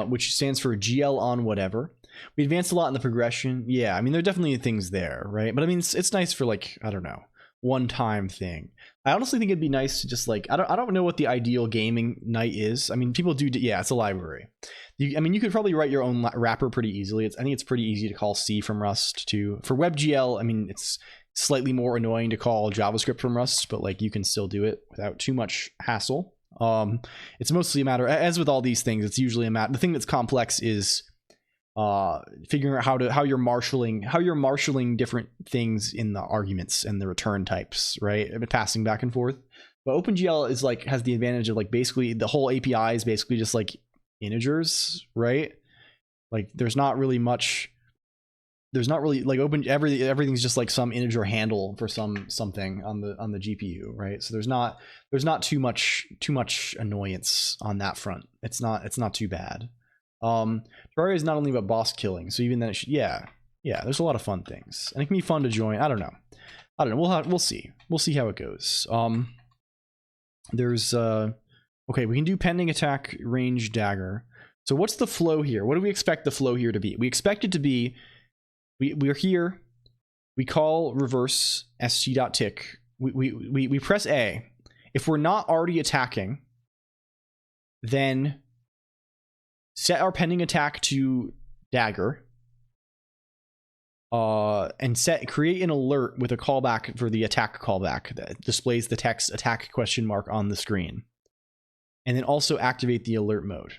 which stands for GL on whatever. We advanced a lot in the progression. Yeah, I mean, there are definitely things there, right? But I mean, it's nice for like, I don't know, one-time thing. I honestly think it'd be nice to just like, I don't know what the ideal gaming night is. I mean, people do, yeah, it's a library. I mean, you could probably write your own wrapper pretty easily. I think it's pretty easy to call C from Rust too. For WebGL, I mean, it's slightly more annoying to call JavaScript from Rust, but like you can still do it without too much hassle. It's mostly a matter, as with all these things, it's usually a matter. The thing that's complex is figuring out how you're marshalling different things in the arguments and the return types, right? Passing back and forth. But OpenGL is like has the advantage of like basically the whole API is basically just like integers, right? Like there's not really like everything's just like some integer handle for something on the GPU, right? So there's not too much annoyance on that front. It's not too bad. Terraria is not only about boss killing, so even then it should, yeah, there's a lot of fun things, and it can be fun to join. I don't know. We'll see how it goes. There's okay, we can do pending attack range dagger. So what's the flow here? What do we expect the flow here to be? We expect it to be, we're here, we call reverse st.tick, we press A. If we're not already attacking, then set our pending attack to dagger, and create an alert with a callback for the attack callback that displays the text attack ? On the screen, and then also activate the alert mode.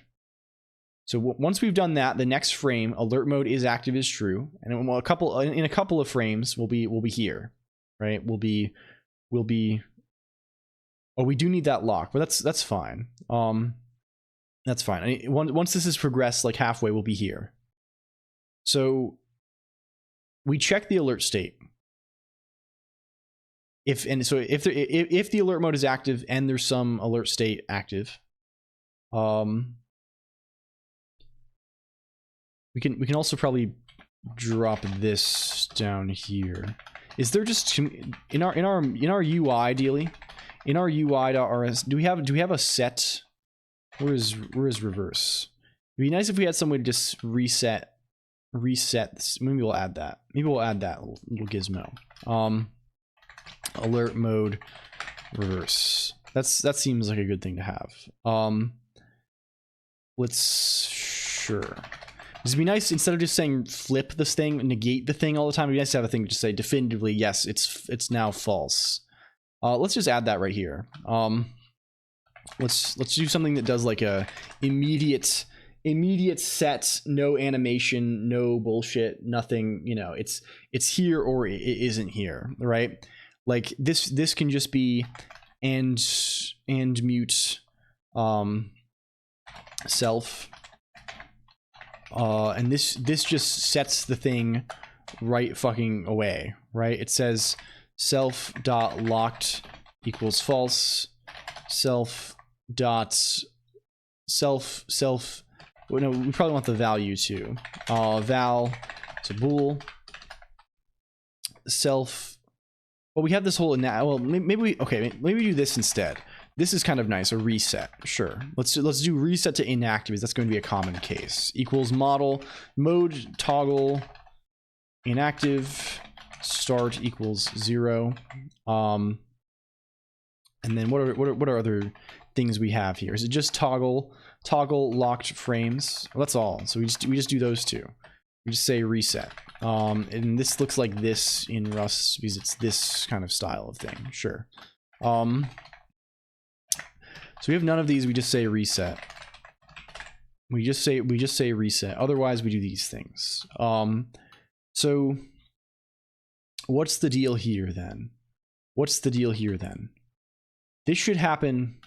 So once we've done that, the next frame alert mode is active is true, and in a couple of frames we'll be here, right? We'll be oh, we do need that lock, but that's fine. That's fine. I mean, once this has progressed like halfway, we'll be here. So we check the alert state. If the alert mode is active and there's some alert state active, we can also probably drop this down here. Is there just in our UI ideally, in our UI.rs, do we have a set? Where is reverse? It'd be nice if we had some way to just reset this. Maybe we'll add that. Maybe we'll add that little gizmo. Alert mode reverse. That seems like a good thing to have. Sure. It'd be nice, instead of just saying flip this thing, negate the thing all the time, it'd be nice to have a thing to just say definitively, yes, it's now false. Let's just add that right here. Let's do something that does like a immediate set, no animation, no bullshit, nothing, you know, it's here or it isn't here, right? Like this can just be and mute self, and this just sets the thing right fucking away, right? It says self.locked equals false, self. Well, no, we probably want the value too. Val to bool self. Well, we have this whole well, maybe we do this instead. This is kind of nice. A reset, sure. Let's do reset to inactive. That's going to be a common case. Equals model mode toggle inactive start equals 0. And then what are other things we have here? Is it just toggle locked frames? Well, that's all. So we just do those two. We just say reset. And this looks like this in Rust because it's this kind of style of thing. Sure. So we have none of these. We just say reset. We just say reset. Otherwise, we do these things. So what's the deal here then? What's the deal here then? This should happen.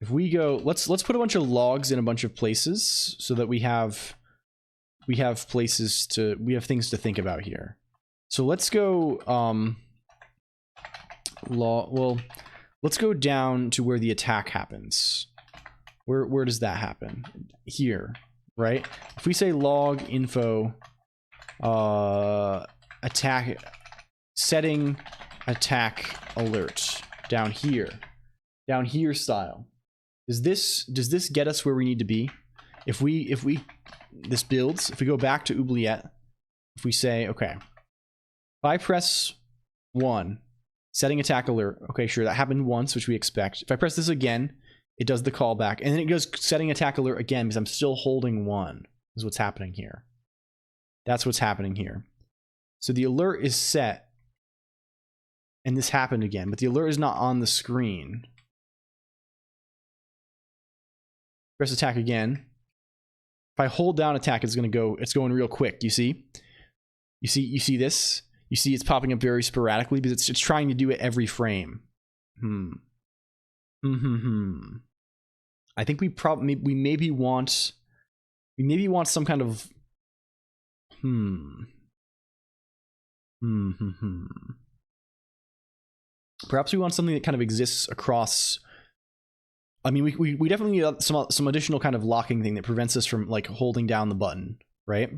If we go, let's put a bunch of logs in a bunch of places so that we have places to, we have things to think about here. So let's go well, let's go down to where the attack happens. Where does that happen? Here, right? If we say log info attack setting attack alert down here style. Does this get us where we need to be? If we this builds, if we go back to oubliette, if we say, okay, if I press 1, setting attack alert, okay, sure, that happened once, which we expect. If I press this again, it does the callback, and then it goes setting attack alert again because I'm still holding 1, is what's happening here. That's what's happening here. So the alert is set, and this happened again, but the alert is not on the screen. Press attack again. If I hold down attack, it's going real quick. You see? You see this? You see it's popping up very sporadically because it's trying to do it every frame. I think we maybe want some kind of perhaps we want something that kind of exists across. I mean, we definitely need some additional kind of locking thing that prevents us from like holding down the button, right?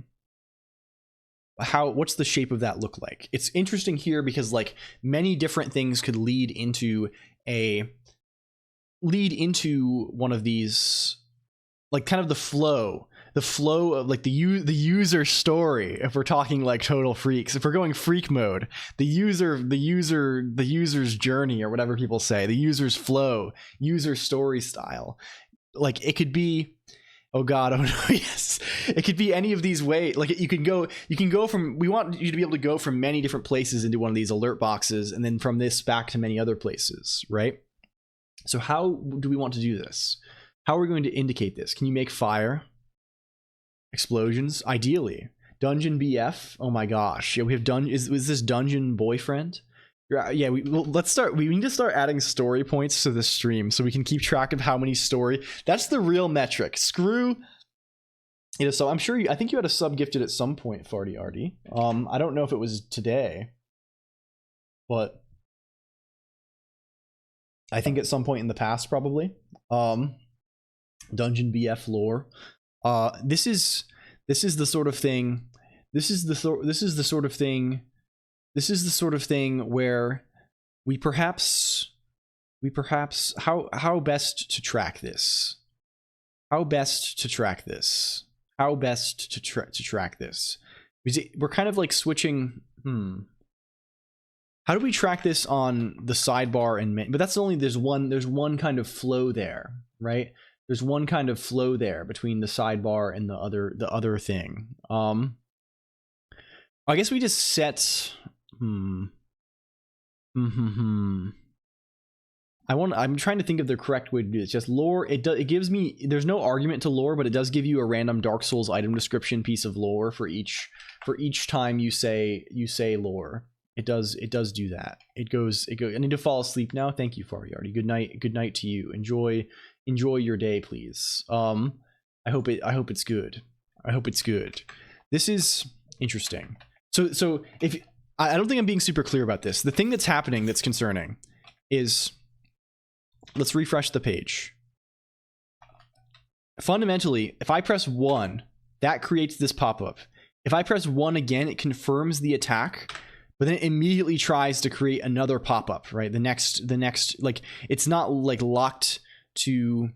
What's the shape of that look like? It's interesting here because like many different things could lead into one of these, like kind of the flow of like the user story. If we're talking like total freaks, if we're going freak mode, the user's journey, or whatever people say, the user's flow, user story style. Like it could be, oh god, oh no, yes, it could be any of these ways. Like you can go from, we want you to be able to go from many different places into one of these alert boxes, and then from this back to many other places, right? So how do we want to do this? How are we going to indicate this? Can you make fire? Explosions? Ideally. Dungeon BF? Oh my gosh. Yeah, we have is this dungeon boyfriend? Yeah, let's start. We need to start adding story points to this stream so we can keep track of how many story. That's the real metric. Screw. So I'm sure I think you had a sub gifted at some point, Farty Arty. I don't know if it was today, but I think at some point in the past, probably. Dungeon BF lore. This is the sort of thing. This is the sort of thing where we perhaps how best to track this. How best to track this. Because we're kind of like switching. How do we track this on the sidebar and menu? But that's only there's one kind of flow there, right? There's one kind of flow there between the sidebar and the other thing. I guess we just set. I'm trying to think of the correct way to do this. Just lore. It gives me. There's no argument to lore, but it does give you a random Dark Souls item description piece of lore for each time you say lore. It does do that. It goes. I need to fall asleep now. Thank you, Fariardi. Good night. Good night to you. Enjoy your day, please. I hope it's good. This is interesting. So if I don't think I'm being super clear about this. The thing that's happening that's concerning is, let's refresh the page. Fundamentally, if I press 1, that creates this pop-up. If I press 1 again, it confirms the attack, but then it immediately tries to create another pop-up, right? The next, like, it's not like locked to.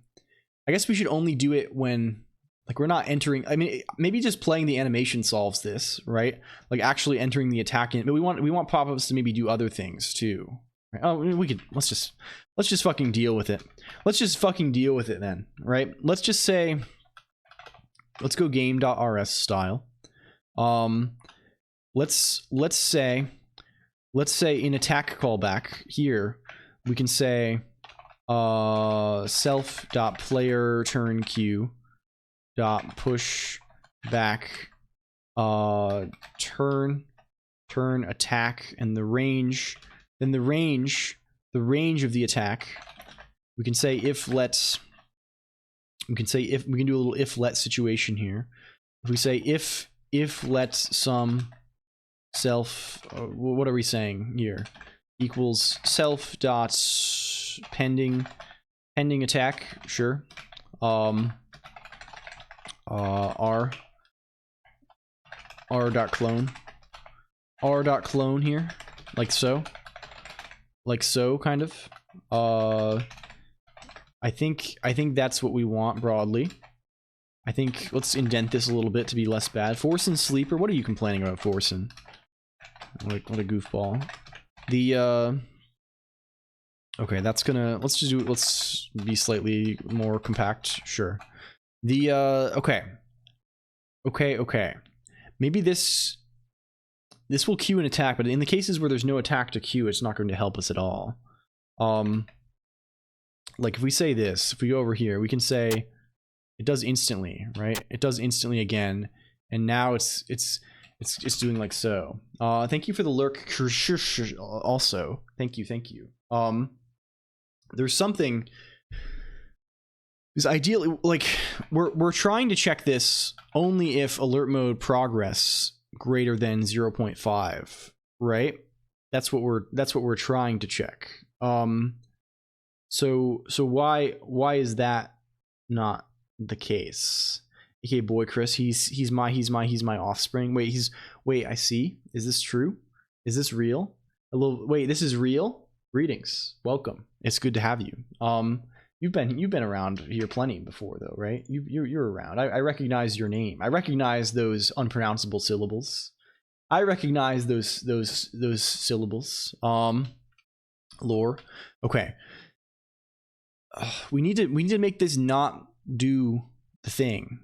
I guess we should only do it when, like, we're not entering. I mean, maybe just playing the animation solves this, right? Like actually entering the attack in, but we want pop-ups to maybe do other things too. Right? Oh, we could. Let's just fucking deal with it. Let's just fucking deal with it then, right? Let's just say, let's go game.rs style. Let's say in attack callback here, we can say self.player turn q dot push back turn attack, and the range, then the range of the attack, we can say if let, we can say if, we can do a little if let situation here. If we say if let some self, what are we saying here, equals self dot pending attack, sure, r dot clone here, like so kind of. I think that's what we want broadly. I think let's indent this a little bit to be less bad. Forsen sleeper, what are you complaining about, Forsen? Like, what a goofball. The okay, that's gonna, let's be slightly more compact, sure. The okay, maybe this will queue an attack, but in the cases where there's no attack to queue, it's not going to help us at all. Like if we say this, if we go over here, we can say it does instantly, right? It does instantly again, and now it's doing like so. Thank you for the lurk also. Thank you. There's something, is ideally, like, we're trying to check this only if alert mode progress greater than 0.5, right? That's what we're trying to check. So why is that not the case? Okay, boy Chris, he's my offspring. Wait, I see. Is this true? Is this real? Wait, this is real? Greetings. Welcome. It's good to have you. You've been around here plenty before though, right? You're around. I recognize your name. I recognize those unpronounceable syllables. I recognize those syllables. Lore. Okay. We need to make this not do the thing.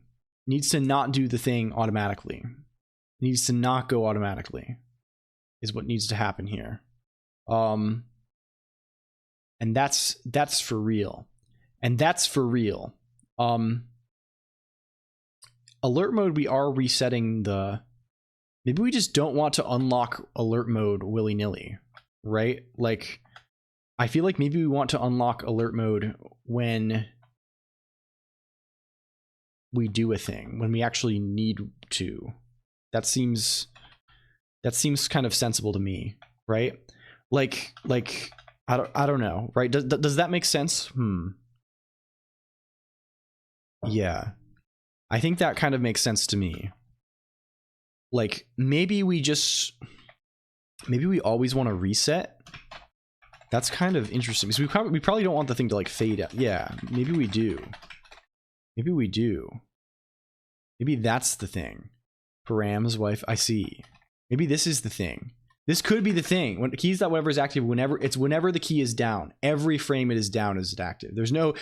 It needs to not do the thing automatically. It needs to not go automatically. Is what needs to happen here. And that's for real. And that's for real. Alert mode, we are resetting the, maybe we just don't want to unlock alert mode willy-nilly, right? Like, I feel like maybe we want to unlock alert mode when we do a thing, when we actually need to. That seems kind of sensible to me, right? Like I don't know, right? Does that make sense? Yeah, I think that kind of makes sense to me. Like maybe we always want to reset. That's kind of interesting because we probably don't want the thing to like fade out. Yeah, maybe we do. Maybe that's the thing. Param's wife, I see. Maybe this is the thing. This could be the thing. When the keys that whatever is active, whenever the key is down, every frame it is down is active. There's no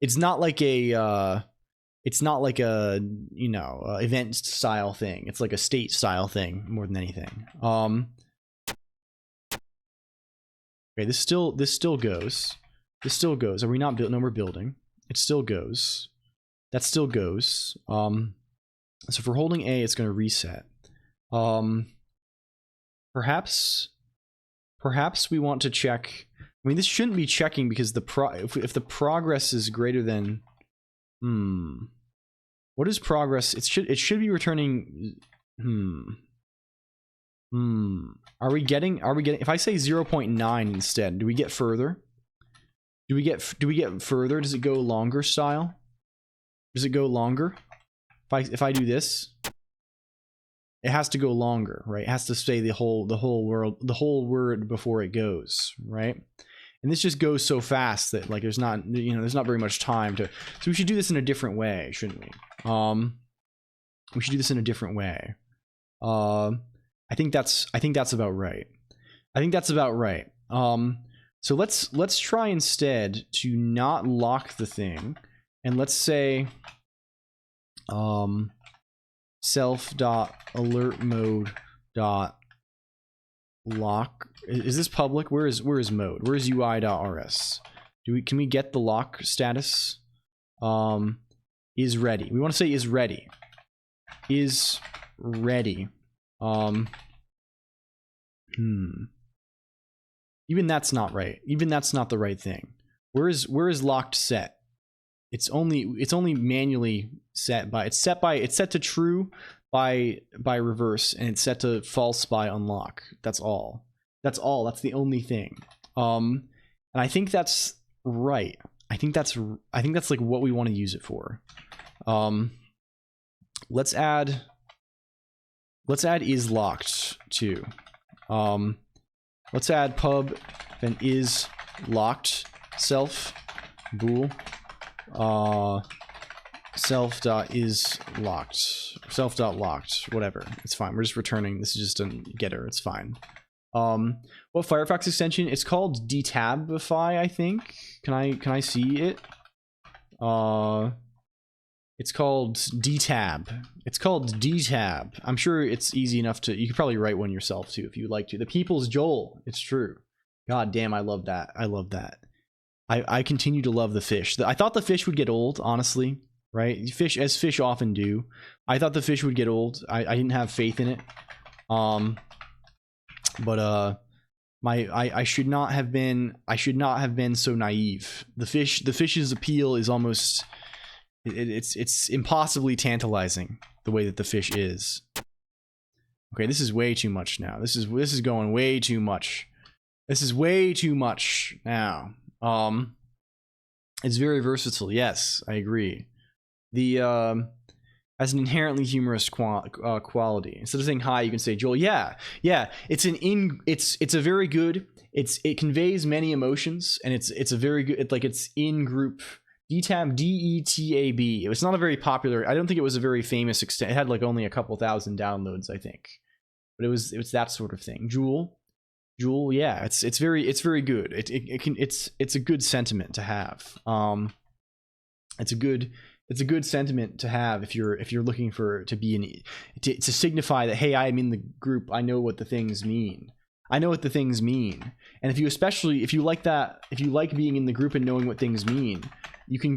it's not like a event style thing. It's like a state style thing more than anything. Okay, this still goes. This still goes. Are we not built? No, we're building. It still goes. That still goes. So if we're holding A, it's going to reset. Perhaps we want to check. I mean, this shouldn't be checking because if the progress is greater than, what is progress? It should be returning. Are we getting? If I say 0.9 instead, do we get further? Do we get further? Does it go longer style? Does it go longer? If I do this, it has to go longer, right? It has to say the whole word before it goes, right? And this just goes so fast that like there's not very much time to. So we should do this in a different way, shouldn't we? We should do this in a different way. I think that's about right. So let's try instead to not lock the thing, and let's say self.alertMode lock. Is this public? Where is mode? Where is UI.rs? Can we get the lock status? Is ready. We want to say is ready. Is ready. Even that's not right. Even that's not the right thing. Where is locked set? It's only manually set by it's set to true by reverse, and it's set to false by unlock. That's all. That's the only thing. And I think that's right. I think that's like what we want to use it for. Let's add is locked too. Let's add pub then is locked self bool self dot is locked, self dot locked, whatever. It's fine. We're just returning. This is just a getter. It's fine. What Firefox extension? It's called detabify, I think. Can I see it? It's called dtab. It's called dtab. I'm sure it's easy enough to, you could probably write one yourself too if you'd like to. The People's Joel. It's true. God damn, I love that. I love that. I continue to love the fish. I thought the fish would get old, honestly, right? Fish, as fish often do. I thought the fish would get old. I didn't have faith in it. But I should not have been so naive. The fish's appeal is almost it's impossibly tantalizing the way that the fish is. Okay, this is way too much now. This is going way too much. This is way too much now. It's very versatile. Yes, I agree. The has an inherently humorous quality. Instead of saying hi, you can say Joel. Yeah. It's a very good. It conveys many emotions, and it's a very good. It's in group. DTAB, DETAB. It was not a very popular. I don't think it was a very famous extent. It had like only a couple thousand downloads, I think. But it was that sort of thing. Joel, yeah, it's very good. It's a good sentiment to have. It's a good sentiment to have if you're looking for to signify that, hey, I'm in the group. I know what the things mean. And if you like that, if you like being in the group and knowing what things mean, you can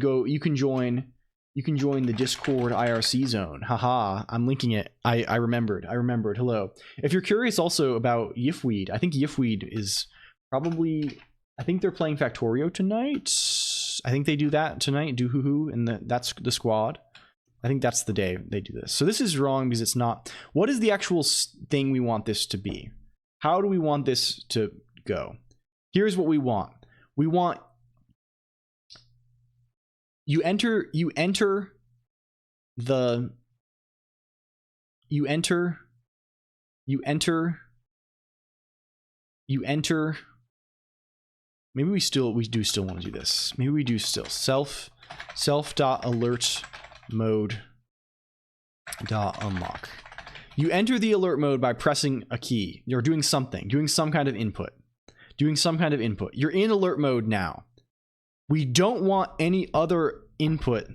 join the Discord IRC zone. Haha, I'm linking it. I remembered. Hello. If you're curious also about Yifweed, I think Yifweed is probably, I think they're playing Factorio tonight. I think they do that tonight, Doohoo, and that's the squad. I think that's the day they do this. So this is wrong because it's not. What is the actual thing we want this to be? How do we want this to go? Here's what we want. We want you enter maybe we do still want to do this. Maybe we do still self dot alert mode dot unlock. You enter the alert mode by pressing a key. You're doing some kind of input. You're in alert mode now. We don't want any other input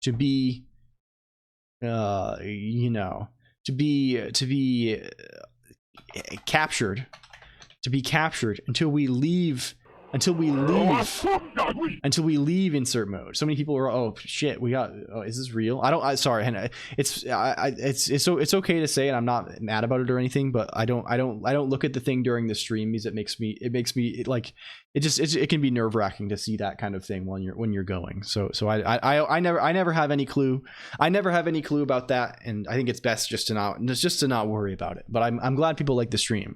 to be, captured until we leave insert mode. So many people are, oh shit, is this real? Sorry, it's okay to say, and I'm not mad about it or anything, but I don't look at the thing during the stream because it makes me like, it can be nerve-wracking to see that kind of thing when you're going. So I never have any clue. I never have any clue about that, and I think it's best just to not worry about it. But I'm glad people like the stream.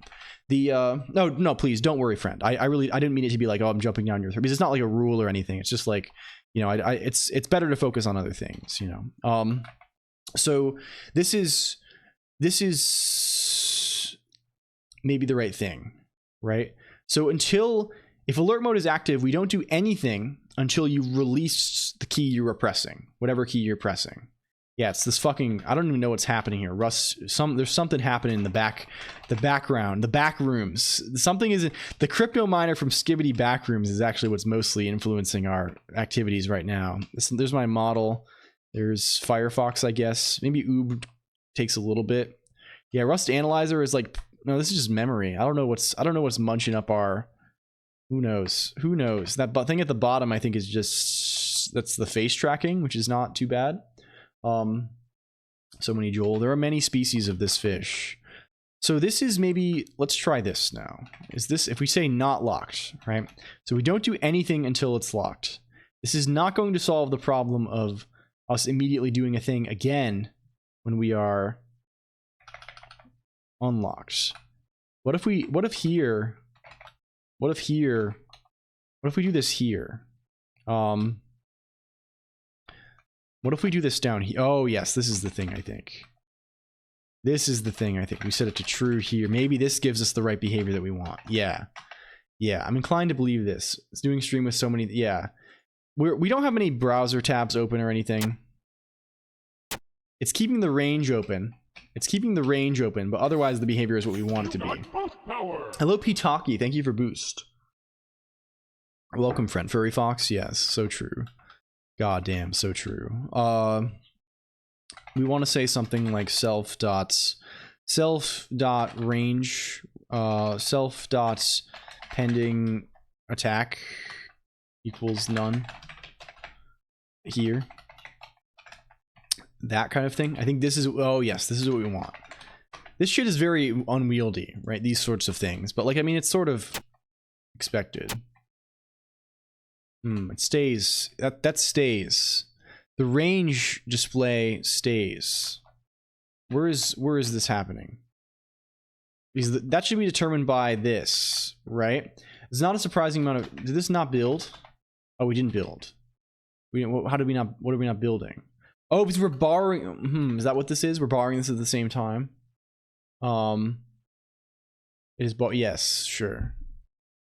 No, please don't worry, friend. I didn't mean it to be like, oh, I'm jumping down your throat, because it's not like a rule or anything. It's just like, it's better to focus on other things, So this is maybe the right thing, right? So if alert mode is active, we don't do anything until you release the key you were pressing, whatever key you're pressing. Yeah, it's this fucking, I don't even know what's happening here. There's something happening in the background, the back rooms. Something is, the crypto miner from Skibbity Backrooms is actually what's mostly influencing our activities right now. There's my model. There's Firefox, I guess. Maybe Oob takes a little bit. Yeah, Rust Analyzer is like No, this is just memory. I don't know what's munching up our. Who knows? Who knows? That thing at the bottom, I think, is just that's the face tracking, which is not too bad. So many Joel. There are many species of this fish. So this is maybe, let's try this now. Is this, if we say not locked, right? So we don't do anything until it's locked. This is not going to solve the problem of us immediately doing a thing again when we are unlocked. What if we do this here? What if we do this down here? Oh yes, this is the thing, I think. This is the thing, I think. We set it to true here. Maybe this gives us the right behavior that we want. Yeah. Yeah, I'm inclined to believe this. It's doing stream with so many, yeah. We don't have any browser tabs open or anything. It's keeping the range open. It's keeping the range open, but otherwise the behavior is what we want it to be. Hello, Pitaki. Thank you for boost. Welcome, friend. Furry Fox? Yes, so true. God damn, so true. We want to say something like self dot range self dot pending attack equals none here. That kind of thing. I think this is, oh yes, this is what we want. This shit is very unwieldy, right? These sorts of things, but like, I mean, it's sort of expected. It stays. That stays. The range display stays. Where is this happening? Because that should be determined by this, right? It's not a surprising amount of. Did this not build? Oh, we didn't build. How did we not? What are we not building? Oh, because we're borrowing. Is that what this is? We're borrowing this at the same time. It is. Yes, sure.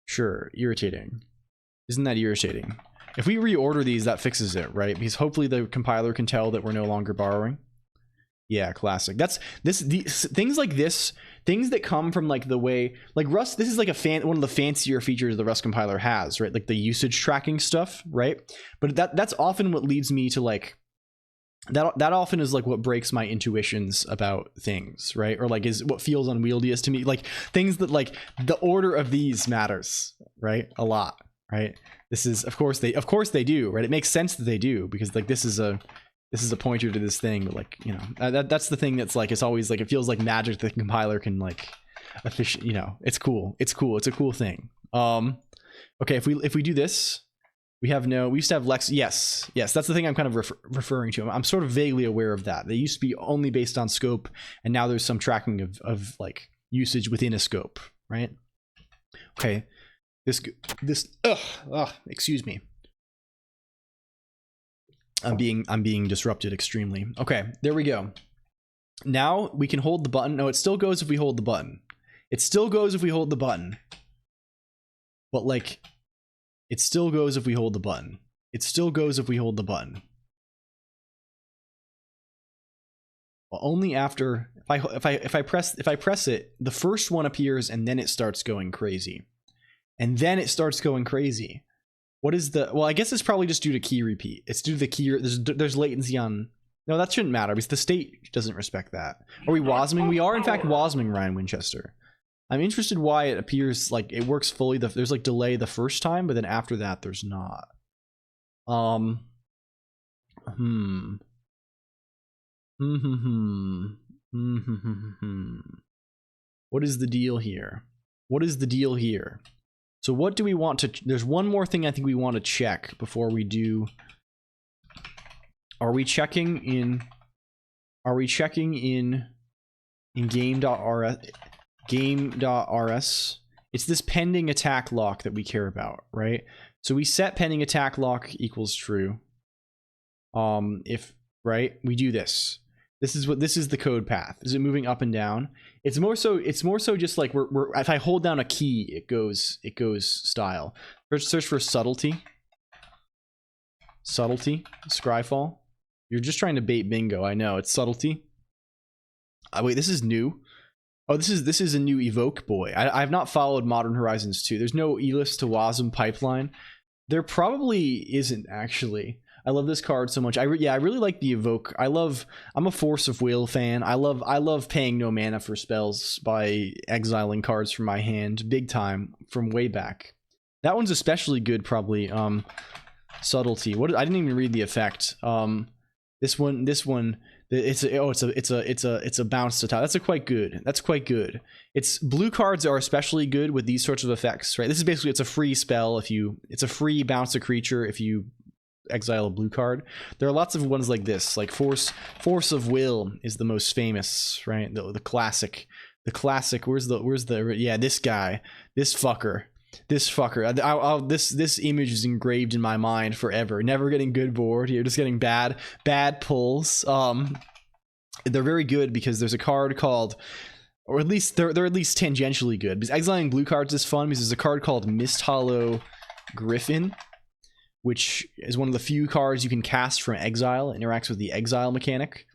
Sure. Irritating. Isn't that irritating? If we reorder these, that fixes it, right? Because hopefully the compiler can tell that we're no longer borrowing. Yeah, classic. That's things like this, things that come from like the way, like Rust. This is like one of the fancier features the Rust compiler has, right? Like the usage tracking stuff, right? But that's often what leads me to like that often is like what breaks my intuitions about things, right? Or like is what feels unwieldiest to me, like things that like the order of these matters, right? A lot. Right, this is of course they do, right? It makes sense that they do, because like this is a pointer to this thing, but like, you know, that's the thing that's like, it's always like, it feels like magic that the compiler can like you know, it's cool, it's a cool thing. Okay, if we do this, we used to have Lex. Yes, that's the thing I'm kind of referring to. I'm sort of vaguely aware of that. They used to be only based on scope, and now there's some tracking of like usage within a scope, right? Okay. Excuse me. I'm being disrupted extremely. Okay, there we go. Now we can hold the button. No, it still goes if we hold the button. It still goes if we hold the button. But like, it still goes if we hold the button. It still goes if we hold the button. Well, only after if I press it, the first one appears and then it starts going crazy. And then it starts going crazy. What is the... Well, I guess it's probably just due to key repeat. It's due to the key... There's latency on... No, that shouldn't matter, because the state doesn't respect that. Are we wasming? We are, in fact, wasming Ryan Winchester. I'm interested why it appears like it works fully. There's like delay the first time, but then after that, there's not. What is the deal here? What is the deal here? So what do we want to... There's one more thing I think we want to check before we do... Are we checking in game.rs? It's this pending attack lock that we care about, right? So we set pending attack lock equals true. If, right, we do this. This is the code path. Is it moving up and down? It's more so just like we're if I hold down a key, it goes style. First search for subtlety. Scryfall. You're just trying to bait bingo. I know, it's subtlety. Wait, this is new. Oh, this is a new evoke boy. I have not followed Modern Horizons 2. There's no Elis to Wasm pipeline. There probably isn't, actually. I love this card so much. I really like the Evoke. I'm a Force of Will fan. I love paying no mana for spells by exiling cards from my hand big time from way back. That one's especially good, probably. Subtlety. What? I didn't even read the effect. This one. It's a bounce to top. That's quite good. That's quite good. It's blue cards are especially good with these sorts of effects, right? This is basically, it's a free spell it's a free bounce a creature if you exile a blue card. There are lots of ones like this, like Force of Will is the most famous, right? The classic. Where's the yeah, this guy, this fucker. This image is engraved in my mind forever. Never getting good board. You're just getting bad pulls. They're very good because there's a card called, or at least they're at least tangentially good. Because exiling blue cards is fun because there's a card called Mist Hollow Griffin, which is one of the few cards you can cast from exile. It interacts with the exile mechanic,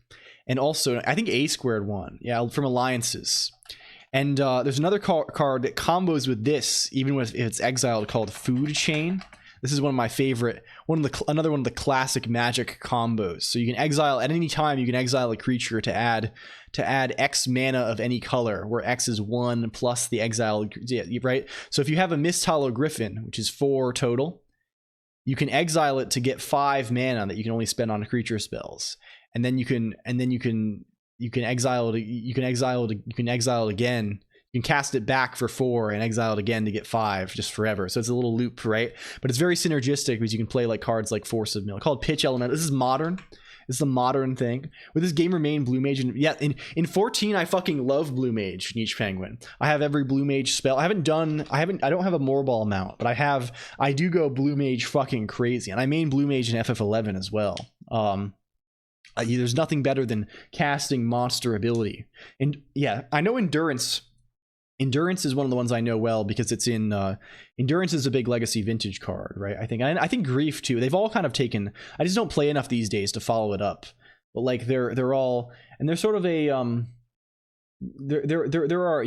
and also I think A2 yeah, from Alliances. And there's another card that combos with this, even if it's exiled, called Food Chain. This is one of my favorite, another one of the classic Magic combos. So you can exile at any time. You can exile a creature to add X mana of any color, where X is 1 plus the exile. Yeah, right. So if you have a Mist Hollow Griffin, which is 4 total, you can exile it to get 5 mana that you can only spend on creature spells, and then you can exile it. You can exile it again. You can cast it back for 4 and exile it again to get 5, just forever. So it's a little loop, right? But it's very synergistic because you can play like cards like Force of Will, called Pitch Element. This is modern. This is a modern thing. With this game remain Blue Mage, and yeah, in 14 I fucking love Blue Mage, Niche Penguin. I have every Blue Mage spell. I don't have a Moorball mount, but I do go Blue Mage fucking crazy, and I main Blue Mage in FF11 as well. There's nothing better than casting monster ability. And yeah, I know Endurance is one of the ones I know well because it's in Endurance is a big Legacy Vintage card, right? I think Grief too. They've all kind of taken, I just don't play enough these days to follow it up. But like they're all, and they're sort of a there are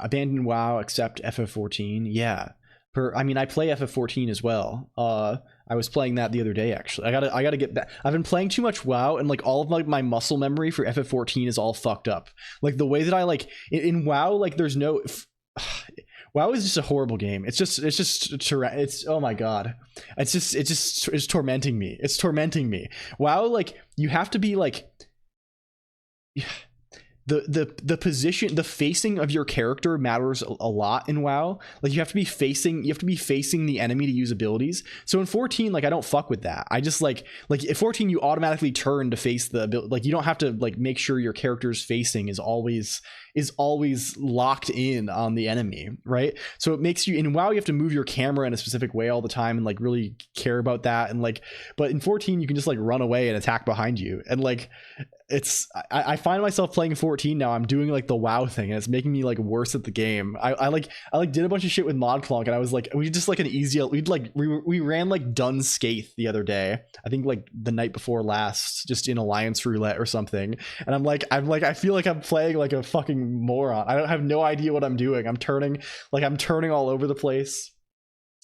Abandoned WoW except FF14. Yeah. I play FF14 as well. I was playing that the other day, actually. I gotta get back. I've been playing too much WoW, and like all of like my muscle memory for FF14 is all fucked up. Like the way that I like in WoW, like there's no WoW is just a horrible game. It's oh my god. It's tormenting me. It's tormenting me. WoW, like you have to be like the position, the facing of your character matters a lot in WoW. Like you have to be facing the enemy to use abilities. So in 14, like I don't fuck with that. I just like at 14 you automatically turn to face the ability. Like you don't have to like make sure your character's facing is always locked in on the enemy, right? So it makes you, in WoW you have to move your camera in a specific way all the time and like really care about that, and like, but in 14 you can just like run away and attack behind you, and like I find myself playing 14 now. I'm doing like the WoW thing, and it's making me like worse at the game. I did a bunch of shit with ModClonk, and I was like, we just like an easy, we ran like Dun Skaith the other day. I think like the night before last, just in Alliance Roulette or something. And I'm like, I feel like I'm playing like a fucking moron. I don't have no idea what I'm doing. I'm turning all over the place.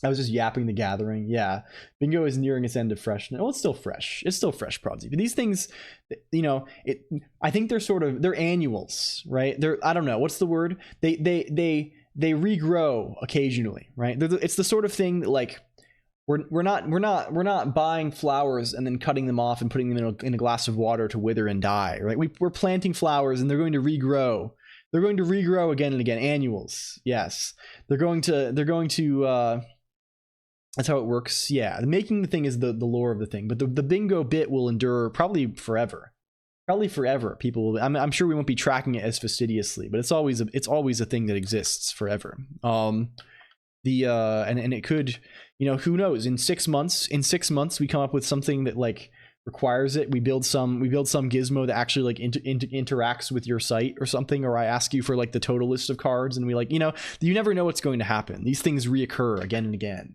I was just yapping the gathering. Yeah. Bingo is nearing its end of freshness. Well, it's still fresh. It's still fresh, Prodsy. But these things, you know, I think they're annuals, right? I don't know. What's the word? They regrow occasionally, right? It's the sort of thing that like, we're not buying flowers and then cutting them off and putting them in a glass of water to wither and die, right? We're planting flowers and they're going to regrow. They're going to regrow again and again. Annuals. Yes. They're going to that's how it works. Yeah, making the thing is the lore of the thing, but the bingo bit will endure probably forever. People will, I'm sure we won't be tracking it as fastidiously, but it's always a thing that exists forever. And it could, you know, who knows, in 6 months we come up with something that like requires it. We build some gizmo that actually like interacts with your site or something, or I ask you for like the total list of cards, and we like, you know, you never know what's going to happen. These things reoccur again and again.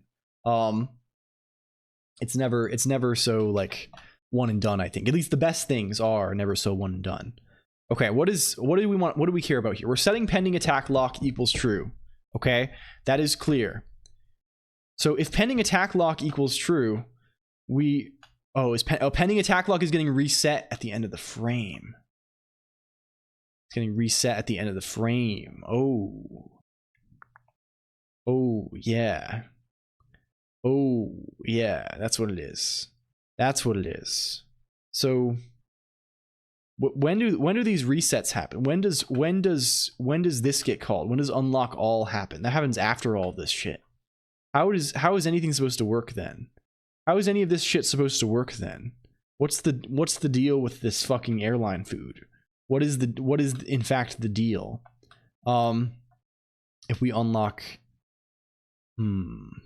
It's never so like one and done. I think at least the best things are never so one and done. Okay, what do we want? What do we care about here? We're setting pending attack lock equals true. Okay, that is clear. So if pending attack lock equals true, we Oh, pending attack lock is getting reset at the end of the frame. It's getting reset at the end of the frame. Oh. Oh, yeah. Oh, yeah. That's what it is. That's what it is. So when do these resets happen? When does this get called? When does unlock all happen? That happens after all this shit. How is anything supposed to work then? How is any of this shit supposed to work then? What's the deal with this fucking airline food? What is in fact the deal? If we unlock, well,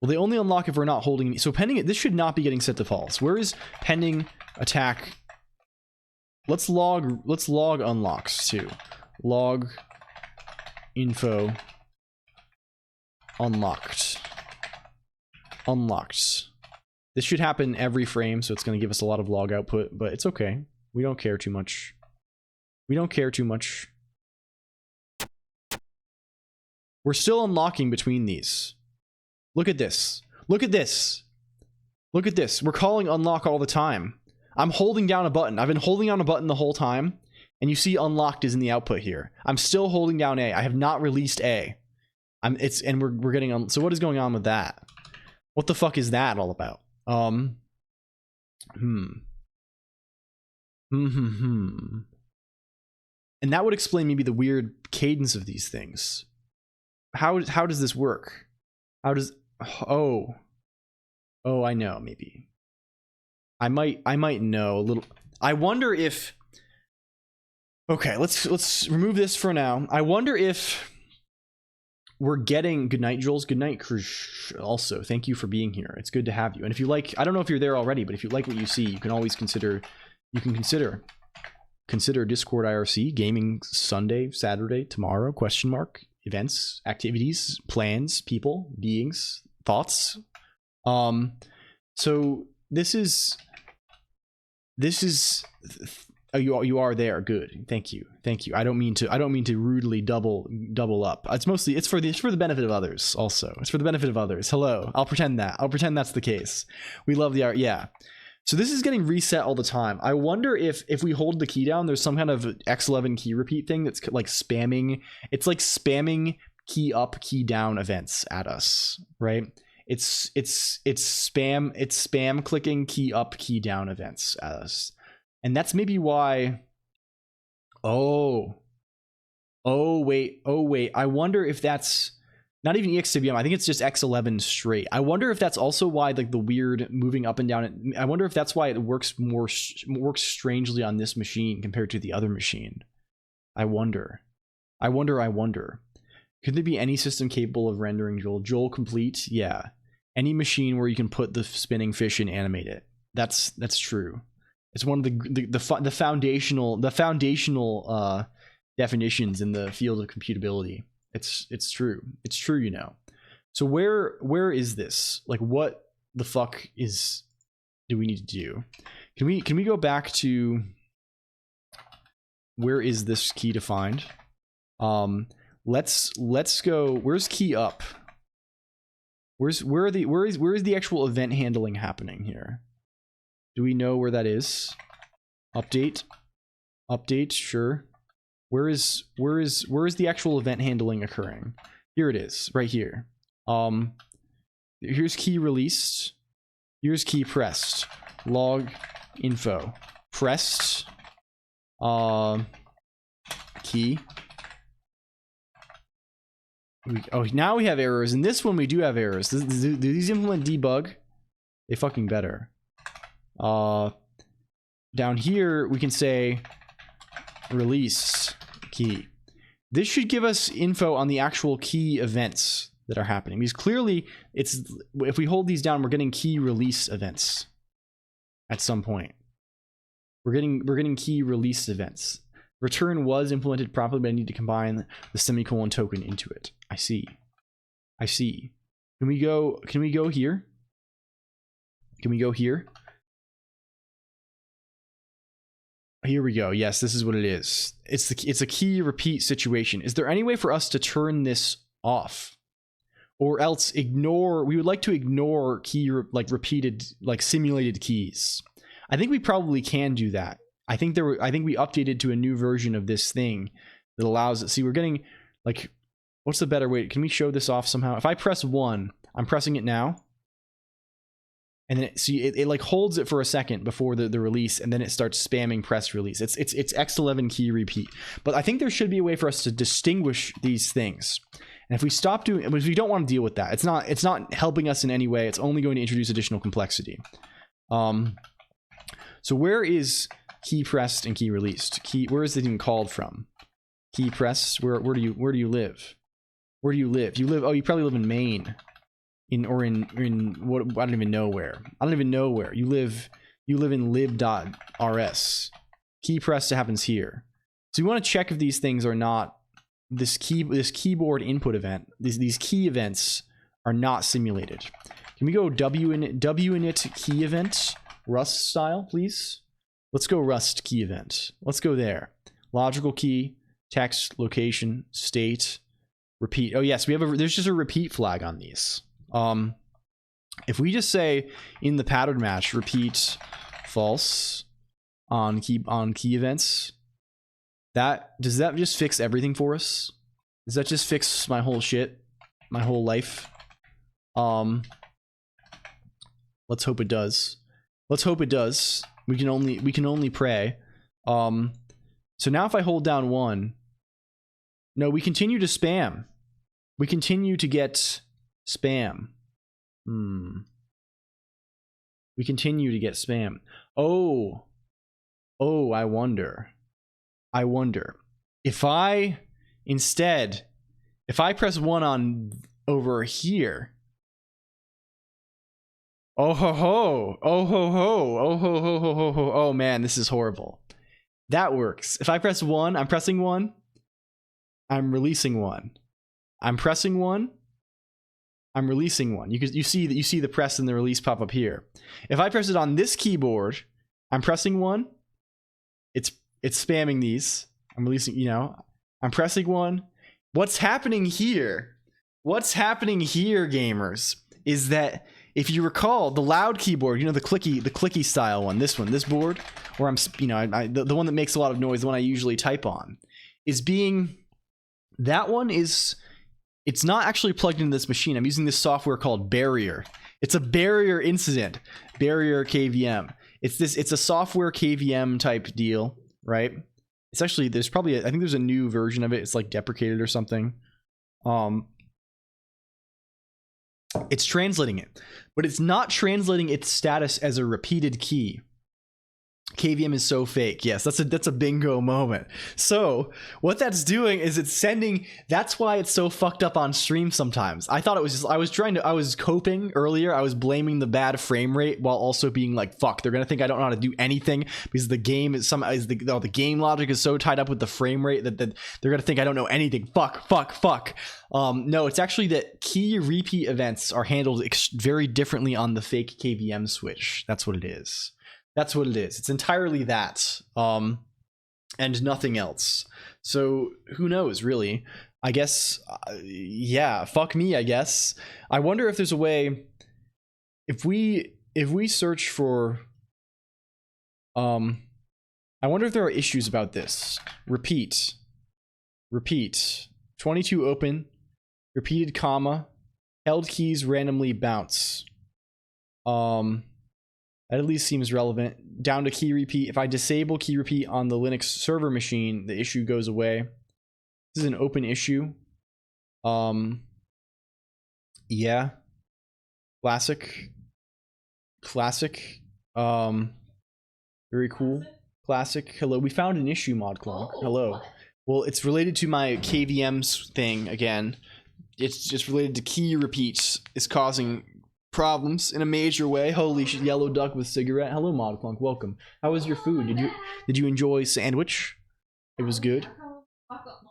they only unlock if we're not holding any. So pending it, this should not be getting set to false. Where is pending attack? Let's log unlocks too. Log info unlocked. Unlocked. This should happen every frame, so it's going to give us a lot of log output, but it's okay. We don't care too much. We don't care too much. We're still unlocking between these. Look at this. Look at this. Look at this. We're calling unlock all the time. I'm holding down a button. I've been holding down a button the whole time, and you see unlocked is in the output here. I'm still holding down A. I have not released A. We're getting on. So what is going on with that? What the fuck is that all about? And that would explain maybe the weird cadence of these things. How does this work? How does oh I know, maybe. I might know a little. I wonder if, okay, let's remove this for now. I wonder if we're getting, good night, Jules. Good night, Krush. Also, thank you for being here. It's good to have you. And if you like, I don't know if you're there already, but if you like what you see, you can always consider Discord IRC, gaming Sunday, Saturday, tomorrow, ? Events, activities, plans, people, beings, thoughts. So this is oh, you are there. Good. Thank you. I don't mean to rudely double up. It's for the benefit of others also. It's for the benefit of others. Hello. I'll pretend that's the case. We love the art. Yeah. So this is getting reset all the time. I wonder if we hold the key down, there's some kind of X11 key repeat thing that's like spamming. It's like spamming key up, key down events at us, right? It's spam clicking key up, key down events at us. And that's maybe why. Oh wait. I wonder if that's not even EX2BM. I think it's just X11 straight. I wonder if that's also why like the weird moving up and down. I wonder if that's why it works strangely on this machine compared to the other machine. I wonder. Could there be any system capable of rendering Joel complete? Yeah. Any machine where you can put the spinning fish and animate it. That's true. It's one of the foundational definitions in the field of computability. It's true. It's true, you know. So where is this? Like, what the fuck do we need to do? Can we go back to where is this key to find? Let's go. Where's key up? Where is the actual event handling happening here? Do we know where that is? Update, sure. Where is the actual event handling occurring? Here it is, right here. Here's key released. Here's key pressed. Log info pressed. Key. Now we have errors. In this one, we do have errors. Do these implement debug? They fucking better. Down here, we can say release key. This should give us info on the actual key events that are happening, because clearly if we hold these down, we're getting key release events at some point. We're getting key release events. Return was implemented properly, but I need to combine the semicolon token into it. I see. Can we go here? Can we go here? Here we go. Yes, this is what it is. It's a key repeat situation. Is there any way for us to turn this off? or else we would like to ignore repeated, like simulated keys. I think we probably can do that. I think we updated to a new version of this thing that allows it. See, we're getting like, what's the better way? Can we show this off somehow? If I press 1, I'm pressing it now. And then it like holds it for a second before the release, and then it starts spamming press release. It's X11 key repeat. But I think there should be a way for us to distinguish these things. And if we stop doing it, we don't want to deal with that. It's not helping us in any way. It's only going to introduce additional complexity. So where is key pressed and key released? Where is it even called from? Key pressed. Where do you live? Where do you live? Oh, you probably live in Maine. In what, I don't even know where. You live in lib.rs. Key pressed happens here. So you want to check if these things are not this keyboard input event. These key events are not simulated. Can we go winit key event Rust style, please? Let's go Rust key event. Let's go there. Logical key, text, location, state, repeat. Oh yes, there's just a repeat flag on these. If we just say in the pattern match repeat false on key events, does that just fix everything for us? Does that just fix my whole shit, my whole life? Let's hope it does. We can only pray. So now if I hold down 1, no, we continue to spam. We continue to get spam. We continue to get spam. Oh, I wonder if I press 1 on over here. Oh man, this is horrible. That works. If I press 1, I'm pressing 1, I'm releasing 1. I'm pressing 1, I'm releasing 1. You see the press and the release pop up here. If I press it on this keyboard, I'm pressing 1. It's spamming these. I'm releasing, I'm pressing 1. What's happening here, gamers, is that if you recall the loud keyboard, the clicky style one, this board, where I'm, the one that makes a lot of noise, the one I usually type on, it's not actually plugged into this machine. I'm using this software called Barrier. It's a Barrier incident. Barrier KVM. It's a software KVM type deal, right? It's actually, I think there's a new version of it. It's like deprecated or something. It's translating it, but it's not translating its status as a repeated key. KVM is so fake. Yes, that's a bingo moment. So what that's doing is it's sending. That's why it's so fucked up on stream sometimes. I thought it was just, I was coping earlier. I was blaming the bad frame rate while also being like, fuck, they're gonna think I don't know how to do anything because the game is the game logic is so tied up with the frame rate that they're gonna think I don't know anything. Fuck. No, it's actually that key repeat events are handled very differently on the fake KVM switch. That's what it is. It's entirely that, and nothing else. So who knows, really? I guess, yeah, fuck me, I guess. I wonder if there's a way, if we search for, I wonder if there are issues about this. Repeat, 22 open, repeated comma, held keys randomly bounce. That at least seems relevant. Down to key repeat. If I disable key repeat on the Linux server machine, the issue goes away. This is an open issue. Yeah. Classic. Very cool. Classic. Hello. We found an issue, ModClonk. Hello. What? Well, it's related to my KVM's thing again. It's just related to key repeats. It's causing problems in a major way. Holy shit, yellow duck with cigarette. Hello, ModClonk. Welcome. How was your food? Did you enjoy sandwich? It was good.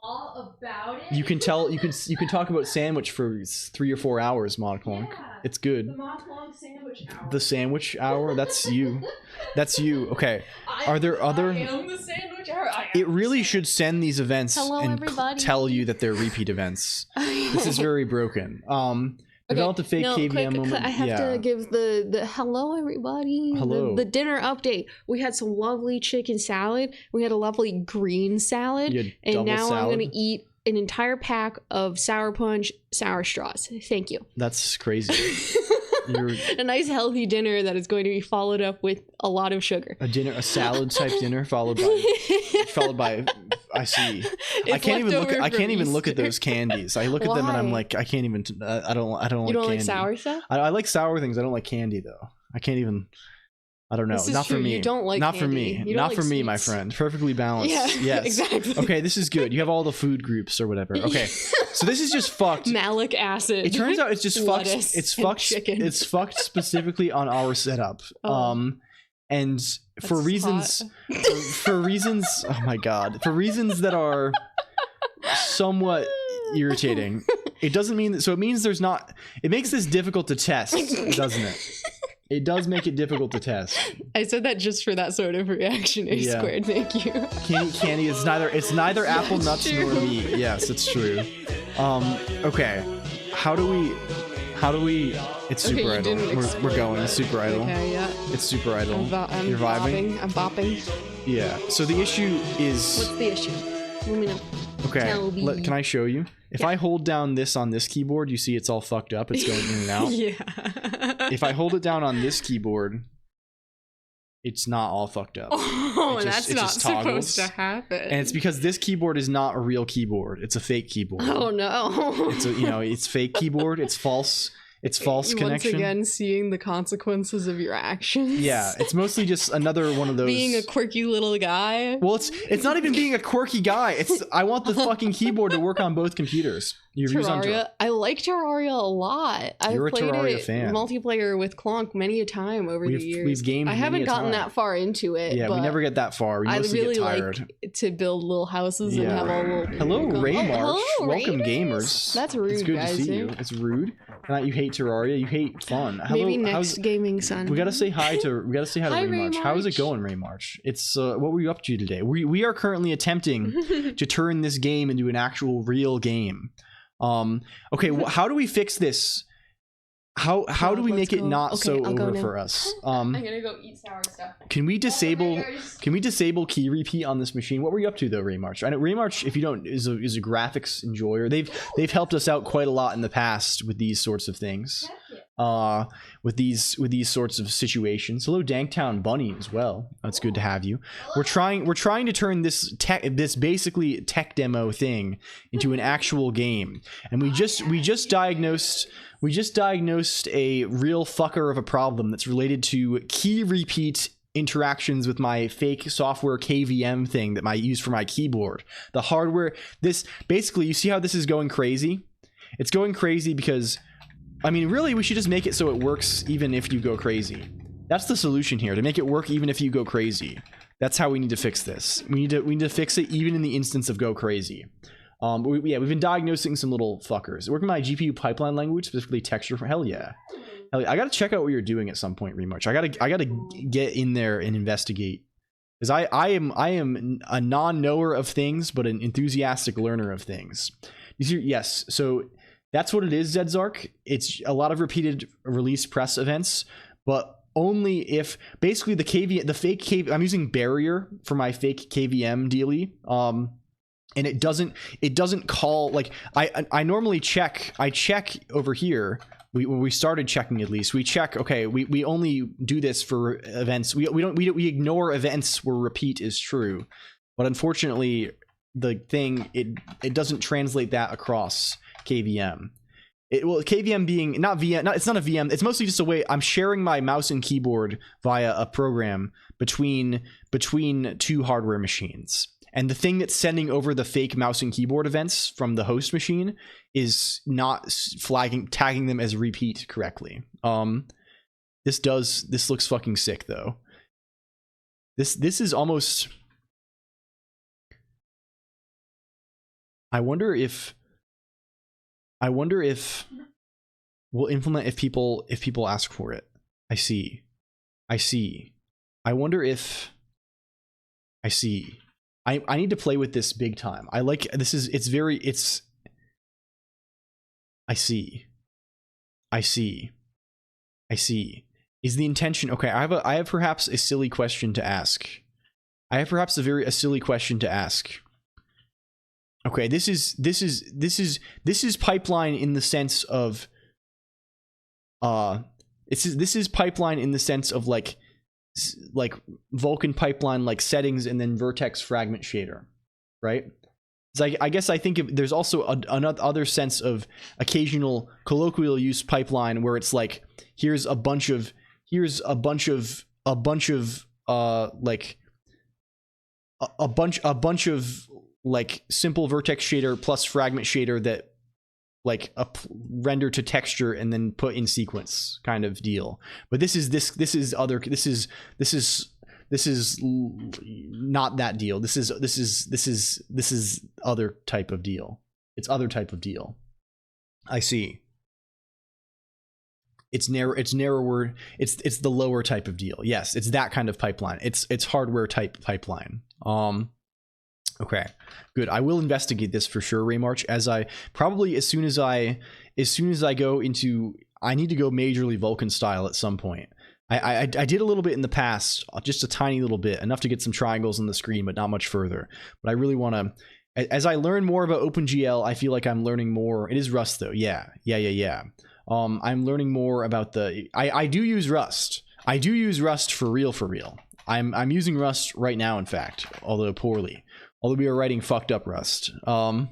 All about it. You can talk about sandwich for 3 or 4 hours, ModClonk. Yeah. It's good. The ModClonk sandwich hour. The sandwich hour. That's you. Okay. Are there other? I am the sandwich hour. I It really should send these events Hello, and everybody. tell you that they're repeat events. This is very broken. Developed a fake KVM moment. I have to give the hello everybody. Hello. The dinner update. We had some lovely chicken salad. We had a lovely green salad. And now I'm gonna eat an entire pack of Sour Punch sour straws. Thank you. That's crazy. A nice healthy dinner that is going to be followed up with a lot of sugar. A salad type dinner followed by I see. I can't even look at those candies. I look at them and I'm like, I can't even. I don't like candy. You don't like sour stuff? I like sour things. I don't like candy though. I can't even. I don't know. Not for me. You don't like not candy. for me. Not like for me, my friend. Perfectly balanced. Yeah, yes. Exactly. Okay, this is good. You have all the food groups or whatever. Okay, so this is just fucked. Malic acid. It turns out it's just fucked. It's fucked. Chicken. It's fucked specifically on our setup. And for reasons, for reasons. Oh my god. For reasons that are somewhat irritating. It doesn't mean that. So it means there's not. It makes this difficult to test, doesn't it? It does make it difficult to test. I said that just for that sort of reaction. A squared. Thank you. Candy is neither. It's neither apple nuts nor meat. Yes, it's true. Okay. How do we? It's super idle. We're going. It's super idle. Okay. Yeah. It's super idle. I'm You're vibing. I'm bopping. Yeah. So the issue is. What's the issue? Let me know. Okay. Can I show you? If I hold down this on this keyboard, you see it's all fucked up. It's going in and out. Yeah. If I hold it down on this keyboard, it's not all fucked up. Oh, that's not supposed to happen. And it's because this keyboard is not a real keyboard. It's a fake keyboard. Oh no. It's fake keyboard. It's false. It's false connection. Once again, seeing the consequences of your actions. Yeah, it's mostly just another one of those. Being a quirky little guy. Well, it's not even being a quirky guy. I want the fucking keyboard to work on both computers. Terraria. I like Terraria a lot. You're I've played Terraria it fan. Multiplayer with COLONQ many a time over the years. We've gamed. I haven't gotten that far into it. Yeah, but we never get that far. We mostly really get tired. like to build little houses and have all little. Hello, Ray March. Hello, Welcome, Raiders. gamers. That's rude, It's good guys. to see you. It's rude. You hate Terraria. You hate fun. Maybe next gaming son. We gotta say hi to Hi, Ray March. How is it going, Ray March? It's what were you up to today? We are currently attempting to turn this game into an actual real game. Okay, how do we fix this? How do we make it not so over for us? I'm gonna go eat sour stuff. Can we disable key repeat on this machine? What were you up to though, Ray March? I know Ray March, if you don't, is a graphics enjoyer. They've helped us out quite a lot in the past with these sorts of things. With these sorts of situations. Hello, Danktown Bunny as well. That's good to have you. We're trying to turn this basically tech demo thing into an actual game, and we just diagnosed a real fucker of a problem that's related to key repeat interactions with my fake software KVM thing that I use for my keyboard. The hardware. This basically, you see how this is going crazy? It's going crazy because. I mean, really, we should just make it so it works even if you go crazy. That's the solution here, to make it work even if you go crazy. That's how we need to fix this. We need to fix it even in the instance of go crazy. We've been diagnosing some little fuckers. Working my GPU pipeline language, specifically texture for hell yeah. I gotta check out what you're doing at some point, Remarch. I gotta get in there and investigate. Because I am a non-knower of things, but an enthusiastic learner of things. You see, yes, so that's what it is, Zedzark. It's a lot of repeated release press events, but only if basically the fake KVM, I'm using Barrier for my fake KVM dealie. And it doesn't call, like, I normally check over here. When we started checking, at least we check, okay, we only do this for events. We ignore events where repeat is true, but unfortunately the thing, it doesn't translate that across KVM. KVM being not VM, it's not a VM. It's mostly just a way I'm sharing my mouse and keyboard via a program between two hardware machines. And the thing that's sending over the fake mouse and keyboard events from the host machine is not tagging them as repeat correctly. This looks fucking sick though. This is almost. I wonder if we'll implement if people ask for it. I see. I wonder if. I see. I need to play with this big time. I like this is it's I see. Is the intention okay? I have perhaps a silly question to ask. A silly question to ask. Okay, this is pipeline in the sense of this is pipeline in the sense of like Vulkan pipeline like settings and then vertex fragment shader, right? So I guess I think there's also another other sense of occasional colloquial use pipeline where it's like here's a bunch of like simple vertex shader plus fragment shader that like render to texture and then put in sequence kind of deal. But this is not that deal. This is other type of deal. It's other type of deal. I see. It's narrower. It's the lower type of deal. Yes, it's that kind of pipeline. It's hardware type pipeline. Okay, good. I will investigate this for sure, Raymarch. As soon as I go into, I need to go majorly Vulkan style at some point. I did a little bit in the past, just a tiny little bit, enough to get some triangles on the screen, but not much further. But I really want to, as I learn more about OpenGL, I feel like I'm learning more. It is Rust though, yeah. I'm learning more about the. I do use Rust. I do use Rust for real. I'm using Rust right now, in fact, although poorly. Although we are writing fucked up Rust. But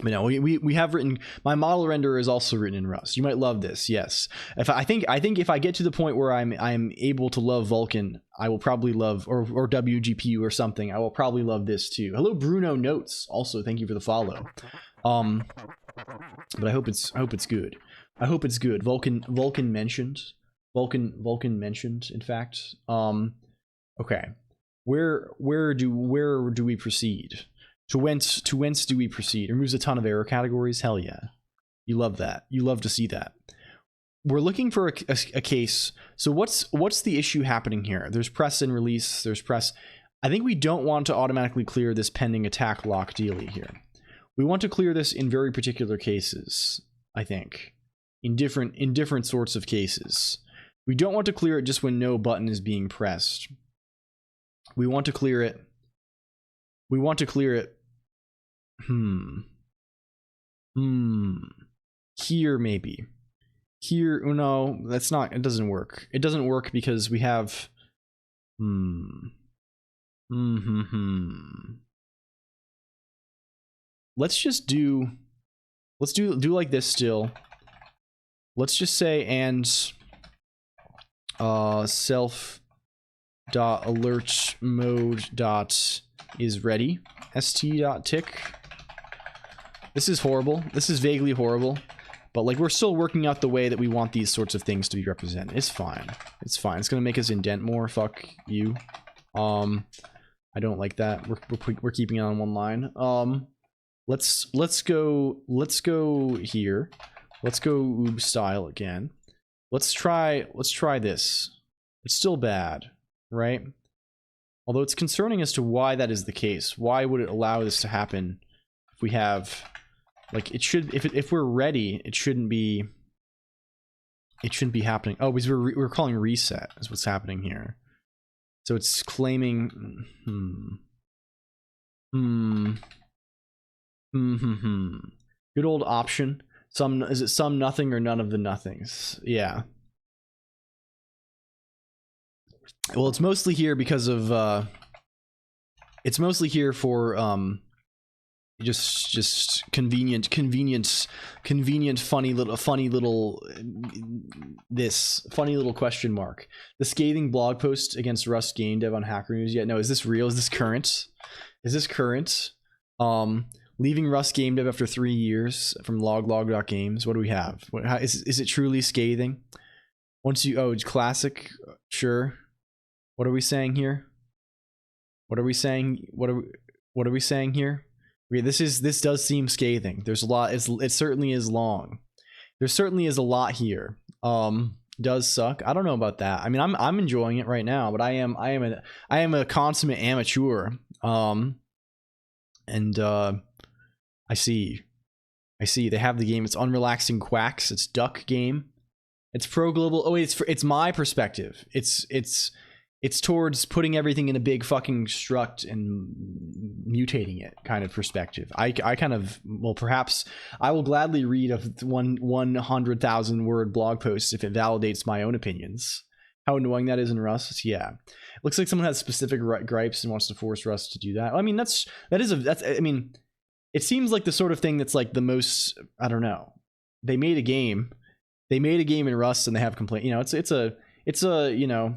no, we have written, my model renderer is also written in Rust. You might love this, yes. I think if I get to the point where I'm able to love Vulkan, I will probably love or WGPU or something. I will probably love this too. Hello Bruno Notes. Also, thank you for the follow. But I hope it's good. I hope it's good. Vulkan mentioned. Vulkan mentioned, in fact. Okay. Where do we proceed? To whence do we proceed? Removes a ton of error categories. Hell yeah, you love that. You love to see that. We're looking for a case. So what's the issue happening here? There's press and release. There's press. I think we don't want to automatically clear this pending attack lock dealie here. We want to clear this in very particular cases. I think in different sorts of cases. We don't want to clear it just when no button is being pressed. We want to clear it. Here maybe. Here, no, that's not, it doesn't work. It doesn't work because we have Let's do like this still. Let's just say and self dot alert mode dot is ready st.tick. This is horrible. This is vaguely horrible, but like we're still working out the way that we want these sorts of things to be represented. It's fine. It's fine. It's gonna make us indent more. Fuck you. I don't like that. We're keeping it on one line. Let's go here. Let's go oob style again. Let's try this. It's still bad, right? Although it's concerning as to why that is the case. Why would it allow this to happen if we have, like, it should, if we're ready, it shouldn't be happening. Oh, because we're calling reset is what's happening here. So it's claiming good old option. Is it some nothing or none of the nothings? Yeah. Well, it's mostly here because of it's mostly here for just convenient funny little question mark. The scathing blog post against Rust game dev on Hacker News. Yeah, no, is this real? Is this current? Leaving Rust game dev after 3 years from loglog.games. What do we have? Is it truly scathing? Once you it's classic, sure. What are we saying here? What are we saying here? Okay, this does seem scathing. There's a lot. It certainly is long. There certainly is a lot here. Does suck. I don't know about that. I mean, I'm enjoying it right now, but I am a consummate amateur. And I see they have the game. It's Unrelaxing Quacks. It's Duck Game. It's pro global. Oh wait, it's my perspective. It's towards putting everything in a big fucking struct and mutating it kind of perspective. I kind of, well, perhaps I will gladly read a 100,000 word blog post if it validates my own opinions. How annoying that is in Rust. Yeah, looks like someone has specific gripes and wants to force Rust to do that. I mean, that's I mean, it seems like the sort of thing that's like the most, I don't know. They made a game in Rust and they have complaint. You know, it's a you know,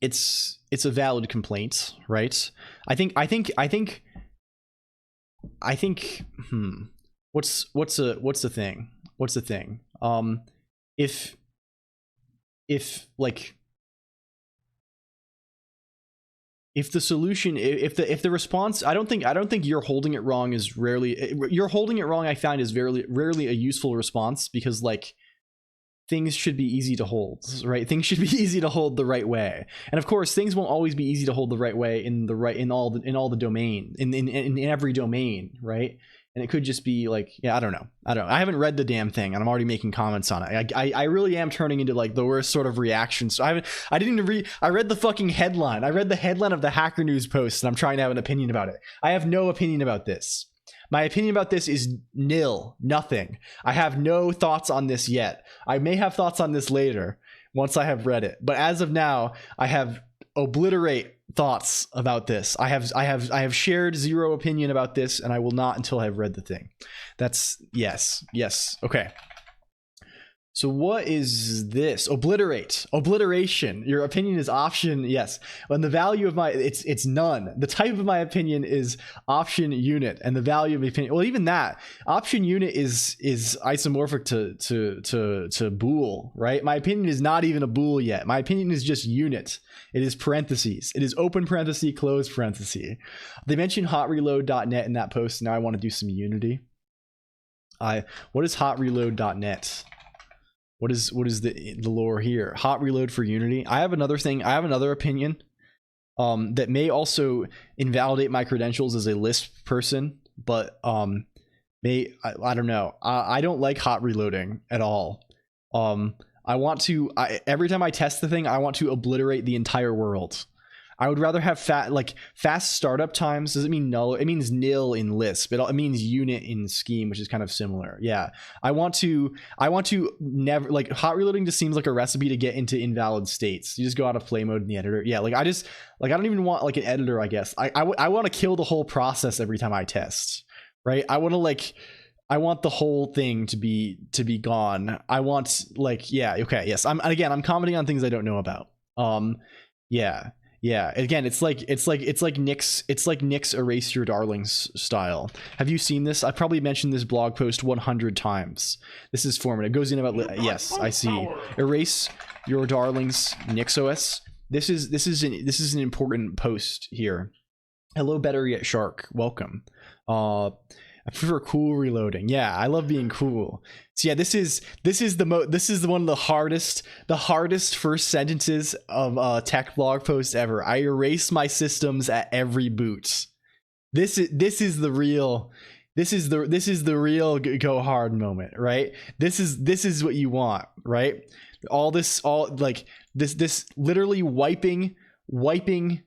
it's a valid complaint, right? I think what's the thing? If the solution, if the response, I don't think you're holding it wrong is you're holding it wrong. I find is rarely a useful response, because like things should be easy to hold, right? Things should be easy to hold the right way, and of course, things won't always be easy to hold the right way in all the domain in every domain, right? And it could just be like, yeah, I don't know. I haven't read the damn thing, and I'm already making comments on it. I really am turning into like the worst sort of reaction. So I didn't even read. I read the fucking headline. I read the headline of the Hacker News post, and I'm trying to have an opinion about it. I have no opinion about this. My opinion about this is nil, nothing. I have no thoughts on this yet. I may have thoughts on this later once I have read it. But as of now, I have obliterate thoughts about this. I have shared zero opinion about this, and I will not until I have read the thing. That's yes. Okay. So what is this? Obliteration. Your opinion is option, yes. And the value of my, it's none. The type of my opinion is option unit, and the value of my opinion, well, even that option unit is isomorphic to bool, right? My opinion is not even a bool yet. My opinion is just unit. It is parentheses. It is open parenthesis, close parenthesis. They mentioned hotreload.net in that post. Now I want to do some Unity. What is hotreload.net? What is the lore here? Hot reload for Unity. I have another thing. I have another opinion that may also invalidate my credentials as a Lisp person, but I don't know. I don't like hot reloading at all. I want to every time I test the thing, I want to obliterate the entire world. I would rather have fast startup times. Does it mean null? It means nil in Lisp. It means unit in Scheme, which is kind of similar. Yeah. I want to never, like, hot reloading just seems like a recipe to get into invalid states. You just go out of play mode in the editor. Yeah. Like I don't even want like an editor, I guess. I want to kill the whole process every time I test, right? I want the whole thing to be gone. I want yeah. Okay. Yes. I'm commenting on things I don't know about. Yeah. Yeah, again, it's like Nick's Erase Your Darlings style. Have you seen this? I've probably mentioned this blog post 100 times. This is formative. It goes in about yes, I see. Erase Your Darlings, NixOS. This is an important post here. Hello, Better Yet Shark. Welcome. I prefer cool reloading. Yeah, I love being cool. So yeah, this is one of the hardest first sentences of a tech blog post ever. I erase my systems at every boot. This is the real go hard moment, right? This is what you want, right? This literally wiping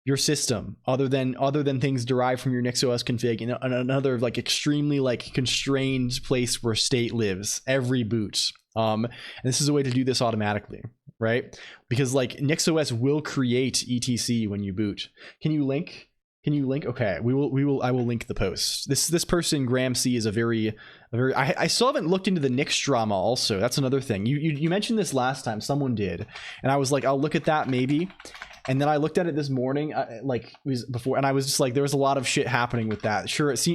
your system other than things derived from your NixOS config in another like extremely like constrained place where state lives every boot. And this is a way to do this automatically, right? Because like NixOS will create etc when you boot. Can you link? Okay, I will link the post. This person Graham C is a very I still haven't looked into the Nix drama also. That's another thing. You mentioned this last time, someone did, and I was like, I'll look at that maybe. And then I looked at it this morning, before, and I was just like, there was a lot of shit happening with that. It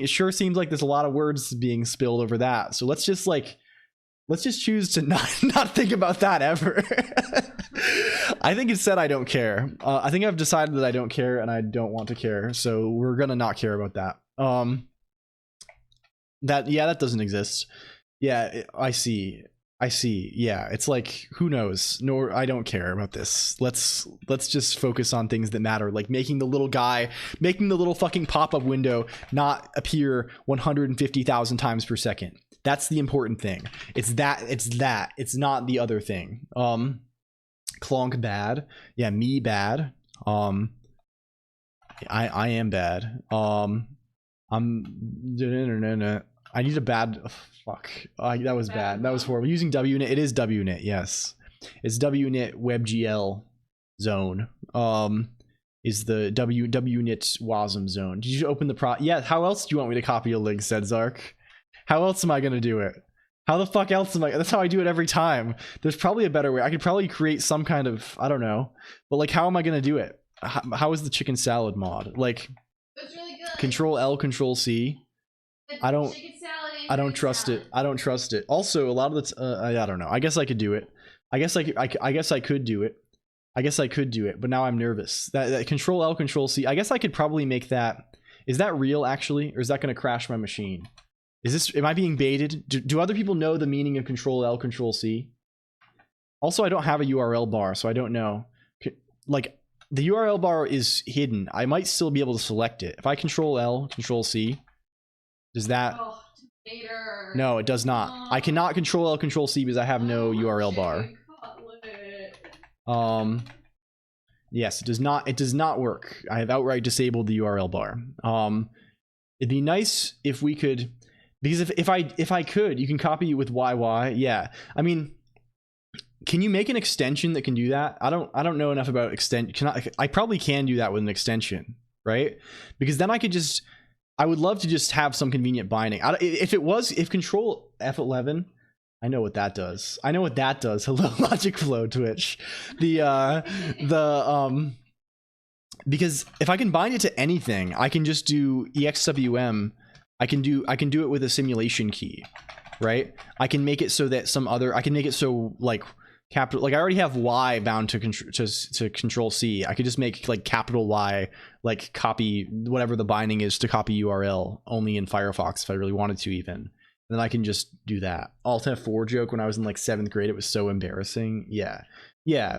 sure seems like there's a lot of words being spilled over that. So let's just choose to not think about that ever. I think it said I don't care. I think I've decided that I don't care and I don't want to care. So we're gonna not care about that. That doesn't exist. Yeah, I see. I see. Yeah, it's like, who knows? Nor I don't care about this. Let's just focus on things that matter, like making the little fucking pop-up window not appear 150,000 times per second. That's the important thing. It's that. It's not the other thing. Clonk bad. Yeah, me bad. I am bad. I need a bad. Oh, fuck. That was bad. That was horrible. Using WNIT. It is WNIT. Yes, it's WNIT WebGL zone. Is the WNIT WASM zone? Did you open the Yeah. How else do you want me to copy a link? Said Zark. How else am I gonna do it? How the fuck else am I? That's how I do it every time. There's probably a better way. I could probably create some kind of, I don't know, but like, how am I gonna do it? How is the chicken salad mod? Like, It's really good. Control L, Control C. I don't trust it. I don't trust it. Also, a lot of the I don't know. I guess I could do it. I guess I could do it. But now I'm nervous. That Control L, Control C. I guess I could probably make that. Is that real actually, or is that going to crash my machine? Am I being baited? Do other people know the meaning of Control L, Control C? Also, I don't have a URL bar, so I don't know. Like, the URL bar is hidden. I might still be able to select it. If I Control L, Control C, does that... Oh, Tater. No, it does not. I cannot Control L, Control C because I have no URL bar. Yes, it does not. It does not work. I have outright disabled the URL bar. It'd be nice if we could... Because if I could, you can copy with YY. Yeah, I mean, can you make an extension that can do that? I don't know enough about I probably can do that with an extension, right? Because then I would love to just have some convenient binding. If Control F11, I know what that does. Hello, Logic Flow Twitch. Because if I can bind it to anything, I can just do EXWM. I can do it with a simulation key, right? I can make it so that I can make it so like capital, like I already have Y bound to Control C. I could just make like capital Y, like copy whatever the binding is to copy URL only in Firefox if I really wanted to even. And then I can just do that. Alt F4 joke when I was in like 7th grade, it was so embarrassing. Yeah,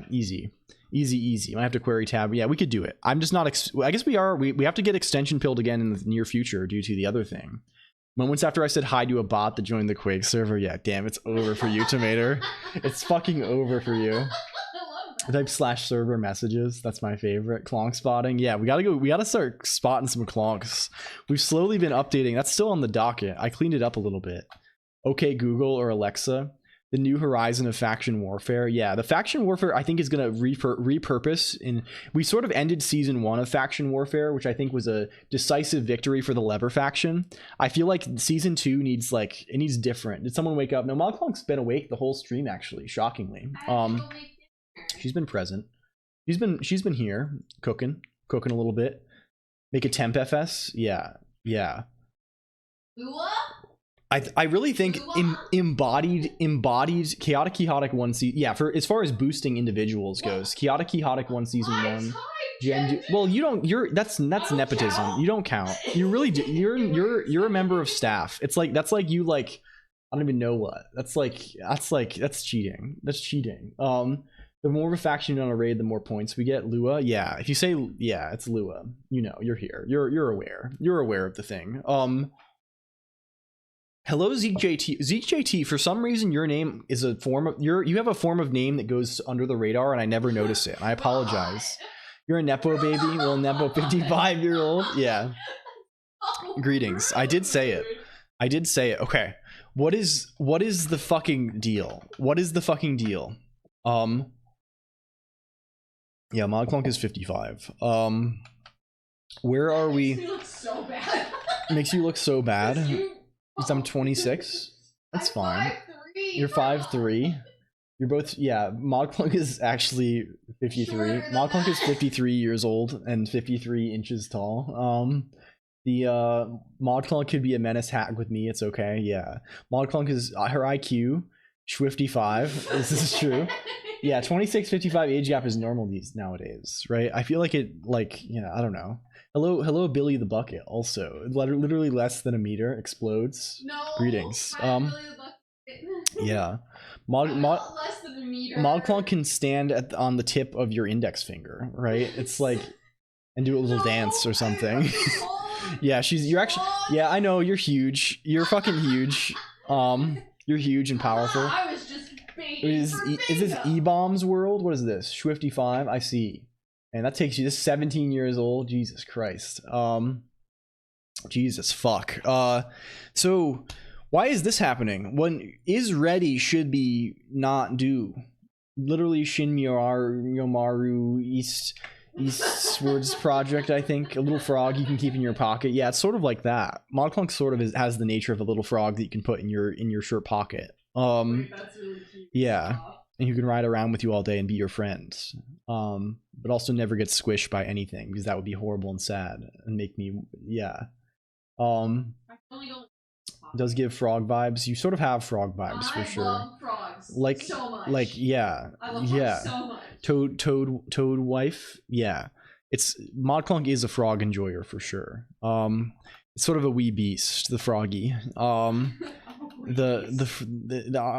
easy. I have to query tab. Yeah, we could do it. I'm just not. I guess we have to get extension pilled again in the near future due to the other thing. Moments after I said hi to a bot that joined the Quake server. Yeah, damn, it's over for you, Tomato. It's fucking over for you. I type /server messages. That's my favorite. Clonk spotting. Yeah, we gotta start spotting some clonks. We've slowly been updating. That's still on the docket. I cleaned it up a little bit. Okay, Google or Alexa. The new horizon of faction warfare. Yeah, the faction warfare I think is going to repurpose. We sort of ended season 1 of faction warfare, which I think was a decisive victory for the Lever faction. I feel like season 2 needs different. Did someone wake up? No, Mogclonk's been awake the whole stream actually, shockingly. She's been present. She's been here cooking a little bit. Make a temp FS. Yeah. I really think embodied chaotic 1 season. Yeah, for as far as boosting individuals goes, chaotic 1 season 1. Well, that's nepotism. You don't count. You really do. You're a member of staff. That's like you like I don't even know what. That's cheating. That's cheating. The more of a faction on a raid, the more points we get. Lua, yeah. If you say yeah, it's Lua. You know, you're here. You're aware. You're aware of the thing. Hello, ZeekJT. ZeekJT, for some reason your name is a form of you have a form of name that goes under the radar and I never notice it. I apologize. You're a Nepo baby? Well, Nepo 55-year-old. Yeah. Greetings. I did say it. Okay. What is the fucking deal? Yeah, Mogclonk is 55. Where are we? Makes you look so bad. Makes you look so bad. I'm 26. That's fine. 5'3", You're 5'3". You're both, yeah. Mogclonk is actually 53. Mogclonk is 53 years old and 53 inches tall. The Mogclonk could be a menace hack with me. It's okay. Yeah. Mogclonk is her IQ. Schwifty5. This is true. Yeah, 26-55 age gap is normal nowadays, right? I feel like I don't know. Hello, Billy the Bucket. Also, literally less than a meter explodes. No. Greetings. Billy the Bucket Yeah. Less than a meter. LCOLONQ can stand on the tip of your index finger, right? It's like, and do a little dance or something. Yeah, you're actually, yeah, I know, you're huge. You're fucking huge. You're huge and powerful. I was just Is this E-Bombs world? What is this? Swifty 5? I see. And that takes you, this 17 years old. Jesus Christ. Jesus fuck. So why is this happening? When is ready should be not do. Literally Shin Yomaru Eastwards Project, I think. A little frog you can keep in your pocket. Yeah, it's sort of like that. LCOLONQ sort of has the nature of a little frog that you can put in your shirt pocket. Wait, that's really cute. Yeah. And who can ride around with you all day and be your friend. But also never get squished by anything, because that would be horrible and sad and make me, yeah. It does give frog vibes. You sort of have frog vibes for sure. I love frogs like so much. Like yeah. I love yeah. frogs so much. Toad wife. Yeah. It's ModClunk is a frog enjoyer for sure. It's sort of a wee beast, the froggy.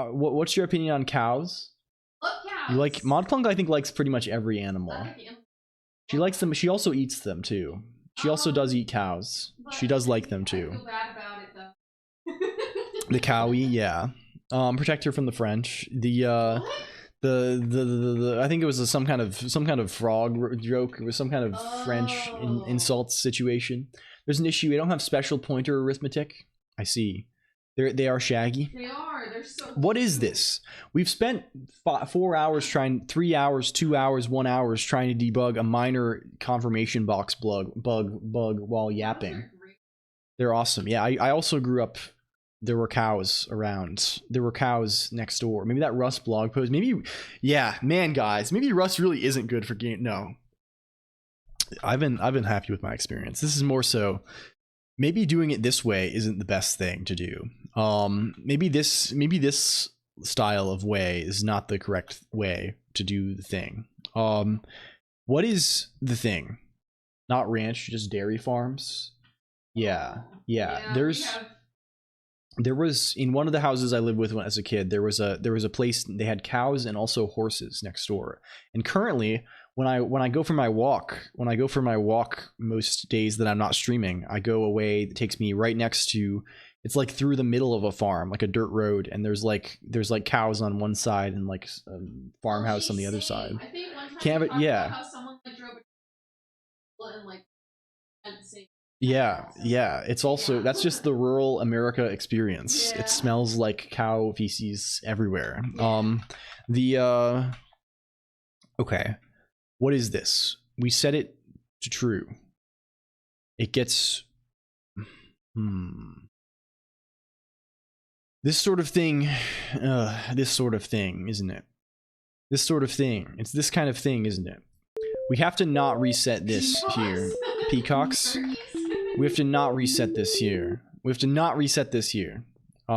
What's your opinion on cows? Love cows. You like ModClunk? I think likes pretty much every animal. I like animals. She likes them. She also eats them too. She also does eat cows. She does like them too. I feel bad about it though. The cowie, yeah. Protect her from the French. The I think it was some kind of frog joke. It was some kind of French insult situation. There's an issue. We don't have special pointer arithmetic. I see. They are shaggy. They are. They're so. What is this? We've spent 4 hours trying, 3 hours, 2 hours, 1 hour trying to debug a minor confirmation box bug while yapping. They're awesome. Yeah, I also grew up. There were cows around. There were cows next door. Maybe that Rust blog post. Maybe, yeah, man, guys. Maybe Rust really isn't good for game. No, I've been happy with my experience. This is more so. Maybe doing it this way isn't the best thing to do. Maybe this style of way is not the correct way to do the thing. What is the thing? Not ranch, just dairy farms. Yeah. There was in one of the houses I lived with as a kid. There was a place they had cows and also horses next door. And currently, when I go for my walk, most days that I'm not streaming, I go away. It takes me right next to. It's like through the middle of a farm, like a dirt road, and there's like cows on one side and like a farmhouse on the other side. I think one time yeah. How someone like drove a and like at the same. Yeah. It's also that's just the rural America experience. Yeah. It smells like cow feces everywhere. Yeah. Okay. What is this? We set it to true. It gets this sort of thing, isn't it? This sort of thing. It's this kind of thing, isn't it? We have to not reset this here. Peacocks. We have to not reset this here. We have to not reset this here. We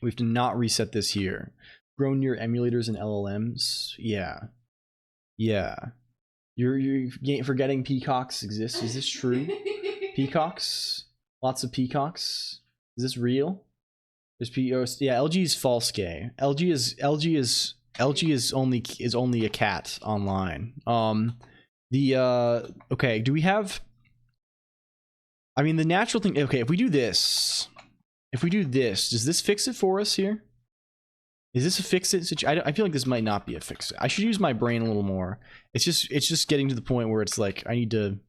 have to not reset this here. Grown near emulators and LLMs. Yeah. You're forgetting peacocks exist. Is this true? Peacocks? Lots of peacocks? Is this real? There's yeah, LG is false gay. LG is only a cat online. Okay, do we have I mean the natural thing, okay, if we do this, does this fix it for us here? Is this a fix-it situation? I feel like this might not be a fix-it. I should use my brain a little more. It's just getting to the point where it's like, I need to...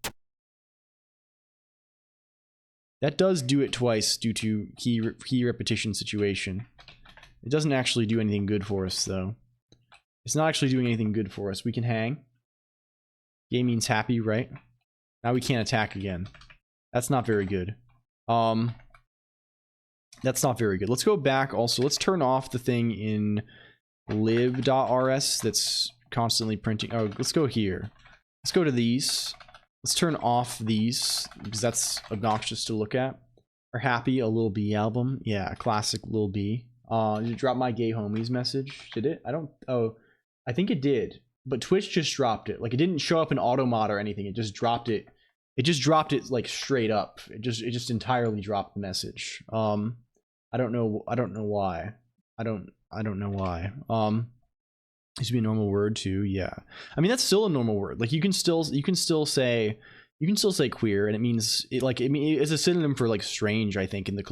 That does do it twice due to key repetition situation. It doesn't actually do anything good for us, though. It's not actually doing anything good for us. We can hang. Game means happy, right? Now we can't attack again. That's not very good. That's not very good. Let's go back also. Let's turn off the thing in lib.rs that's constantly printing. Oh, let's go here. Let's go to these. Let's turn off these because that's obnoxious to look at. Or Happy, a Lil B album. Yeah, classic Lil B. Did it drop my gay homies message? Did it? I think it did. But Twitch just dropped it. Like it didn't show up in automod or anything. It just dropped it. It just dropped it like straight up. It just entirely dropped the message. I I don't know why. I don't know why. It should be a normal word too. Yeah. I mean, that's still a normal word. Like you can still say queer, and it means it's a synonym for like strange, I think, in the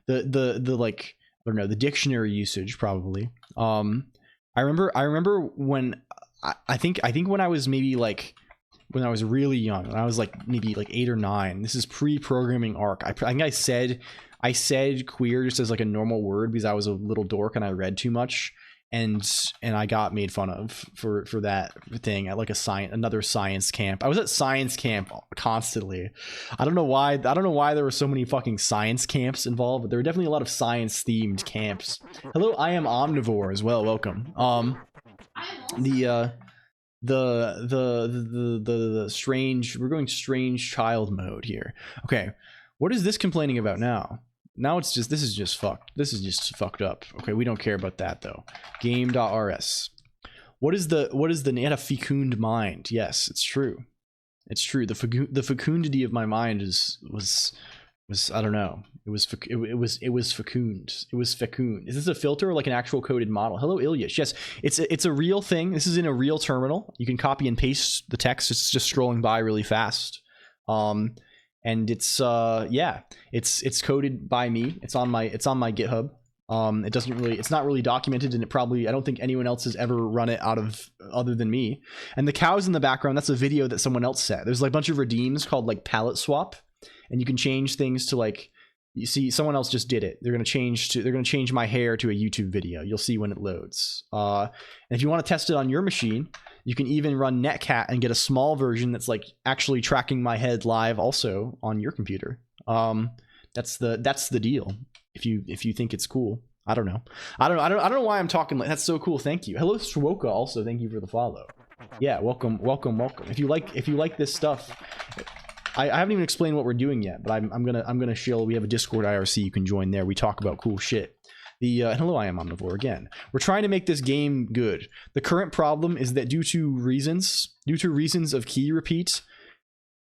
the dictionary usage probably. I remember when I think when I was maybe like when I was really young, when I was like maybe like 8 or 9. This is pre-programming ARC. I think I said queer just as like a normal word because I was a little dork and I read too much. And I got made fun of for that thing at like another science camp. I was at science camp constantly. I don't know why there were so many fucking science camps involved, but there were definitely a lot of science themed camps. Hello, I am omnivore as well. Welcome. The strange, we're going strange child mode here. Okay, what is this complaining about now? Now it's just, this is just fucked. This is just fucked up. Okay, we don't care about that though. Game.rs. What is the it had a fecund mind? Yes, it's true. It's true. The fecundity of my mind was I don't know. It was fecund. It was fecund. Is this a filter or like an actual coded model? Hello, Ilyich. Yes, it's a real thing. This is in a real terminal. You can copy and paste the text. It's just scrolling by really fast. And it's it's coded by me. It's on my GitHub. It's not really documented, and I don't think anyone else has ever run it other than me. And the cows in the background, that's a video that someone else set. There's like a bunch of redeems called like palette swap, and you can change things to like, you see someone else just did it. They're going to change my hair to a YouTube video. You'll see when it loads. And if you want to test it on your machine, you can even run netcat and get a small version that's like actually tracking my head live also on your computer. That's the deal. If you think it's cool. I don't know. I don't know why I'm talking like that's so cool. Thank you. Hello Swoka, also thank you for the follow. Yeah, welcome. If you like this stuff, I haven't even explained what we're doing yet, but I'm gonna shill. We have a Discord IRC you can join there. We talk about cool shit. Hello, I am omnivore again. We're trying to make this game good. The current problem is that due to reasons of key repeat,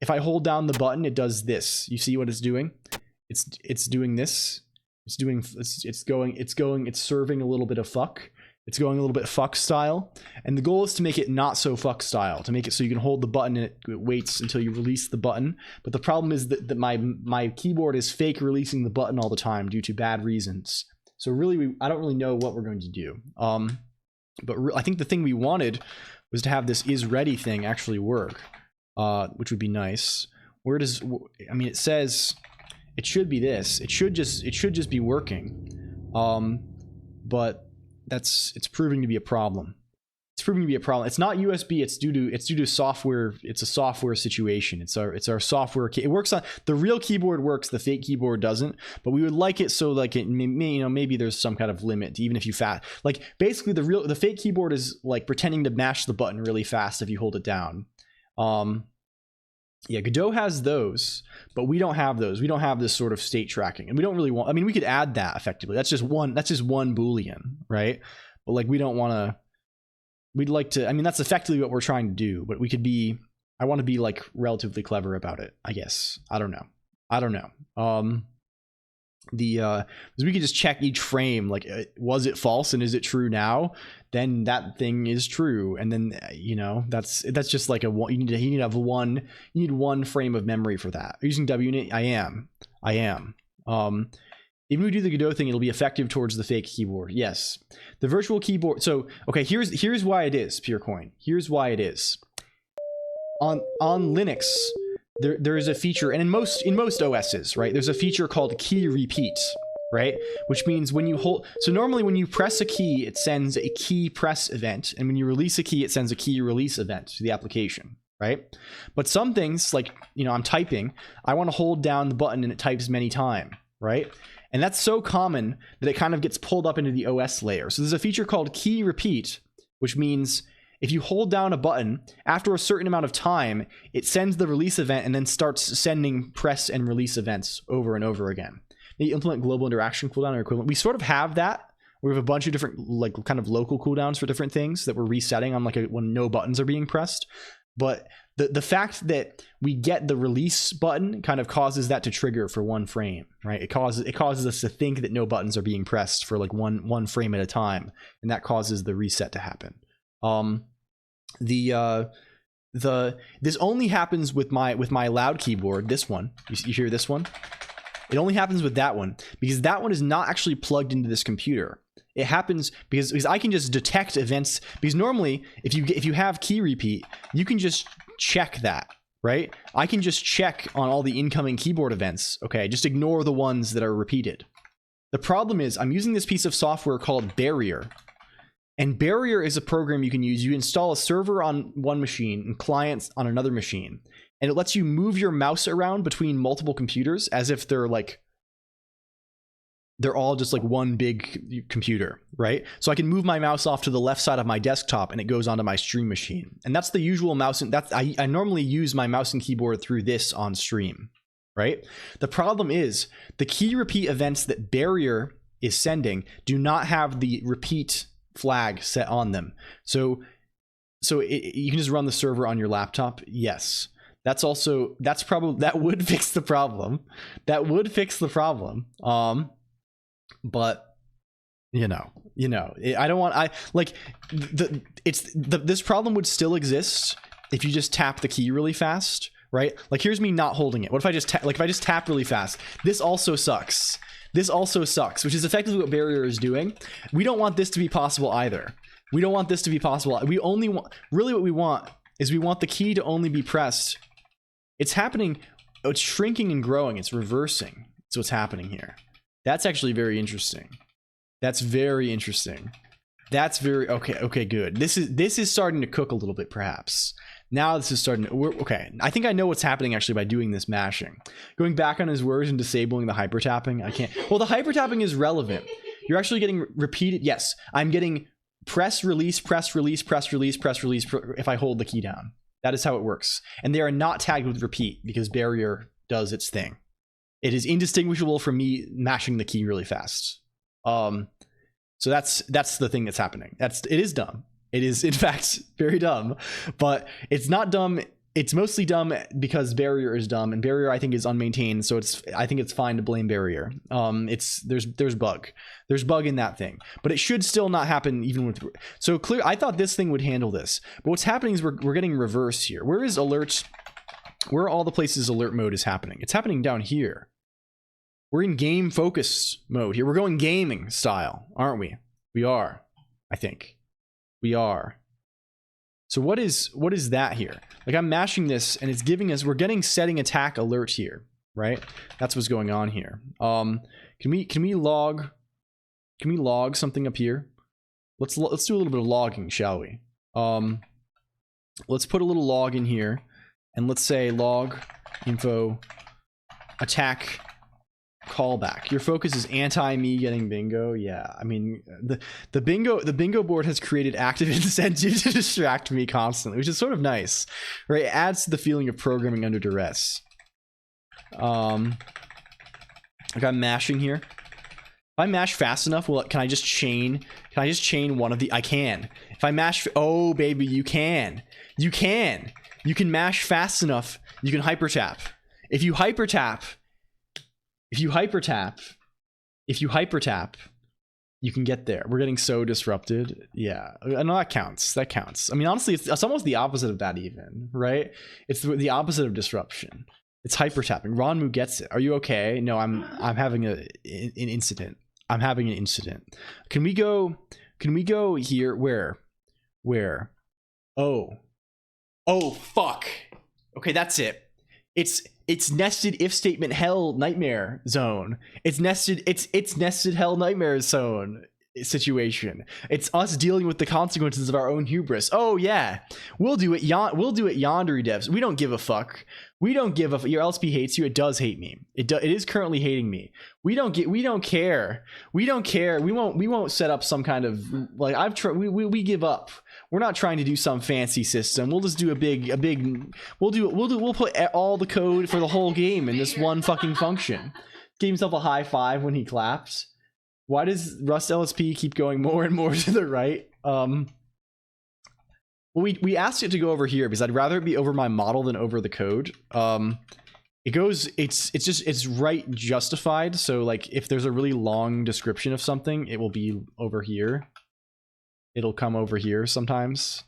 if I hold down the button, it does this. You see what it's doing? It's doing this. It's serving a little bit of fuck. It's going a little bit fuck style. And the goal is to make it not so fuck style, to make it so you can hold the button and it waits until you release the button. But the problem is that my keyboard is fake releasing the button all the time due to bad reasons. So really, I don't really know what we're going to do. But I think the thing we wanted was to have this is ready thing actually work, which would be nice. It says it should be this. It should just be working. But it's proving to be a problem. It's not USB. It's due to software. It's a software situation. It's our software. It works on the real keyboard works. The fake keyboard doesn't. But we would like it so like it maybe there's some kind of limit to even if you like basically the fake keyboard is like pretending to mash the button really fast if you hold it down. Yeah, Godot has those, but we don't have those. We don't have this sort of state tracking, and we don't really want. I mean, we could add that effectively. That's just one Boolean, right? But like, we don't want to. We'd like to. I mean, that's effectively what we're trying to do. But we could be. I want to be like relatively clever about it, I guess. I don't know. Because we could just check each frame, like was it false and is it true now? Then that thing is true, and then that's just like you need one frame of memory for that. Using WNIT, I am. Even if we do the Godot thing, it'll be effective towards the fake keyboard. Yes, the virtual keyboard. So okay, here's why it is Purecoin. Here's why it is on Linux. There is a feature, and in most OSs, right, there's a feature called key repeat, right? Which means when you hold, so normally when you press a key, it sends a key press event, and when you release a key, it sends a key release event to the application, right? But some things, like, I'm typing, I want to hold down the button and it types many times, right? And that's so common that it kind of gets pulled up into the OS layer. So there's a feature called key repeat, which means if you hold down a button, after a certain amount of time, it sends the release event and then starts sending press and release events over and over again. You implement global interaction cooldown or equivalent. We sort of have that. We have a bunch of different, like, kind of local cooldowns for different things that we're resetting on, like, when no buttons are being pressed. But the fact that we get the release button kind of causes that to trigger for one frame, right? It causes us to think that no buttons are being pressed for like one frame at a time, and that causes the reset to happen. This only happens with my loud keyboard. This one, you hear this one? It only happens with that one because that one is not actually plugged into this computer. It happens because I can just detect events, because normally if you have key repeat, you can just check that, right? I can just check on all the incoming keyboard events. Okay, just ignore the ones that are repeated. The problem is I'm using this piece of software called Barrier. And Barrier is a program you can use. You install a server on one machine and clients on another machine. And it lets you move your mouse around between multiple computers as if they're all just like one big computer, right? So I can move my mouse off to the left side of my desktop and it goes onto my stream machine. And that's the usual mouse. And I normally use my mouse and keyboard through this on stream, right? The problem is the key repeat events that Barrier is sending do not have the repeat flag set on them. So you can just run the server on your laptop. Yes. That would fix the problem. That would fix the problem. But I don't want, this problem would still exist if you just tap the key really fast, right? Like here's me not holding it. What if I just if I just tap really fast? This also sucks. This also sucks, which is effectively what Barrier is doing. We don't want this to be possible either. We don't want this to be possible. We only want, really what we want is we want the key to only be pressed. It's happening, it's shrinking and growing, it's reversing. That's what's happening here. That's actually very interesting. That's very interesting. That's very, okay, good. This is starting to cook a little bit, perhaps. Now this is starting to, okay. I think I know what's happening actually by doing this mashing. Going back on his words and disabling the hyper tapping, I can't. Well, the hyper tapping is relevant. You're actually getting repeated. Yes, I'm getting press, release, press, release, press, release, press, release if I hold the key down. That is how it works. And they are not tagged with repeat because Barrier does its thing. It is indistinguishable from me mashing the key really fast. So that's the thing that's happening. It is dumb. It is in fact very dumb, but it's not dumb. It's mostly dumb because Barrier is dumb, and Barrier I think is unmaintained. So I think it's fine to blame Barrier. There's bug in that thing, but it should still not happen even with. So clear. I thought this thing would handle this, but what's happening is we're getting reverse here. Where is alert? Where are all the places alert mode is happening? It's happening down here. We're in game focus mode here. We're going gaming style, aren't we? We are, I think. We are. So what is that here? Like I'm mashing this and it's giving us, we're getting setting attack alert here, right? That's what's going on here. Can we log something up here? Let's do a little bit of logging, shall we? Let's put a little log in here and let's say log info attack callback. Your focus is anti me getting bingo. Yeah, I mean the bingo board has created active incentive to distract me constantly, which is sort of nice, right? It adds to the feeling of programming under duress. Like I'm mashing here. If I mash fast enough, well, can I just chain one of the? I can. If I mash, oh baby, you can mash fast enough. You can hyper tap. If you hyper tap, you can get there. We're getting so disrupted. Yeah, no, that counts. That counts. I mean, honestly, it's almost the opposite of that even, right? It's the opposite of disruption. It's hyper tapping. Ronmu gets it. Are you okay? No, I'm having an incident. I'm having an incident. Can we go here? Where? Oh, fuck. Okay, that's it. It's nested if statement hell nightmare zone. It's nested hell nightmare zone situation. It's us dealing with the consequences of our own hubris. Oh yeah, we'll do it. We'll do it. Yondery devs. We don't give a fuck. We don't give a. Your LSP hates you. It does hate me. It is currently hating me. We don't care. We don't care. We won't set up some kind of like I've tried. We give up. We're not trying to do some fancy system. We'll just do a big. We'll put all the code for the whole game in this one fucking function. Gave himself a high five when he clapped. Why does Rust LSP keep going more and more to the right? Well, we asked it to go over here because I'd rather it be over my model than over the code. It's right justified. So like if there's a really long description of something, it will be over here. It'll come over here sometimes.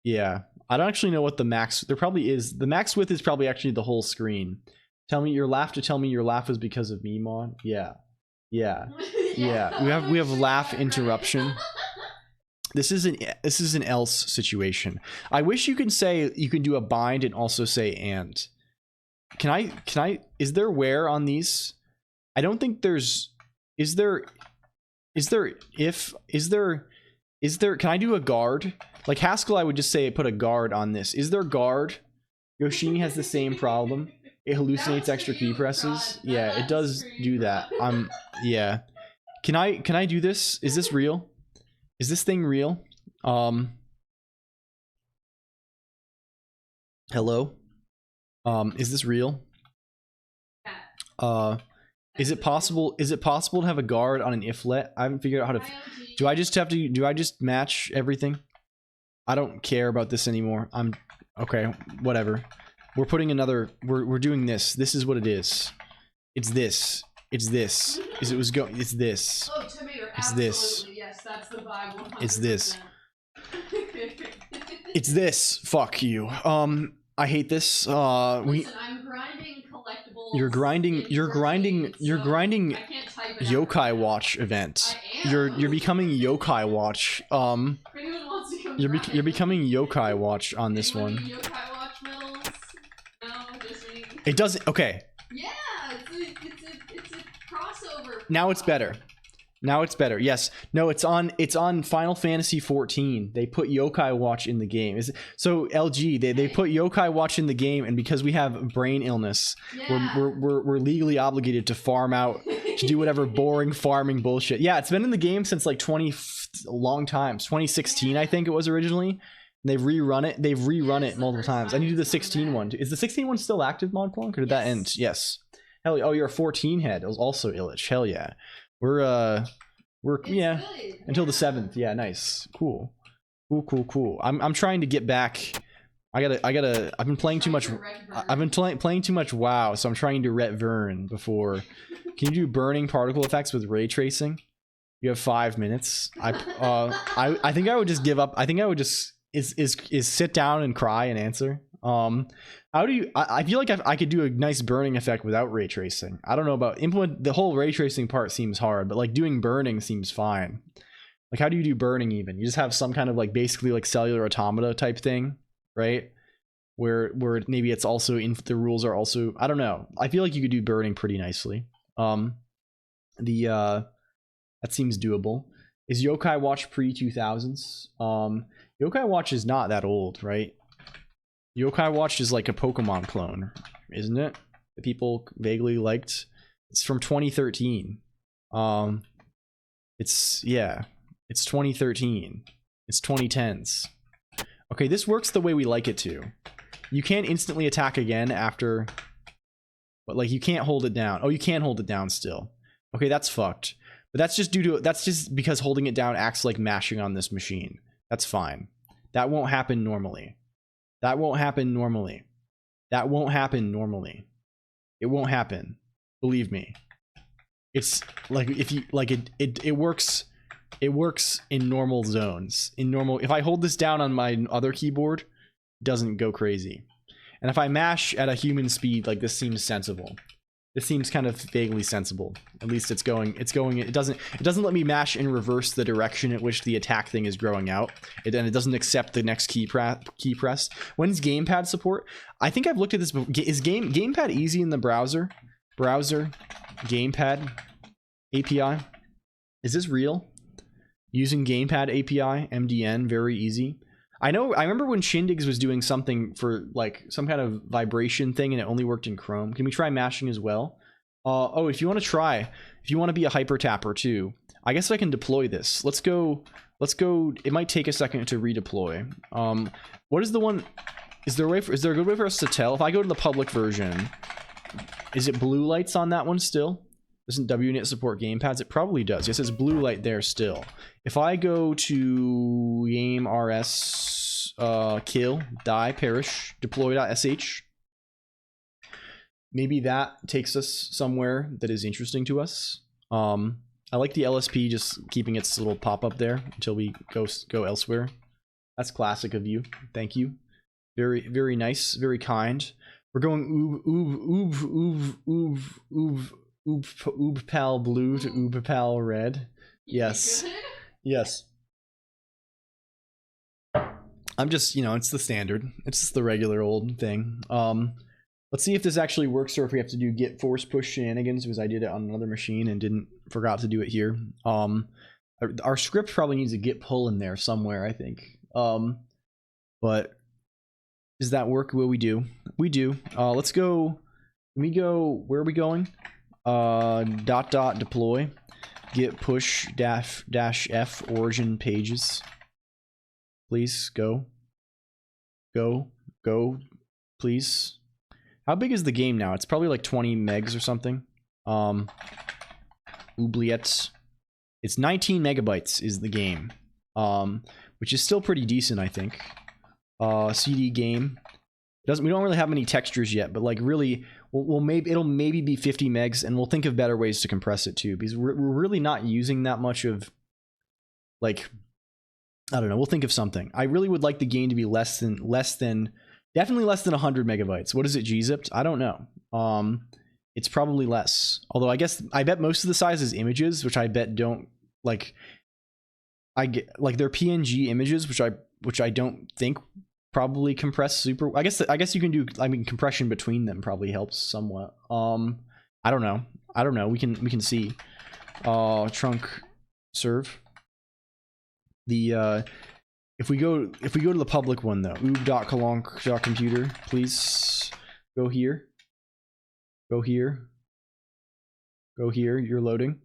Yeah. I don't actually know what the max, there probably is. The max width is probably actually the whole screen. Tell me your laugh was because of me, Mod. Yeah. Yeah. Yeah. We have laugh interruption. This is an else situation. I wish you could say you can do a bind and also say and. Can I is there where on these? I don't think there's can I do a guard? Like Haskell, I would just say put a guard on this. Is there guard? Yoshimi has the same problem. It hallucinates extra key presses. Yeah, it does do that. Yeah. Can I do this? Is this real? Is this thing real? Hello? Is this real? Is it possible to have a guard on an iflet? I haven't figured out how to. Do I just match everything? I don't care about this anymore. Okay, whatever. We're putting another, we're doing this. This is what it is. It's this. It's this. It's this. Oh, tomato, it's this. Yes, that's the vibe. 100%. It's this. It's this. Fuck you. I hate this. Listen, I'm grinding collectibles. You're grinding Yokai Watch event. You're becoming Yokai Watch. If anyone wants to come you're becoming Yokai Watch on this one. Yokai Watch medals? No, just me. It doesn't. Okay. Yeah, it's a crossover. Now it's better. Now it's better. Yes. No, it's on Final Fantasy 14. They put Yokai Watch in the game. So LG, they put Yokai Watch in the game, and because we have brain illness, yeah. we're legally obligated to farm out, to do whatever boring farming bullshit. Yeah, it's been in the game since like long times. 2016, I think it was originally. They've rerun it. They've rerun it multiple times. I need to do the 16 one. Is the 16 one still active, ModClonk, or did that end? Yes. Hell yeah. Oh, you're a 14 head. It was also Illich. Hell yeah. We're yeah, until the 7th. Yeah, nice. Cool. I'm trying to get back. I've been playing too much. I've been playing too much WoW, so I'm trying to ret Vern before. Can you do burning particle effects with ray tracing? You have 5 minutes. I think I would just give up. I think I would just is sit down and cry and answer. How do you? I feel like I could do a nice burning effect without ray tracing. I don't know about the whole ray tracing part seems hard, but like doing burning seems fine. Like how do you do burning even? You just have some kind of like basically like cellular automata type thing, right? Where maybe it's also the rules are also, I don't know. I feel like you could do burning pretty nicely. That seems doable. Is Yokai Watch pre-2000s? Yokai Watch is not that old, right? Yokai Watch is like a Pokemon clone, isn't it? That people vaguely liked. It's from 2013. It's 2013. It's 2010s. Okay, this works the way we like it to. You can't instantly attack again after, but like you can't hold it down. Oh, you can hold it down still. Okay, that's fucked. But that's just because holding it down acts like mashing on this machine. That's fine. That won't happen normally. That won't happen normally. That won't happen normally. It won't happen. Believe me. It's like if you like it works. It works in normal zones. In normal, if I hold this down on my other keyboard, it doesn't go crazy. And if I mash at a human speed, like this seems sensible. This seems kind of vaguely sensible. At least it doesn't let me mash in reverse the direction at which the attack thing is growing out. And it doesn't accept the next key press. When's gamepad support? I think I've looked at this before. Is gamepad easy in the browser? Browser, gamepad, API. Is this real? Using gamepad API, MDN, very easy. I remember when Shindigs was doing something for like some kind of vibration thing and it only worked in Chrome. Can we try mashing as well? Oh, if you want to be a hyper tapper too, I guess I can deploy this. Let's go. It might take a second to redeploy. What is the one? Is there a good way for us to tell? If I go to the public version, is it blue lights on that one still? Doesn't WNet support gamepads? It probably does. Yes, it's blue light there still. If I go to game RS use kill, die, perish, deploy.sh. Maybe that takes us somewhere that is interesting to us. I like the LSP just keeping its little pop-up there until we go elsewhere. That's classic of you. Thank you. Very, very nice, very kind. We're going oob pal blue to oob pal red. Yes. Yes. I'm just, you know, it's the standard. It's just the regular old thing. Let's see if this actually works or if we have to do git force push shenanigans, because I did it on another machine and forgot to do it here. Our script probably needs a git pull in there somewhere, I think. But does that work? Will we do? We do. Let's go. Where are we going? Deploy git push dash f origin pages. Please go, please. How big is the game now? It's probably like 20 megs or something. Oubliettes. It's 19 megabytes is the game, which is still pretty decent, I think. CD game. We don't really have many textures yet, but like really, it'll maybe be 50 megs, and we'll think of better ways to compress it too, because we're really not using that much of, like, I don't know. We'll think of something. I really would like the game to be definitely less than 100 megabytes. What is it, gzipped? I don't know. It's probably less. Although I bet most of the size is images, which I bet don't like. They're PNG images, which I don't think probably compress super. I guess you can do. I mean, compression between them probably helps somewhat. I don't know. We can see. Trunk serve. If we go to the public one though, oob.colonq.computer, please go here. Go here. You're loading.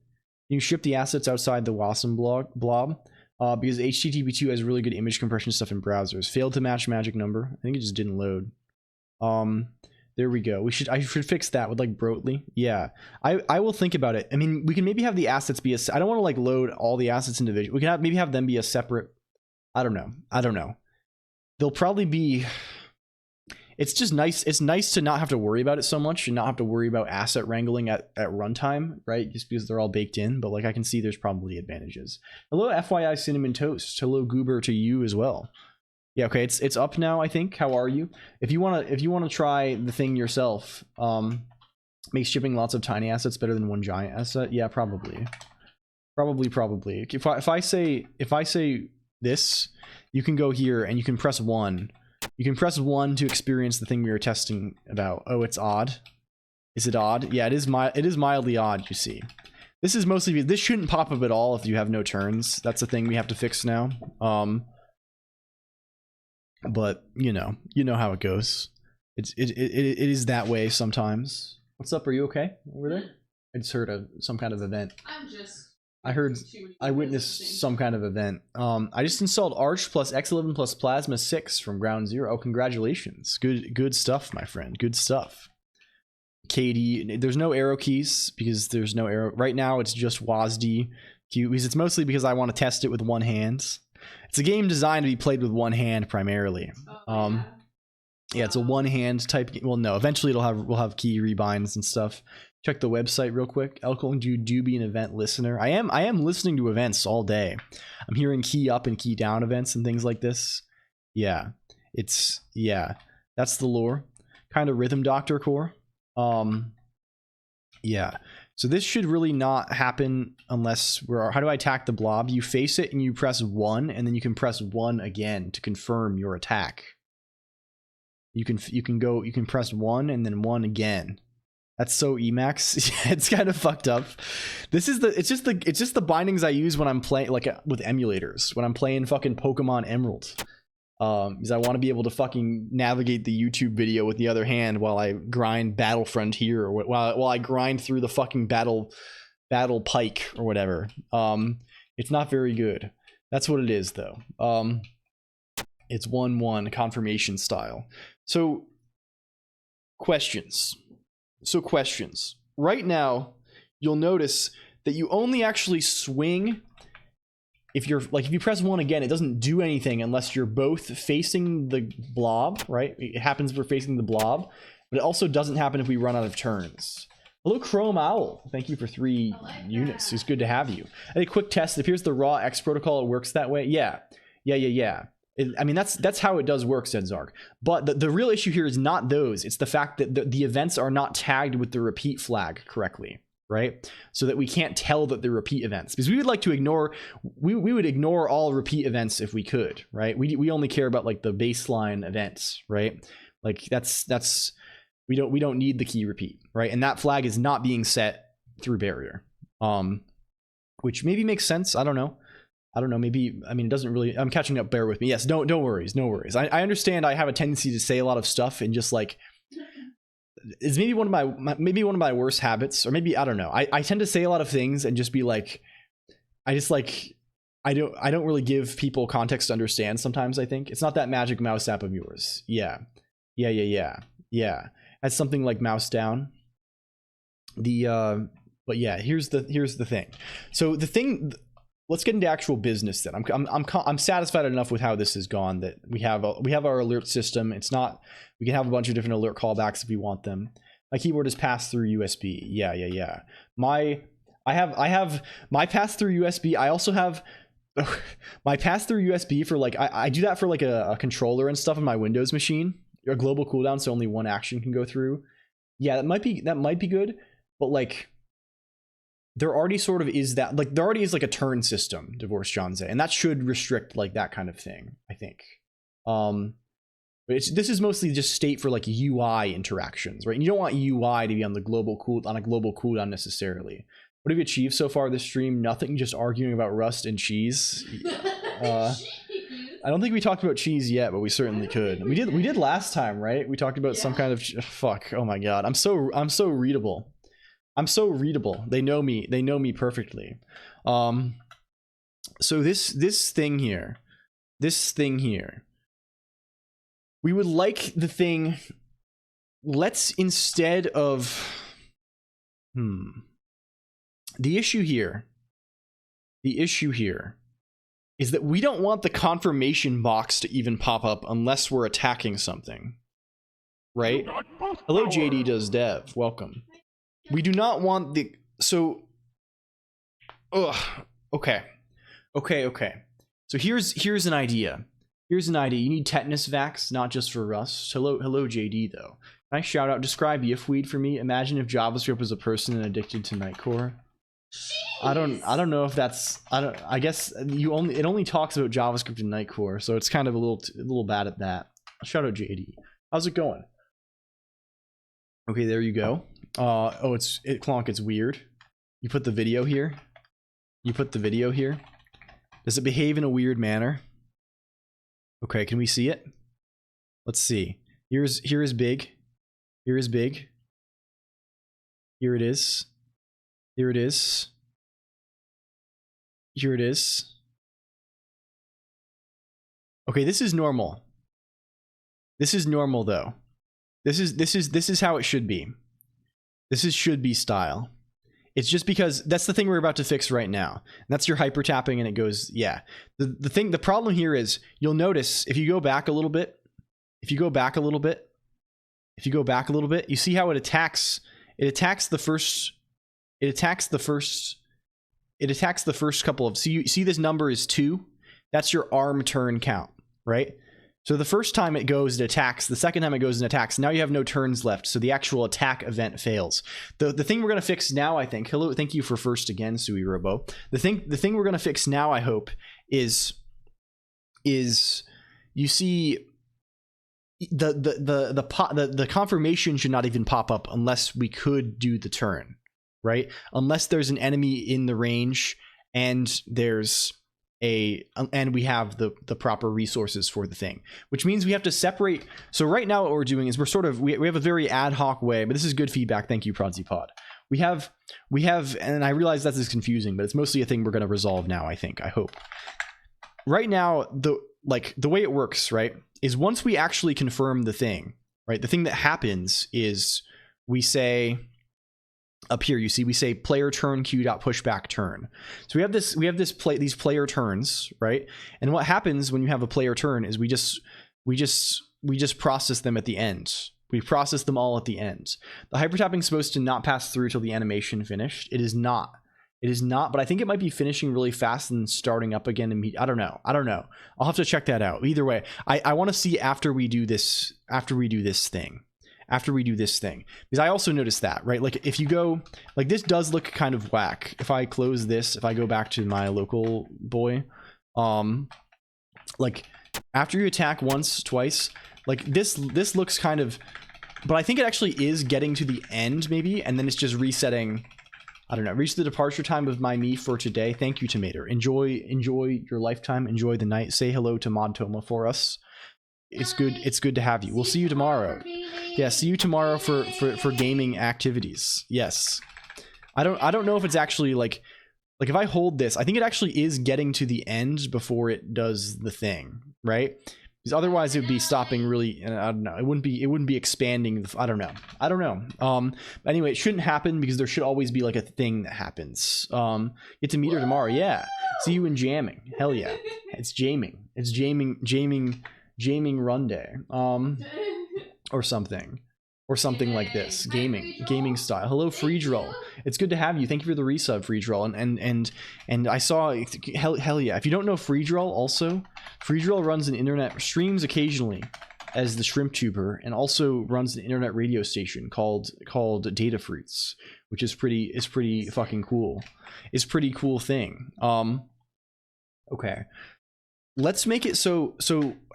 You ship the assets outside the WASM blob because HTTP2 has really good image compression stuff in browsers. Failed to match magic number. I think it just didn't load. There we go. I should fix that with like Brotli. Yeah, I will think about it. I mean, we can maybe have the assets be I don't want to like load all the assets individually. We can maybe have them be a separate. I don't know. They'll probably be. It's just nice. It's nice to not have to worry about it so much and not have to worry about asset wrangling at runtime, right? Just because they're all baked in. But like I can see there's probably advantages. Hello, FYI Cinnamon Toast. Hello, Goober to you as well. Yeah, okay, it's up now, I think. How are you? If you wanna try the thing yourself, make shipping lots of tiny assets better than one giant asset. Yeah, probably. If I say this, you can go here and you can press 1. You can press 1 to experience the thing we were testing about. Oh, it's odd. Is it odd? Yeah, it is mildly odd, you see. This is mostly, this shouldn't pop up at all if you have no turns. That's the thing we have to fix now. But you know how it goes. It is that way sometimes. What's up? Are you okay over there? I just heard some kind of event. I witnessed some kind of event. I just installed Arch plus X11 plus Plasma 6 from Ground Zero. Oh, congratulations! Good stuff, my friend. Good stuff. KD, there's no arrow keys because there's no arrow right now. It's just WASD Q because it's mostly because I want to test it with one hand. It's a game designed to be played with one hand primarily. Yeah, it's a one hand type game. Well, no, eventually we'll have key rebinds and stuff. Check the website real quick. LCOLONQ, do be an event listener. I am listening to events all day. I'm hearing key up and key down events and things like this. Yeah, that's the lore. Kind of Rhythm Doctor core. Yeah. So this should really not happen unless how do I attack the blob? You face it and you press 1, and then you can press 1 again to confirm your attack. You can press 1 and then 1 again. That's so Emacs. Yeah, it's kind of fucked up. It's just the bindings I use when I'm playing like with emulators. When I'm playing fucking Pokemon Emerald. Because I want to be able to fucking navigate the YouTube video with the other hand while I grind Battle Frontier or while I grind through the fucking battle pike or whatever. It's not very good. That's what it is though. It's 1-1 confirmation style. So questions. Right now, you'll notice that you only actually swing if you press 1 again, it doesn't do anything unless you're both facing the blob, right? It happens if we're facing the blob, but it also doesn't happen if we run out of turns. Hello, Chrome Owl. Thank you for 3 units. It's good to have you. A quick test. It appears the raw X protocol, it works that way. Yeah. I mean, that's how it does work, said Zark. But the real issue here is not those. It's the fact that the events are not tagged with the repeat flag correctly. Right, so that we can't tell that they're repeat events, because we would like to ignore we would ignore all repeat events if we could, right? We only care about like the baseline events, right? Like that's we don't need the key repeat, right? And that flag is not being set through barrier, which maybe makes sense. I don't know, maybe, I mean, it doesn't really. I'm catching up, bear with me. Yes, no worries. I understand I have a tendency to say a lot of stuff and just like, it's maybe one of my worst habits, or maybe, I don't know. I tend to say a lot of things and just be like, I don't really give people context to understand sometimes. I think it's not that Magic Mouse app of yours. Yeah. That's something like Mouse Down. But yeah, here's the thing. So let's get into actual business then. I'm satisfied enough with how this has gone that we have our alert system. It's not, we can have a bunch of different alert callbacks if we want them. My keyboard is passed through USB. Yeah. I have my pass through USB. I also have my pass through USB for like, I do that for like a controller and stuff on my Windows machine. A global cooldown, so only one action can go through. Yeah, that might be good, but like, there already sort of is that, like, there already is like a turn system, Divorce Johnze, and that should restrict like that kind of thing, I think. But this is mostly just state for like UI interactions, right? And you don't want UI to be on a global cooldown necessarily. What have you achieved so far this stream? Nothing, just arguing about Rust and cheese. I don't think we talked about cheese yet, but we certainly could. We did last time, right? We talked about some kind of fuck. Oh my god, I'm so readable. I'm so readable. They know me perfectly. So this thing here, we would like the thing. Let's, instead of the issue here is that we don't want the confirmation box to even pop up unless we're attacking something, right? Hello, JD does dev. Welcome. We do not want the, so, okay. So here's an idea. You need tetanus vax, not just for Rust. Hello, JD though. Nice shout out. Describe Yifweed for me. Imagine if JavaScript was a person and addicted to Nightcore. I don't know if that's, I guess it only talks about JavaScript and Nightcore, so it's kind of a little bad at that. Shout out JD. How's it going? Okay, there you go. COLONQ, it's weird. You put the video here. Does it behave in a weird manner? Okay, can we see it? Let's see. Here is big. Here it is. Okay, this is normal. This is normal though. This is how it should be. Should be style. It's just because that's the thing we're about to fix right now. And that's your hyper tapping, and it goes, yeah. The problem here is, you'll notice if you go back a little bit, you see how it attacks the first couple of, so you see this number is 2. That's your arm turn count, right? So the first time it goes, it attacks. The second time it goes and attacks. Now you have no turns left, so the actual attack event fails. The thing we're gonna fix now, I think. Hello, thank you for first again, Sui Robo. The thing we're gonna fix now, I hope, is you see the confirmation should not even pop up unless we could do the turn, right? Unless there's an enemy in the range and we have the proper resources for the thing, which means we have to separate. So right now what we're doing is we have a very ad hoc way, but this is good feedback. Thank you, ProdzyPod. We have, and I realize that is confusing, but it's mostly a thing we're going to resolve now, I think, I hope. Right now, the way it works, right, is once we actually confirm the thing, right, the thing that happens is we say, up here, you see we say player turn q dot pushback turn. So we have these player turns, right? And what happens when you have a player turn is we just process them at the end. We process them all at the end. The hypertapping is supposed to not pass through till the animation finished. It is not. It is not, but I think it might be finishing really fast and starting up again. I don't know. I'll have to check that out. Either way, I want to see after we do this thing. Because I also noticed that, right? Like if you go, like this does look kind of whack. If I close this, if I go back to my local boy, like after you attack once, twice, like this looks kind of, but I think it actually is getting to the end maybe, and then it's just resetting. I don't know. Reach the departure time of my me for today. Thank you, Tomato. Enjoy your lifetime. Enjoy the night. Say hello to Mod Toma for us. It's good to have you. We'll see you tomorrow. Yeah, see you tomorrow for gaming activities. Yes. I don't know if it's actually like if I hold this, I think it actually is getting to the end before it does the thing, right? Because otherwise it would be stopping really, I don't know. It wouldn't be expanding. I don't know. Anyway, it shouldn't happen because there should always be like a thing that happens. Get to meet her tomorrow. Yeah. See you in jamming. Hell yeah. It's jaming. It's jaming run day. Or something like this. Gaming style. Hello, Freedroll. It's good to have you. Thank you for the resub, Freedroll. And I saw, hell yeah. If you don't know Freedroll, also Freedroll runs an internet streams occasionally as the Shrimp Tuber, and also runs an internet radio station called Data Fruits, which is pretty fucking cool. It's a pretty cool thing. Okay. Let's make it so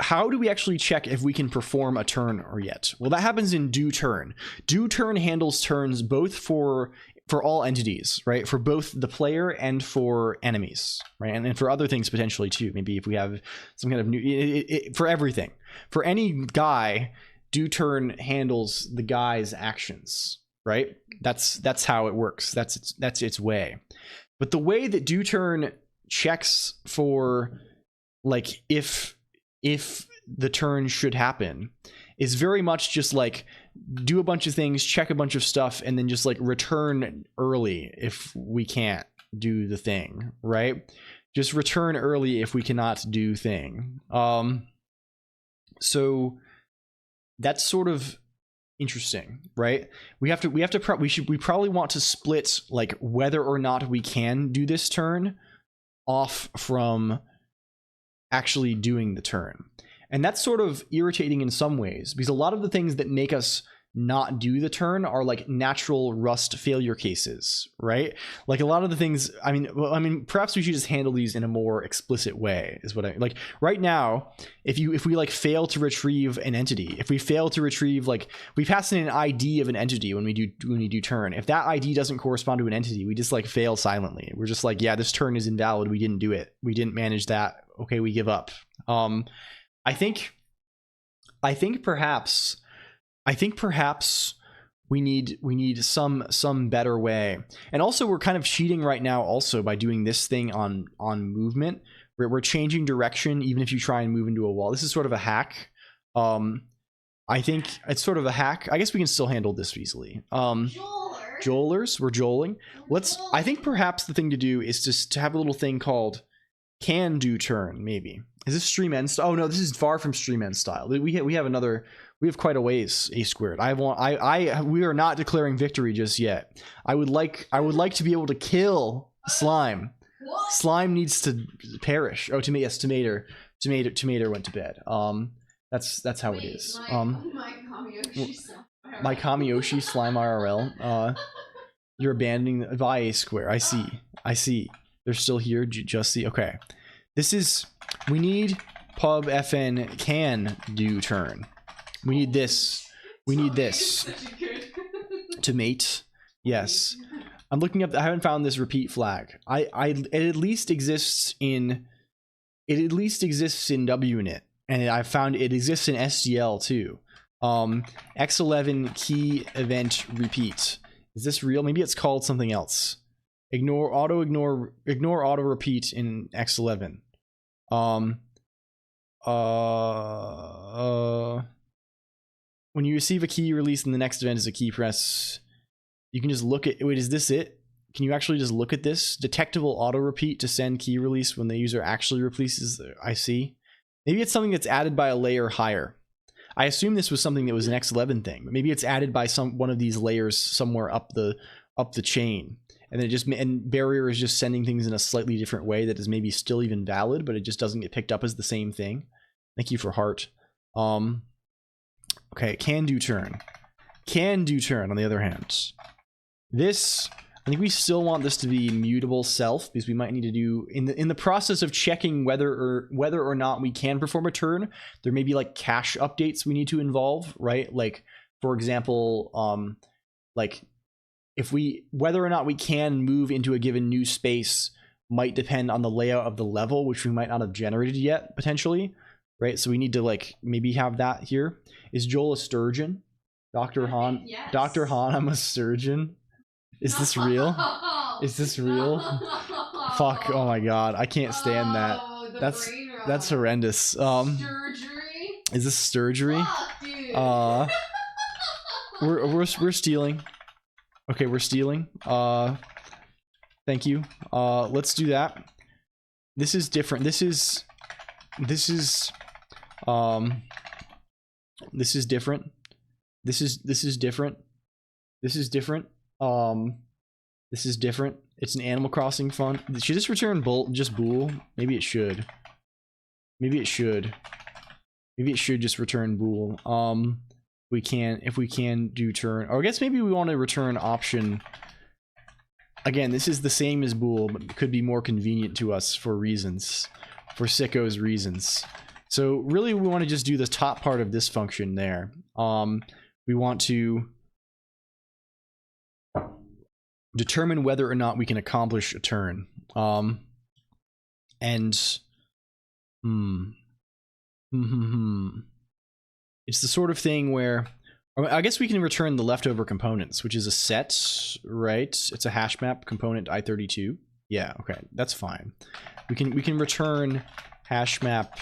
how do we actually check if we can perform a turn or yet? Well, that happens in do turn. Do turn handles turns both for all entities, right? For both the player and for enemies, right? And for other things potentially too. Maybe if we have some kind of new for everything. For any guy, do turn handles the guy's actions, right? That's how it works. That's its way. But the way that do turn checks for like if the turn should happen is very much just like do a bunch of things, check a bunch of stuff, and then just like return early if we can't do the thing, right? Just return early if we cannot do thing. So that's sort of interesting, right? We probably want to split like whether or not we can do this turn off from actually doing the turn. And that's sort of irritating in some ways, because a lot of the things that make us not do the turn are like natural Rust failure cases, right? Like a lot of the things, I mean, perhaps we should just handle these in a more explicit way is what I like right now. If we like fail to retrieve an entity, if we fail to retrieve, like we pass in an ID of an entity when we do turn, if that ID doesn't correspond to an entity, we just like fail silently. We're just like, yeah, this turn is invalid. We didn't do it. We didn't manage that. Okay, we give up. I think perhaps we need some better way. And also we're kind of cheating right now also by doing this thing on movement. We're changing direction even if you try and move into a wall. This is sort of a hack. I think it's sort of a hack. I guess we can still handle this easily. Joelers, we're joeling. I think perhaps the thing to do is just to have a little thing called can do turn, maybe. Is this stream end style? Oh no, this is far from stream end style. We have quite a ways a squared. We are not declaring victory just yet. I would like to be able to kill slime. What? Slime needs to perish. Oh, tomato went to bed. That's how it is. My Kamiyoshi slime IRL. You're abandoning by a square. I see. They're still here. Just see. Okay. We need pub fn can do turn. We need this. To mate. Yes. I'm looking up. I haven't found this repeat flag. It at least exists in WNet, and I found it exists in SDL too. X11 key event repeat. Is this real? Maybe it's called something else. Ignore auto repeat in X11. When you receive a key release in the next event is a key press, You can just look at, wait, is this it? Can you actually just look at this? Detectable auto repeat to send key release when the user actually replaces the IC. Maybe it's something that's added by a layer higher. I assume this was something that was an X11 thing, but maybe it's added by one of these layers somewhere up the chain. And then and barrier is just sending things in a slightly different way that is maybe still even valid, but it just doesn't get picked up as the same thing. Thank you for heart. Okay, can do turn. Can do turn on the other hand. This, I think we still want this to be mutable self, because we might need to do in the process of checking whether or not we can perform a turn, there may be like cache updates we need to involve, right? Like, for example, like whether or not we can move into a given new space might depend on the layout of the level, which we might not have generated yet, potentially, right? So we need to like maybe have that here. Is Joel a sturgeon? Dr. Han? Yes. Dr. Han, I'm a surgeon. Is this real? Is this real? Fuck, oh my god, I can't stand that. That's horrendous. Surgery? Is this surgery? Fuck, dude. We're stealing. Okay, we're stealing. Thank you. Let's do that. This is different. This is different. This is different. This is different. This is different. It's an Animal Crossing fun. Should this return just bool? Maybe it should. Maybe it should. Maybe it should just return bool. If we can do turn, or I guess maybe we want to return option. Again, this is the same as bool, but it could be more convenient to us for reasons, for sickos reasons. So really, we want to just do the top part of this function there. We want to determine whether or not we can accomplish a turn. It's the sort of thing where, I guess we can return the leftover components, which is a set, right? It's a hash map component I32. Yeah, okay, that's fine. We can return hash map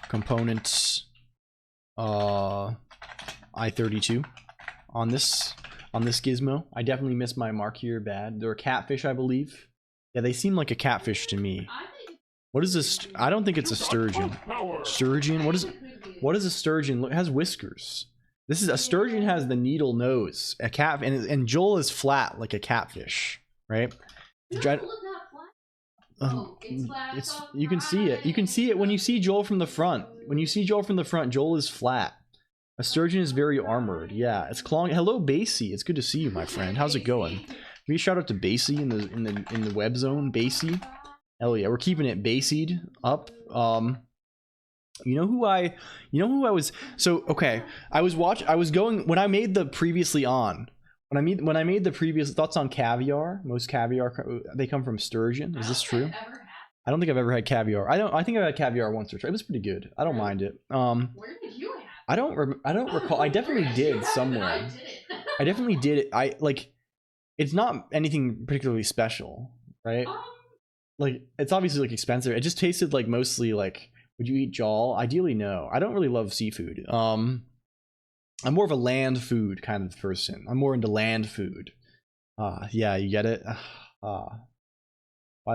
components I32 on this gizmo. I definitely missed my mark here bad. They're a catfish, I believe. Yeah, they seem like a catfish to me. What is this? I don't think it's a sturgeon. Sturgeon? What is a sturgeon? Look, it has whiskers. This is a sturgeon, has the needle nose. A cat, and Joel is flat like a catfish, right? You can see it. You can see it when you see Joel from the front. When you see Joel from the front, Joel is flat. A sturgeon is very armored. Yeah, it's clawing. Hello, Basie. It's good to see you, my friend. How's it going? Can we shout out to Basie in the web zone? Basie. Hell yeah, we're keeping it basied up. You know who I was, so okay, I was going when I made the previously on. When I made the previous thoughts on caviar, most caviar they come from sturgeon. Is this true? I don't think I've ever had caviar. I think I've had caviar once or twice. It was pretty good. I don't mind it. Where did you have? I don't recall. I definitely did somewhere. I definitely did it. I like. It's not anything particularly special, right? Like, it's obviously like expensive. It just tasted like mostly like, would you eat jol? Ideally, no. I don't really love seafood. I'm more of a land food kind of person. I'm more into land food. Yeah, you get it? Why?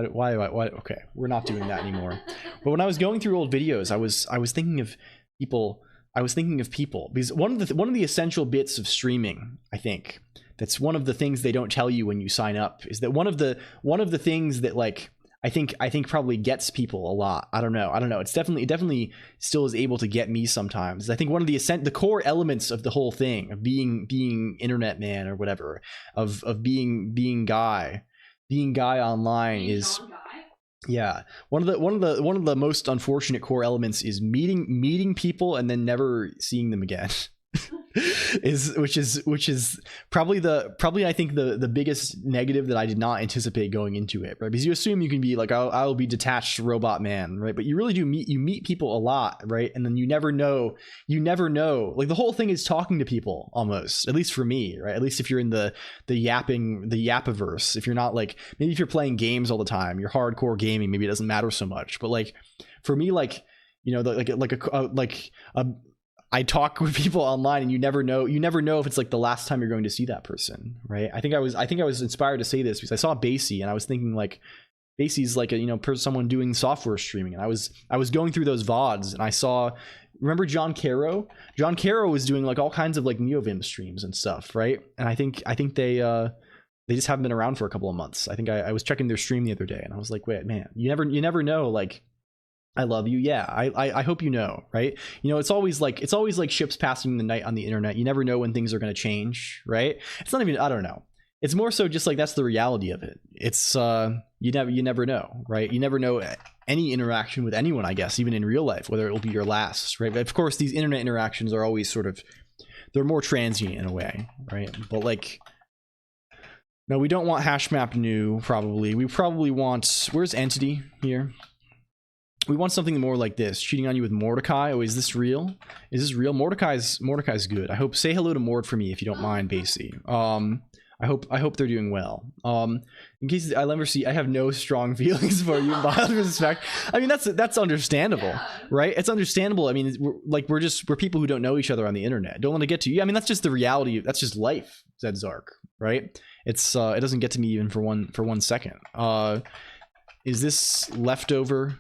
Okay, we're not doing that anymore. But when I was going through old videos, I was thinking of people. Because one of the essential bits of streaming, I think, that's one of the things they don't tell you when you sign up, is that one of the things that like I think probably gets people a lot. I don't know. It definitely still is able to get me sometimes. I think one of the core elements of the whole thing of being internet man or whatever, of being guy online is, yeah, one of the most unfortunate core elements is meeting people and then never seeing them again. which is probably I think the biggest negative that I did not anticipate going into it, right? Because you assume you can be like, I'll be detached robot man, right? But you really do meet people a lot, right? And then you never know, like the whole thing is talking to people almost, at least for me, right? At least if you're in the Yappiverse, if you're not like, maybe if you're playing games all the time, you're hardcore gaming, maybe it doesn't matter so much. But like for me, like, you know, I talk with people online, and you never know if it's like the last time you're going to see that person, right? I think I was inspired to say this because I saw Basie, and I was thinking like, Basie's like a someone doing software streaming, and I was going through those VODs, and I saw, remember John Caro? John Caro was doing like all kinds of like NeoVim streams and stuff, right? And I think they just haven't been around for a couple of months. I think I was checking their stream the other day, and I was like, wait, man, you never know. Like, I love you. Yeah, I hope you know, right? It's always like ships passing the night on the internet. You never know when things are going to change, right? It's not even, I don't know. It's more so just like that's the reality of it. It's you never know, right? You never know any interaction with anyone, I guess, even in real life, whether it will be your last, right? But of course, these internet interactions are always sort of, they're more transient in a way, right? But like, no, we don't want hash map new, probably. We probably want, where's entity here? We want something more like this. Cheating on you with Mordecai. Oh, is this real? Is this real? Mordecai's good. I hope, say hello to Mord for me if you don't mind, Basie. I hope they're doing well. In case I'll ever see, I have no strong feelings for you. Mild respect. I mean, that's understandable, right? It's understandable. I mean, we're people who don't know each other on the internet. Don't want to get to you. I mean, that's just the reality. That's just life, said Zark, right? It's it doesn't get to me even for 1 second. Is this leftover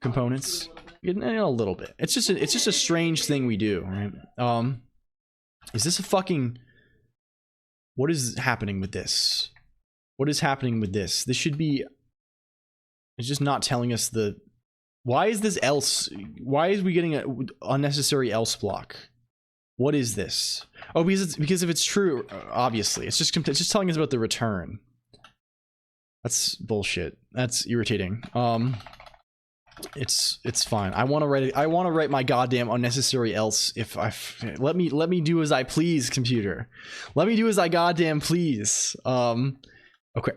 components? In a little bit. It's just a strange thing we do, right? Is this a fucking, what is happening with this? What is happening with this? This should be, it's just not telling us the, why is this else? Why is we getting an unnecessary else block? What is this? Oh, because if it's true, obviously, it's just telling us about the return. That's bullshit. That's irritating. It's fine. I want to write my goddamn unnecessary else. Let me do as I please, computer. Let me do as I goddamn please. Okay.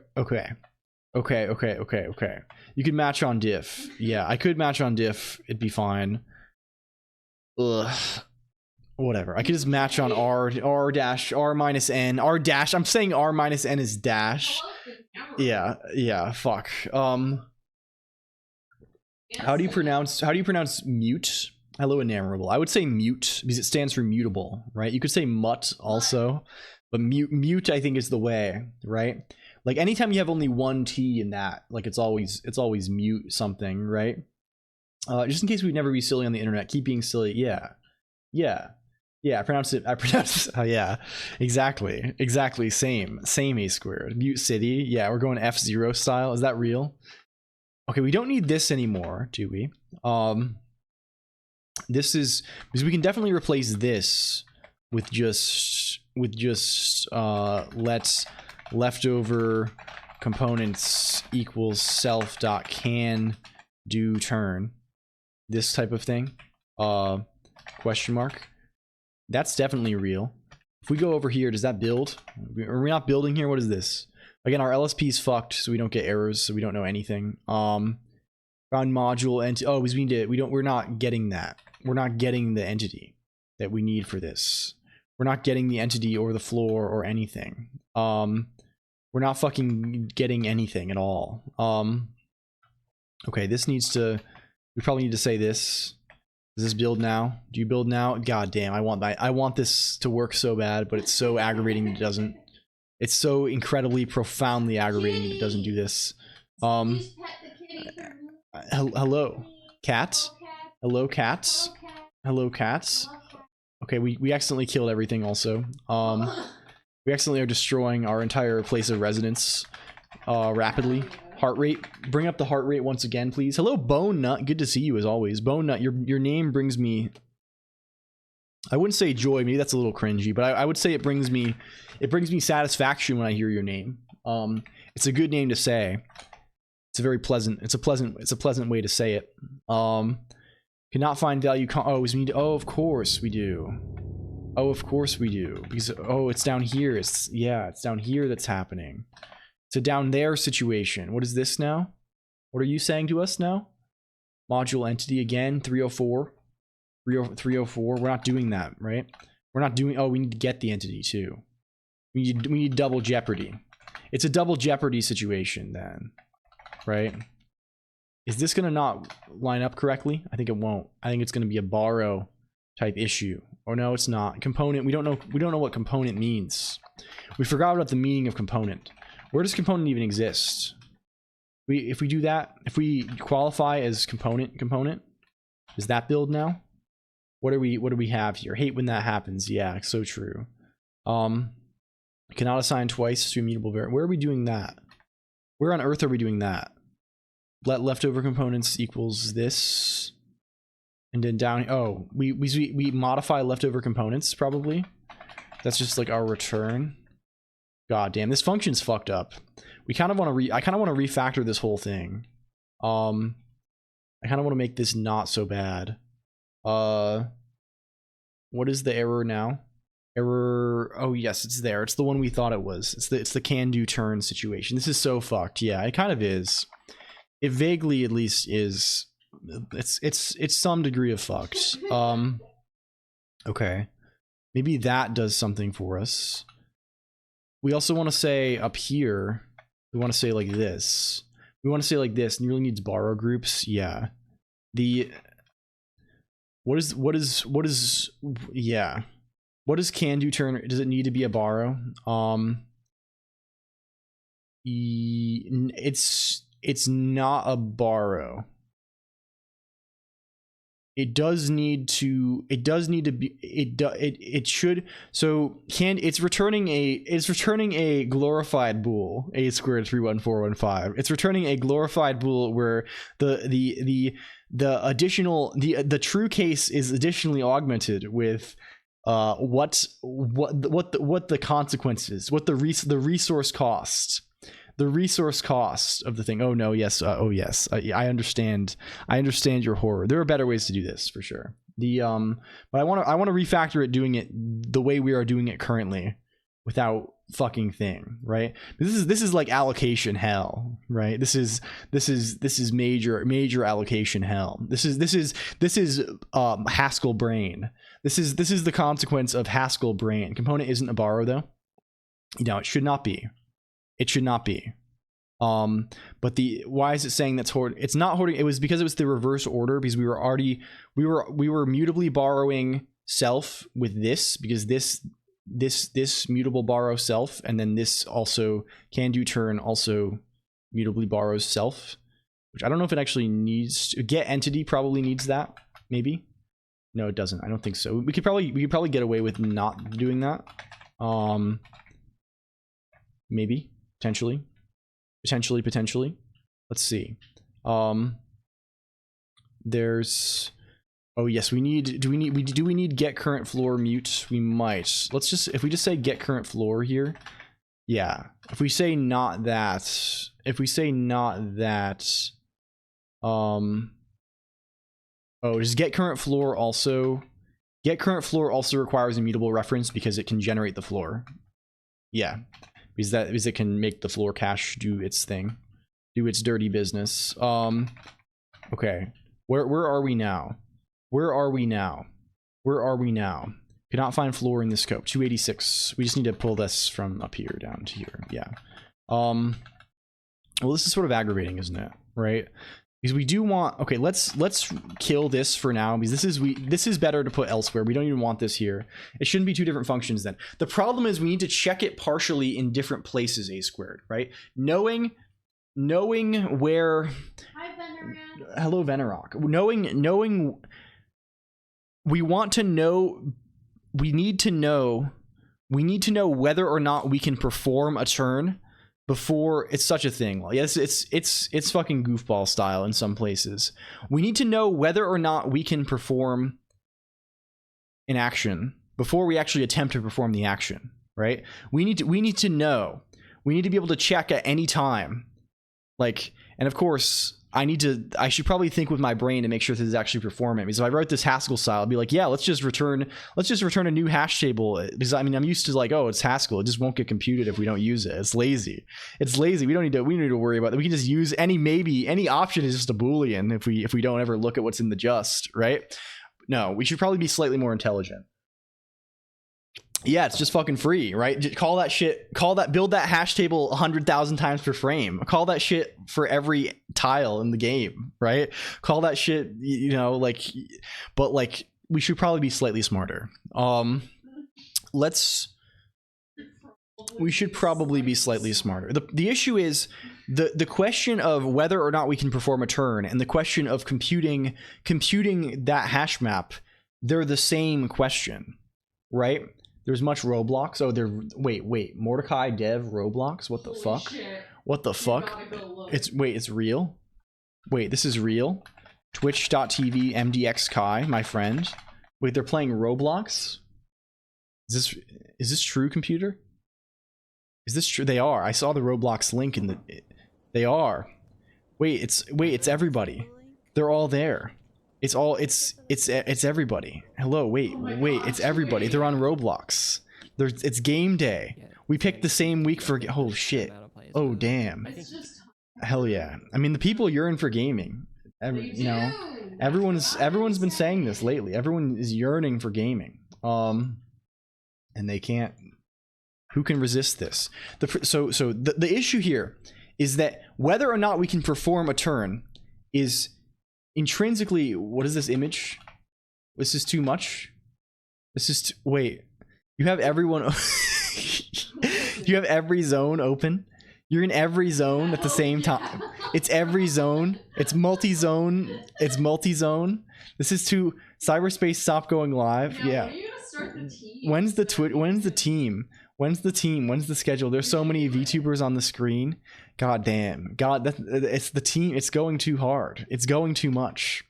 You could match on diff. Yeah, I could match on diff. It'd be fine. Ugh. Whatever. I could just match on r dash r minus n r dash. I'm saying r minus n is dash. Yeah. Fuck. How do you pronounce mute? Hello, enamourable. I would say mute because it stands for mutable, right? You could say mutt also, but mute I think is the way, right? Like anytime you have only one T in that, like it's always mute something, right? Just in case we'd never be silly on the internet, keep being silly. Yeah. I pronounce yeah, exactly. Same A squared. Mute city. Yeah, we're going F0 style. Is that real? Okay, we don't need this anymore, do we? This is because we can definitely replace this with just let leftover components equals self dot can do turn, this type of thing. Question mark. That's definitely real. If we go over here, does that build? Are we not building here? What is this? Again, our LSP is fucked, so we don't get errors, so we don't know anything. Found module and oh, we're not getting that. We're not getting the entity that we need for this. We're not getting the entity or the floor or anything. We're not fucking getting anything at all. Okay, this needs to, we probably need to say this. Does this build now? Do you build now? God damn, I want this to work so bad, but it's so aggravating it doesn't. It's so incredibly profoundly aggravating that it doesn't do this. Hello, cats. Hello, cats. Hello, cats. Okay, we accidentally killed everything also. We accidentally are destroying our entire place of residence rapidly. Heart rate. Bring up the heart rate once again, please. Hello, Bone Nut. Good to see you as always. Bone Nut, your name brings me, I wouldn't say joy, maybe that's a little cringy, but I would say it brings me satisfaction when I hear your name. It's a good name to say. It's a very pleasant, it's a pleasant way to say it. Cannot find value of course we do. Oh, of course we do. Because it's down here. It's down here that's happening. It's a down there situation. What is this now? What are you saying to us now? Module entity again, 304. 304. We're not doing that, right? We're not doing, we need to get the entity too. We need double jeopardy. It's a double jeopardy situation then, right? Is this gonna not line up correctly? I think it won't. I think it's gonna be a borrow type issue. Oh no, it's not. Component, we don't know what component means. We forgot about the meaning of component. Where does component even exist? If we do that, if we qualify as component, is that build now? What do we have here? Hate when that happens. Yeah, so true. Cannot assign twice to immutable variable. Where are we doing that? Where on earth are we doing that? Let leftover components equals this. And then down, oh, we modify leftover components probably. That's just like our return. God damn, this function's fucked up. We kind of want to I kind of want to refactor this whole thing. I kind of want to make this not so bad. What is the error now? Error, oh yes, it's there. It's the one we thought it was. It's the can do turn situation. This is so fucked. Yeah, it kind of is. It vaguely at least is. It's some degree of fucked. Okay. Maybe that does something for us. We also want to say up here, we want to say like this. We want to say like this, and it really needs borrow groups. Yeah. What is yeah. What does can do turn? Does it need to be a borrow? It's not a borrow. It does need to be, it should, so it's returning a glorified bool, a squared 31415. It's returning a glorified bool where the true case is additionally augmented with what the consequences, what the resource cost. The resource cost of the thing. Oh no, yes, oh yes. I understand. I understand your horror. There are better ways to do this for sure. But I want to refactor it, doing it the way we are doing it currently, without fucking thing, right? This is like allocation hell, right? This is major allocation hell. This is Haskell brain. This is the consequence of Haskell brain. Component isn't a borrow though. No, it should not be. It should not be. But why is it saying that's hoarding? It's not hoarding. It was because it was the reverse order, because we were mutably borrowing self with this, because this mutable borrow self, and then this also can do turn also mutably borrows self, which I don't know if it actually needs to. Get entity probably needs that, maybe. No, it doesn't. I don't think so. We could probably get away with not doing that. Maybe. Potentially. Let's see. There's, oh yes, do we need get current floor mute? We might. Let's just, if we just say get current floor here. Yeah. If we say not that, oh, does get current floor also requires immutable reference because it can generate the floor. Yeah. Because it can make the floor cache do its thing, do its dirty business. Okay, where are we now? Cannot find floor in the scope. 286. We just need to pull this from up here down to here. Yeah. Well, this is sort of aggravating, isn't it? Right? Because we do want, okay, let's kill this for now, because this is better to put elsewhere. We don't even want this here. It shouldn't be two different functions then. The problem is we need to check it partially in different places, a squared, right? Knowing where, Hi, Veneran. Hello Venerock. Knowing we want to know, we need to know whether or not we can perform a turn before it's such a thing. Well, yes, it's fucking goofball style in some places. We need to know whether or not we can perform an action before we actually attempt to perform the action, right? We need to know. We need to be able to check at any time. Like, and of course, I should probably think with my brain to make sure this is actually performing. Because if I wrote this Haskell style, I'd be like, yeah, let's just return a new hash table. Because I mean, I'm used to like, oh, it's Haskell. It just won't get computed if we don't use it. It's lazy. We don't need to worry about that. We can just use any option is just a Boolean if we don't ever look at what's in the just, right? No, we should probably be slightly more intelligent. Yeah, it's just fucking free, right? Just build that hash table 100,000 times per frame. Call that shit for every tile in the game, right? Call that shit, but like probably be slightly smarter. We should probably be slightly smarter. The issue is the question of whether or not we can perform a turn and the question of computing that hash map. They're the same question, right? There's much Roblox. Oh, wait, Mordecai Dev Roblox. What the fuck? Shit. What the fuck? It's real. Wait, this is real. Twitch.tv MDX Kai, my friend. Wait, they're playing Roblox? Is this true, computer? Is this true? They are. I saw the Roblox link in the. They are. Wait, it's everybody. They're all there. It's everybody. Hello, wait, it's everybody. They're on Roblox. It's game day. We picked the same week for. Oh shit. Oh damn. Hell yeah. I mean, the people yearn for gaming. You know, everyone's been saying this lately. Everyone is yearning for gaming. And they can't. Who can resist this? So the issue here is that whether or not we can perform a turn is intrinsically. What is this image? This is too much. This is wait. You have everyone. You have every zone open. You're in every zone at the same time. It's every zone. It's multi-zone. It's multi-zone. This is too. Cyberspace stop going live. Yeah. When's the team? When's the team? When's the schedule? There's so many VTubers on the screen. God damn. God, it's the team. It's going too hard. It's going too much.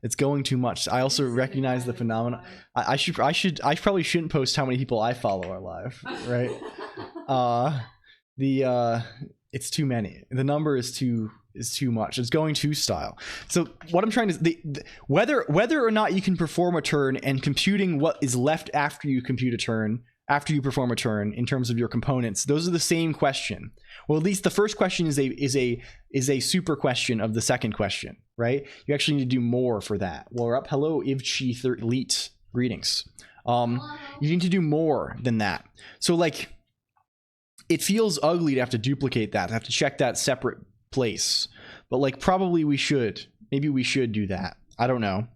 It's going too much. I also recognize the phenomenon. I probably shouldn't post how many people I follow are live, right? It's too many. The number is too much. It's going too style. So what I'm trying to whether or not you can perform a turn and computing what is left after you compute a turn, after you perform a turn in terms of your components, those are the same question. Well, at least the first question is a super question of the second question, right? You actually need to do more for that. Well, we're up. Hello, Ivchi Elite. Greetings. You need to do more than that. So like, it feels ugly to have to duplicate that, to have to check that separate place, but like probably we should. Maybe we should do that. I don't know.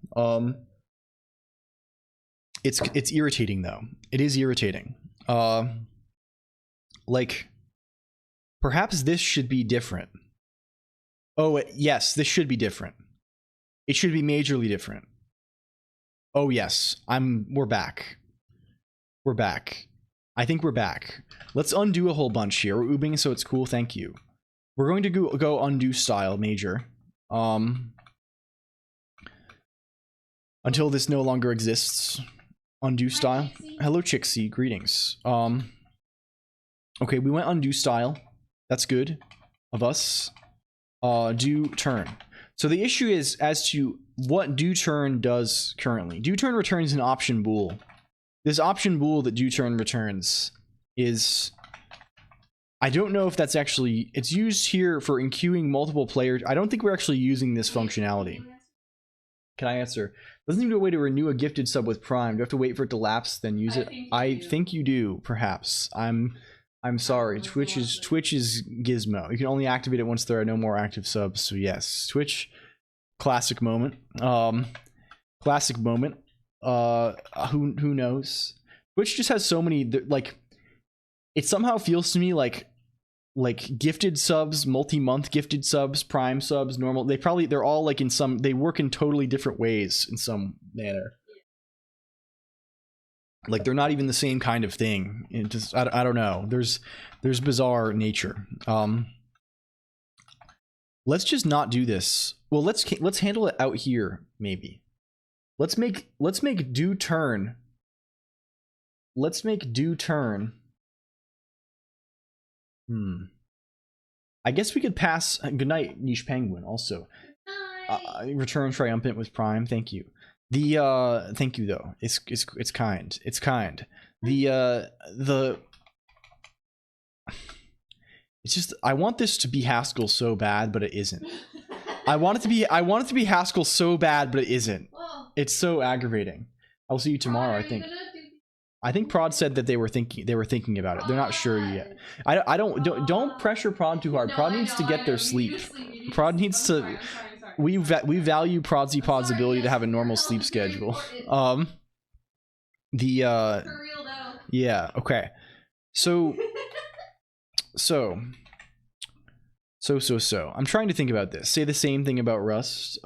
It's irritating though. It is irritating. Like perhaps this should be different. Oh yes, this should be different. It should be majorly different. Oh yes, we're back. We're back. I think we're back. Let's undo a whole bunch here. We're oobing, so it's cool. Thank you. We're going to go undo style major. Until this no longer exists. Undo style. Hello, Chixie. Greetings. Okay, we went undo style. That's good of us. Do turn. So the issue is as to what do turn does currently. Do turn returns an option bool. This option bool that do turn returns is, I don't know if that's actually, it's used here for enqueuing multiple players. I don't think we're actually using this functionality. Can I answer? Doesn't even do a way to renew a gifted sub with Prime. Do you have to wait for it to lapse then use it? I think you do, perhaps. I'm sorry. Twitch is Gizmo. You can only activate it once there are no more active subs. So yes, Twitch, classic moment. Classic moment. Who knows? Twitch just has so many, like, it somehow feels to me like gifted subs, multi-month gifted subs, Prime subs, normal, they're all like they work in totally different ways in some manner. Like they're not even the same kind of thing. It just, I don't know. There's bizarre nature. Let's just not do this. Well, let's handle it out here maybe. Let's make do turn. Let's make do turn. I guess we could pass. Good night, Niche Penguin. Also, return triumphant with Prime. Thank you. Thank you though. It's kind. It's kind. It's just I want this to be Haskell so bad, but it isn't. I want it to be Haskell so bad, but it isn't. It's so aggravating. I'll see you tomorrow. I think Prod said that they were thinking about it. They're not sure yet. I don't pressure Prod too hard. Prod needs to get their sleep. Prod needs to. we value Prodsy Pod's ability to have a normal sleep schedule. For real though. Yeah, okay. So I'm trying to think about this. Say the same thing about Rust.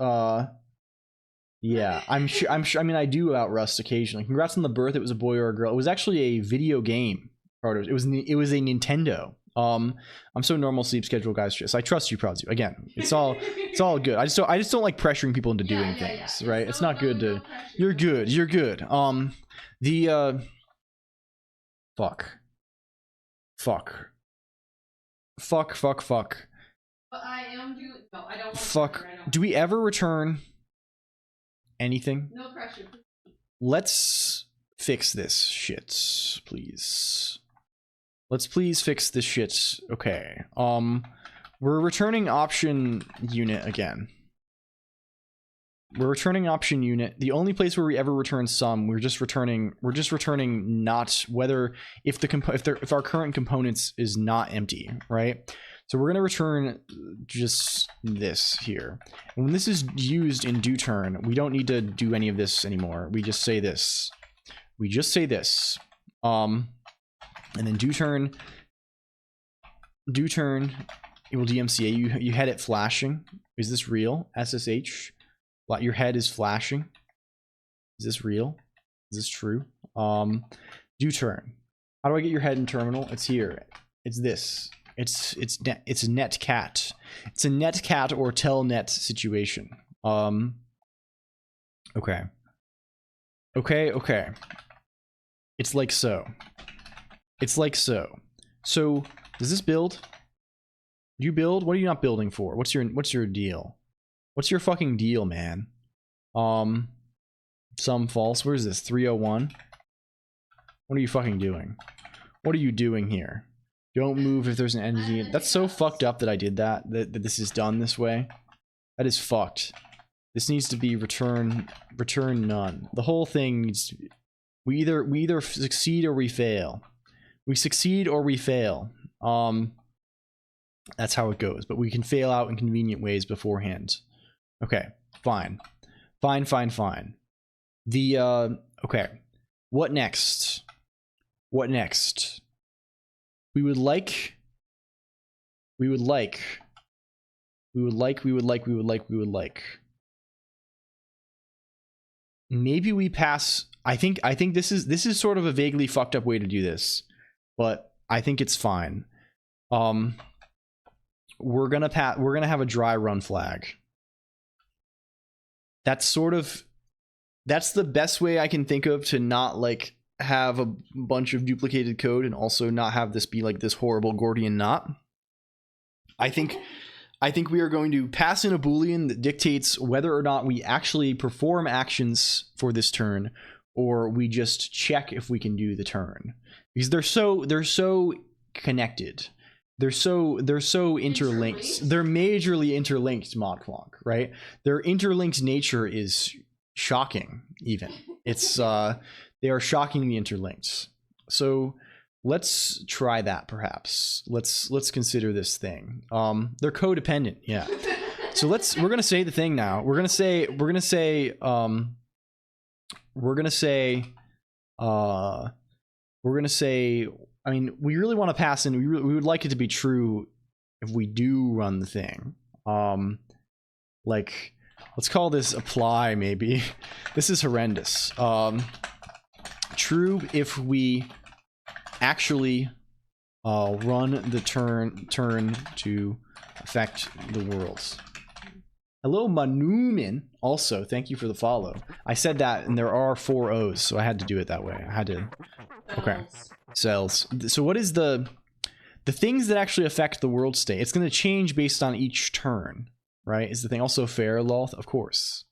Yeah, I'm sure. I mean, I do about Rust occasionally. Congrats on the birth. It was a boy or a girl. It was actually a video game. It was a Nintendo. I'm so normal sleep schedule, guys. Just I trust you, Prodsy. Again, it's all good. I just don't like pressuring people into doing things, right? It's not good to. You're good. You're good. Fuck. But I am doing. No, I don't want to. Fuck. Do we ever return anything? No pressure. Let's fix this shit, please. Let's please fix this shit. Okay. We're returning option unit again. We're returning option unit. The only place where we ever return some, we're just returning not whether if our current components is not empty, right? So we're gonna return just this here. And when this is used in do turn, we don't need to do any of this anymore. We just say this. We just say this. And then do turn, it will DMCA. You had it flashing. Is this real? SSH. Your head is flashing. Is this real? Is this true? Do turn. How do I get your head in terminal? It's here. It's this. It's netcat. It's a netcat or telnet situation. Okay. It's like so. So does this build? Do you build? What are you not building for? What's your deal? What's your fucking deal, man? Some false. Where is this? 301. What are you fucking doing? What are you doing here? Don't move if there's an entity. That's so fucked up that I did that this is done this way. That is fucked. This needs to be return none. The whole thing needs to be, we either succeed or we fail. We succeed or we fail. That's how it goes. But we can fail out in convenient ways beforehand. Okay, fine. The okay. What next? We would like. Maybe we pass. I think this is sort of a vaguely fucked up way to do this, but I think it's fine. We're gonna have a dry run flag. That's the best way I can think of to not like have a bunch of duplicated code and also not have this be like this horrible Gordian knot. I think we are going to pass in a Boolean that dictates whether or not we actually perform actions for this turn, or we just check if we can do the turn, because they're so connected. They're so interlinked. They're majorly interlinked, ModClonk, right? Their interlinked nature is shocking. Even they are shockingly interlinked. So let's try that. Perhaps let's consider this thing. They're codependent. Yeah. So we're gonna say the thing now. We're gonna say. I mean, we really want to pass in. We would like it to be true if we do run the thing. Like, let's call this apply. Maybe this is horrendous. True if we actually run the turn to affect the world. Hello, Manumin. Also, thank you for the follow. I said that, and there are 4 O's, so I had to do it that way. I had to. Okay. Cells. So what is the things that actually affect the world state? It's going to change based on each turn, right? Is the thing also fair, Loth? Of course.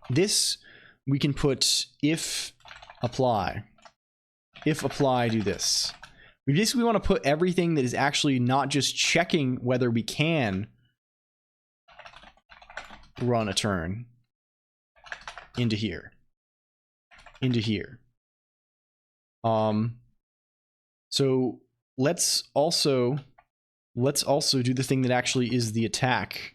This we can put if apply. If apply, do this. We basically want to put everything that is actually not just checking whether we can run a turn into here. So let's also let's also do the thing that actually is the attack.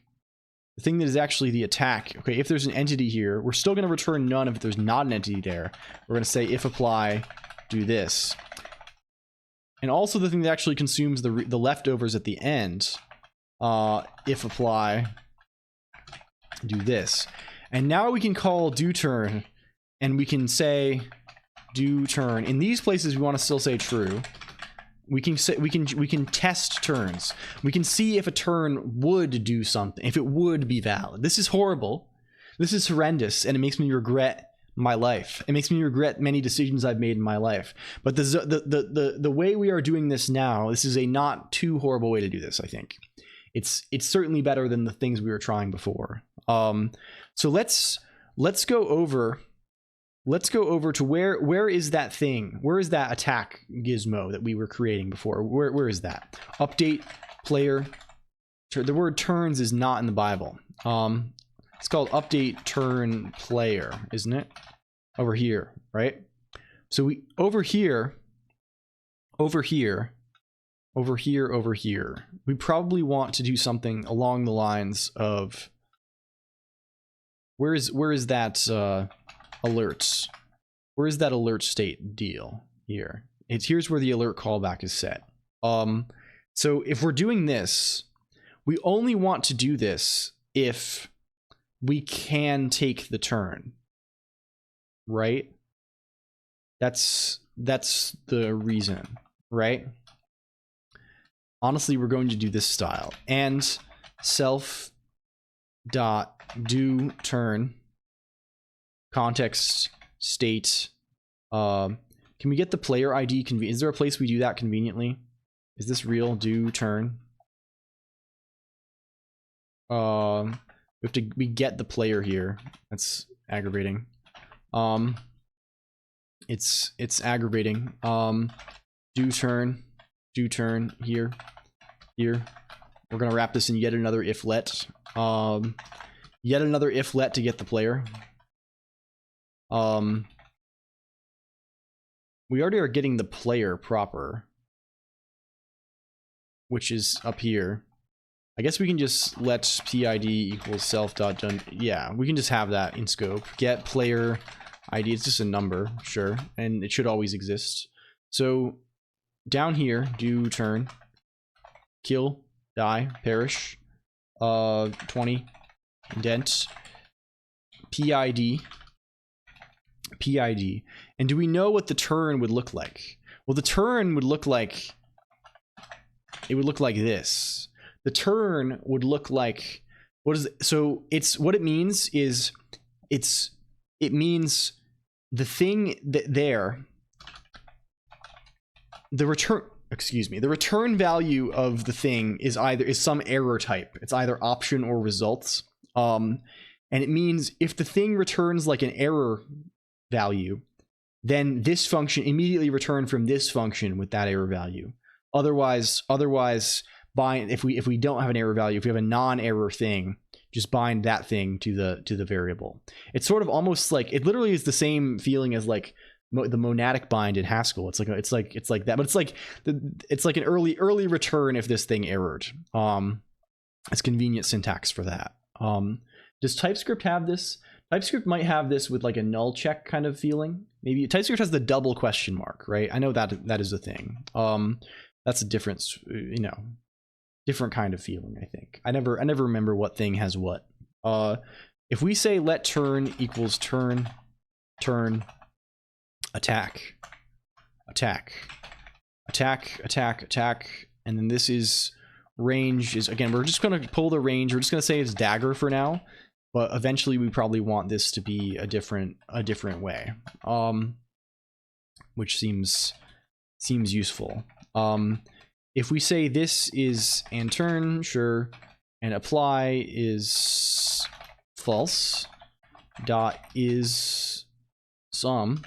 The thing that is actually the attack. Okay, if there's an entity here, we're still going to return none if there's not an entity there. We're going to say if apply, do this. And also the thing that actually consumes the leftovers at the end, if apply, do this. And now we can call do turn, and we can say do turn. In these places, we want to still say true. We can say we can test turns. We can see if a turn would do something, if it would be valid. This is horrible. This is horrendous, and it makes me regret my life. It makes me regret many decisions I've made in my life. But the way we are doing this now, this is a not too horrible way to do this, I think. It's certainly better than the things we were trying before. So let's go over to where is that thing? Where is that attack gizmo that we were creating before? Where is that? Update player. The word turns is not in the Bible. It's called update turn player, isn't it? Over here, right? So we over here. We probably want to do something along the lines of where is that alerts? Where is that alert state deal here? Here's where the alert callback is set. So if we're doing this, we only want to do this if we can take the turn, right? That's the reason, right? Honestly, we're going to do this style, and self dot do turn context state. Can we get the player ID is there a place we do that conveniently? Is this real? Do turn. We get the player here. That's aggravating. It's aggravating. Do turn here. We're gonna wrap this in yet another if let. Yet another if let to get the player. We already are getting the player proper, which is up here. I guess we can just let PID equals self.done. Yeah, we can just have that in scope. Get player ID, it's just a number, sure, and it should always exist. So down here, do turn, kill, die, perish, 20, indent, PID. And do we know what the turn would look like? Well, the turn would look like, it would look like this. The turn would look like, so it's, what it means is, it means the thing that the return value of the thing is some error type. It's either option or results. And it means if the thing returns like an error value, then this function immediately return from this function with that error value. Otherwise bind, if we don't have an error value, if we have a non-error thing, just bind that thing to the variable. It's sort of almost like, it literally is the same feeling as like the monadic bind in Haskell. It's like that, but it's like an early return if this thing errored. It's convenient syntax for that. Does TypeScript have this? TypeScript might have this with like a null check kind of feeling. Maybe TypeScript has the double question mark, right? I know that is a thing. That's a difference, different kind of feeling, I think. I never remember what thing has what. If we say let turn equals turn, attack, and then this is range is, again, we're just going to pull the range. We're just going to say it's dagger for now, but eventually we probably want this to be a different way, which seems useful. If we say this is and turn, sure, and apply is false, dot is sum,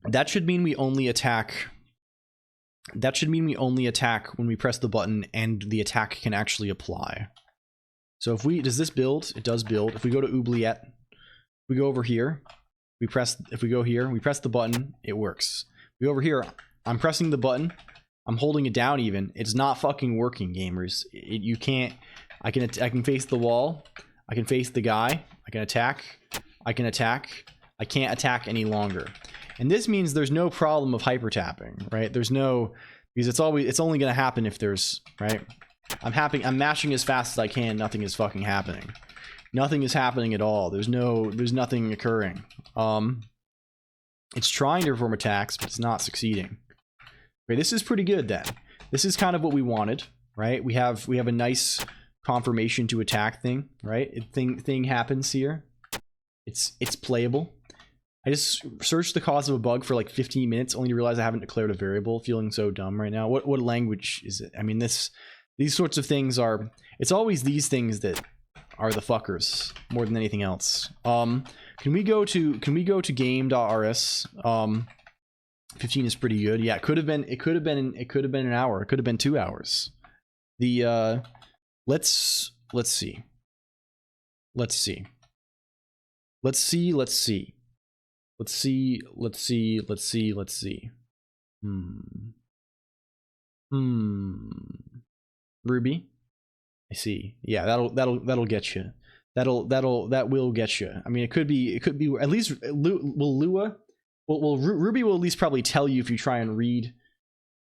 that should mean we only attack. That should mean we only attack when we press the button and the attack can actually apply. So does this build? It does build. If we go to oubliette, we go over here, if we go here, we press the button, it works. We go over here, I'm pressing the button. I'm holding it down even. It's not fucking working, gamers. You can't... I can face the wall. I can face the guy. I can attack. I can attack. I can't attack any longer. And this means there's no problem of hyper tapping, right? There's no... Because it's only going to happen if there's... Right? I'm mashing as fast as I can. Nothing is fucking happening. Nothing is happening at all. There's nothing occurring. It's trying to perform attacks, but it's not succeeding. Okay, this is pretty good then. This is kind of what we wanted, right? We have a nice confirmation to attack thing, right? Thing happens here. It's playable. I just searched the cause of a bug for like 15 minutes, only to realize I haven't declared a variable. Feeling so dumb right now. What language is it? I mean, these sorts of things are... It's always these things that are the fuckers more than anything else. Can we go to game.rs? 15 is pretty good. Yeah, it could have been an hour. It could have been 2 hours. The let's see. Ruby. I see. Yeah, that'll get you. That will get you. I mean, it could be at least Ruby will at least probably tell you if you try and read.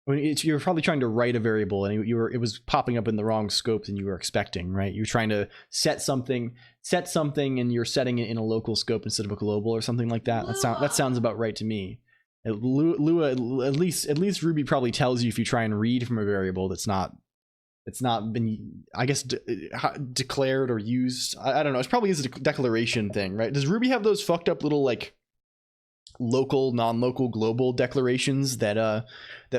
I mean, you're probably trying to write a variable and it was popping up in the wrong scope than you were expecting, right? You're trying to set something and you're setting it in a local scope instead of a global or something like that. That sounds about right to me. Lua, at least Ruby probably tells you if you try and read from a variable that's not been, I guess, declared or used. I don't know. It's probably is a declaration thing, right? Does Ruby have those fucked up little like local, non-local, global declarations that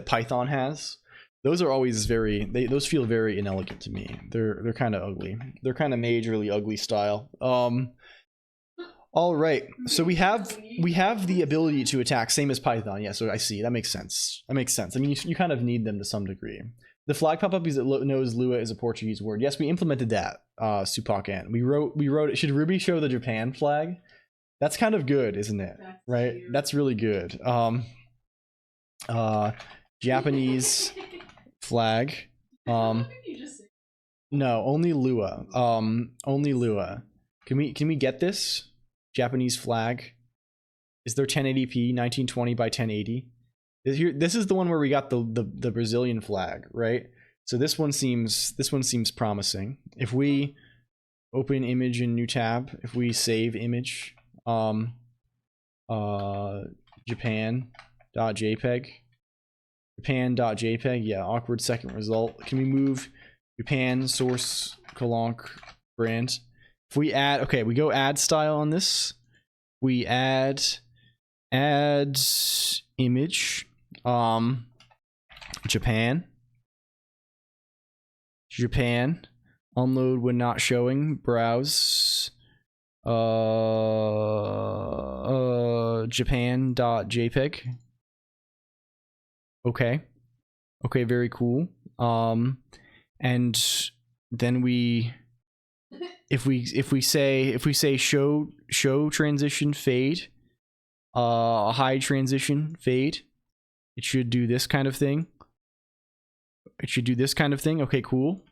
Python has? Those are always those feel very inelegant to me. They're kind of ugly. They're kind of majorly ugly style. All right. So we have the ability to attack, same as Python. Yeah. So I see. That makes sense. I mean, you kind of need them to some degree. The flag pop-up is it knows Lua is a Portuguese word. Yes, we implemented that, Supakan. We wrote it. Should Ruby show the Japan flag? That's kind of good, isn't it? Right? That's really good. Japanese flag. No, only Lua. Only Lua. Can we get this? Japanese flag. Is there 1080p 1920 by 1080? This is the one where we got the Brazilian flag, right? So this one seems promising. If we open image in new tab, if we save image, Japan.jpg, yeah, awkward second result. Can we move Japan source LCOLONQ brand? If we add, okay, we go add style on this. We add image. Japan unload when not showing, browse Japan.jpg. okay, very cool. And then if we say show transition fade, hide transition fade, it should do this kind of thing. Okay, cool.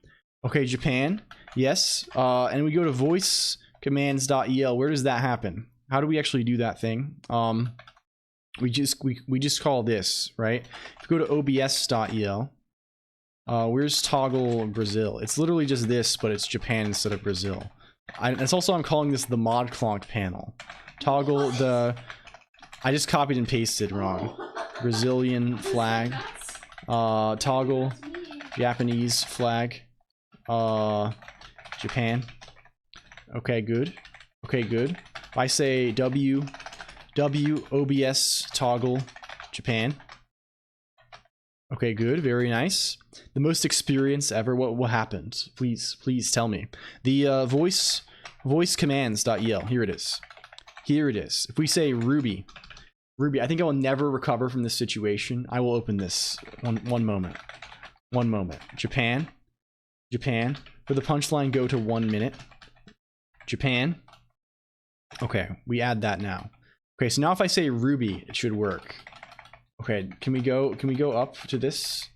Okay, Japan. Yes. And we go to voice commands.el. Where does that happen? How do we actually do that thing? We just call this, right? If we go to obs.el, where's toggle Brazil? It's literally just this, but it's Japan instead of Brazil. It's also, I'm calling this the mod clonk panel. Toggle the... I just copied and pasted wrong. Brazilian flag. Toggle Japanese flag. Japan. Okay, good. If I say obs toggle Japan. Okay, good. Very nice. The most experience ever. What happened? Please tell me. The voice commands.el. Here it is. If we say Ruby, I think I will never recover from this situation. I will open this. One moment. Japan. For the punchline, go to 1 minute. Japan. Okay, we add that now. Okay, so now if I say Ruby, it should work. Okay, can we go up to this?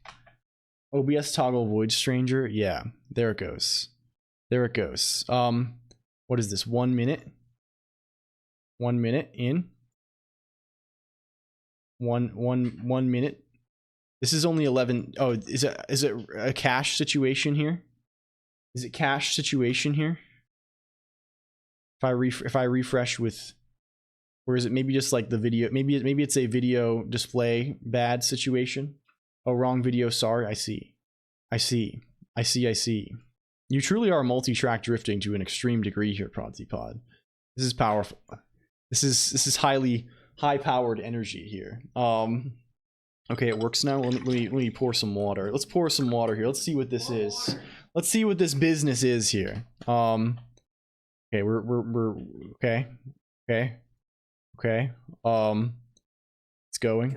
OBS toggle void stranger. Yeah, there it goes. There it goes. What is this? 1 minute? 1 minute in? One minute? This is only 11. Oh, is it a cache situation here? Is it cache situation here? If I refresh with, or is it maybe just like the video? Maybe it's a video display bad situation. Oh, wrong video. Sorry. I see. You truly are multi-track drifting to an extreme degree here, Pod. This is powerful. This is high-powered energy here. Okay, it works now. Let me pour some water. Let's pour some water here. Let's see what this is. Let's see what this business is here. Okay, we're okay. It's going.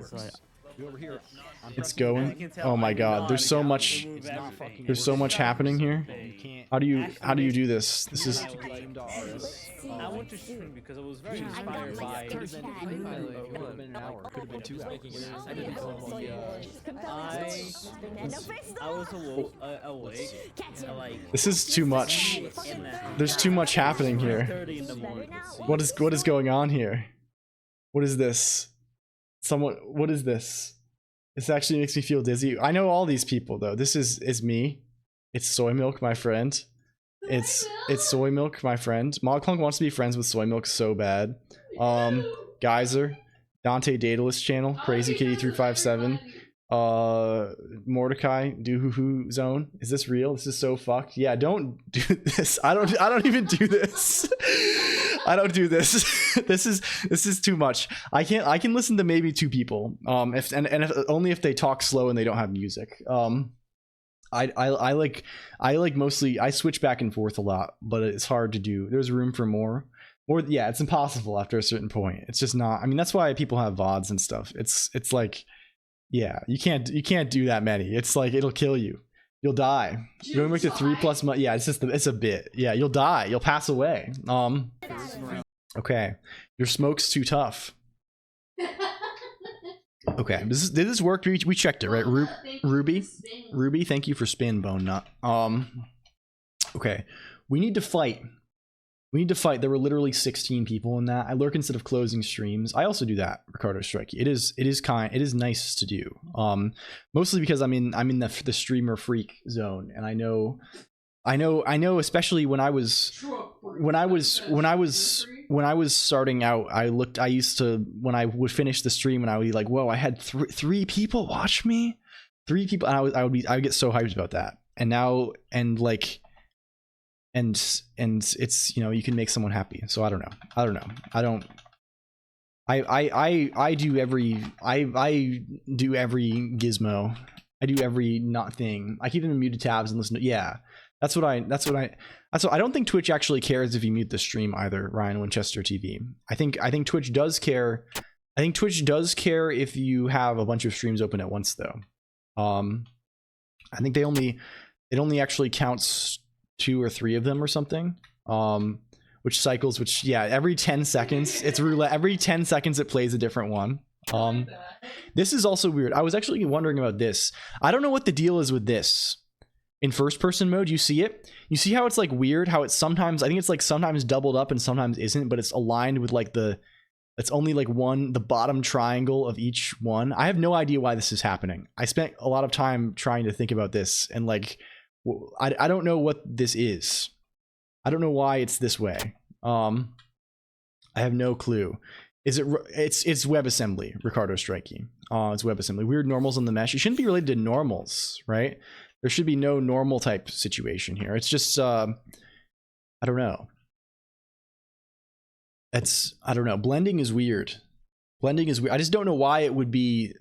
It's going. Oh my god, there's so much happening here. How do you do this? This is I want to stream because I was very inspired by It could have been an hour. Could have been 2 hours. I was awake. Like, this is too much. There's too much happening here. What is going on here? What is this? What is this? This actually makes me feel dizzy. I know all these people though. This is me. It's Soy Milk, my friend. It's Soy Milk, my friend. LCOLONQ wants to be friends with Soy Milk so bad. Geyser, Dante Daedalus channel, Crazy Kitty 357, Mordecai, Doohoo Zone. Is this real? This is so fucked. Yeah, don't do this. I don't even do this. I don't do this. This is too much. I can listen to maybe 2 people. If only if they talk slow and they don't have music. I like mostly, I switch back and forth a lot, but it's hard to do. There's room for more. Or yeah, it's impossible after a certain point. It's just not. I mean, that's why people have VODs and stuff. It's like, yeah, you can't do that many. It's like it'll kill you. You'll die. You're going to 3+ months. Yeah, it's a bit. Yeah, you'll die. You'll pass away. Okay, your smoke's too tough. Okay, did this work? We checked it, right? Ruby, thank you for spin, Bone Nut. Okay, we need to fight. There were literally 16 people in that. I lurk instead of closing streams. I also do that, Ricardo Strikey. It is nice to do. Mostly because I'm in the streamer freak zone, and I know, especially when I was starting out, I used to, when I would finish the stream and I would be like, whoa, I had three people watch me, 3 people, and I would get so hyped about that. And now, and it's, you know, you can make someone happy. So I do every gizmo. I do every not thing. I keep them in muted tabs and listen to, yeah. I don't think Twitch actually cares if you mute the stream either, Ryan Winchester TV. I think Twitch does care. I think Twitch does care if you have a bunch of streams open at once though. I think it only actually counts 2 or 3 of them or something. Which cycles, yeah, every 10 seconds, it's roulette. Every 10 seconds it plays a different one. This is also weird. I was actually wondering about this. I don't know what the deal is with this. In first person mode, you see it? You see how it's like weird, how it's sometimes, I think it's like sometimes doubled up and sometimes isn't, but it's aligned with like it's only like the bottom triangle of each one. I have no idea why this is happening. I spent a lot of time trying to think about this, and like, I don't know what this is. I don't know why it's this way. I have no clue. It's WebAssembly, Ricardo Strikey. It's WebAssembly. Weird normals on the mesh. It shouldn't be related to normals, right? There should be no normal type situation here. It's just, I don't know. I don't know. Blending is weird. I just don't know why it would be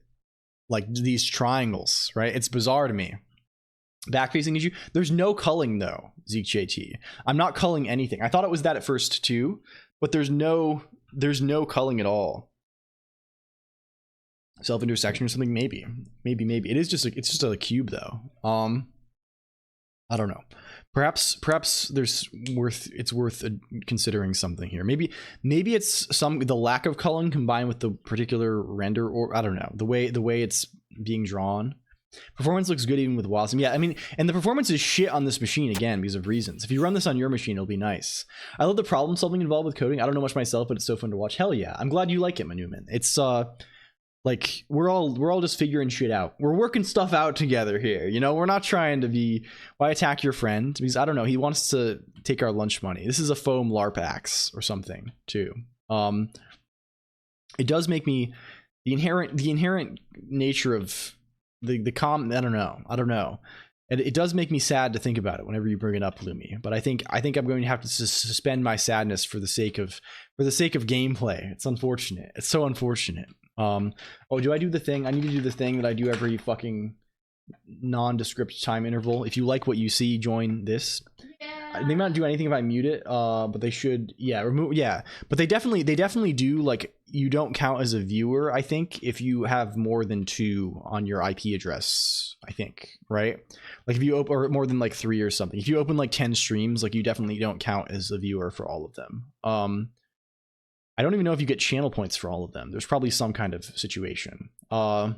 like these triangles, right? It's bizarre to me. Back-facing issue. There's no culling though, ZekeJT. I'm not culling anything. I thought it was that at first too, but there's no culling at all. Self-intersection or something, maybe. It is just it's just a cube though. I don't know. Perhaps it's worth considering something here. Maybe it's the lack of culling combined with the particular render, or I don't know, the way it's being drawn. Performance looks good even with WASM. Yeah, I mean, and the performance is shit on this machine again because of reasons. If you run this on your machine, it'll be nice. I love the problem solving involved with coding. I don't know much myself, but it's so fun to watch. Hell yeah, I'm glad you like it, Manuman. It's like we're all just figuring shit out. We're working stuff out together here. You know, we're not trying to be why attack your friend because I don't know. He wants to take our lunch money. This is a foam LARP axe or something too. It does make me the inherent nature of the I don't know. And it does make me sad to think about it whenever you bring it up, Lumi. But I think I'm going to have to suspend my sadness for the sake of gameplay. It's unfortunate. It's so unfortunate. Oh, do I do the thing? I need to do the thing that I do every fucking nondescript time interval. If you like what you see, join this. They might not do anything if I mute it, but they should. Yeah, remove. Yeah, but they definitely do. Like, you don't count as a viewer, I think, if you have more than 2 on your IP address. I think, right? Like if you open, or more than like 3 or something. If you open like 10 streams, like you definitely don't count as a viewer for all of them. I don't even know if you get channel points for all of them. There's probably some kind of situation. Okay.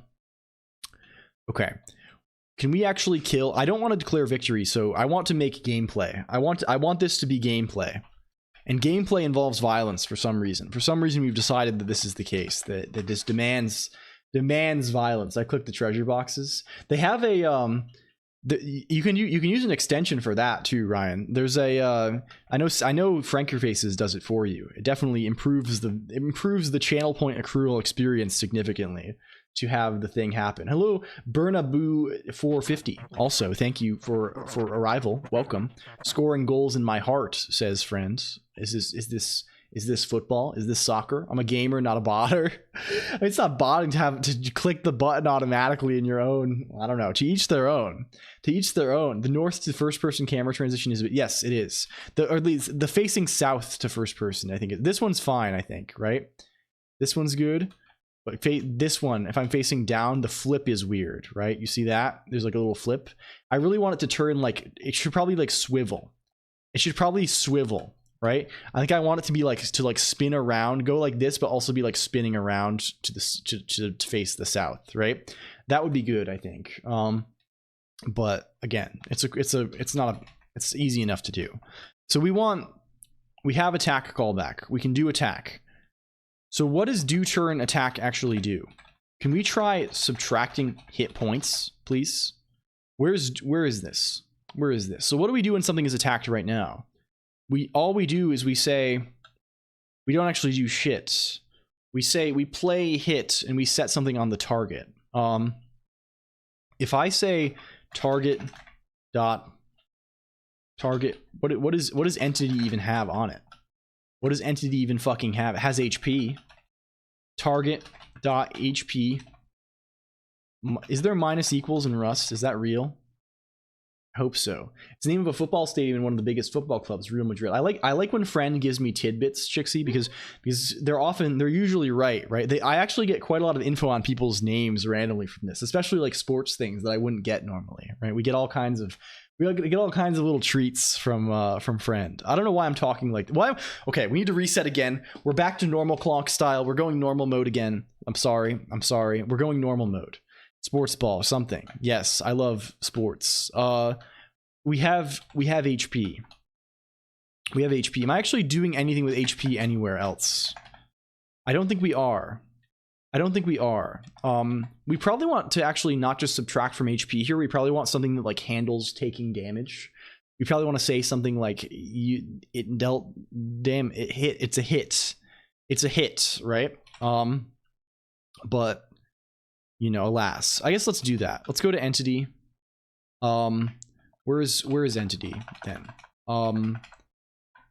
Can we actually kill? I don't want to declare victory, so I want to make gameplay. I want this to be gameplay. And gameplay involves violence for some reason. For some reason, we've decided that this is the case, that this demands violence. I clicked the treasure boxes. They have a you can use an extension for that too, Ryan. There's a I know Frank Your Faces does it for you. It definitely improves the channel point accrual experience significantly to have the thing happen. Hello, Burnaboo 450. Also, thank you for arrival. Welcome. Scoring goals in my heart, says friends. Is this football? Is this soccer? I'm a gamer, not a botter. I mean, it's not botting to have to click the button automatically in your own. I don't know. To each their own. To each their own. The north to first person camera transition is, yes, it is. Or at least the facing south to first person. I think this one's fine. I think, right? This one's good. But this one, if I'm facing down, the flip is weird, right? You see that? There's like a little flip. I really want it to turn like, it should probably like swivel. It should probably swivel, right? I think I want it to be like, to spin around, go like this, but also be like spinning around to face the south, right? That would be good, I think. But again, it's easy enough to do. So we have attack callback. We can do attack. So what does do turn attack actually do? Can we try subtracting hit points, please? Where is this? Where is this? So what do we do when something is attacked right now? All we do is we say, we don't actually do shit. We say we play hit and we set something on the target. If I say target, what does entity even have on it? What does entity even fucking have? It has HP. Target.hp. Is there minus equals in Rust? Is that real? I hope so. It's the name of a football stadium in one of the biggest football clubs, Real Madrid. I like when Friend gives me tidbits, Chixie, because they're usually right? I actually get quite a lot of info on people's names randomly from this, especially like sports things that I wouldn't get normally, right? We get all kinds of little treats from Friend. I don't know why I'm talking like okay, we need to reset again. We're back to normal clonk style. We're going normal mode again. I'm sorry. We're going normal mode. Sports ball, something. Yes, I love sports. We have HP. We have HP. Am I actually doing anything with HP anywhere else? I don't think we are. We probably want to actually not just subtract from HP here. We probably want something that like handles taking damage. We probably want to say something like it's a hit, right? But you know, alas. I guess let's do that. Let's go to entity. Where is entity then?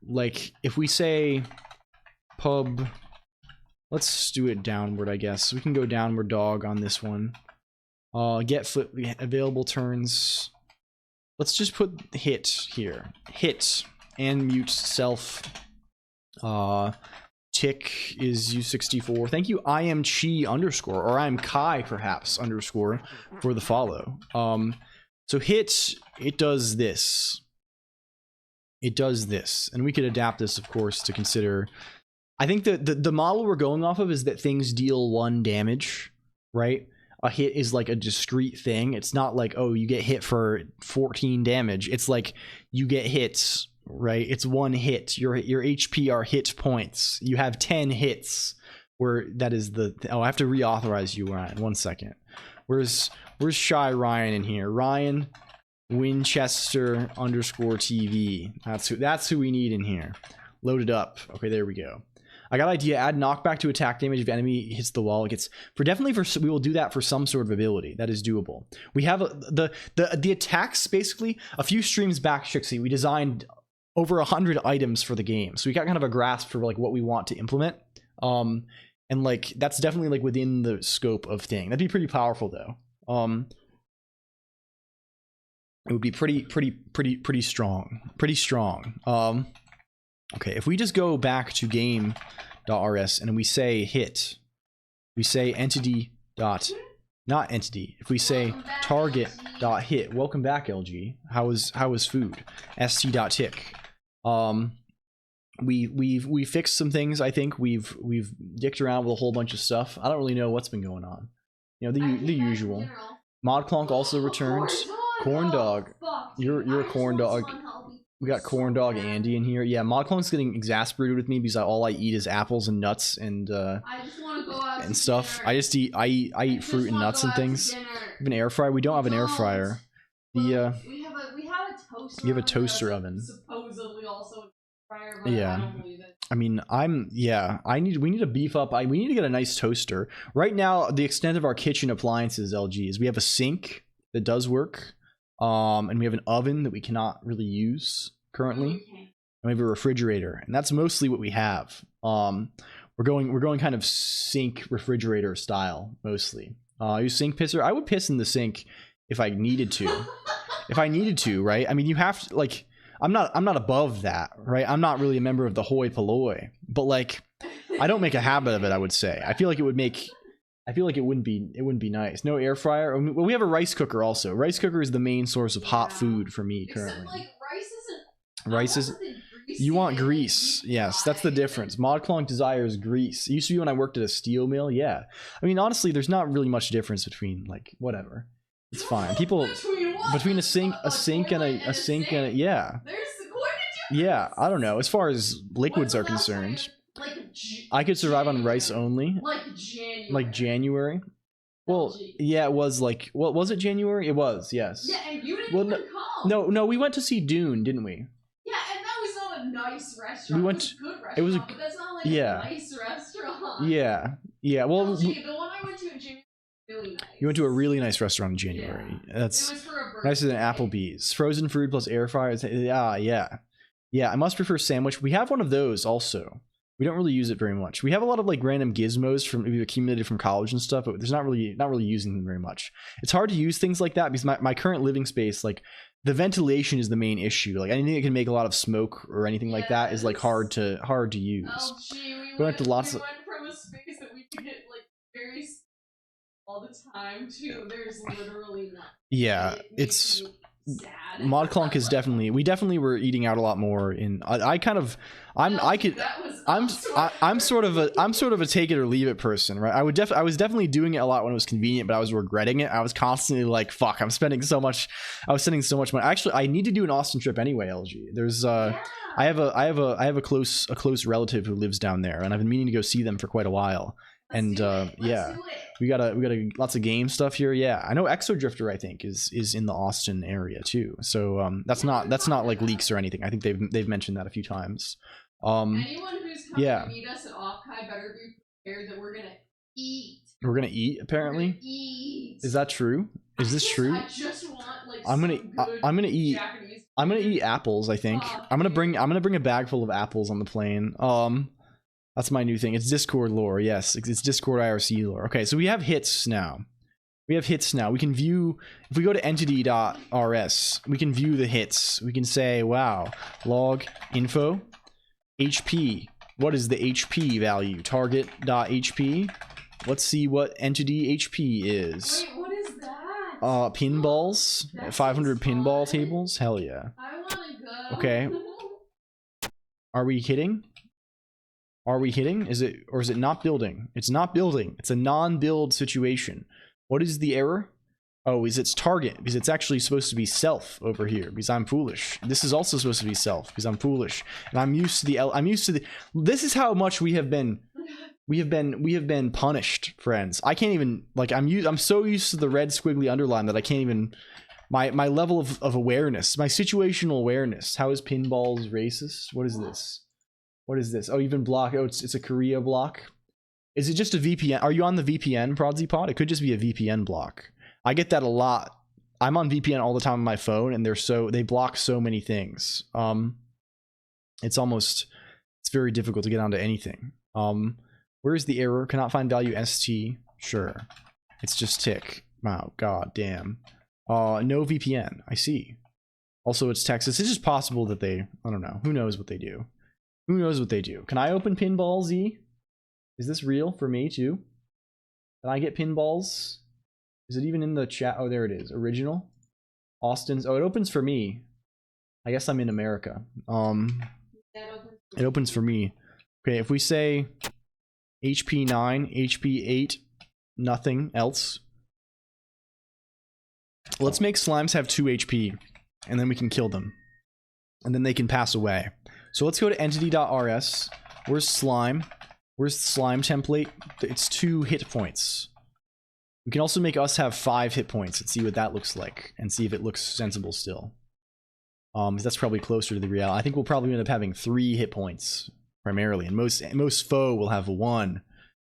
Like if we say pub, let's do it downward, I guess. We can go downward dog on this one. Get flip available turns. Let's just put hit here. Hit and mute self. Tick is U64. Thank you, I am Chi underscore, or I am Kai perhaps underscore for the follow. So hit, it does this. it does this, and we could adapt this, of course, to consider. I think that the model we're going off of is that things deal 1 damage, right? A hit is like a discrete thing. It's not like, oh, you get hit for 14 damage. It's like you get hits, right? It's 1 hit. Your HP are hit points. You have 10 hits. Where that is the I have to reauthorize you, Ryan. 1 second. Where's Shy Ryan in here? Ryan Winchester _TV. That's who we need in here. Load it up. Okay, there we go. I got an idea. Add knockback to attack damage if enemy hits the wall. It gets we will do that for some sort of ability. That is doable. We have the attacks basically. A few streams back, Shixie, we designed over 100 items for the game, so we got kind of a grasp for like what we want to implement. And like that's definitely like within the scope of thing. That'd be pretty powerful though. It would be pretty strong. Pretty strong. Okay, if we just go back to game.rs and we say hit, we say entity dot, not entity. If we say target dot hit, welcome back LG. How is food? st.tick. We fixed some things. I think we've dicked around with a whole bunch of stuff. I don't really know what's been going on. You know, the usual. ModClonk also returned. Corn dog. You're a corn dog. We got corn dog Andy in here. Yeah, ModClonk's getting exasperated with me because all I eat is apples and nuts and I just want to go out and stuff. I eat fruit and nuts and things. We have an air fryer. We don't have an air fryer. We have a toaster. You have a toaster oven. Supposedly also a fryer, but yeah. I don't believe it. I mean, we need to beef up. We need to get a nice toaster. Right now, the extent of our kitchen appliances, LG, is we have a sink that does work. And we have an oven that we cannot really use currently. And we have a refrigerator, and that's mostly what we have. We're going kind of sink refrigerator style mostly. Use sink pisser. I would piss in the sink if I needed to. If I needed to, right? I mean, you have to like. I'm not above that, right? I'm not really a member of the hoi polloi, but like, I don't make a habit of it. I would say. I feel like it wouldn't be nice. No air fryer. Well, we have a rice cooker also. Rice cooker is the main source of hot food for me currently. Except, like, rice is you want grease. Yes, that's the difference. ModClonk desires grease. It used to be when I worked at a steel mill. Yeah. I mean, honestly, there's not really much difference between like whatever. It's fine. People between a sink and a sink and a, yeah. There's quite a difference. Yeah, I don't know. As far as liquids are concerned, I could survive on rice only. Like January. Well, yeah, it was like. Well, was it January? It was. Yes. Yeah, and you didn't even come. No, we went to see Dune, didn't we? Yeah, and that was not a nice restaurant. We went. It was a good restaurant, it was but that's not like a nice restaurant. Yeah. Well, LG, the one I went to in January. Really nice. You went to a really nice restaurant in January. Yeah. That's nicer than Applebee's. Frozen food plus air fryer. Yeah. I much prefer sandwich. We have one of those also. We don't really use it very much. We have a lot of like random gizmos from we've accumulated from college and stuff, but there's not really using them very much. It's hard to use things like that because my current living space, like the ventilation is the main issue. Like anything that can make a lot of smoke or anything like that is like hard to use. Oh, gee, we went from a space that we could get like very all the time too. There's literally nothing. Yeah, it's ModClonk is we definitely were eating out a lot more in I'm sort of a take it or leave it person, right? I was definitely doing it a lot when it was convenient, but I was regretting it. I was constantly like, fuck, I was spending so much money. Actually, I need to do an Austin trip anyway, LG. There's I have a close relative who lives down there, and I've been meaning to go see them for quite a while. Let's do it. We got lots of game stuff here. Yeah, I know Exodrifter I think is in the Austin area too. So that's not like leaks or anything. I think they've mentioned that a few times. Anyone who's coming to meet us at Offkai better be prepared that we're gonna eat. We're gonna eat apparently. We're gonna eat. Is that true? Is this true? I just want like I'm gonna eat apples. I think I'm gonna bring a bag full of apples on the plane. That's my new thing. It's Discord lore. Yes, it's Discord IRC lore. Okay, so we have hits now. We can view, if we go to entity.rs, we can view the hits. We can say, wow, log info, HP. What is the HP value? Target.hp. Let's see what entity HP is. Wait, what is that? Pinballs. 500 pinball tables. Hell yeah. I wanna go. Okay. Are we hitting? Are we hitting? Is it, or is it not building? It's not building. It's a non-build situation. What is the error? Oh, is its target, because it's actually supposed to be self over here, because I'm foolish. This is also supposed to be self, because I'm foolish. And I'm used to the, this is how much we have been punished, friends. I can't even, like, I'm so used to the red squiggly underline that I can't even, my level of awareness, my situational awareness. How is pinballs racist? What is this? What is this? Oh, even block. Oh, it's a Korea block. Is it just a VPN? Are you on the VPN, ProdzyPod? It could just be a VPN block. I get that a lot. I'm on VPN all the time on my phone, and they block so many things. It's very difficult to get onto anything. Where is the error? Cannot find value ST. Sure. It's just tick. Wow, god damn. No VPN. I see. Also, it's Texas. It's just possible that I don't know. Who knows what they do? Who knows what they do? Can I open Pinball Z? Is this real for me too? Can I get pinballs? Is it even in the chat? Oh, there it is. Original. Austin's. Oh, it opens for me. I guess I'm in America. It opens for me. Okay, if we say HP 9, HP 8, nothing else. Let's make slimes have 2 HP, and then we can kill them. And then they can pass away. So let's go to entity.rs. Where's slime? Where's the slime template? It's 2 hit points. We can also make us have 5 hit points and see what that looks like, and see if it looks sensible still. That's probably closer to the reality. I think we'll probably end up having 3 hit points primarily, and most foe will have 1,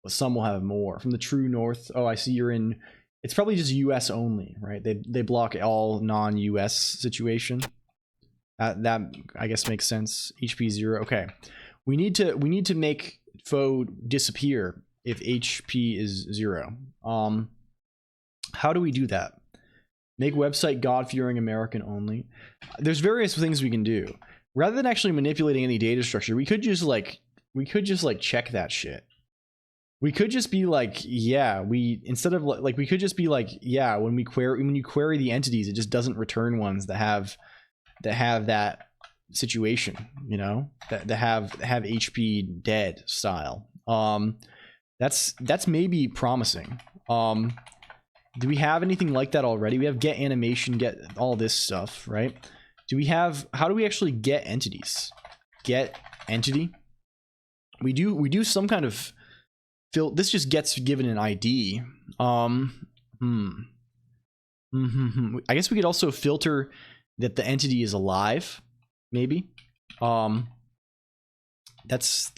but some will have more. From the true north. Oh, I see you're in. It's probably just US only, right? They block all non-US situation. That I guess makes sense. HP 0. Okay, we need to make foe disappear if HP is 0. How do we do that? Make website God-fearing American only. There's various things we can do. Rather than actually manipulating any data structure, we could just check that shit. We could just be like, yeah, we could just be like, yeah, when you query the entities, it just doesn't return ones that have that situation, you know, that have HP dead style. That's maybe promising. Do we have anything like that already? We have get animation, get all this stuff, right? How do we actually get entities? Get entity? We do some kind of this just gets given an ID. I guess we could also filter that the entity is alive, maybe. That's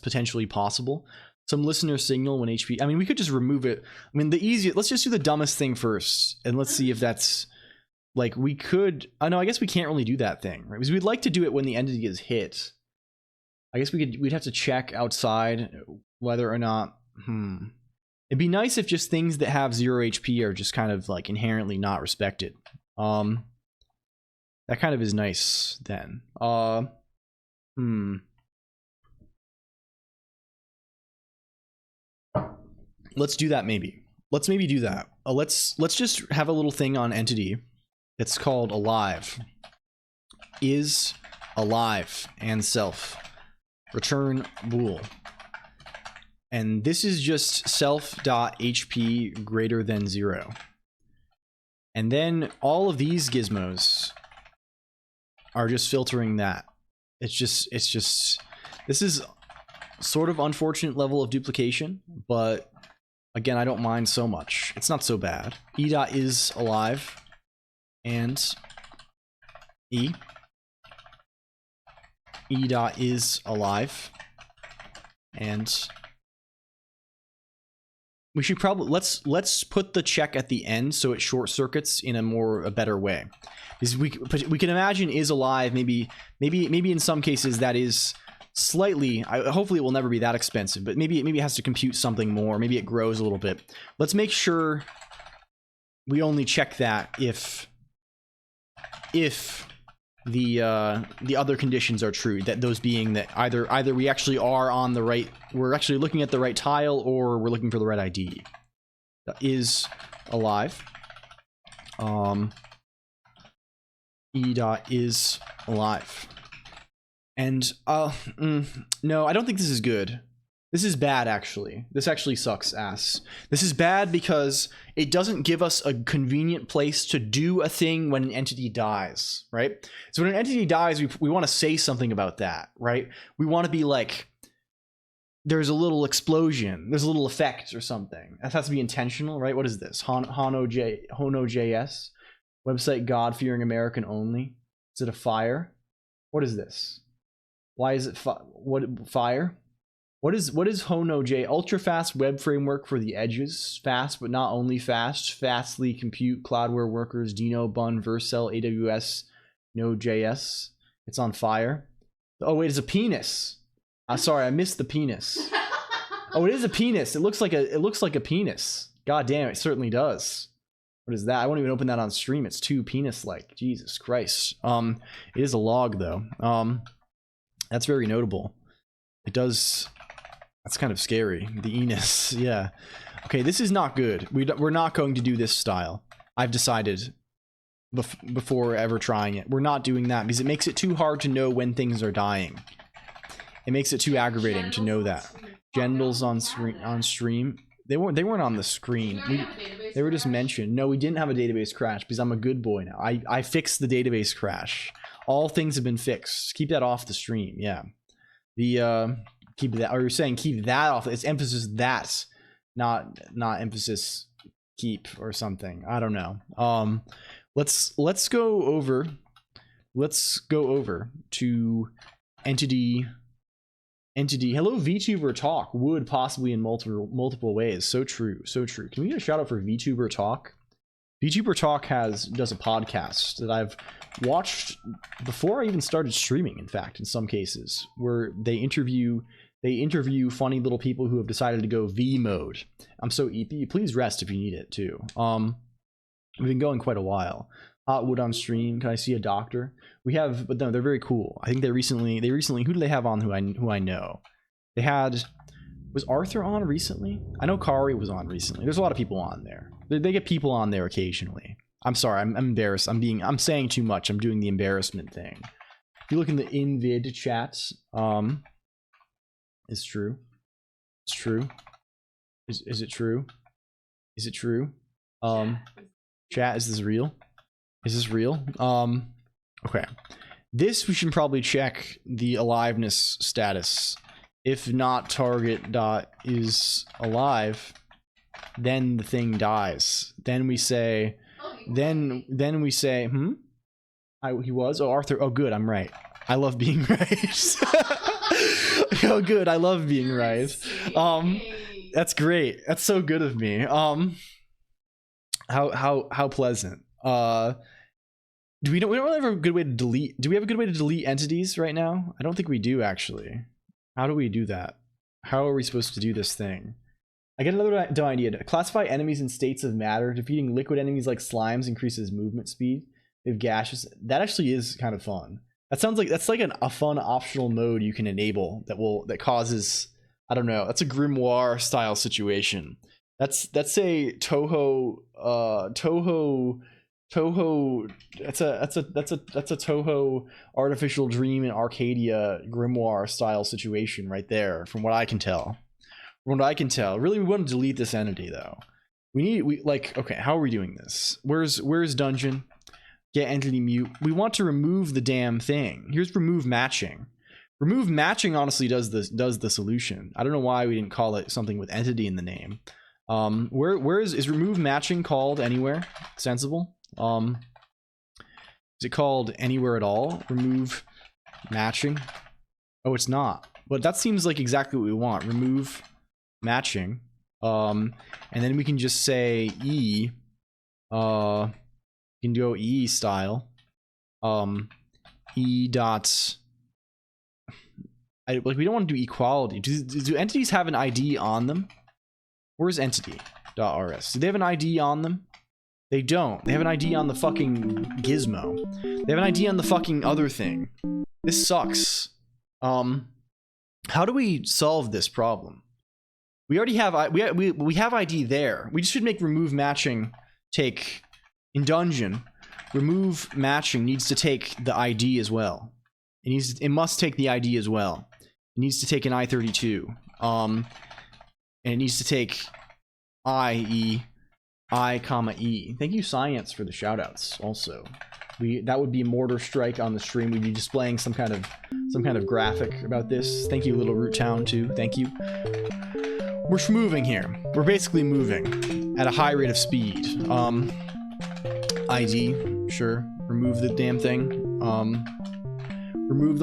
potentially possible. Some listener signal when HP. I mean, we could just remove it. I mean, let's just do the dumbest thing first, and let's see if that's like we could. Oh no, I guess we can't really do that thing, right? Because we'd like to do it when the entity is hit. I guess we'd have to check outside whether or not. It'd be nice if just things that have 0 HP are just kind of like inherently not respected. That kind of is nice then. Let's do that maybe. Let's maybe do that. Let's just have a little thing on entity that's called alive. Is alive and self. Return bool. And this is just self.hp greater than 0. And then all of these gizmos are just filtering that. It's just this is sort of unfortunate level of duplication, but again, I don't mind so much. It's not so bad. E.is alive and E.is alive and we should probably let's put the check at the end so it short circuits in a better way. Because we can imagine is alive, maybe in some cases that is slightly, hopefully it will never be that expensive, but maybe it has to compute something more, maybe it grows a little bit. Let's make sure we only check that if the other conditions are true, that those being that either we actually are on the right, we're actually looking at the right tile, or we're looking for the right ID. That is alive. E.is alive. And no, I don't think this is good. This is bad, actually. This actually sucks ass. This is bad because it doesn't give us a convenient place to do a thing when an entity dies, right? So when an entity dies, we want to say something about that, right? We want to be like, there's a little explosion, there's a little effect or something. That has to be intentional, right? What is this? Hono.js? Website God-fearing American only? Is it a fire? What is this? Why is it fire? What is Hono.j? Ultra fast web framework for the edges. Fast, but not only fast. Fastly compute, Cloudware workers, Dino, Bun, Vercel, AWS, Node.js. It's on fire. Oh wait, it's a penis. Sorry, I missed the penis. Oh, it is a penis. It looks like a penis. God damn, it certainly does. What is that? I won't even open that on stream. It's too penis-like. Jesus Christ. It is a log though. That's very notable. It does. That's kind of scary. The enis, yeah. Okay, this is not good. We're not going to do this style. I've decided before ever trying it. We're not doing that because it makes it too hard to know when things are dying. It makes it too aggravating to know that. Genitals on stream. They weren't on the screen. They were just mentioned. No, we didn't have a database crash because I'm a good boy now. I fixed the database crash. All things have been fixed. Keep that off the stream. Yeah. Keep that, or you're saying keep that off. It's emphasis that, not emphasis keep or something. I don't know. Let's go over to entity. Hello, VTuber Talk would possibly in multiple ways. So true. Can we get a shout out for VTuber Talk? VTuber Talk does a podcast that I've watched before I even started streaming. In fact, in some cases, where they interview funny little people who have decided to go V mode. I'm so EP. Please rest if you need it too. We've been going quite a while. Hotwood on stream. Can I see a doctor? We have, but no, they're very cool. I think they recently. Who do they have on? Who I know? They had. Was Arthur on recently? I know Kari was on recently. There's a lot of people on there. They get people on there occasionally. I'm sorry. I'm embarrassed. I'm saying too much. I'm doing the embarrassment thing. If you look in the invid chats, it's true. It's true. Is it true? Is it true? Chat, is this real? Is this real? Okay. This we should probably check the aliveness status. If not target dot is alive, then the thing dies. Then we say, then we say, he was? Oh, Arthur. Oh, good. I'm right. I love being right. Oh, good. I love being right. That's great. That's so good of me. How pleasant. We don't really have a good way to delete. Do we have a good way to delete entities right now? I don't think we do actually. How do we do that? How are we supposed to do this thing? I get another idea. Classify enemies in states of matter. Defeating liquid enemies like slimes increases movement speed. If gaseous, that actually is kind of fun. That sounds like that's like a fun optional mode you can enable that causes, I don't know. That's a grimoire style situation. That's a Toho. That's a Toho Artificial Dream in Arcadia grimoire style situation right there. From what I can tell. Really, we want to delete this entity though. Okay, how are we doing this? Where's dungeon? Get entity mute. We want to remove the damn thing. Here's remove matching. Remove matching honestly does the solution. I don't know why we didn't call it something with entity in the name. Where is remove matching called anywhere? Sensible? Is it called anywhere at all? Remove matching? Oh, it's not. But that seems like exactly what we want. Remove matching. And then we can just say E. You can go E style. E dot. We don't want to do equality. Do entities have an ID on them? Where's entity.rs? Do they have an ID on them? They don't. They have an ID on the fucking gizmo. They have an ID on the fucking other thing. This sucks. How do we solve this problem? We already have we have ID there. We just should make remove matching take in dungeon. Remove matching needs to take the ID as well. It must take the ID as well. It needs to take an I-32. And it needs to take I, comma, E. Thank you, Science, for the shoutouts also. That would be Mortar Strike on the stream. We'd be displaying some kind of graphic about this. Thank you, Little Root Town, too. Thank you. We're moving here. We're basically moving at a high rate of speed. ID, sure. Remove the damn thing. Remove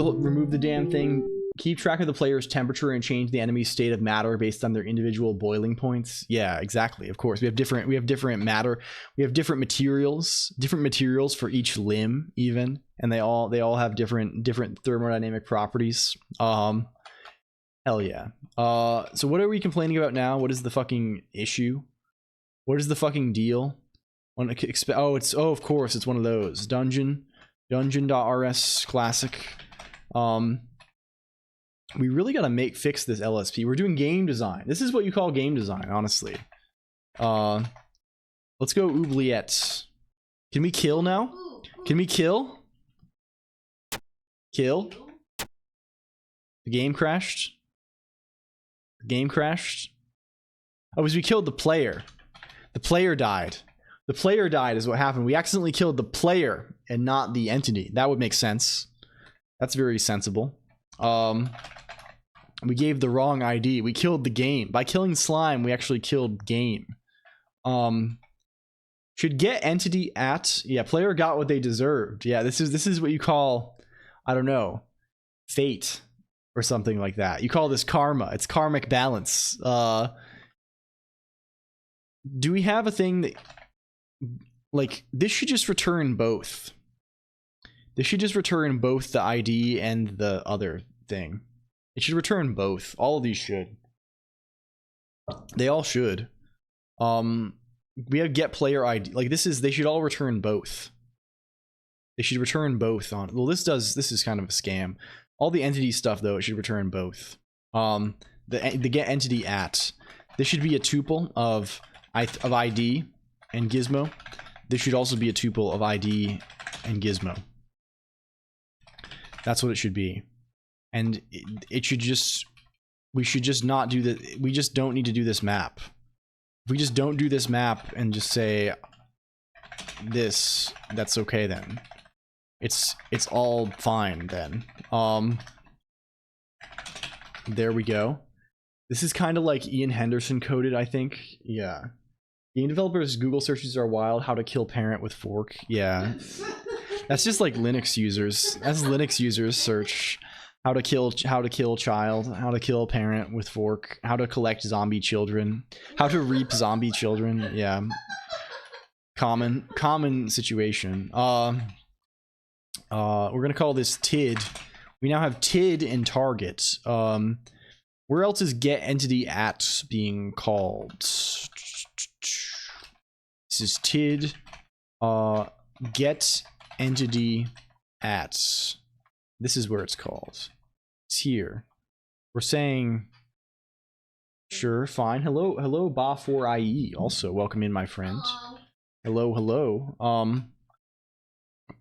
the damn thing. Keep track of the player's temperature and change the enemy's state of matter based on their individual boiling points. Yeah, exactly. Of course, we have different matter. We have different materials for each limb, even, and they all have different thermodynamic properties. Hell yeah. So what are we complaining about now? What is the fucking issue? What is the fucking deal? Of course, it's one of those dungeon.rs classic. We really gotta fix this LSP. We're doing game design. This is what you call game design, honestly. Let's go oubliette. Can we kill now? Can we kill? Kill? The game crashed? The game crashed? Oh, because we killed the player. The player died. The player died is what happened. We accidentally killed the player and not the entity. That would make sense. That's very sensible. We gave the wrong ID. We killed the game. By killing slime, we actually killed game. Should get entity at, yeah, player got what they deserved. Yeah, this is what you call, I don't know, fate or something like that. You call this karma. It's karmic balance. Do we have a thing that, like, this should just return both. This should just return both the ID and the other thing. It should return both. All of these should. They all should. We have get player ID. Like, they should all return both. They should return both on. Well, this is kind of a scam. All the entity stuff, though, it should return both. The get entity at. This should be a tuple of ID and gizmo. This should also be a tuple of ID and gizmo. That's what it should be. And it should just, we should just not do that. We just don't need to do this map. If we just don't do this map and just say this, that's okay then. It's all fine then. There we go. This is kind of like Ian Henderson coded, I think. Yeah. Game developers' Google searches are wild. How to kill parent with fork. Yeah. That's just like Linux users. That's Linux users search. How to kill child, how to kill a parent with fork, how to collect zombie children, how to reap zombie children. Yeah. Common situation. We're gonna call this TID. We now have TID and target. Where else is get entity at being called? This is TID. Get entity at. This is where it's called. It's here. We're saying, sure, fine. Hello, Ba4IE. Also, welcome in, my friend. Hello.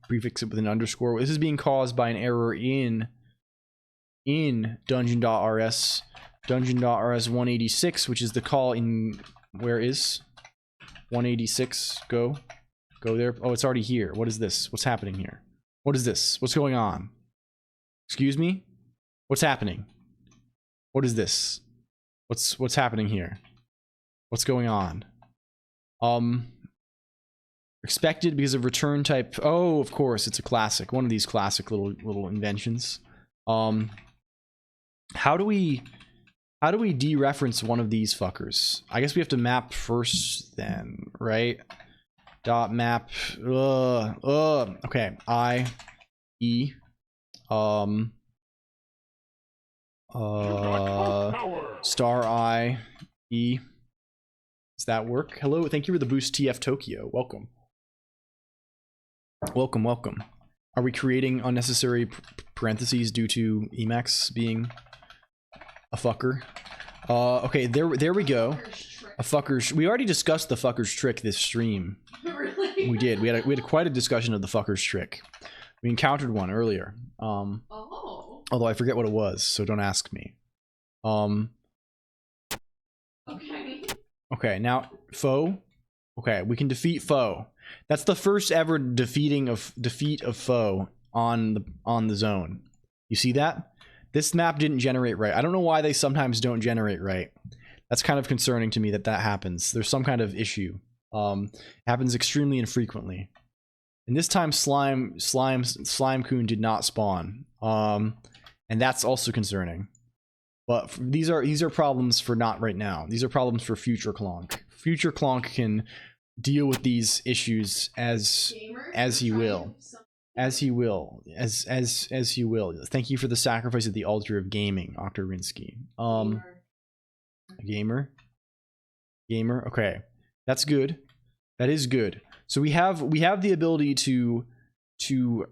Prefix it with an underscore. This is being caused by an error in dungeon.rs 186, which is the call in. Where is 186? Go there. Oh, it's already here. What is this? What's happening here? What is this? What's going on? Excuse me? What's happening? What is this? What's happening here? What's going on? Expected because of return type. Oh, of course, it's a classic. One of these classic little inventions. How do we dereference one of these fuckers? I guess we have to map first then, right? Dot map. Okay. I-E. Star I E. Does that work? Hello, thank you for the boost, TF Tokyo. Welcome. Are we creating unnecessary parentheses due to Emacs being a fucker? Okay, there we go. A fucker's. We already discussed the fucker's trick this stream. Really? We did. We had quite a discussion of the fucker's trick. We encountered one earlier. Oh. Although I forget what it was, so don't ask me. Okay, now foe. Okay, we can defeat foe. That's the first ever defeat of foe on the zone. You see that? This map didn't generate right. I don't know why they sometimes don't generate right. That's kind of concerning to me that happens. There's some kind of issue. Happens extremely infrequently. And this time Slime Coon did not spawn. And that's also concerning. But these are problems for not right now. These are problems for future Clonk. Future Clonk can deal with these issues as he will. As he will. As he will. Thank you for the sacrifice at the altar of gaming, Octorinsky. Gamer. Okay. That's good. That is good. So we have the ability to do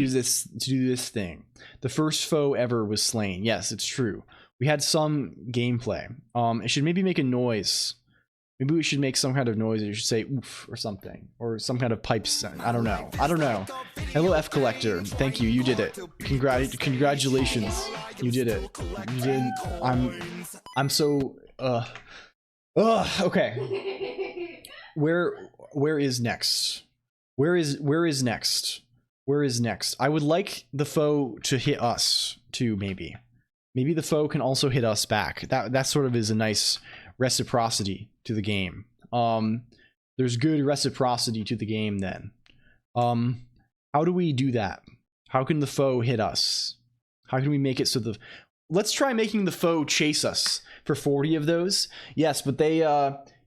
this thing. The first foe ever was slain. Yes, it's true. We had some gameplay. It should maybe make a noise. Maybe we should make some kind of noise. You should say oof or something, or some kind of pipe sound. I don't know. Hello, F Collector. Thank you. You did it. Congratulations. You did it. You did. I'm so. Okay. Where is next? Where is next? I would like the foe to hit us too, maybe. Maybe the foe can also hit us back. That sort of is a nice reciprocity to the game. There's good reciprocity to the game then. How do we do that? How can the foe hit us? How can we make it so let's try making the foe chase us for 40 of those. Yes, but they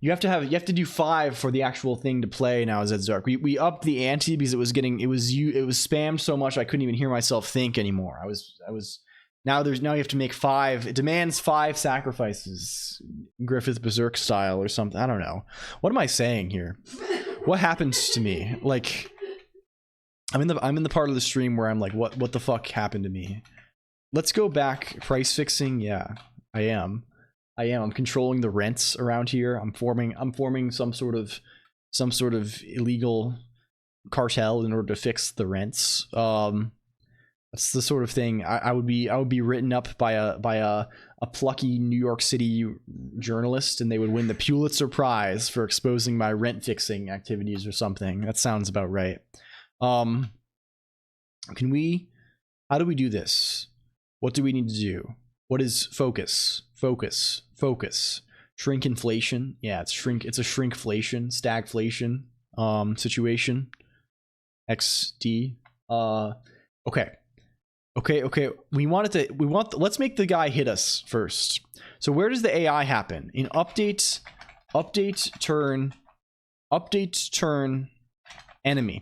you have to do 5 for the actual thing to play now, Zedzark. We upped the ante because it was spammed so much I couldn't even hear myself think anymore. Now you have to make 5. It demands 5 sacrifices, Griffith Berserk style or something. I don't know. What am I saying here? What happens to me? Like, I'm in the part of the stream where I'm like, what the fuck happened to me? Let's go back. Price fixing. Yeah, I am. I'm controlling the rents around here. I'm forming some sort of illegal cartel in order to fix the rents. That's the sort of thing I would be written up by a plucky New York City journalist, and they would win the Pulitzer Prize for exposing my rent fixing activities or something. That sounds about right. How do we do this? What do we need to do? What is focus? Shrink inflation. Yeah, it's a shrinkflation, stagflation situation. XD. Okay. Let's make the guy hit us first. So where does the AI happen? In update turn enemy.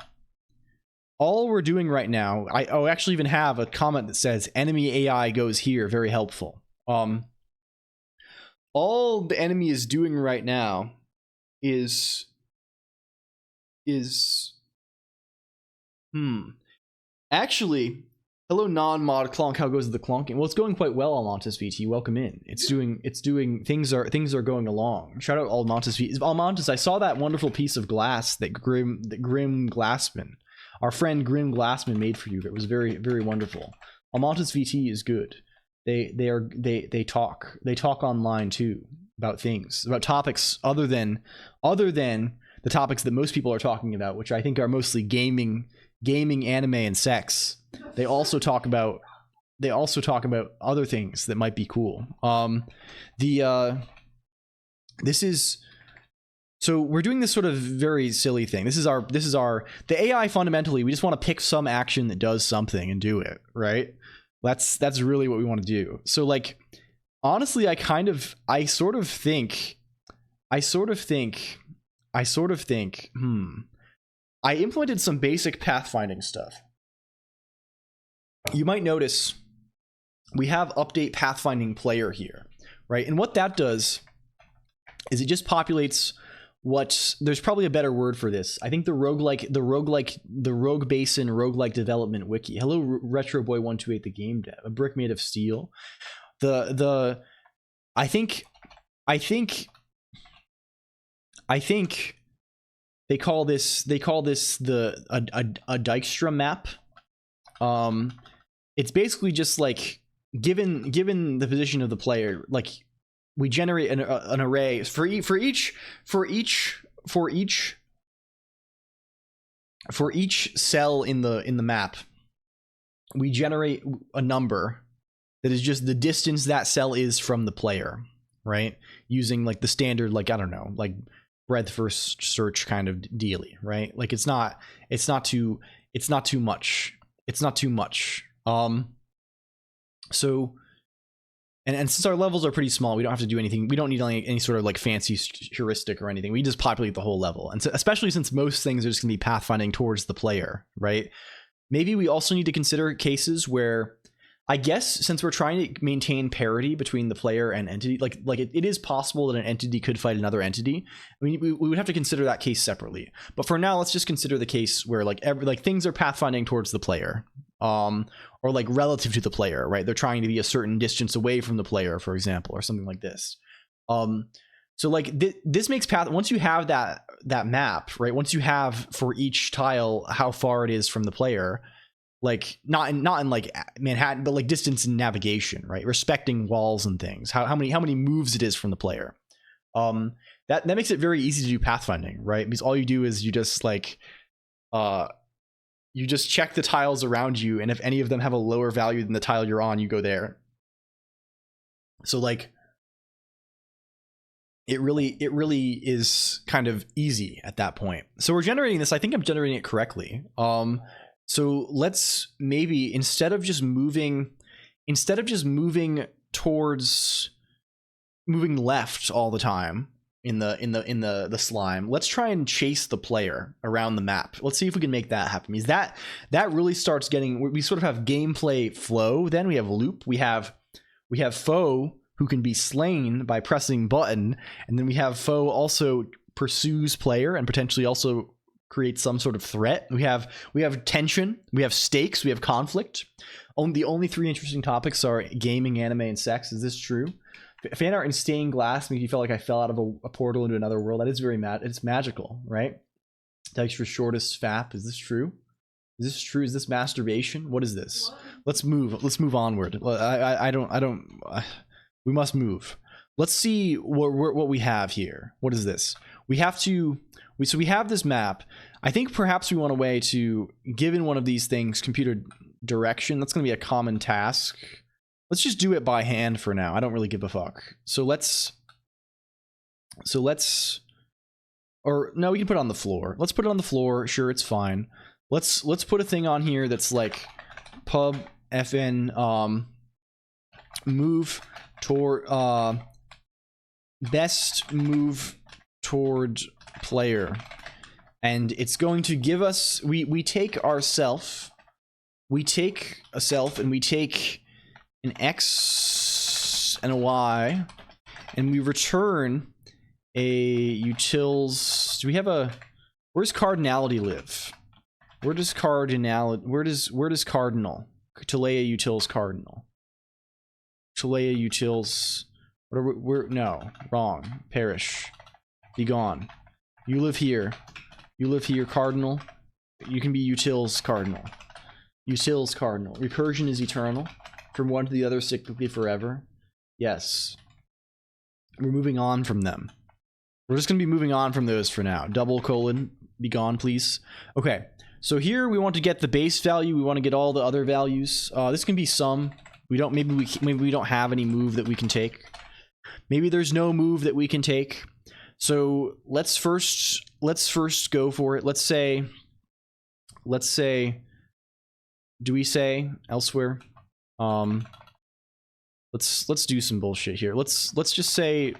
All we're doing right now, I actually even have a comment that says enemy AI goes here, very helpful. All the enemy is doing right now is actually, hello non-mod Clonk, how goes the clonking? Well, it's going quite well, Almontis VT. Welcome in. It's doing things are going along. Shout out Almontis VT. Almontis, I saw that wonderful piece of glass that Grim Glassman, our friend Grim Glassman, made for you. That was very, very wonderful. Almontis VT is good. They talk online too about things, about topics other than the topics that most people are talking about, which I think are mostly gaming, anime, and sex. They also talk about other things that might be cool. So we're doing this sort of very silly thing. This is the AI. Fundamentally, we just want to pick some action that does something and do it, right? That's really what we want to do. So like, honestly, I sort of think I implemented some basic pathfinding stuff. You might notice we have update pathfinding player here, right? And what that does is it just populates there's probably a better word for this. I think the rogue basin roguelike development wiki. Hello, Retro Boy 128, the game dev, a brick made of steel. I think they call this a Dijkstra map. it's basically just like given the position of the player, like we generate an array for each cell in the map. We generate a number that is just the distance that cell is from the player, right? Using like the standard, like, I don't know, like breadth first search kind of dealy, right? Like it's not too much. So and since our levels are pretty small, we don't have to do anything. We don't need any sort of like fancy heuristic or anything. We just populate the whole level. And so, especially since most things are just gonna be pathfinding towards the player, right? Maybe we also need to consider cases where, I guess, since we're trying to maintain parity between the player and entity, like it is possible that an entity could fight another entity. I mean, we would have to consider that case separately. But for now, let's just consider the case where like things are pathfinding towards the player, or like relative to the player, right? They're trying to be a certain distance away from the player, for example, or something like this. So like this makes path, once you have that map, right? Once you have for each tile how far it is from the player, like not in like Manhattan, but like distance in navigation, right? Respecting walls and things, how many moves it is from the player. That makes it very easy to do pathfinding, right? Because all you do is you just like you just check the tiles around you, and if any of them have a lower value than the tile you're on, you go there. So like it really is kind of easy at that point. So we're generating this. I think I'm generating it correctly. So let's maybe instead of just moving towards moving left all the time in the slime, let's try and chase the player around the map. Let's see if we can make that happen. Because that really starts getting, we sort of have gameplay flow. Then we have loop. We have foe who can be slain by pressing button, and then we have foe also pursues player and potentially also creates some sort of threat. We have tension, we have stakes, we have conflict. The only three interesting topics are gaming, anime, and sex. Is this true? Fan art and stained glass makes you feel like I fell out of a portal into another world. That is very it's magical, right? Text for shortest fap. Is this true? Is this true? Is this masturbation? What is this? Let's move onward. We must move. Let's see what we have here. What is this? We have this map. I think perhaps we want a way to, given one of these things, computer direction. That's going to be a common task. Let's just do it by hand for now. I don't really give a fuck. Or no, we can put it on the floor. Let's put it on the floor. Sure, it's fine. Let's put a thing on here that's like pub fn move toward best move toward player, and it's going to give us, we take a self and we take an x and a y, and we return a utils. Do we have a, where's cardinality live? Where does cardinal Talea utils cardinal? Talea utils, no, wrong. Perish. Be gone. You live here. You live here, cardinal. You can be utils cardinal. Utils cardinal. Recursion is eternal. From one to the other cyclically forever. Yes. We're moving on from them. We're just going to be moving on from those for now. Double colon. Be gone, please. Okay. So here we want to get the base value. We want to get all the other values. This can be some. Maybe we don't have any move that we can take. Maybe there's no move that we can take. So let's first go for it. Let's say, do we say elsewhere? Let's do some bullshit here. Let's just say,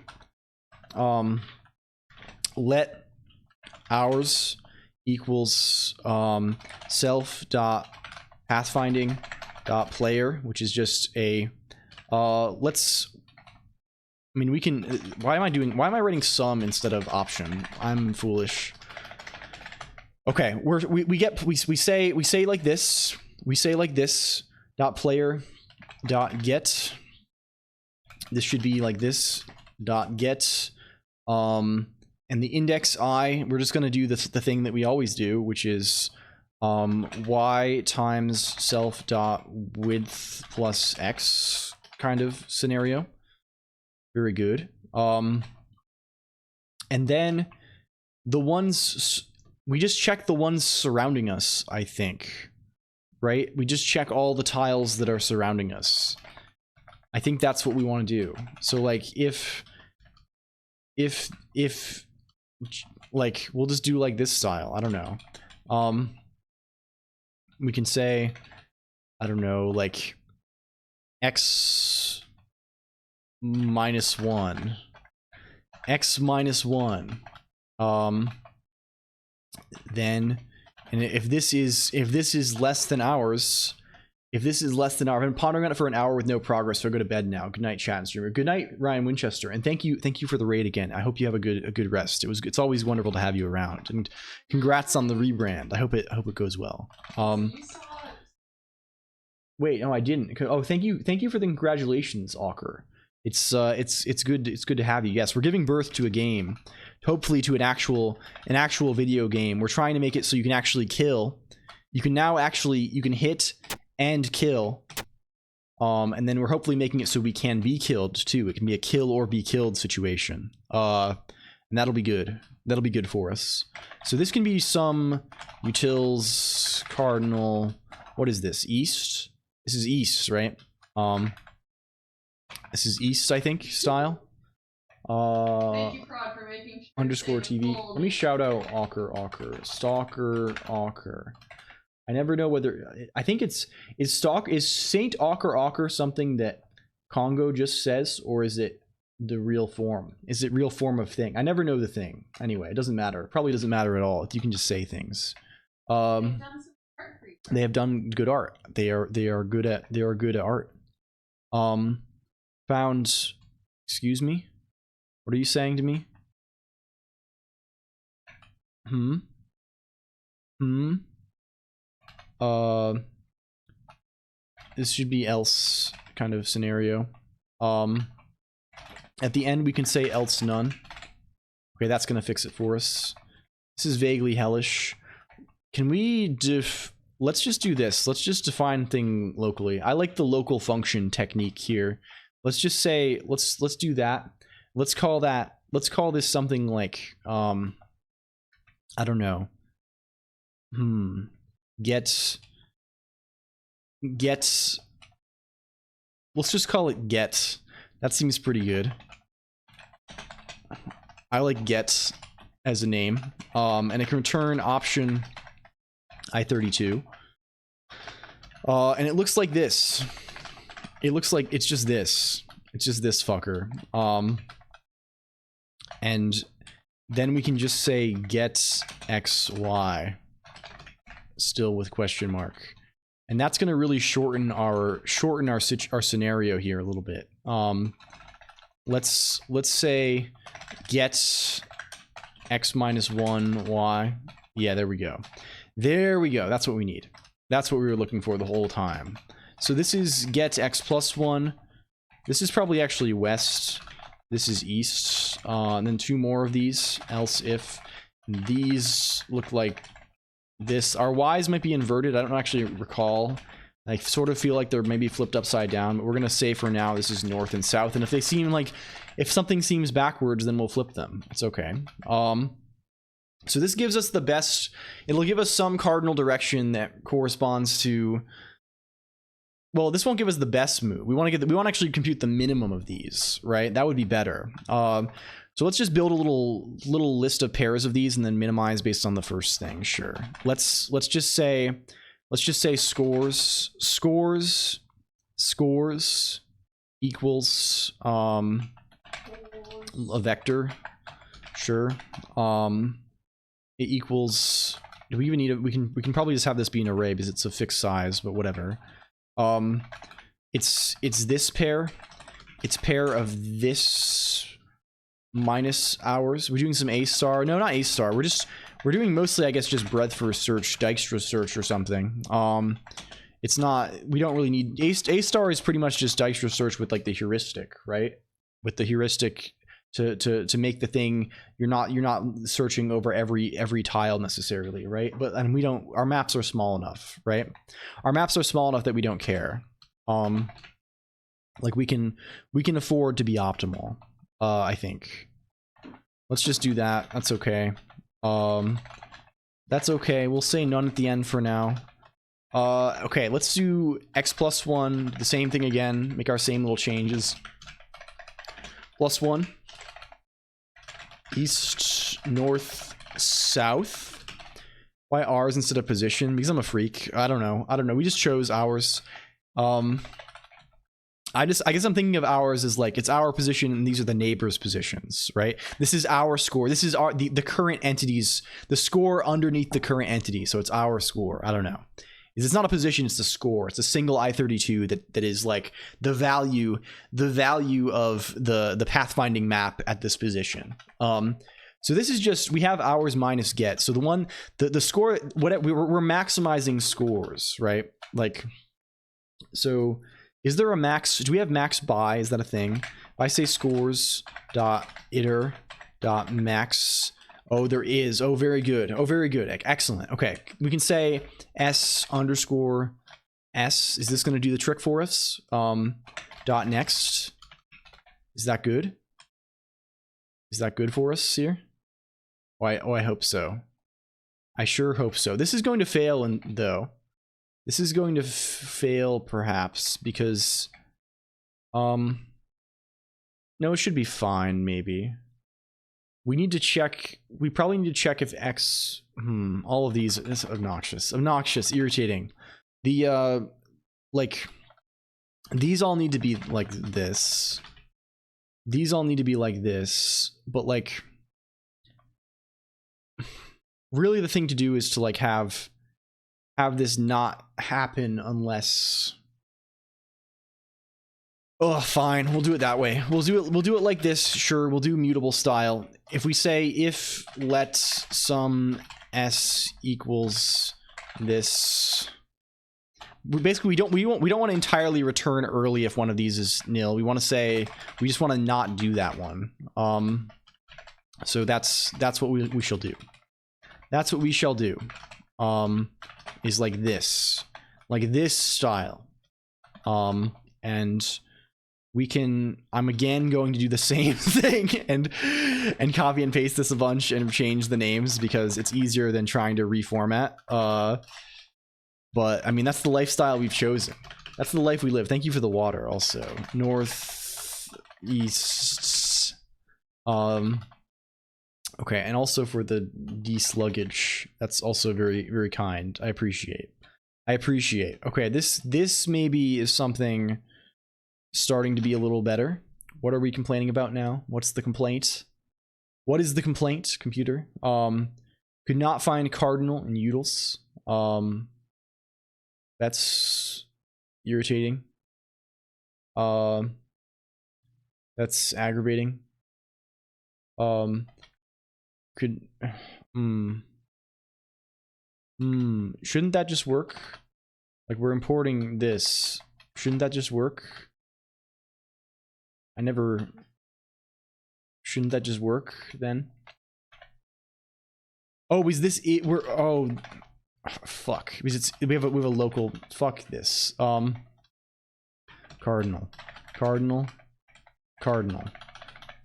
let ours equals self dot pathfinding dot player, which is just a we can, why am I writing sum instead of option? I'm foolish. Okay, we say like this. We say like this dot player dot get. This should be like this dot get, and the index I, we're just gonna do the thing that we always do, which is y times self dot width plus x kind of scenario. Very good. And then the ones, we just check the ones surrounding us, I think, right? We just check all the tiles that are surrounding us. I think that's what we want to do. So like if like we'll just do like this style, I don't know. We can say, I don't know, like x minus 1, x minus 1. Then, and if this is less than ours, if this is less than ours, I've been pondering on it for an hour with no progress, so I go to bed now. Good night, chat and streamer. Good night, Ryan Winchester, and thank you for the raid again. I hope you have a good rest. It's always wonderful to have you around, and congrats on the rebrand. I hope it goes well. Wait, no, I didn't. Oh, thank you for the congratulations, Awker. It's good to have you. Yes, we're giving birth to a game, hopefully to an actual video game. We're trying to make it so you can actually kill. You can hit and kill, and then we're hopefully making it so we can be killed too. It can be a kill or be killed situation, and that'll be good. That'll be good for us. So this can be some utils cardinal. What is this? East. This is east, right? This is east, I think, style. Thank you, Prod, for making sure Underscore TV. Let me shout out Awker. Stalker Awker. I never know whether, I think is Saint Awker something that Congo just says, or is it the real form? Is it real form of thing? I never know the thing. Anyway, it doesn't matter. It probably doesn't matter at all. You can just say things. They have done good art. They are good at art. Found, excuse me? What are you saying to me? This should be else kind of scenario. At the end we can say else none. Okay, that's gonna fix it for us. This is vaguely hellish. Can we let's just do this. Let's just define thing locally. I like the local function technique here. Let's just say, let's do that. Let's call this something like, I don't know. Let's just call it get. That seems pretty good. I like get as a name. And it can return option I32. And it looks like this. It looks like it's just this. It's just this fucker. And then we can just say get xy, still with question mark, and that's going to really shorten our scenario here a little bit. Let's say get x minus 1 y. Yeah, there we go. There we go. That's what we need. That's what we were looking for the whole time. So this is get x plus 1. This is probably actually west. This is east. And then 2 more of these. Else if these look like this. Our y's might be inverted. I don't actually recall. I sort of feel like they're maybe flipped upside down. But we're going to say for now this is north and south. And if they seem like, if something seems backwards, then we'll flip them. It's okay. So this gives us the best, it'll give us some cardinal direction that corresponds to, well, this won't give us the best move. We want to actually compute the minimum of these, right? That would be better. So let's just build a little list of pairs of these and then minimize based on the first thing. Sure. Let's just say scores equals a vector. Sure. It equals, do we even need it? We can probably just have this be an array because it's a fixed size, but whatever. It's this pair. It's pair of this minus ours. We're doing some A star. No, not A star. We're doing mostly, I guess, just breadth first search, Dijkstra search or something. It's not, we don't really need, A star is pretty much just Dijkstra search with like the heuristic, right? With the heuristic to make the thing. You're not searching over every tile necessarily, right? But and we don't. Our maps are small enough, right? Our maps are small enough that we don't care. Like we can afford to be optimal. I think. Let's just do that. That's okay. That's okay. We'll say none at the end for now. Okay, let's do x+1, the same thing again, make our same little changes. +1. East, north, south. Why ours instead of position? Because I'm a freak. I don't know. We just chose ours. I guess I'm thinking of ours as like, it's our position and these are the neighbors' positions, right? This is our score. This is the current entities, the score underneath the current entity. So it's our score. I don't know. It's not a position, it's a score. It's a single I-32 that is like the value of the pathfinding map at this position. So this is just, we have ours minus get. So the score, we're maximizing scores, right? Like, so is there a max? Do we have max by? Is that a thing? If I say scores dot iter dot max. Oh, there is. Oh, very good. Oh, very good. Excellent. Okay. We can say s underscore s. Is this going to do the trick for us? Dot next. Is that good? Is that good for us here? Oh, I hope so. I sure hope so. This is going to fail, though. This is going to fail, perhaps, because... No, it should be fine, maybe. We need to check... We probably need to check if x... all of these... It's obnoxious. Obnoxious, irritating. The, like... These all need to be like this. These all need to be like this. But, like... Really, the thing to do is to, like, have this not happen unless... Oh, fine. We'll do it that way. We'll do it like this. Sure, we'll do mutable style. If we say if let sum s equals this, basically we don't want to entirely return early if one of these is nil. We want to say we just want to not do that one. So that's what we shall do. That's what we shall do. Is like this style. And we can, I'm again going to do the same thing and copy and paste this a bunch and change the names because it's easier than trying to reformat. But I mean, that's the lifestyle we've chosen. That's the life we live. Thank you for the water also. North, east. Okay, and also for the de-sluggage. That's also very, very kind. I appreciate. Okay, this maybe is something starting to be a little better. What are we complaining about now? What's the complaint? What is the complaint, computer? Could not find cardinal in utils. That's irritating. That's aggravating. Shouldn't that just work? Like, we're importing this. Shouldn't that just work? Shouldn't that just work then? Oh, is this it? Fuck. Because we have a local, fuck this. Cardinal.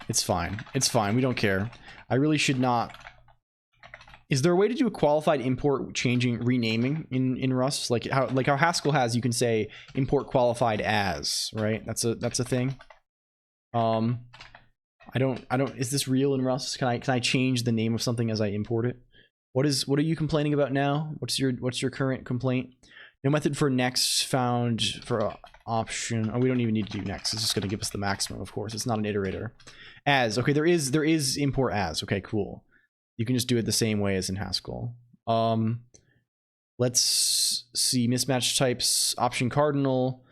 It's fine. We don't care. I really should not. Is there a way to do a qualified import renaming in Rust? Like how Haskell has, you can say import qualified as, right? That's a thing. I don't, is this real in Rust? Can I change the name of something as I import it? What are you complaining about now? What's your current complaint? No method for next found for option. Oh, we don't even need to do next. It's just going to give us the maximum, of course. It's not an iterator. As, okay, there is import as. Okay, cool. You can just do it the same way as in Haskell. Let's see, mismatch types, option cardinal,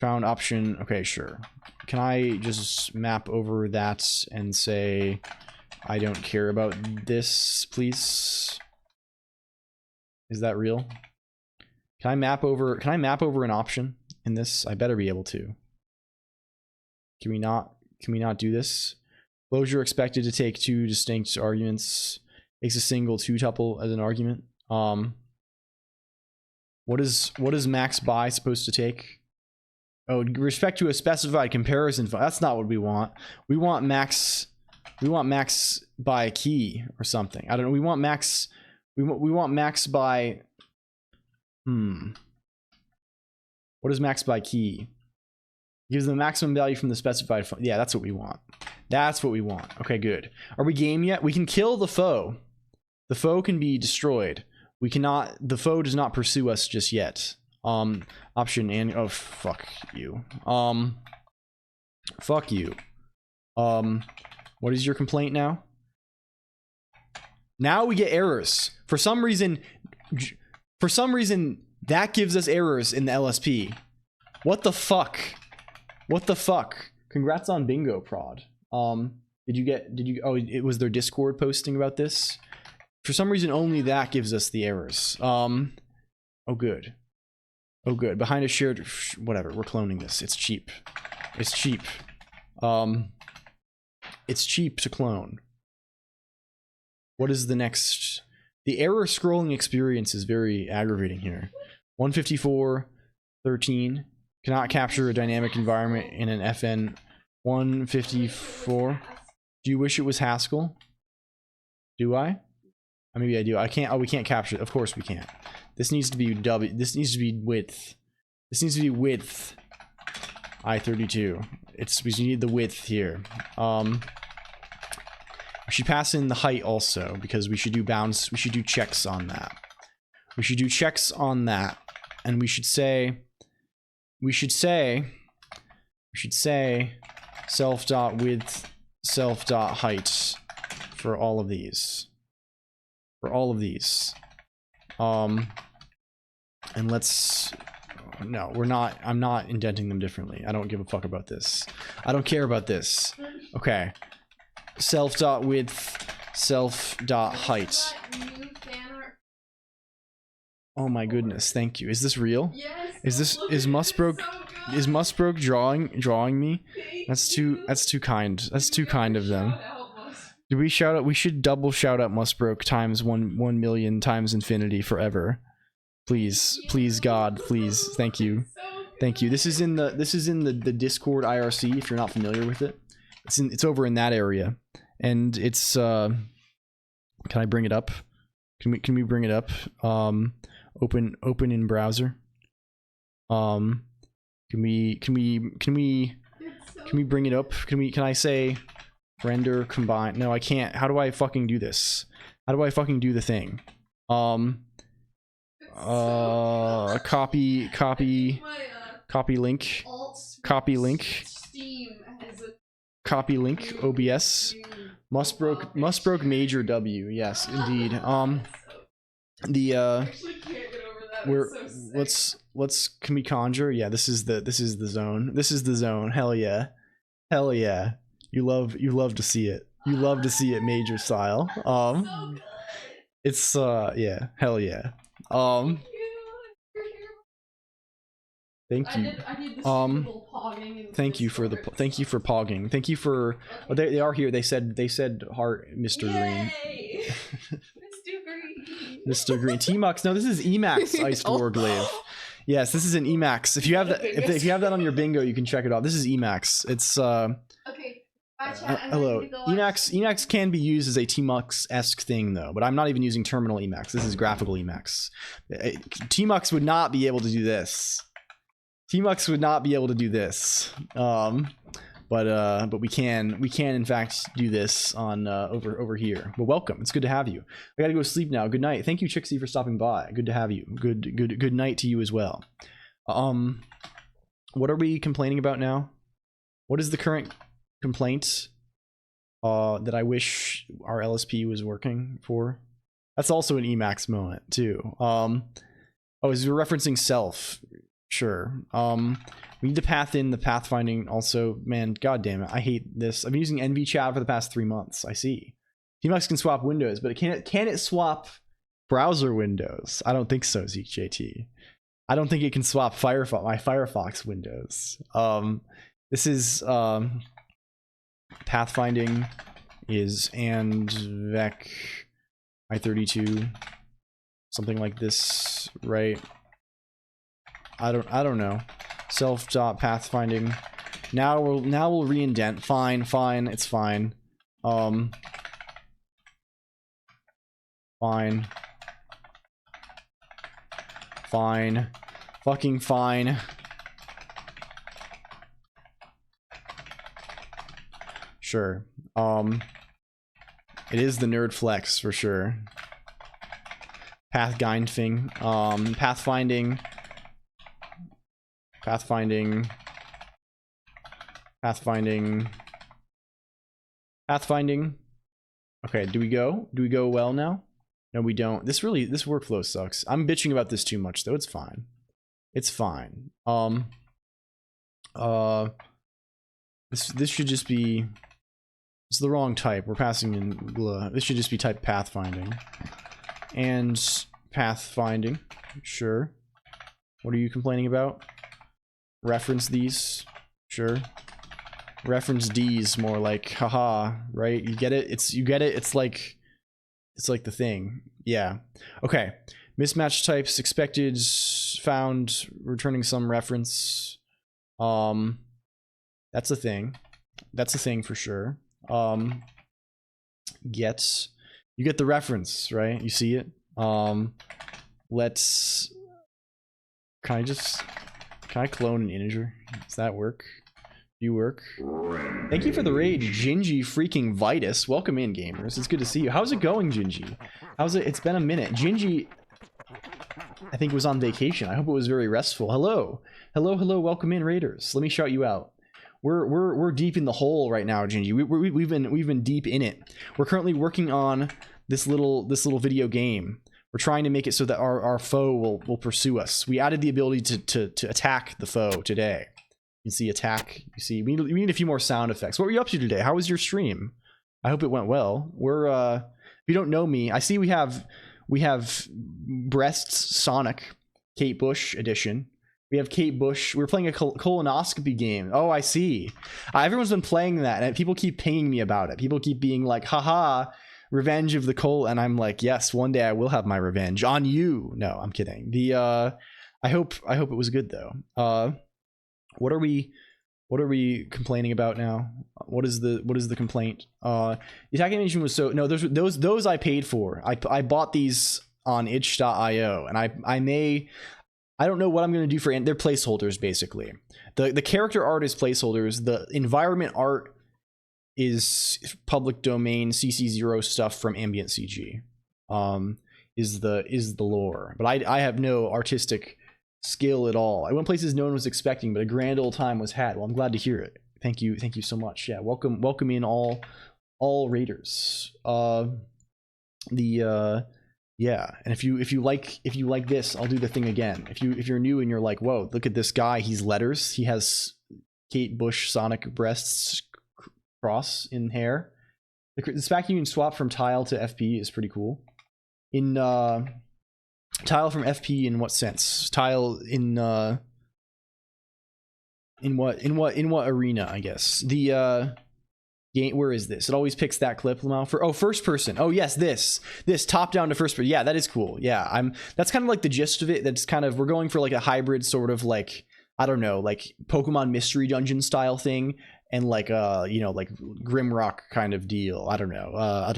found option. Okay, sure. Can I just map over that and say, I don't care about this, please? Is that real? Can I map over an option in this? I better be able to. Can we not do this? Closure expected to take 2 distinct arguments. Takes a single 2-tuple as an argument. What is max by supposed to take? Oh, respect to a specified comparison. That's not what we want. We want max by key or something. I don't know. We want max. We want max by. What is max by key? Gives the maximum value from the specified. Yeah, that's what we want. That's what we want. Okay, good. Are we game yet? We can kill the foe. The foe can be destroyed. We cannot. The foe does not pursue us just yet. Option and oh fuck you. Fuck you. What is your complaint now? Now we get errors. For some reason that gives us errors in the LSP. What the fuck? What the fuck? Congrats on bingo, prod. Oh, it was their Discord posting about this? For some reason only that gives us the errors. Oh good. Oh good. Behind a shared whatever, we're cloning this. It's cheap. It's cheap. It's cheap to clone. What is the next? The error scrolling experience is very aggravating here. 154.13 cannot capture a dynamic environment in an FN 154. Do you wish it was Haskell? Do I? Maybe I do. I can't. Oh, we can't capture it. Of course we can't. This needs to be W. This needs to be width. This needs to be width. I32. We need the width here. We should pass in the height also because we should do bounds. We should do checks on that. We should do checks on that, and we should say self.width, self.height for all of these. For all of these. And let's... No, we're not... I'm not indenting them differently. I don't give a fuck about this. I don't care about this. Okay. Self.width, self.height. Oh my goodness, thank you. Is this real? Yes. Is Musbroke drawing me? That's too kind. That's too kind of them. Do we shout out? We should double shout out Musbroke times 1 million times infinity forever. Please, please God, please. Thank you. Thank you. This is in the Discord IRC if you're not familiar with it. It's over in that area. And it's can I bring it up? Can we bring it up? Open in browser. Can we bring it up? Can I say render combine? No, I can't. How do I fucking do this? How do I fucking do the thing? Copy link. Copy link. Copy link OBS. Musbroke major W. Yes, indeed. Can we conjure? Yeah, this is the zone. This is the zone. Hell yeah. Hell yeah. You love to see it. You love to see it major style. It's yeah, hell yeah. Thank you. Thank you for pogging. Thank you for they are here. They said heart, Mr. Green. Mr. Green. Mr. Green. T-Mux. No, this is Emacs Iced Warglaive. Yes, this is an Emacs. If you have that if you have that on your bingo, you can check it off. This is Emacs. It's okay. hello. Emacs can be used as a Tmux-esque thing though, but I'm not even using terminal Emacs. This is graphical Emacs. Tmux would not be able to do this. Tmux would not be able to do this. But we can in fact do this on over here. But welcome. It's good to have you. I gotta go to sleep now. Good night. Thank you, Trixie, for stopping by. Good to have you. Good night to you as well. What are we complaining about now? What is the current complaint that I wish our LSP was working for? That's also an Emacs moment too. Oh, is we're referencing self. Sure. We need to path in the pathfinding also. Man, god damn it. I hate this. I've been using NVChat for the past 3 months. I see. Tmux can swap windows, but can it swap browser windows? I don't think so, ZekeJT. I don't think it can swap my Firefox windows. This is pathfinding is and vec I32, something like this, right? I don't know. Self dot pathfinding. Now we'll reindent. Fine, it's fine. Fine. Fucking fine. Sure. It is the nerd flex for sure. Pathfinding. Pathfinding. Okay, do we go? Do we go well now? No, we don't. This workflow sucks. I'm bitching about this too much though. It's fine. It's fine. This should just be, it's the wrong type. We're passing in blah. This should just be type pathfinding. And pathfinding. Sure. What are you complaining about? Reference these. Sure. Reference D's more like haha, right? You get it? You get it? It's like the thing. Yeah. Okay. Mismatch types expected found returning some reference. That's a thing. That's a thing for sure. You get the reference, right? You see it. Let's, can I clone an integer? Does that work? Do you work? Thank you for the raid, Gingy freaking Vitus. Welcome in, gamers. It's good to see you. How's it going, Gingy? How's it? It's been a minute. Gingy, I think, was on vacation. I hope it was very restful. Hello. Hello. Welcome in, raiders. Let me shout you out. We're deep in the hole right now, Gingy. We've been deep in it. We're currently working on this little video game. We're trying to make it so that our foe will pursue us. We added the ability to attack the foe today. You can see attack. You see, we need a few more sound effects. What were you up to today? How was your stream? I hope it went well. If you don't know me, I see we have Breasts Sonic, Kate Bush edition. We have Kate Bush. We're playing a colonoscopy game. Oh, I see. Everyone's been playing that, and people keep pinging me about it. People keep being like, haha, revenge of the colon. And I'm like, yes, one day I will have my revenge on you. No, I'm kidding. I hope it was good though. What are we complaining about now? What is the complaint? The attack animation was so, no, those I paid for. I bought these on itch.io, and I don't know what I'm going to do for, they're placeholders basically. The character art is placeholders. The environment art is public domain CC0 stuff from Ambient CG. Is the lore. But I have no artistic skill at all. I went places no one was expecting, but a grand old time was had. Well, I'm glad to hear it. Thank you so much. Yeah, welcome in all raiders. Yeah, and if you like this, I'll do the thing again. If you're new and you're like, whoa, look at this guy, he's letters. He has Kate Bush Sonic breasts cross in hair. The fact you can swap from tile to FP is pretty cool. In tile from FP in what sense? Tile in what arena, I guess. The game, where is this? It always picks that clip now for first person. Oh yes, this top down to first person. Yeah, that is cool. Yeah, that's kind of like the gist of it. That's kind of, we're going for like a hybrid sort of like, I don't know, like Pokemon Mystery Dungeon style thing, and like you know, like Grimrock kind of deal. I don't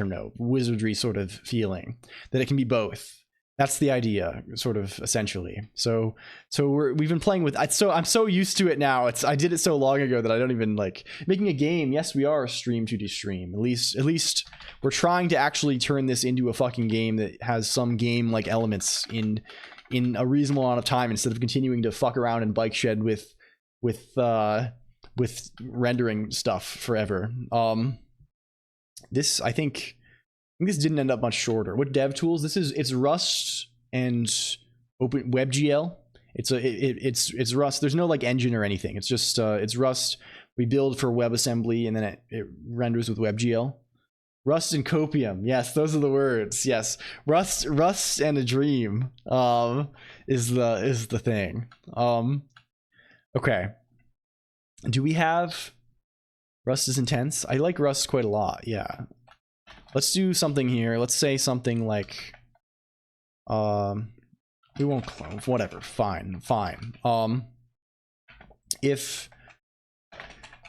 know, wizardry sort of feeling, that it can be both. That's the idea, sort of, essentially. So we've been playing with. I'm so used to it now. I did it so long ago that I don't even like making a game. Yes, we are a stream 2D stream. At least we're trying to actually turn this into a fucking game that has some game like elements in a reasonable amount of time, instead of continuing to fuck around and bike shed with rendering stuff forever. This, I think this didn't end up much shorter. What dev tools? It's Rust and Open WebGL. It's Rust. There's no like engine or anything. It's just it's Rust. We build for WebAssembly, and then it renders with WebGL. Rust and Copium. Yes, those are the words. Yes, Rust and a dream is the thing. Okay. Do we have Rust is intense. I like Rust quite a lot. Yeah. Let's do something here. Let's say something like, we won't clone. Whatever. Fine. Fine. If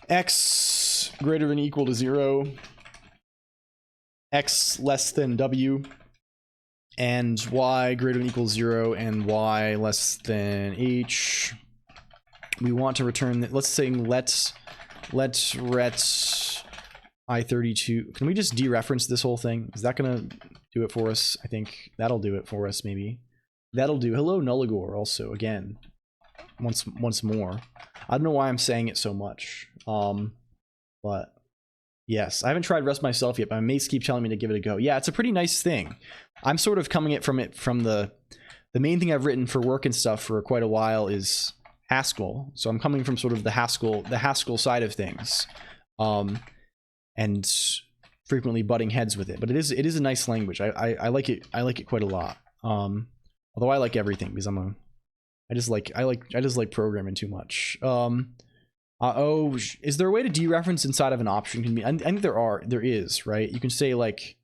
x greater than or equal to 0, x less than w, and y greater than or equal to 0, and y less than h, we want to return. Let's say let's ret I32. Can we just dereference this whole thing? Is that gonna do it for us? I think that'll do it for us. Maybe that'll do. Hello, Nulligor. Also, again, once more. I don't know why I'm saying it so much. But yes, I haven't tried Rust myself yet, but my mates keep telling me to give it a go. Yeah, it's a pretty nice thing. I'm sort of coming from the main thing I've written for work and stuff for quite a while is Haskell. So I'm coming from sort of the Haskell side of things. And frequently butting heads with it, but it is a nice language. I like it quite a lot. Although I like everything because I just like programming too much. Oh, is there a way to dereference inside of an option? Can be? I think there is, right? You can say like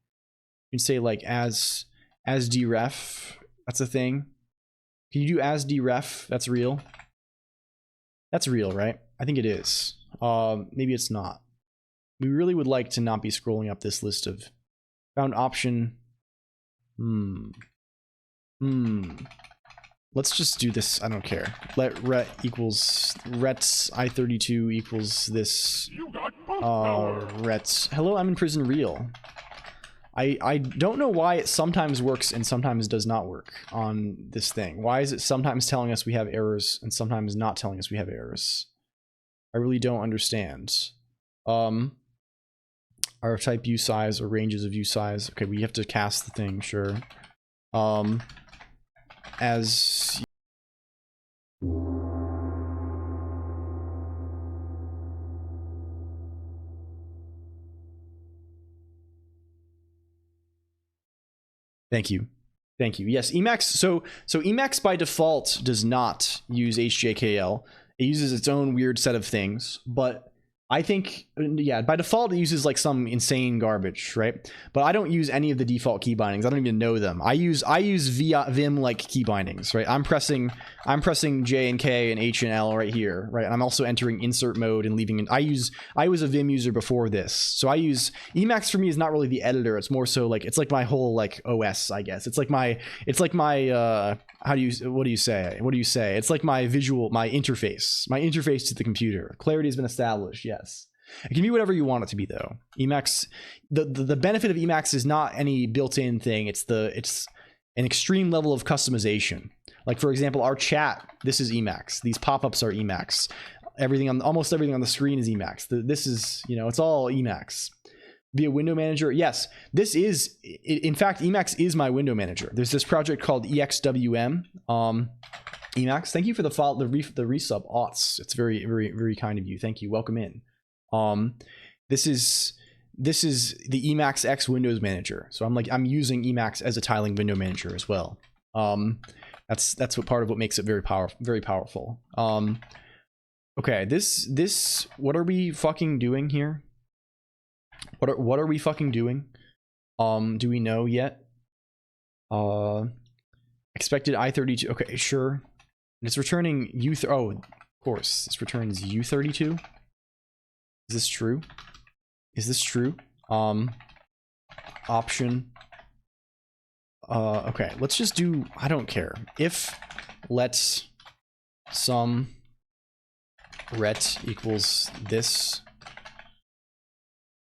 as deref. That's a thing. Can you do as deref? That's real. That's real, right? I think it is. Maybe it's not. We really would like to not be scrolling up this list of found option. Let's just do this. I don't care. Let ret equals rets I32 equals this rets. Hello, I'm in prison real. I don't know why it sometimes works and sometimes does not work on this thing. Why is it sometimes telling us we have errors and sometimes not telling us we have errors? I really don't understand. Our type view size or ranges of view size. Okay, we have to cast the thing, sure. As thank you. Thank you. Yes, Emacs. So Emacs by default does not use HJKL. It uses its own weird set of things, but I think, yeah, by default it uses like some insane garbage, right? But I don't use any of the default key bindings. I don't even know them. I use Vim like key bindings, right? I'm pressing J and K and H and L right here, right? And I'm also entering insert mode and leaving. I was a Vim user before this, so I use Emacs. For me is not really the editor. It's more so like it's like my whole like OS, I guess. It's like my what do you say? It's like my interface to the computer. Clarity has been established. Yes, it can be whatever you want it to be, though. Emacs, the benefit of Emacs is not any built-in thing. It's an extreme level of customization. Like for example, our chat. This is Emacs. These pop-ups are Emacs. Almost everything on the screen is Emacs. This is, it's all Emacs. Via window manager, yes. This is, in fact, Emacs is my window manager. There's this project called EXWM. Emacs, thank you for the resub. Aughts, it's very, very, very kind of you. Thank you. Welcome in. This is the Emacs X Windows Manager. So I'm using Emacs as a tiling window manager as well. That's what part of what makes it very powerful. Okay, this what are we fucking doing here? What are we fucking doing? Do we know yet? Expected I32. Okay, sure. It's returning U. Oh, of course. This returns U32. Is this true? Is this true? Option. Okay, let's just do. I don't care. If let's sum ret equals this.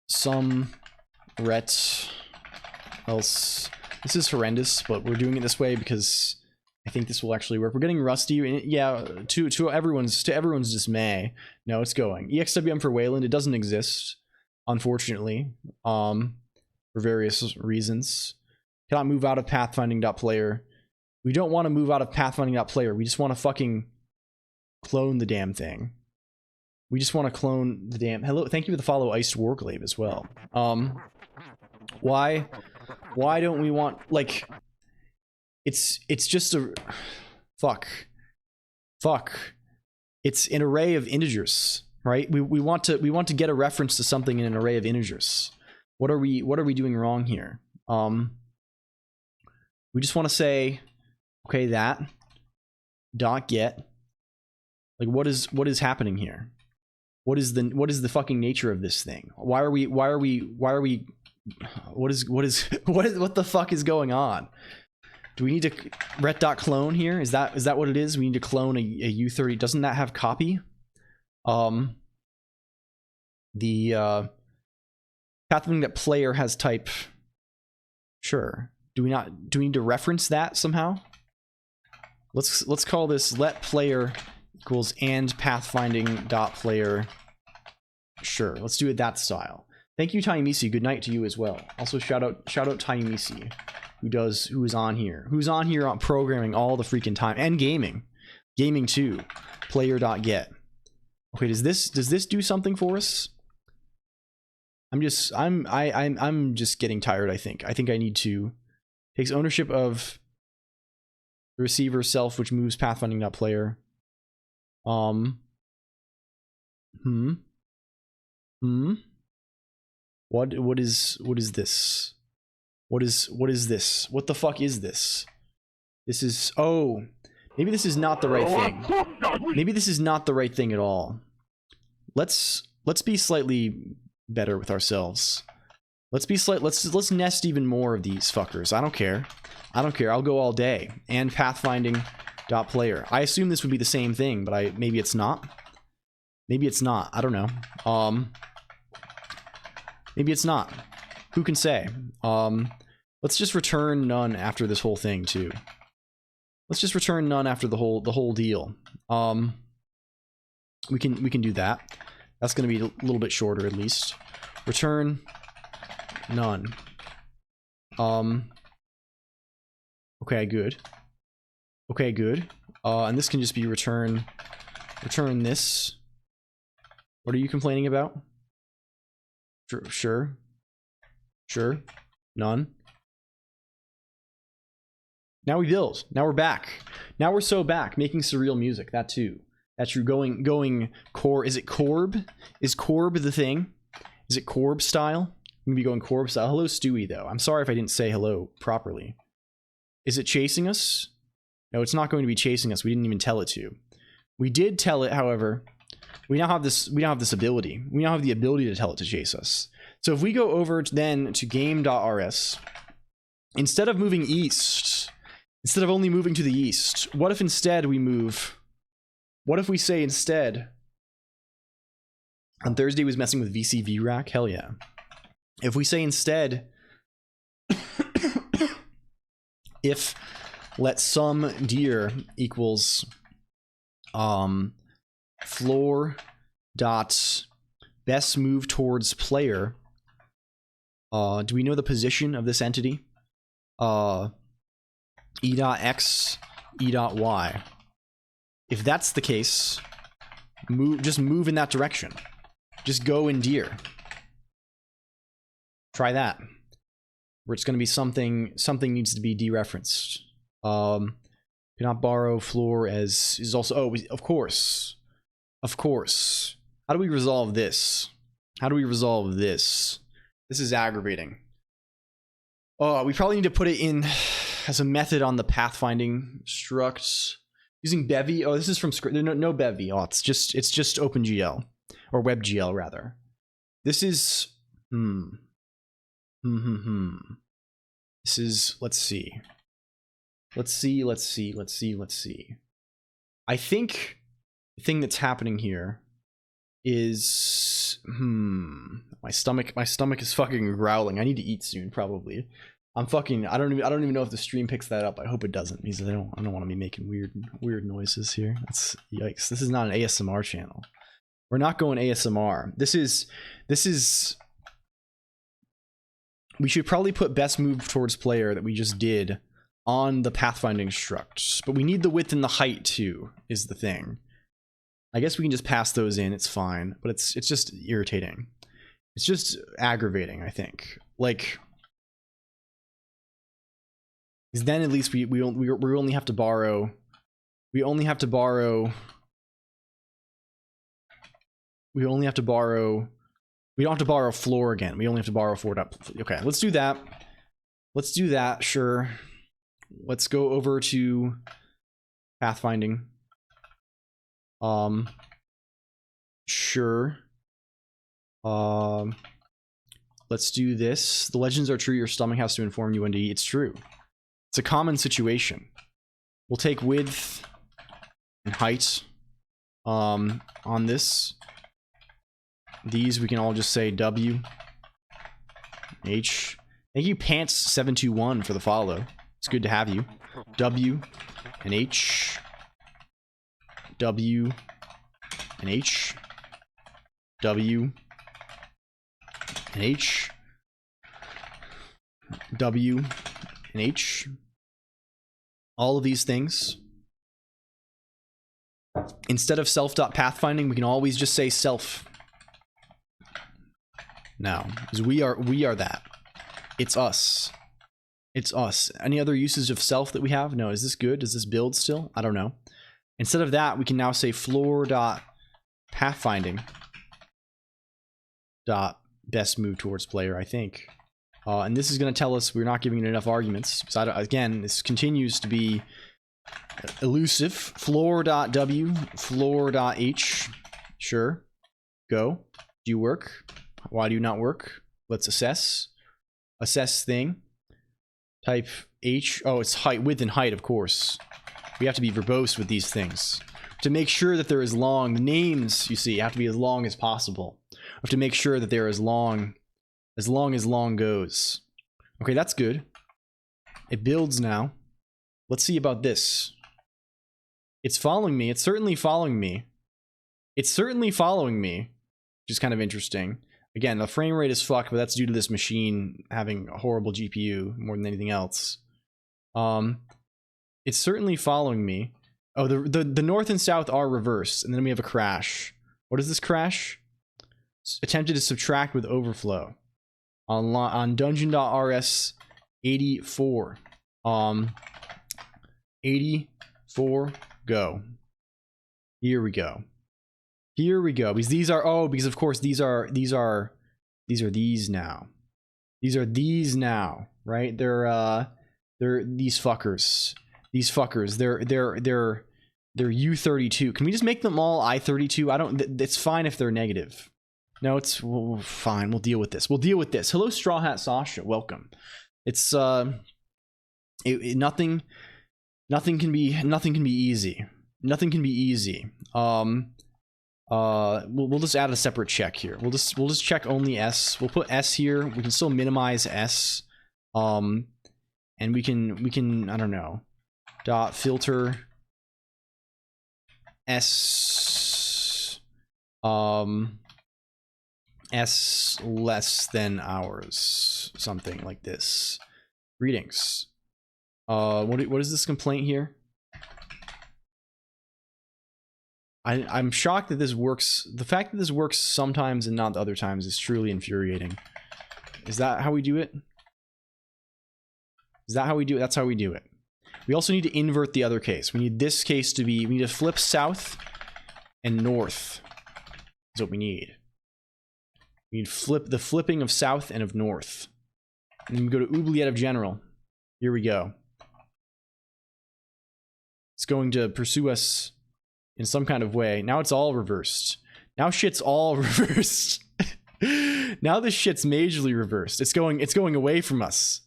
Sum ret else. This is horrendous, but we're doing it this way because I think this will actually work. We're getting rusty. Yeah, to everyone's dismay. No, it's going. EXWM for Wayland. It doesn't exist, unfortunately, for various reasons. Cannot move out of pathfinding.player. We don't want to move out of pathfinding.player. We just want to fucking clone the damn thing. We just want to clone the damn. Hello, thank you for the follow, Iced Warglaive as well. Why don't we want, like, it's just a fuck. It's an array of integers. right? We want to get a reference to something in an array of integers. What are we doing wrong here? We just want to say, okay, that dot get, like, what is happening here? What is the fucking nature of this thing? Why are we what the fuck is going on? Do we need to ret.clone here? Is that what it is? We need to clone a U30. Doesn't that have copy? The pathing that player has type. Sure. Do we need to reference that somehow? Let's call this let player equals and pathfinding dot player. Sure, let's do it that style. Thank you, Tiny Misi. Good night to you as well. Also, shout out Tiny Misi, who is on here on programming all the freaking time, and gaming too. Player.get. Okay, does this do something for us? I'm just getting tired. I think I need to takes ownership of the receiver self, which moves pathfinding.player. What is this? What is this? What the fuck is this? This is, oh, maybe this is not the right thing. Maybe this is not the right thing at all. Let's be slightly better with ourselves. Let's nest even more of these fuckers. I don't care. I'll go all day. And pathfinding.player. I assume this would be the same thing, but maybe it's not. Maybe it's not. I don't know. Maybe it's not. Who can say? Let's just return none after this whole thing too. Let's just return none after the whole deal. We can do that. That's going to be a little bit shorter at least. Return none. Okay, good. Okay, good. And this can just be return this. What are you complaining about? Sure. None. Now we build. Now we're back. Now we're so back, making surreal music. That too. That's true. Going core. Is it Corb? Is Corb the thing? Is it Corb style? I'm gonna be going Corb style. Hello, Stewie, though. I'm sorry if I didn't say hello properly. Is it chasing us? No, it's not going to be chasing us. We didn't even tell it to. We did tell it, however. We now have this ability. We now have the ability to tell it to chase us. So if we go over then to game.rs, instead of moving east, instead of only moving to the east, what if instead we move? What if we say instead? On Thursday was messing with VC VRAC. Hell yeah. If we say instead, if let sum deer equals floor dot best move towards player. Do we know the position of this entity? E.x, E.y. If that's the case, just move in that direction. Just go in deer. Try that. Where it's going to be something needs to be dereferenced. Cannot borrow floor as is also. Oh, of course. Of course. How do we resolve this? How do we resolve this? This is aggravating. Oh, we probably need to put it in as a method on the pathfinding structs. Using Bevy. Oh, this is from script. No Bevy. Oh, it's just OpenGL. Or WebGL, rather. This is... This is... Let's see. Let's see. I think the thing that's happening here is... My stomach is fucking growling. I need to eat soon, probably. I don't even know if the stream picks that up. I hope it doesn't, because I don't want to be making weird noises here. That's yikes. This is not an ASMR channel. We're not going ASMR. This is we should probably put best move towards player that we just did on the pathfinding struct, but we need the width and the height too, is the thing. I guess we can just pass those in, it's fine, but it's just irritating. It's just aggravating, I think. Like, because then at least we only have to borrow. We only have to borrow we only have to borrow, we don't have to borrow floor again. We only have to borrow 4. Okay, let's do that. Let's do that, sure. Let's go over to pathfinding. Sure. Let's do this. The legends are true. Your stomach has to inform you when to eat. It's true. It's a common situation. We'll take width and height on this. These we can all just say W, H. Thank you, Pants721, for the follow. It's good to have you. W and H. W and H. W and H. W and H. All of these things. Instead of self.pathfinding, we can always just say self. Now, because we are that. It's us. It's us. Any other usage of self that we have? No. Is this good? Does this build still? I don't know. Instead of that, we can now say floor.pathfinding dot best move towards player, I think. And this is going to tell us we're not giving it enough arguments. Because again, this continues to be elusive. Floor.w, floor.h. Sure. Go. Do you work? Why do you not work? Let's assess. Assess thing. Type H. Oh, it's height, width, and height, of course. We have to be verbose with these things. To make sure that they're as long, the names, you see, have to be as long as possible. We have to make sure that they're as long as long goes. Okay, that's good. It builds now. Let's see about this. It's following me. It's certainly following me. It's certainly following me, which is kind of interesting. Again, the frame rate is fucked, but that's due to this machine having a horrible GPU more than anything else. It's certainly following me. Oh, the north and south are reversed, and then we have a crash. What is this crash? Attempted to subtract with overflow. On dungeon.rs 84. 84, go. Here we go. Here we go. Because these are, oh, because of course these are these now. These are these now, right? They're these fuckers. These fuckers. They're U32. Can we just make them all I32? I don't. It's fine if they're negative. No, it's fine. We'll deal with this. We'll deal with this. Hello, Straw Hat Sasha. Welcome. It's nothing can be easy. Nothing can be easy. We'll just add a separate check here. We'll just check only S. We'll put S here. We can still minimize S. And we can I don't know. Dot filter S S less than hours, something like this. Greetings. What is this complaint here? I'm shocked that this works. The fact that this works sometimes and not other times is truly infuriating. Is that how we do it? Is that how we do it? That's how we do it. We also need to invert the other case. We need this case to be, we need to flip south and north. Is what we need. We need the flipping of south and of north. And then we go to oubliette of general. Here we go. It's going to pursue us in some kind of way. Now it's all reversed. Now shit's all reversed. Now this shit's majorly reversed. It's going away from us.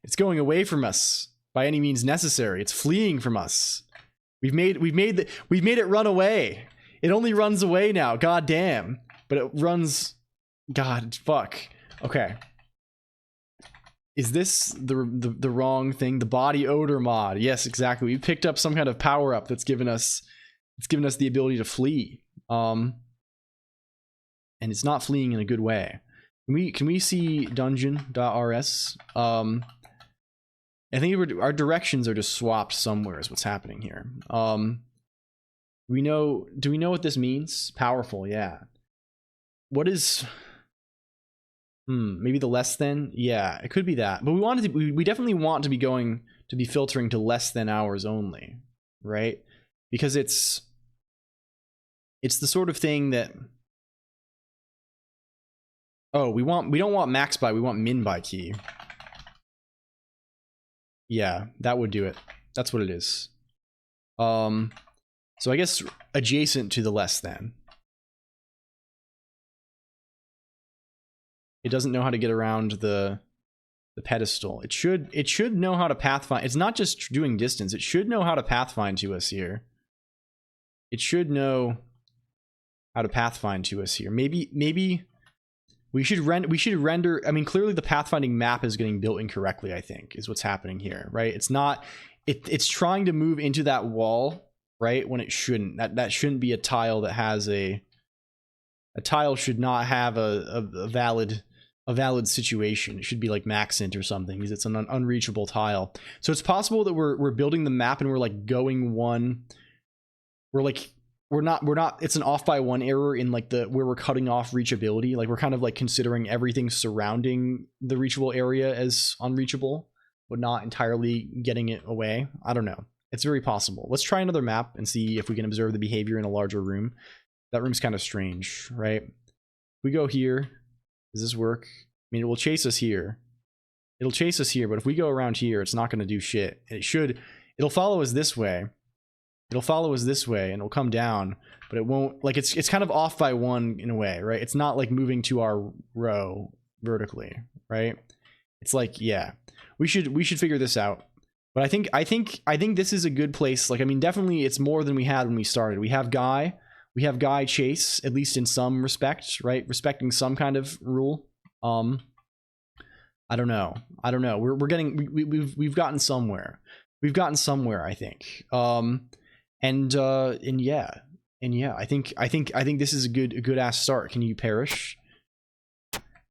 It's going away from us by any means necessary. It's fleeing from us. We've made it run away. It only runs away now. God damn. But it runs. God fuck. Okay. Is this the wrong thing? The body odor mod. Yes, exactly. We picked up some kind of power up that's given us the ability to flee. And it's not fleeing in a good way. Can we see dungeon.rs? I think our directions are just swapped somewhere is what's happening here. Do we know what this means? Powerful, yeah. What is maybe the less than? Yeah, it could be that. But we definitely want to be filtering to less than hours only, right? Because it's the sort of thing that Oh, we don't want max by, we want min by key. Yeah, that would do it. That's what it is. So I guess adjacent to the less than. It doesn't know how to get around the pedestal. It should know how to pathfind. It's not just doing distance. It should know how to pathfind to us here. It should know how to pathfind to us here. Maybe we should render. I mean, clearly the pathfinding map is getting built incorrectly, I think, is what's happening here, right? It's not. It's trying to move into that wall, right, when it shouldn't. That shouldn't be a tile that has a tile should not have a valid situation. It should be like Maxent or something, because it's an unreachable tile. So it's possible that we're building the map and we're like going one. We're not. It's an off by one error in like where we're cutting off reachability. Like we're kind of like considering everything surrounding the reachable area as unreachable, but not entirely getting it away. I don't know. It's very possible. Let's try another map and see if we can observe the behavior in a larger room. That room's kind of strange, right? We go here. Does this work? I mean, it will chase us here. It'll chase us here, but if we go around here, it's not going to do shit. It'll follow us this way. It'll follow us this way, and it'll come down, but it won't, like, it's kind of off by one in a way, right? It's not like moving to our row vertically, right? It's like, yeah, we should figure this out. But I think this is a good place. Like, I mean, definitely it's more than we had when we started. We have Guy chase, at least in some respect, right? Respecting some kind of rule. I don't know. We're getting, we've gotten somewhere. We've gotten somewhere, I think. And yeah, I think this is a good ass start. Can you perish?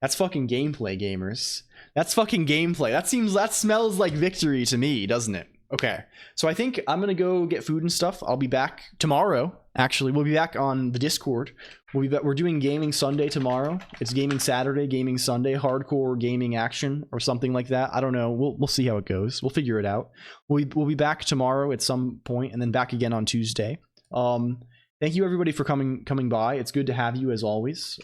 That's fucking gameplay, gamers. That's fucking gameplay. That smells like victory to me, doesn't it? Okay, so I think I'm gonna go get food and stuff. I'll be back tomorrow. Actually, we'll be back on the Discord. We're doing Gaming Sunday tomorrow. It's Gaming Saturday, Gaming Sunday, hardcore gaming action or something like that. I don't know. We'll see how it goes. We'll figure it out. We'll be back tomorrow at some point, and then back again on Tuesday. Thank you everybody for coming by. It's good to have you as always.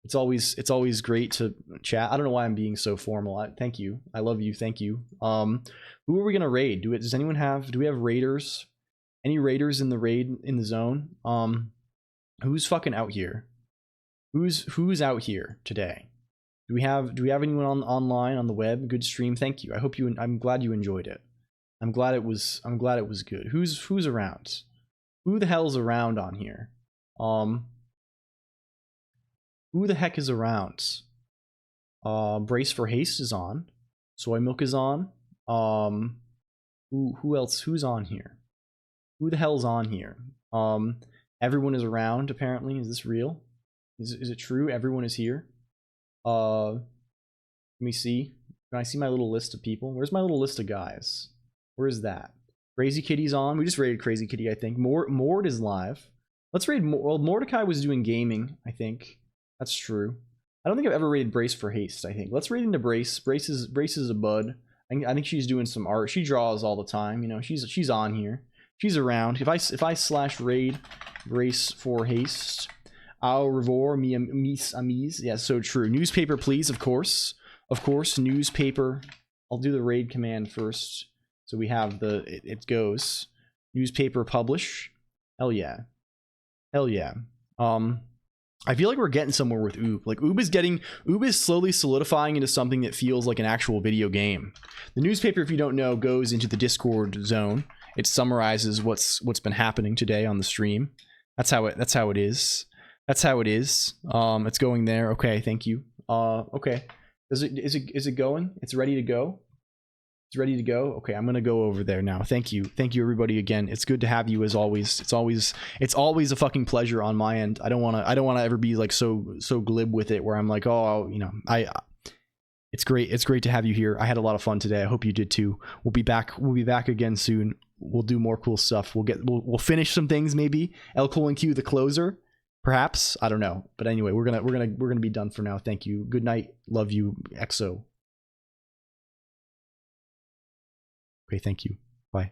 It's always great to chat. I don't know why I'm being so formal. Thank you. I love you. Thank you. Who are we gonna raid? Do we have raiders? Any raiders in the raid in the zone? Who's fucking out here? Who's out here today? Do we have anyone online on the web? Good stream. Thank you. I'm glad you enjoyed it. I'm glad it was good. Who's around? Who the hell's around on here? Who the heck is around? Brace for Haste is on. Soy Milk is on. Who else? Who's on here? Who the hell's on here? Everyone is around, apparently. Is this real? Is it true? Everyone is here? Let me see. Can I see my little list of people? Where's my little list of guys? Where is that? Crazy Kitty's on. We just raided Crazy Kitty, I think. Mord is live. Let's raid. Well, Mordecai was doing gaming, I think. That's true. I don't think I've ever raided Brace for Haste, I think. Let's raid into Brace. Brace is a bud. I think she's doing some art. She draws all the time, you know. She's on here. She's around. If I slash raid Brace for Haste, au revoir, mis amis. Yeah, so true. Newspaper, please, of course. Of course, newspaper. I'll do the raid command first. So we have it goes. Newspaper publish. Hell yeah. Hell yeah. I feel like we're getting somewhere with Oob. Like Oob is slowly solidifying into something that feels like an actual video game. The newspaper, if you don't know, goes into the Discord zone. It summarizes what's been happening today on the stream. That's how it is. That's how it is. It's going there. Okay, thank you. Okay. Is it going? It's ready to go. It's ready to go. Okay, I'm gonna go over there now. Thank you everybody again. It's good to have you as always. It's always a fucking pleasure on my end. I don't wanna ever be like so glib with it where I'm like, oh, you know, it's great to have you here. I had a lot of fun today. I hope you did too. We'll be back again soon. We'll do more cool stuff. We'll finish some things maybe. LCOLONQ the closer, perhaps. I don't know. But anyway, we're gonna be done for now. Thank you. Good night. Love you. EXO. Okay, thank you. Bye.